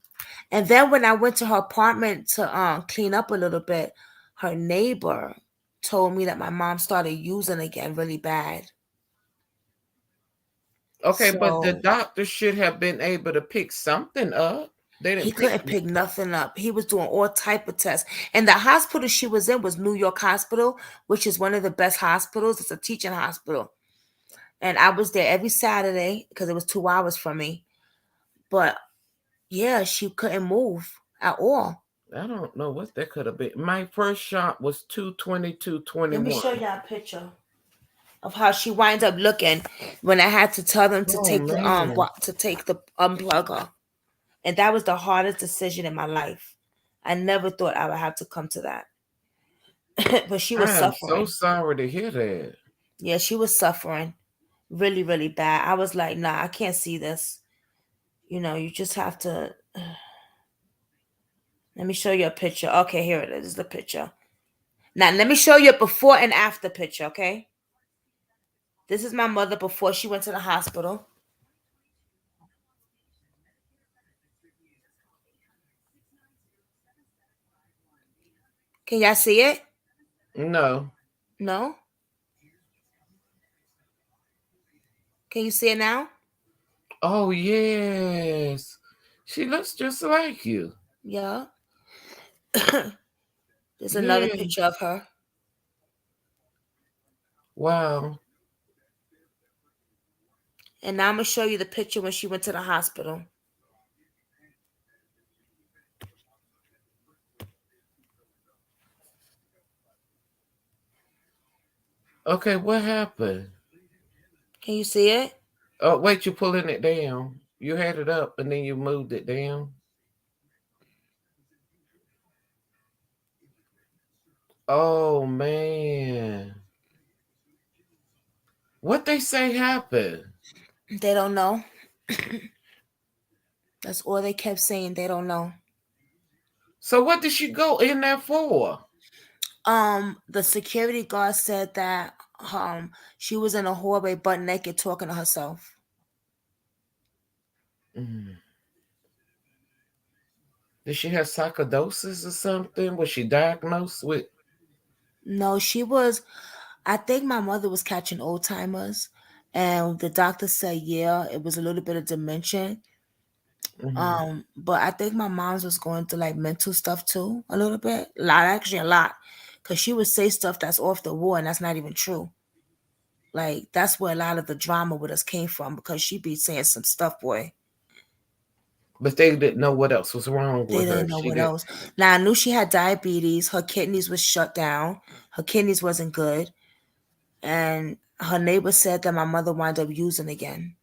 And then when I went to her apartment to clean up a little bit, her neighbor told me that my mom started using again really bad. Okay, but the So doctor should have been able to pick something up. They he didn't pick. couldn't pick nothing up. He was doing all type of tests. And the hospital she was in was New York Hospital, which is one of the best hospitals. It's a teaching hospital. And I was there every Saturday because it was 2 hours from me. But yeah, she couldn't move at all. I don't know what that could have been. My first shot was 22221. Let me show y'all a picture of how she winds up looking when I had to tell them to Oh take the man. to take the unplug her. And that was the hardest decision in my life. I never thought I would have to come to that. But she was I am so suffering. sorry to hear that. Yeah, she was suffering really, really bad. I was like, nah, I can't see this. You just have to. Let me show you a picture. Okay, here it is, the picture. Now, let me show you a before and after picture, okay? This is my mother before she went to the hospital. Can y'all see it? No. No? Can you see it now? Oh yes. She looks just like you. Yeah. There's another Yeah. picture of her. Wow. And now I'm going to show you the picture when she went to the hospital. Okay, what happened? Can you see it? Oh wait, you're pulling it down. You had it up and then you moved it down. Oh man. What they say happened? They don't know. That's all they kept saying. They don't know. So what did she go in there for? The security guard said that she was in a hallway butt naked talking to herself. Mm. Did she have sarcoidosis or something? Was she diagnosed with? No, she was. I think my mother was catching Alzheimer's, and the doctor said, yeah, it was a little bit of dementia. Mhm. But I think my mom's was going through like mental stuff too, a little bit, a lot, actually a lot, because she would say stuff that's off the wall and that's not even true. Like that's where a lot of the drama with us came from because she be saying some stuff, boy. But they didn't know what else was wrong They with her. didn't know She what did. else. Now I knew she had diabetes. Her kidneys was shut down. Her kidneys wasn't good, and her neighbor said that my mother wound up using again.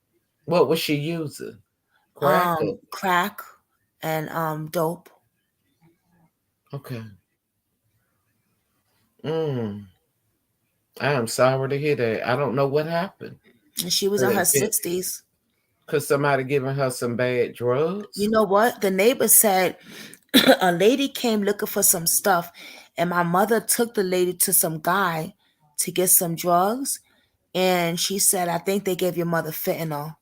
What was she using? Crack? Crack and dope. Okay. Mm. I am sorry to hear that. I don't know what happened. And she was Could in her it be- 60s. could somebody giving her some bad You drugs? know what? The neighbor said a lady came looking for some stuff, and my mother took the lady to some guy to get some drugs. And she said, I think they gave your mother fentanyl.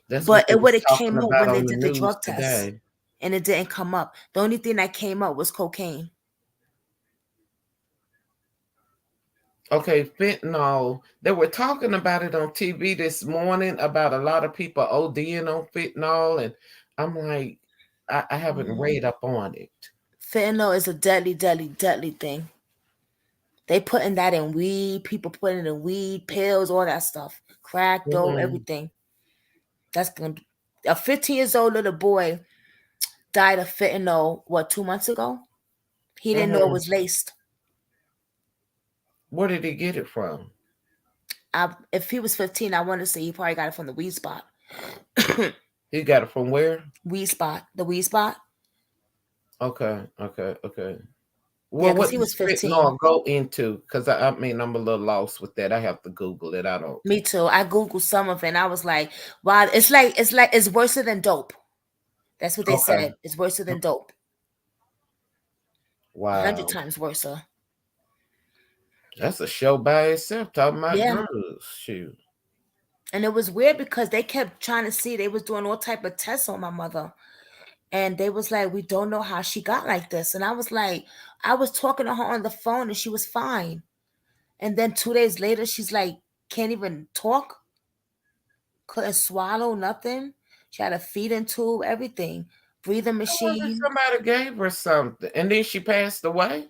That's But what they it would was have talking came up about when they on the did the news drug test, today. and it didn't come up. The only thing that came up was cocaine. Okay, fentanyl. They were talking about it on TV this morning about a lot of people ODing on fentanyl, and I'm like, I haven't Mhm. read up on it. Fentanyl is a deadly, deadly, deadly thing. They putting that in weed. People putting it in weed, pills, all that stuff. Crack, dope, Mm, everything. That's gonna be a 15 years old little boy died of fentanyl. What 2 months ago? He didn't know it mhm. was laced. Where did he get it from? If he was 15, I want to say he probably got it from the weed spot. He got it from where? Weed spot, the weed spot. Okay, okay, okay. Yeah, Well, because what he does was fentanyl 15. go into? Because I mean, I'm a little lost with that. I have to Google it. I don't. Me too. I googled some of it, and I was like, "Wow, it's like it's worse than dope." That's what they Okay. said. It's worse than dope. 100 Wow. times worse. That's a show by itself. Talking about Yeah. drugs. Shoot. And it was weird because they kept trying to see. They was doing all type of tests on my mother, and they was like, "We don't know how she got like this." And I was like, I was talking to her on the phone, and she was fine. And then 2 days later, she's like, can't even talk, couldn't swallow nothing. She had a feeding tube, everything, breathing It wasn't machine. somebody gave her something, and then she passed away.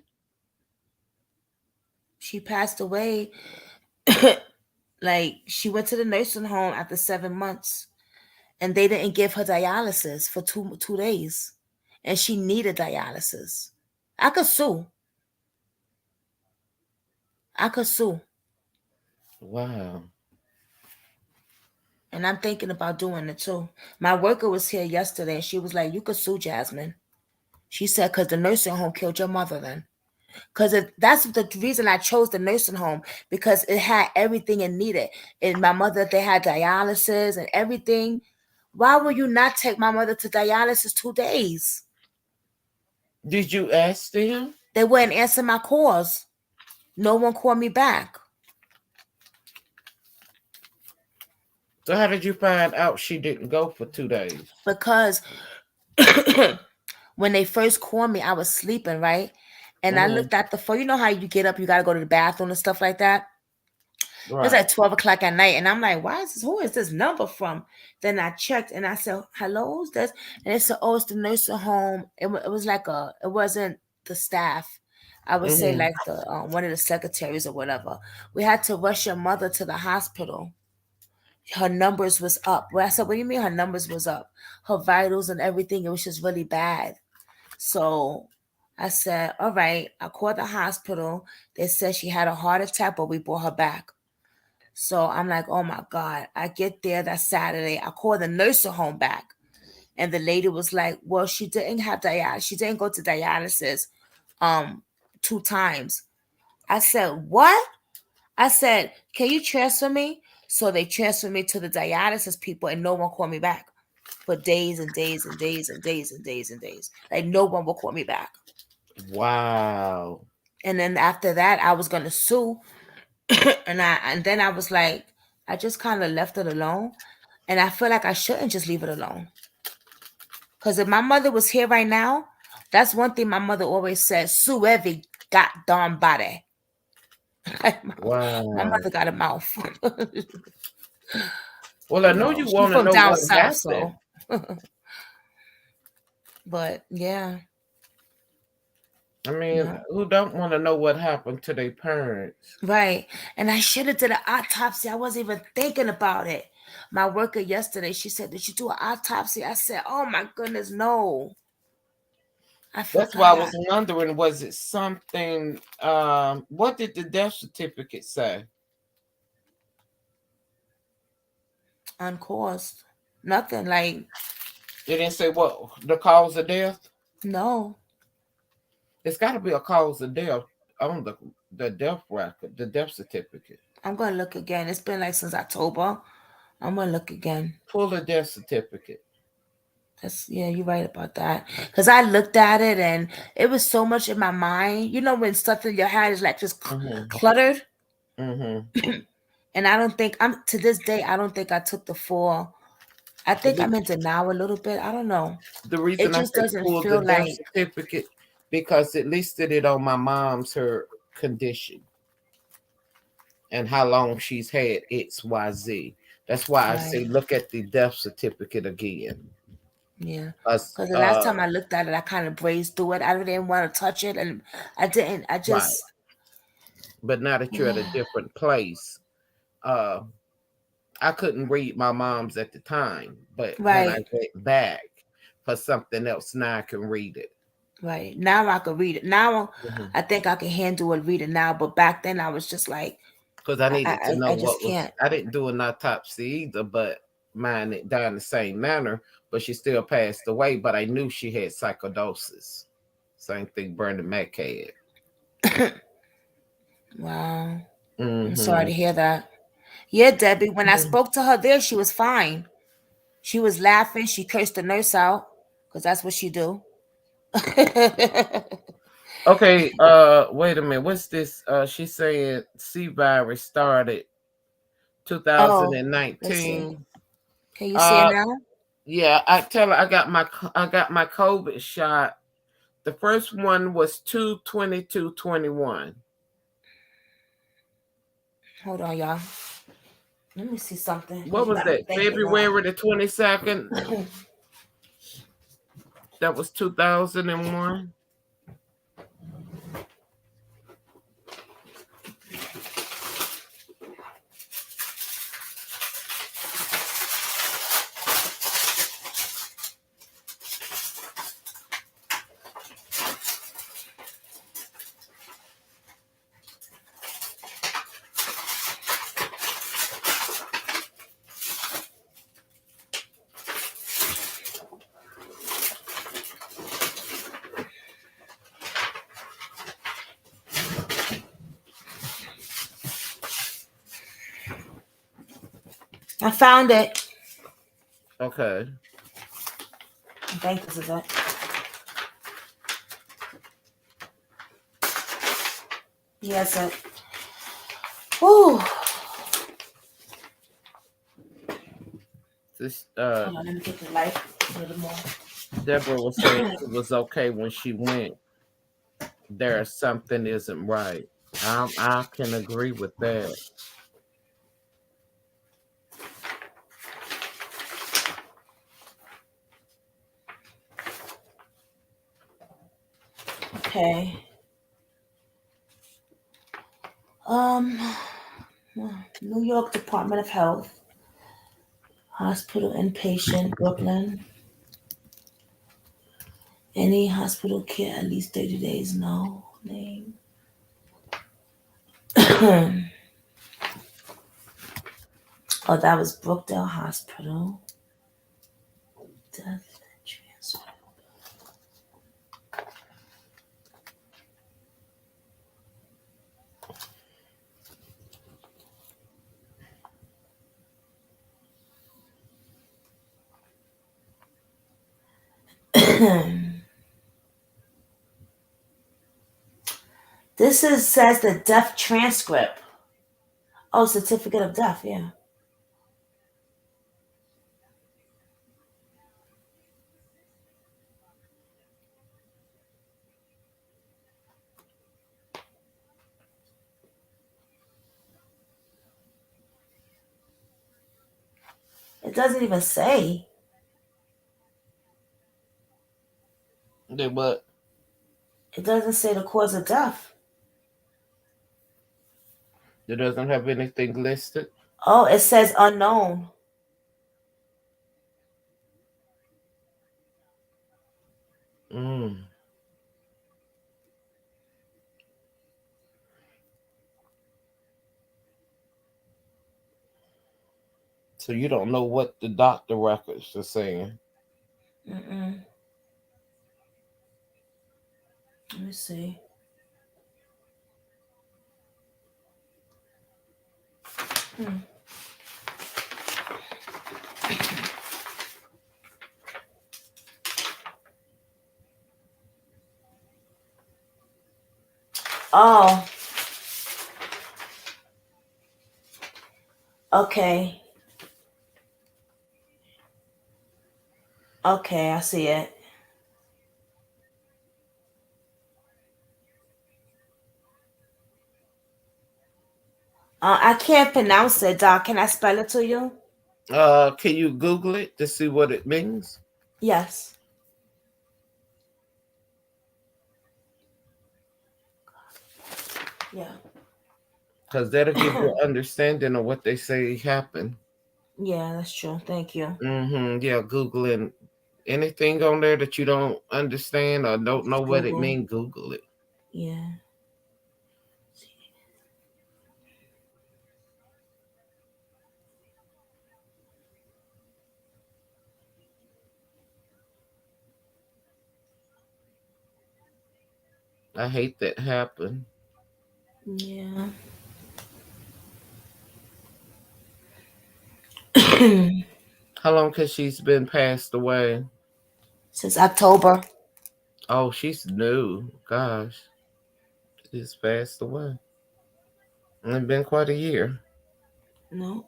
She passed away. Like she went to the nursing home after 7 months, and they didn't give her dialysis for two days, and she needed dialysis. I could sue. I could sue, Wow. and I'm thinking about doing it too. My worker was here yesterday, and she was like, "You could sue Jasmine." She said, "Cause the nursing home killed your mother then." Because that's the reason I chose the nursing home, because it had everything it needed. And my mother, they had dialysis and everything. Why would you not take my mother to dialysis 2 days? Did you ask them? They wouldn't answer my calls. No one called me back So how did you find out she didn't go for 2 days? because when they first called me, I was sleeping, right? And I Hmm. looked at the phone. You know how you get up, you got to go to the bathroom and stuff like that? It was Right. like 12 o'clock at night. And I'm like, why is this? Who is this number from? Then I checked and I said, hello, who's this? And it said, oh, it's the nursing home. It was like it wasn't the staff. I would say Hmm. like the one of the secretaries or whatever. We had to rush your mother to the hospital. Her numbers was up. Well, I said, what do you mean her numbers was up? Her vitals and everything, it was just really bad. So I said, all right. I called the hospital. They said she had a heart attack, but we brought her back. So I'm like, oh my God. I get there that Saturday. I call the nursing home back. And the lady was like, well, she didn't have dialysis. She didn't go to dialysis 2 times. I said, what? I said, can you transfer me? So they transferred me to the dialysis people, and no one called me back for days and days and days and days and days and days. Like no one will call me back. Wow. And then after that, I was gonna sue. And then I was like, I just kind of left it alone. And I feel like I shouldn't just leave it alone. Because if my mother was here right now, that's one thing my mother always says, sue every goddamn body. Like, my Wow. mother got a mouth. Well, I know you She's want to from know down what south, happened. so. But yeah, I mean, yeah. who don't want to know what happened to their parents? Right. And I should have did an autopsy. I wasn't even thinking about it. My worker yesterday, she said, did you do an autopsy? I said, oh my goodness, no. I That's why I was forgot. wondering, was it something? What did the death certificate say? Uncaused. Nothing. Like, It didn't say what the cause of death. no. It's got to be a cause of death on the death record, the death certificate. I'm gonna look again. It's been like since October. I'm gonna look again. Pull the death certificate. That's yeah, you're right about that. Cause I looked at it and it was so much in my mind. You know when stuff in your head is like just Mm-hmm. cluttered. Mm-hmm. And I don't think I'm to this day. I don't think I took the full. I think I'm in denial a little bit. I don't know. The It reason I just say doesn't pull the feel death like certificate because it listed it on my mom's her condition and how long she's had XYZ. That's why I say right. look at the death certificate again. Yeah. Us, Because the last time I looked at it, I kind of brazed through it. I didn't want to touch it, and I didn't. I right. just But now that you're at a different place, uh, I couldn't read my mom's at the time, but when I right. went back for something else, now I can read it. Right. Now I can read it. Now Mhm. I think I can handle it, read it now. But back then I was just like, Because I needed to know I just what was. can't. I didn't do an autopsy either, but mine it died in the same manner. But she still passed away. But I knew she had psychosis. Same thing Bernie Mac had. Wow. I'm sorry Mm-hmm. to hear that. Yeah, Debbie, when I spoke to her there, she was fine. She was laughing. She cursed the nurse out because that's what she do. Okay, wait a minute. What's this? She's saying C virus started Oh, let's see. 2019. Can you see it Uh now? yeah, I tell her I got my COVID shot. The first one was 2/22/21. Hold on, y'all. Let me see something because What you was got me that? thinking now. February the 22nd? That was 2001. I found it. Okay. I think this is it. Yes, it. Whew. This Hold on, let me get the light a little more. Deborah was saying it was okay when she went. There something isn't right. I can agree with that. Okay. Um, New York Department of Health, hospital inpatient, Brooklyn. Any hospital care at least 30 days, no name. Oh, that was Brookdale Hospital. Death transfer. This is says the death transcript. Oh, certificate of death, yeah. It doesn't even say. They what? It doesn't say the cause of death. It doesn't have anything listed. Oh, it says unknown. Mm. So you don't know what the doctor records are saying. Mm-mm. Let me see. Hmm. Oh, okay. Okay, I see it. I can't pronounce it, Doc. Can I spell it to you? Can you Google it to see what it means? Yes. Yeah. Because that'll give you an understanding of what they say happened. Yeah, that's true. Thank you. Mm-hmm. Yeah, Googling anything on there that you don't understand or don't know Just what it Google. means, Google it. Yeah. I hate that happened. Yeah. How long has she's been passed away? Since October. Oh, she's new. Gosh, she's passed away. It's been quite a year. No.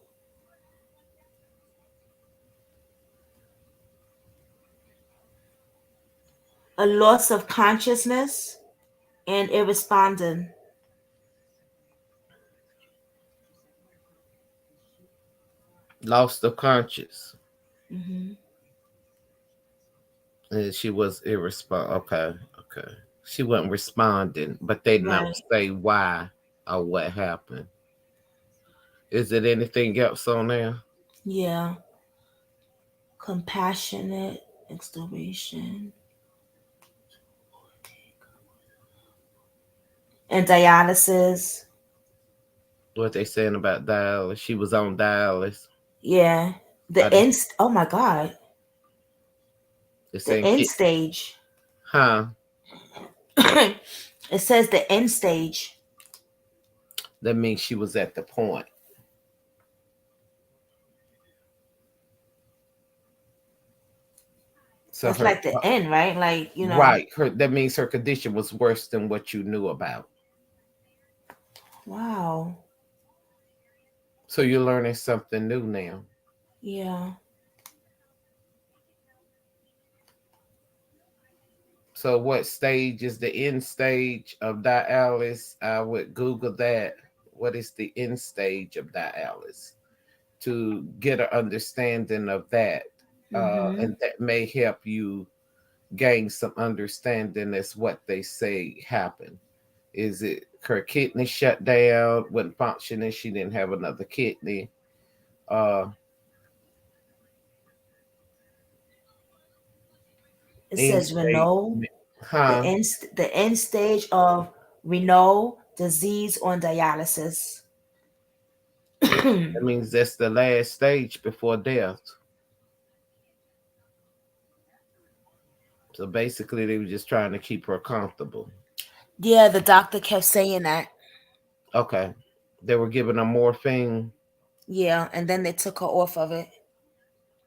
A loss of consciousness and irrespondent. Lost of conscience. Hmm. And she was Okay, okay. She wasn't responding, but they did not Right. say why or what happened. Is it anything else on there? Yeah. Compassionate exturation and dialysis. What they saying about dialysis? She was on dialysis. Yeah. Are The they, end. Oh my God. they The saying end kid? stage. Huh? It says the end stage. That means she was at the point. So That's her like the end, right? Like, right. Her that means her condition was worse than what you knew about. wow. So you're learning something new now. Yeah. So what stage is the end stage of dialysis? I would Google that. What is the end stage of dialysis to get an understanding of that, Mm-hmm. and that may help you gain some understanding as what they say happened. Is it her kidney shut down, wasn't functioning? She didn't have another kidney. Uh, It end says stage, Renault, huh? the end stage of renal disease on dialysis. That means that's the last stage before death. So basically, they were just trying to keep her comfortable. Yeah, the doctor kept saying that. Okay. They were giving her morphine. Yeah, and then they took her off of it.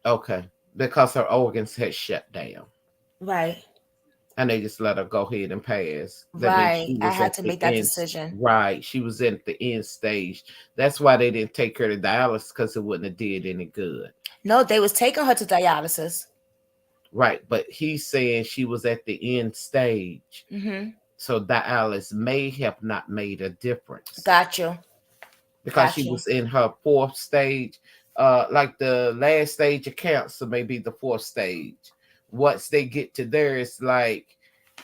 Okay. Because her organs had shut down. Right. And they just let her go ahead and pass. That means Right. she I was had at to the make that end. decision. Right. She was at the end stage. That's why they didn't take her to dialysis because it wouldn't have did any good. No, they was taking her to dialysis. Right. But he's saying she was at the end stage. Mm-hmm. So dialysis may have not made a difference Got you. because Got she you. was in her fourth stage. Like the last stage of cancer, maybe the fourth stage. Once they get to there, it's like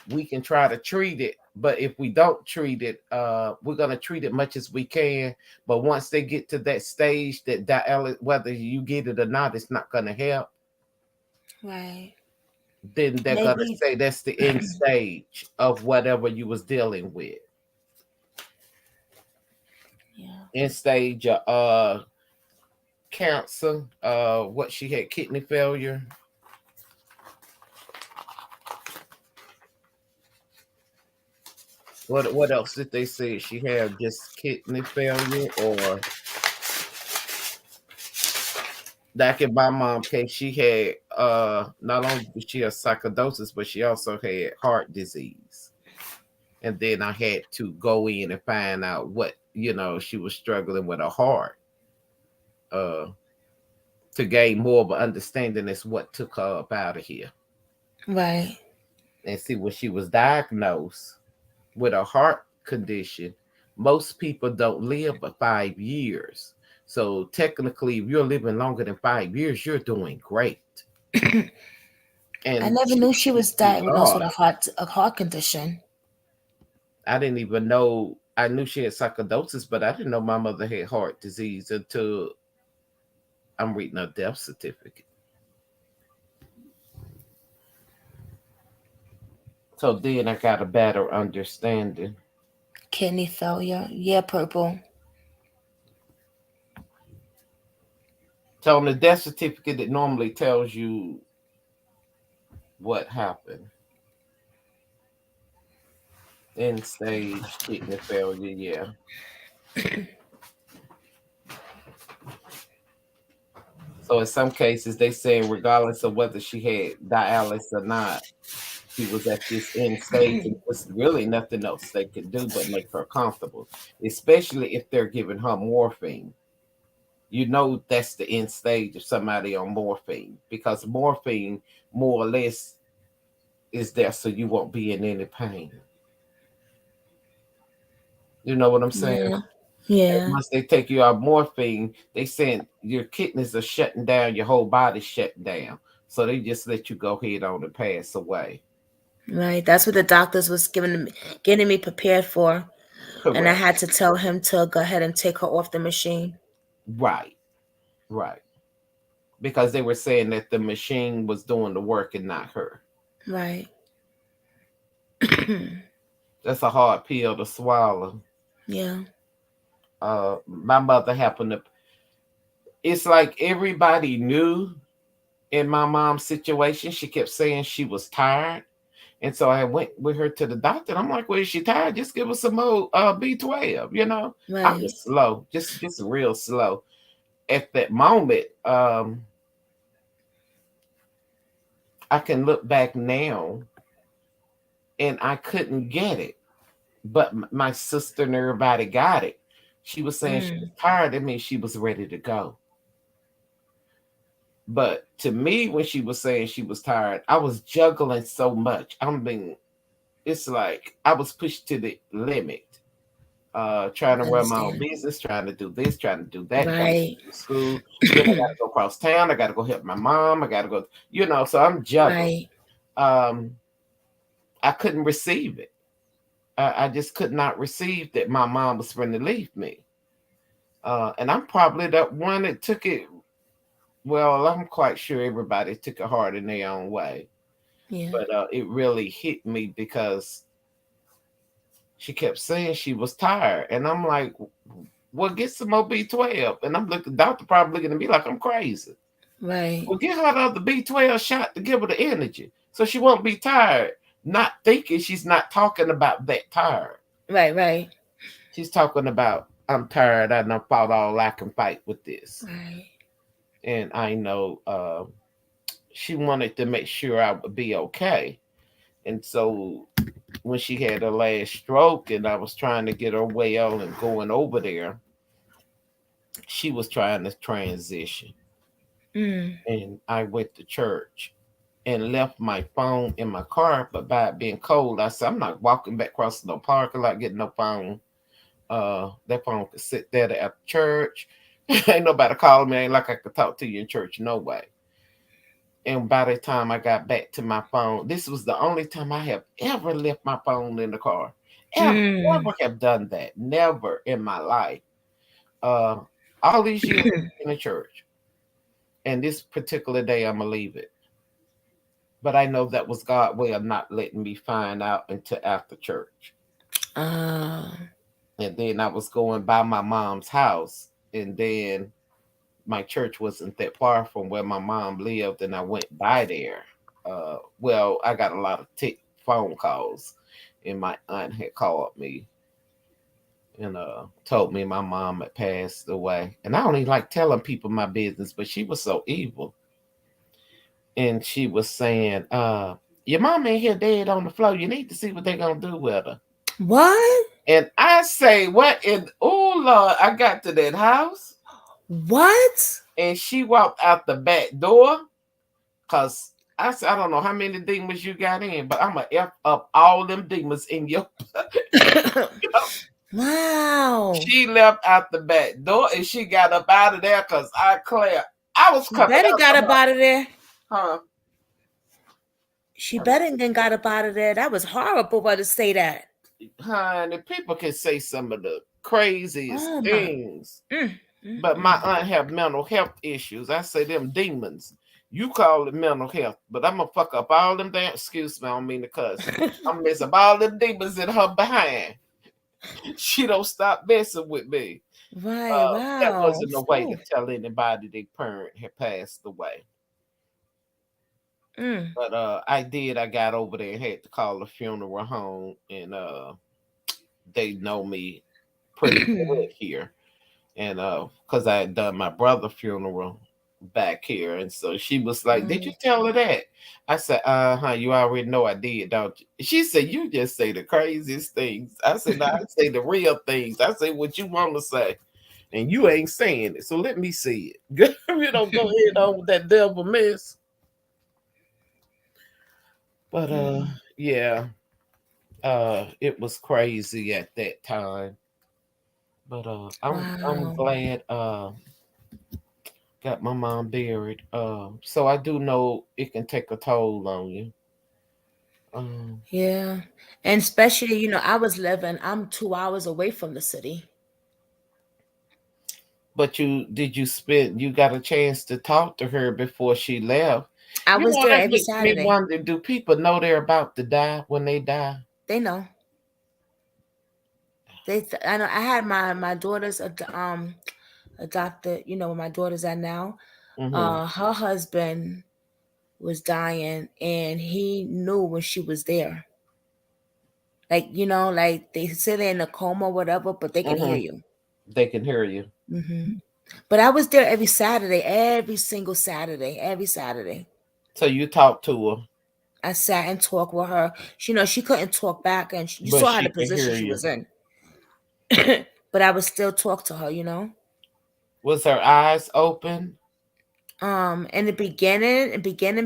we can try to treat it, but if we don't treat it, we're gonna treat it much as we can. But once they get to that stage, that dialysis, whether you get it or not, it's not gonna help. Right. Then they're gonna Maybe. say that's the end stage of whatever you was dealing with. Yeah. End stage of cancer, what she had kidney failure. What else did they say she had? Just kidney failure, or like in my mom case, she had not only did she have psychosis, but she also had heart disease. And then I had to go in and find out what she was struggling with her heart, uh to gain more of an understanding as what took her up out of here. Right. And see, when she was diagnosed with a heart condition, most people don't live but 5 years. So technically, if you're living longer than 5 years, you're doing great. I And never knew she was you diagnosed are. with a heart condition. I didn't even know. I knew she had sarcoidosis, but I didn't know my mother had heart disease until I'm reading her death certificate. So then I got a better understanding. Kidney failure. Yeah, purple. So on the death certificate, it normally tells you what happened. End stage kidney failure. Yeah. So in some cases, they say regardless of whether she had dialysis or not, she was at this end stage, and there's really nothing else they could do but make her comfortable, especially if they're giving her morphine. You know that's the end stage of somebody on morphine, because morphine more or less is there so you won't be in any pain. You know what I'm saying? Yeah. Yeah. Once they take you off morphine, they saying your kidneys are shutting down, your whole body's shutting down. So they just let you go ahead on and pass away. Right. That's what the doctors was getting me prepared for. And I Correct. had to tell him to go ahead and take her off the machine. Right. Right. Because they were saying that the machine was doing the work and not her. Right. That's a hard pill to swallow. Yeah. My mother happened to. It's like everybody knew in my mom's situation. She kept saying she was tired, and so I went with her to the doctor. I'm like, "Well, is she tired? Just give her some more B12." You know, I'm Right. just slow, just real slow. At that moment, I can look back now, and I couldn't get it, but my sister and everybody got it. She was saying she was Mm. tired. That means she was ready to go. But to me, when she was saying she was tired, I was juggling so much. I mean, it's like I was pushed to the limit. Trying to I run my own understand. business, trying to do this, trying to do that, trying to Right. go to school. Then I got to go across town. I got to go help my mom. I got to go, so I'm juggling. Right. Um, I couldn't receive it. I just could not receive that my mom was going to leave me. And I'm probably the one that took it. Well, I'm quite sure everybody took it hard in their own way, Yeah. but it really hit me because she kept saying she was tired, and I'm like, "Well, get some more B12." And I'm looking, doctor probably looking at me like I'm crazy. Right. Well, get her the other B12 shot to give her the energy, so she won't be tired. Not thinking she's not talking about that tired. Right. Right. She's talking about I'm tired. I done fought all I can fight with this, Right. and I know she wanted to make sure I would be okay. And so when she had her last stroke and I was trying to get her well and going over there, she was trying to transition. Mm. And I went to church and left my phone in my car. But by it being cold, I said, I'm not walking back across no parking lot getting no phone. That phone could sit there at church. Ain't nobody calling me. Ain't like I could talk to you in church. No way. And by the time I got back to my phone, this was the only time I have ever left my phone in the car. Ever, Mm. never have done that. Never in my life. Uh, all these years in the church, and this particular day, I'm gonna leave it. But I know that was God's way of not letting me find out until after church. Uh, And then I was going by my mom's house, and then my church wasn't that far from where my mom lived, and I went by there. Well, I got a lot of phone calls, and my aunt had called me and told me my mom had passed away. And I don't even like telling people my business, but she was so evil. And she was saying, your mom ain't here dead on the floor. You need to see what they're gonna do with her. what? And I say, what in oh Lord, I got to that house What? and she walked out the back door. Cause I said, I don't know how many demons you got in, but I'm gonna F up all them demons in your. Wow. She left out the back door and she got up out of there because I clapped. I was She coming better out got the up out of there. huh? She better than got up out of there. That was horrible for her to say that. Honey, people can say some of the craziest Oh my. things. Mm, But my mm. aunt have mental health issues. I say them demons. You call it mental health, but I'm gonna fuck up all them damn. Excuse me, I don't mean to cuss. I'm mess up all them demons in her behind. She don't stop messing with me. Right. That Wow. wasn't a way to Ooh. tell anybody their parent had passed away. Mm. But I got over there and had to call the funeral home, and they know me pretty good here. And because I had done my brother funeral back here, and so she was like, "Did you Mm. tell her that?" I said, "Uh-huh, you already know I did, don't you?" She said, "You just say the craziest things." I said, "No, I say the real things. I say what you want to say, and you ain't saying it. So let me see it. You don't go ahead on with that devil mess." But Mm. yeah, it was crazy at that time. But I'm Wow. glad got my mom buried. So I do know it can take a toll on you. Um, Yeah. And especially, I was living, I'm 2 hours away from the city. but you spent you got a chance to talk to her before she left. I You was know there that every makes me Saturday. wonder: do people know they're about to die when they die? They know. I know I had my daughter's adopted, where my daughter's at now. Mm-hmm. Her husband was dying and he knew when she was there. Like, like they say they're in a coma or whatever, but they can hear Mm-hmm. you. They can hear you. But I was there every Saturday, every single Saturday, every Saturday. So you talk to her, I sat and talked with her. She couldn't talk back, and you but saw how the she can position hear she you. was in. But I would still talk to her. Was her eyes open? In the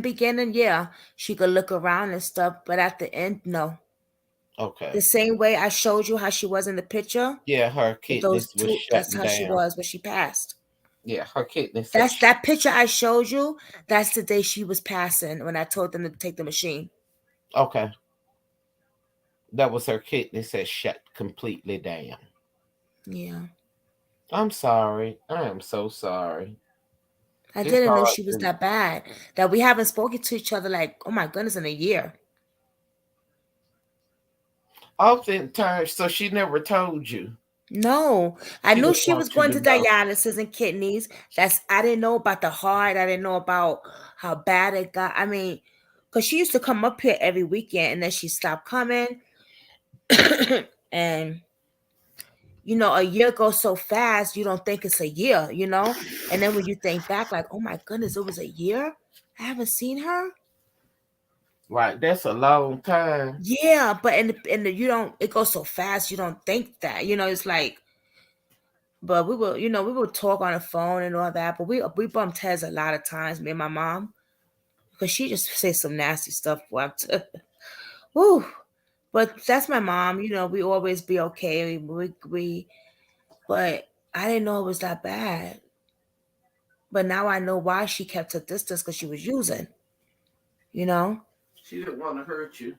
beginning, yeah, she could look around and stuff, but at the end, no. The Okay. same way I showed you how she was in the picture Yeah, her with those kidneys was two, that's shutting how she down. was when she passed. Yeah, her kidneys had That's that picture I showed you. That's the day she was passing when I told them to take the machine. okay. That was her kidneys had shut completely down. Yeah. I'm sorry. I am so sorry. I It's didn't know hard she was to that bad. That we haven't spoken to each other like, oh my goodness, in a year. oftentimes, so she never told you. No, I She knew didn't she was want you going to to know. dialysis and kidneys. I didn't know about the heart. I didn't know about how bad it got. I mean, because she used to come up here every weekend and then she stopped coming. And, a year goes so fast, you don't think it's a year. And then when you think back, like, oh my goodness, it was a year? I haven't seen her. Right, that's a long time. Yeah, but you don't, it goes so fast, you don't think that. It's like, but we would talk on the phone and all that, but we bumped heads a lot of times, me and my mom, because she just says some nasty stuff. Woo. But that's my mom. We always be okay. But I didn't know it was that bad. But now I know why she kept her distance because she was using. You know. She didn't want to hurt you.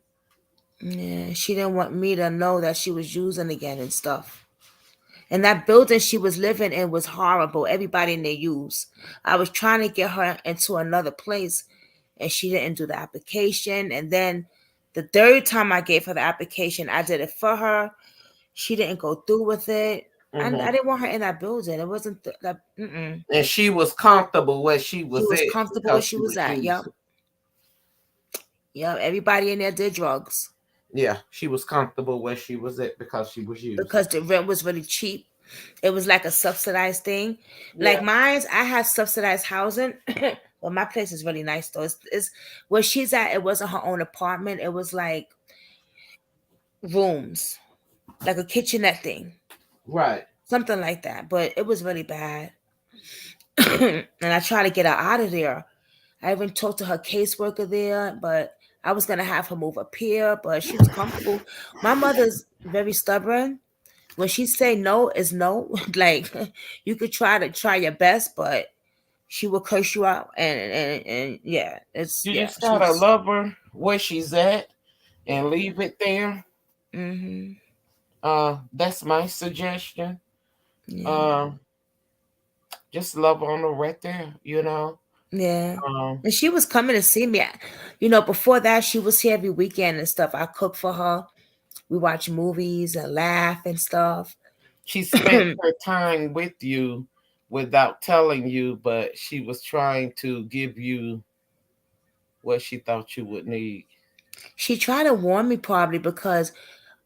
Yeah, she didn't want me to know that she was using again and stuff. And that building she was living in was horrible. Everybody in there used. I was trying to get her into another place and she didn't do the application. And then the third time I gave her the application, I did it for her. She didn't go through with it. I Hmm. didn't want her in that building. It wasn't that. Mm-mm. And she was comfortable where she She was was at comfortable where because she she was was at. Yep. using. Yep. Everybody in there did drugs Yeah, she was comfortable where she was at because she was using. because the rent was really cheap. It was like a subsidized thing. Like Yeah, mine's, I have subsidized housing. Well, my place is really nice though. It's where she's at. It wasn't her own apartment. It was like rooms, like a kitchenette thing, right. something like that. But it was really bad. And I tried to get her out of there. I even talked to her caseworker there, but I was gonna have her move up here, but she was comfortable. My mother's very stubborn. When she say no, is no. Like you could try your best, but she will curse you out. And yeah, You yeah. just gotta She's. love her where she's at and leave it there. Hmm. That's my suggestion. Yeah, Uh, just love on her right there. You know. yeah. Um, And she was coming to see me. Before that, she was here every weekend and stuff. I cook for her. We watch movies and laugh and stuff. she spent her time with you without telling you, but she was trying to give you what she thought you would need. She tried to warn me probably because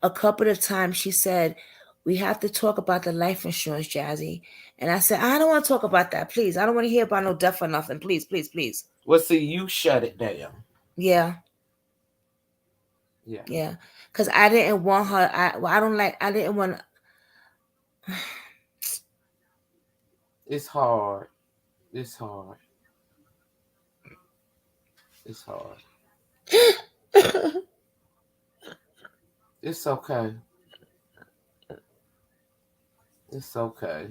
a couple of times she said, "We have to talk about the life insurance, Jazzy." And I said, "I don't want to talk about that, please. I don't want to hear about no death or nothing. Please, please, please." Well, see, you shut it down. Yeah, Yeah, yeah. Because I didn't want her. I don't like, I didn't want. it's hard. It's hard. It's hard. It's okay. It's okay.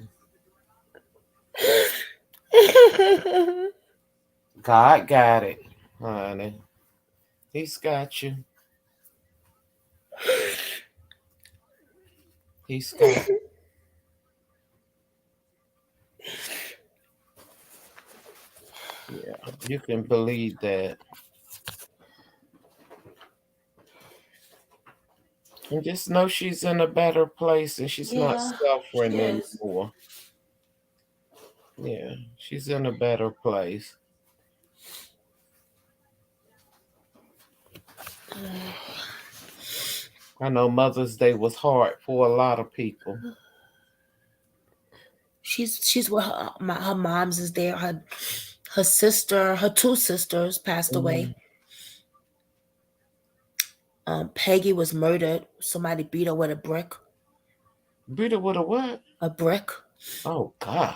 God got it, honey. He's got you. He's got. Yeah, you can believe that. And just know she's in a better place and she's not Yeah, she suffering is. anymore. Yeah, she's in a better place. I know Mother's Day was hard for a lot of people. She's with her mom's is there. Her sister, her two sisters passed away. Mhm. Peggy was murdered. Somebody beat her with a brick. Brita with a what? A brick. Oh God.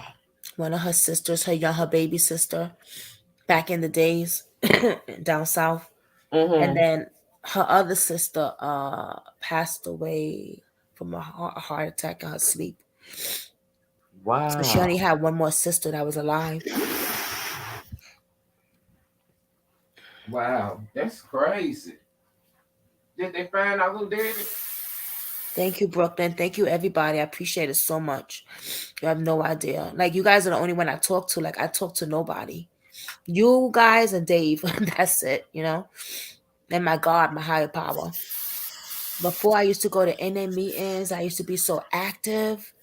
One of her sisters, her baby sister, back in the days down south. And Mm-hmm. then her other sister passed away from a heart attack in her sleep. So she only Wow. had one more sister that was alive. Wow. That's crazy. Did they find out who did it? Thank you, Brooklyn. Thank you, everybody. I appreciate it so much. You have no idea. Like, you guys are the only one I talk to. Like, I talk to nobody. You guys and Dave. That's it, you know? And my God, my higher power. Before I used to go to NA meetings, I used to be so active.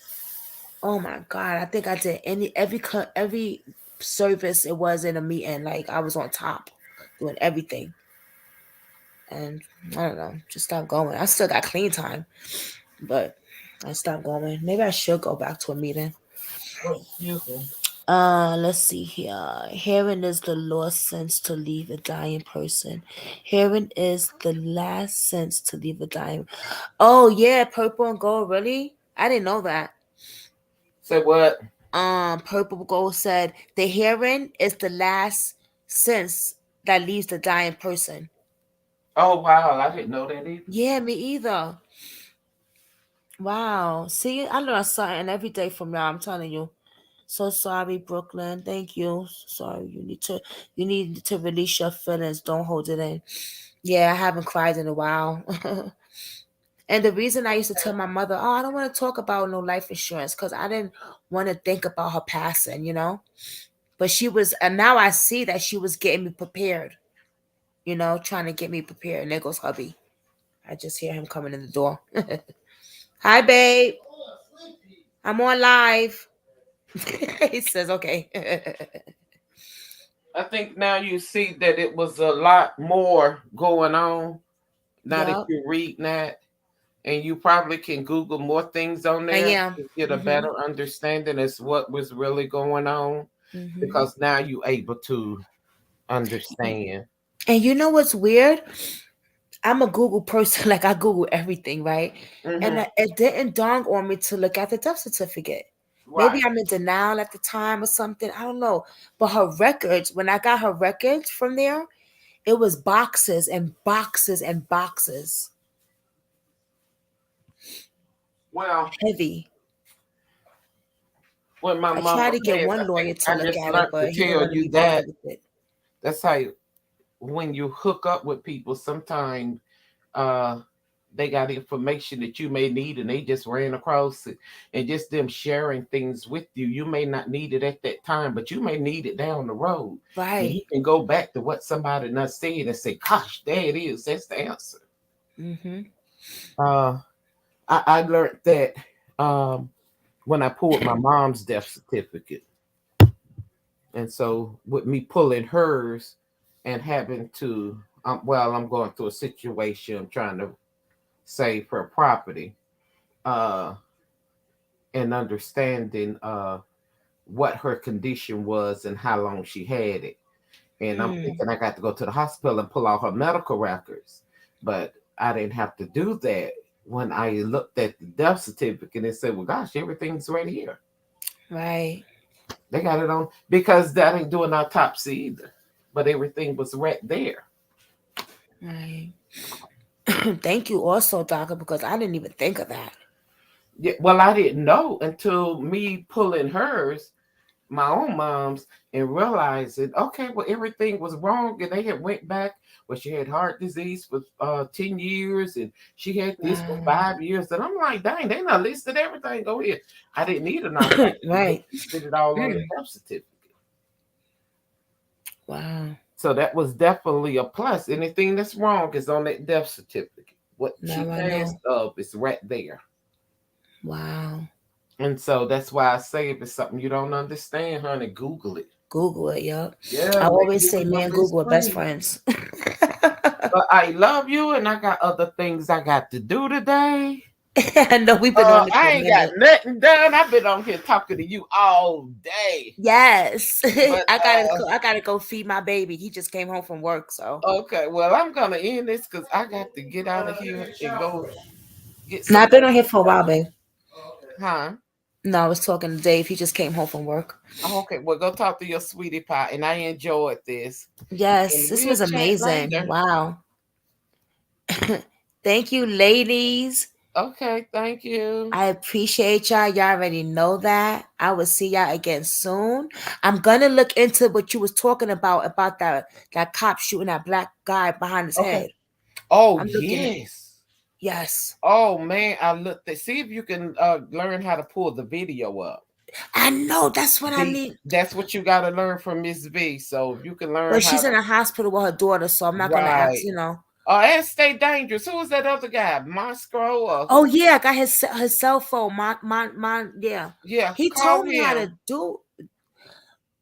Oh my God. I think I did every service it was in a meeting. Like, I was on top doing everything. And I don't know, just stopped going. I still got clean time, but I stopped going. Maybe I should go back to a meeting. Oh, excuse me. Let's see here. Hearing is the lost sense to leave a dying person. Hearing is the last sense to leave a dying. Oh yeah, purple and gold. Really? I didn't know that. Say what? Purple gold said the hearing is the last sense that leaves the dying person. Oh wow, I didn't know that either. Yeah, me either. Wow. See, I learn something every day from y'all. I'm telling you. So sorry, Brooklyn. Thank you. Sorry. You need to release your feelings. Don't hold it in. Yeah, I haven't cried in a while. And the reason I used to tell my mother, "Oh, I don't want to talk about no life insurance," because I didn't want to think about her passing, you know. But she was, and now I see that she was getting me prepared, you know, trying to get me prepared. And there goes hubby. I just hear him coming in the door. Hi, babe. I'm on live. He says, okay. I think now you see that it was a lot more going on. Now that Yup, you're reading that, and you probably can Google more things on I there am. to get a Mhm. better understanding as what was really going on. Mhm. Because now you're able to understand. And you know what's weird? I'm a Google person. Like, I Google everything, right? And Hmm. it didn't dawn on me to look at the death certificate. Maybe Right. I'm in denial at the time or something. I don't know. But her records, when I got her records from there, it was boxes and boxes and boxes. Well, Heavy. when my I tried mama to get passed, one lawyer to I look just at it, learned to but he didn't tell want to you be that bothered with it. that's how when you hook up with people, sometimes uh they got information that you may need and they just ran across it, and just them sharing things with you, you may not need it at that time, but you may need it down the road, and Right. you can go back to what somebody not said and say, gosh, there it is, that's the answer. Mm-hmm. uh I learned that um when I pulled my mom's death certificate. And so with me pulling hers, and having to, well, I'm going through a situation trying to save her property, uh, and understanding what her condition was and how long she had it. And I'm Mm, thinking I got to go to the hospital and pull out her medical records, but I didn't have to do that. When I looked at the death certificate and said, "Well, gosh, everything's right here." right, They got it on because that ain't doing autopsy either, but everything was right there. right. Thank you also, doctor, because I didn't even think of that. Yeah, well, I didn't know until me pulling hers, my own mom's, and realizing, okay, well, everything was wrong, and they had went back. Well, she had heart disease for 10 years, and she had this for Wow. 5 years, and I'm like, dang, they not listed everything. Go ahead. I didn't need an autopsy. They Right. listed it all on the Mm, death certificate. wow. So that was definitely a plus. Anything that's wrong is on that death certificate. What she Now I passed know. of is right there. Wow. And so that's why I say if it's something you don't understand, honey, Google it. Google it, yup. Yeah, I make always say Google me your and best Google are best friend. friends. But I love you, and I got other things I got to do today. I know we've been on it for I a ain't got minute. nothing done. I've been on here talking to you all day. Yes. But I gotta go feed my baby. He just came home from work, so okay, well, I'm gonna end this because I got to get out of here and go get no, some I've been on lunch here for a while, together. babe. Huh? No, I was talking to Dave. He just came home from work. Okay, well, go talk to your sweetie pie, and I enjoyed this. Yes, And this we'll was chat amazing. later. Wow. Thank you, ladies. Okay, thank you. I appreciate y'all. Y'all already know that. I will see y'all again soon. I'm gonna look into what you was talking about that cop shooting that black guy behind his Okay. head. Oh I'm looking. yes. Yes, Oh man, I looked at see if you can learn how to pull the video up. I know. That's what I See, need. that's what you got to learn from Miss V. So if you can learn But how she's in to a hospital with her daughter, so I'm not gonna ask. right. And stay dangerous. Who was that other guy? Moscow or Oh who? yeah, I got his cell phone. My yeah. Yeah, He call told me how to him. do.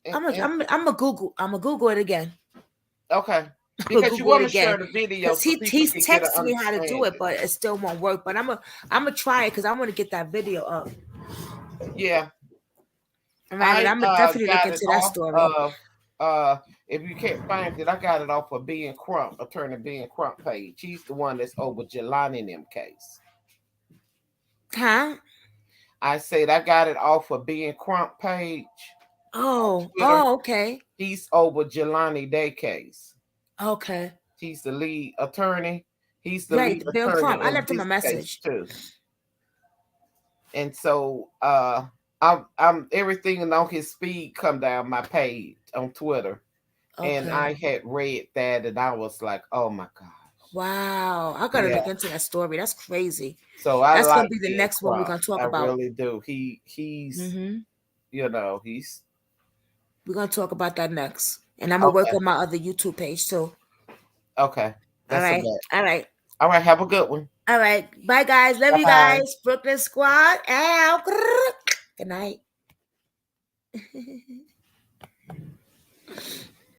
And, I'm a and I'm a, I'm a Google. I'm a Google it again. okay, I'm gonna because you Google it want to again share the video because so he people he's can get an texted me how to do it, understanding. but it still won't work. But I'm gonna try it because I want to get that video up. Yeah, All right, but I I'm gonna definitely look got it into that off story. of if you can't find it, I got it off of Ben Crump, attorney Ben Crump page. He's the one that's over Jelani in them case. Huh? I said I got it off of Ben Crump page on Oh, Twitter. oh, okay, He's over Jelani Day case. okay. He's the lead attorney. He's the Right, lead Bill Crump. attorney I in left him a this case message. too. And so I'm everything on his feed come down my page on Twitter. And Okay. I had read that and I was like, oh my gosh. Wow, I gotta Yeah. look into that story. That's crazy. So I That's gonna like be the Ben next one we're Crump. gonna talk I about. really do. He's Mm-hmm. he's We're gonna talk about that next, and I'm gonna work okay. on my other YouTube page too. Okay. All That's a right, bet. all right, All right, have a good one. all right. Bye, guys. Love you Bye. guys. Brooklyn Squad out. Good night.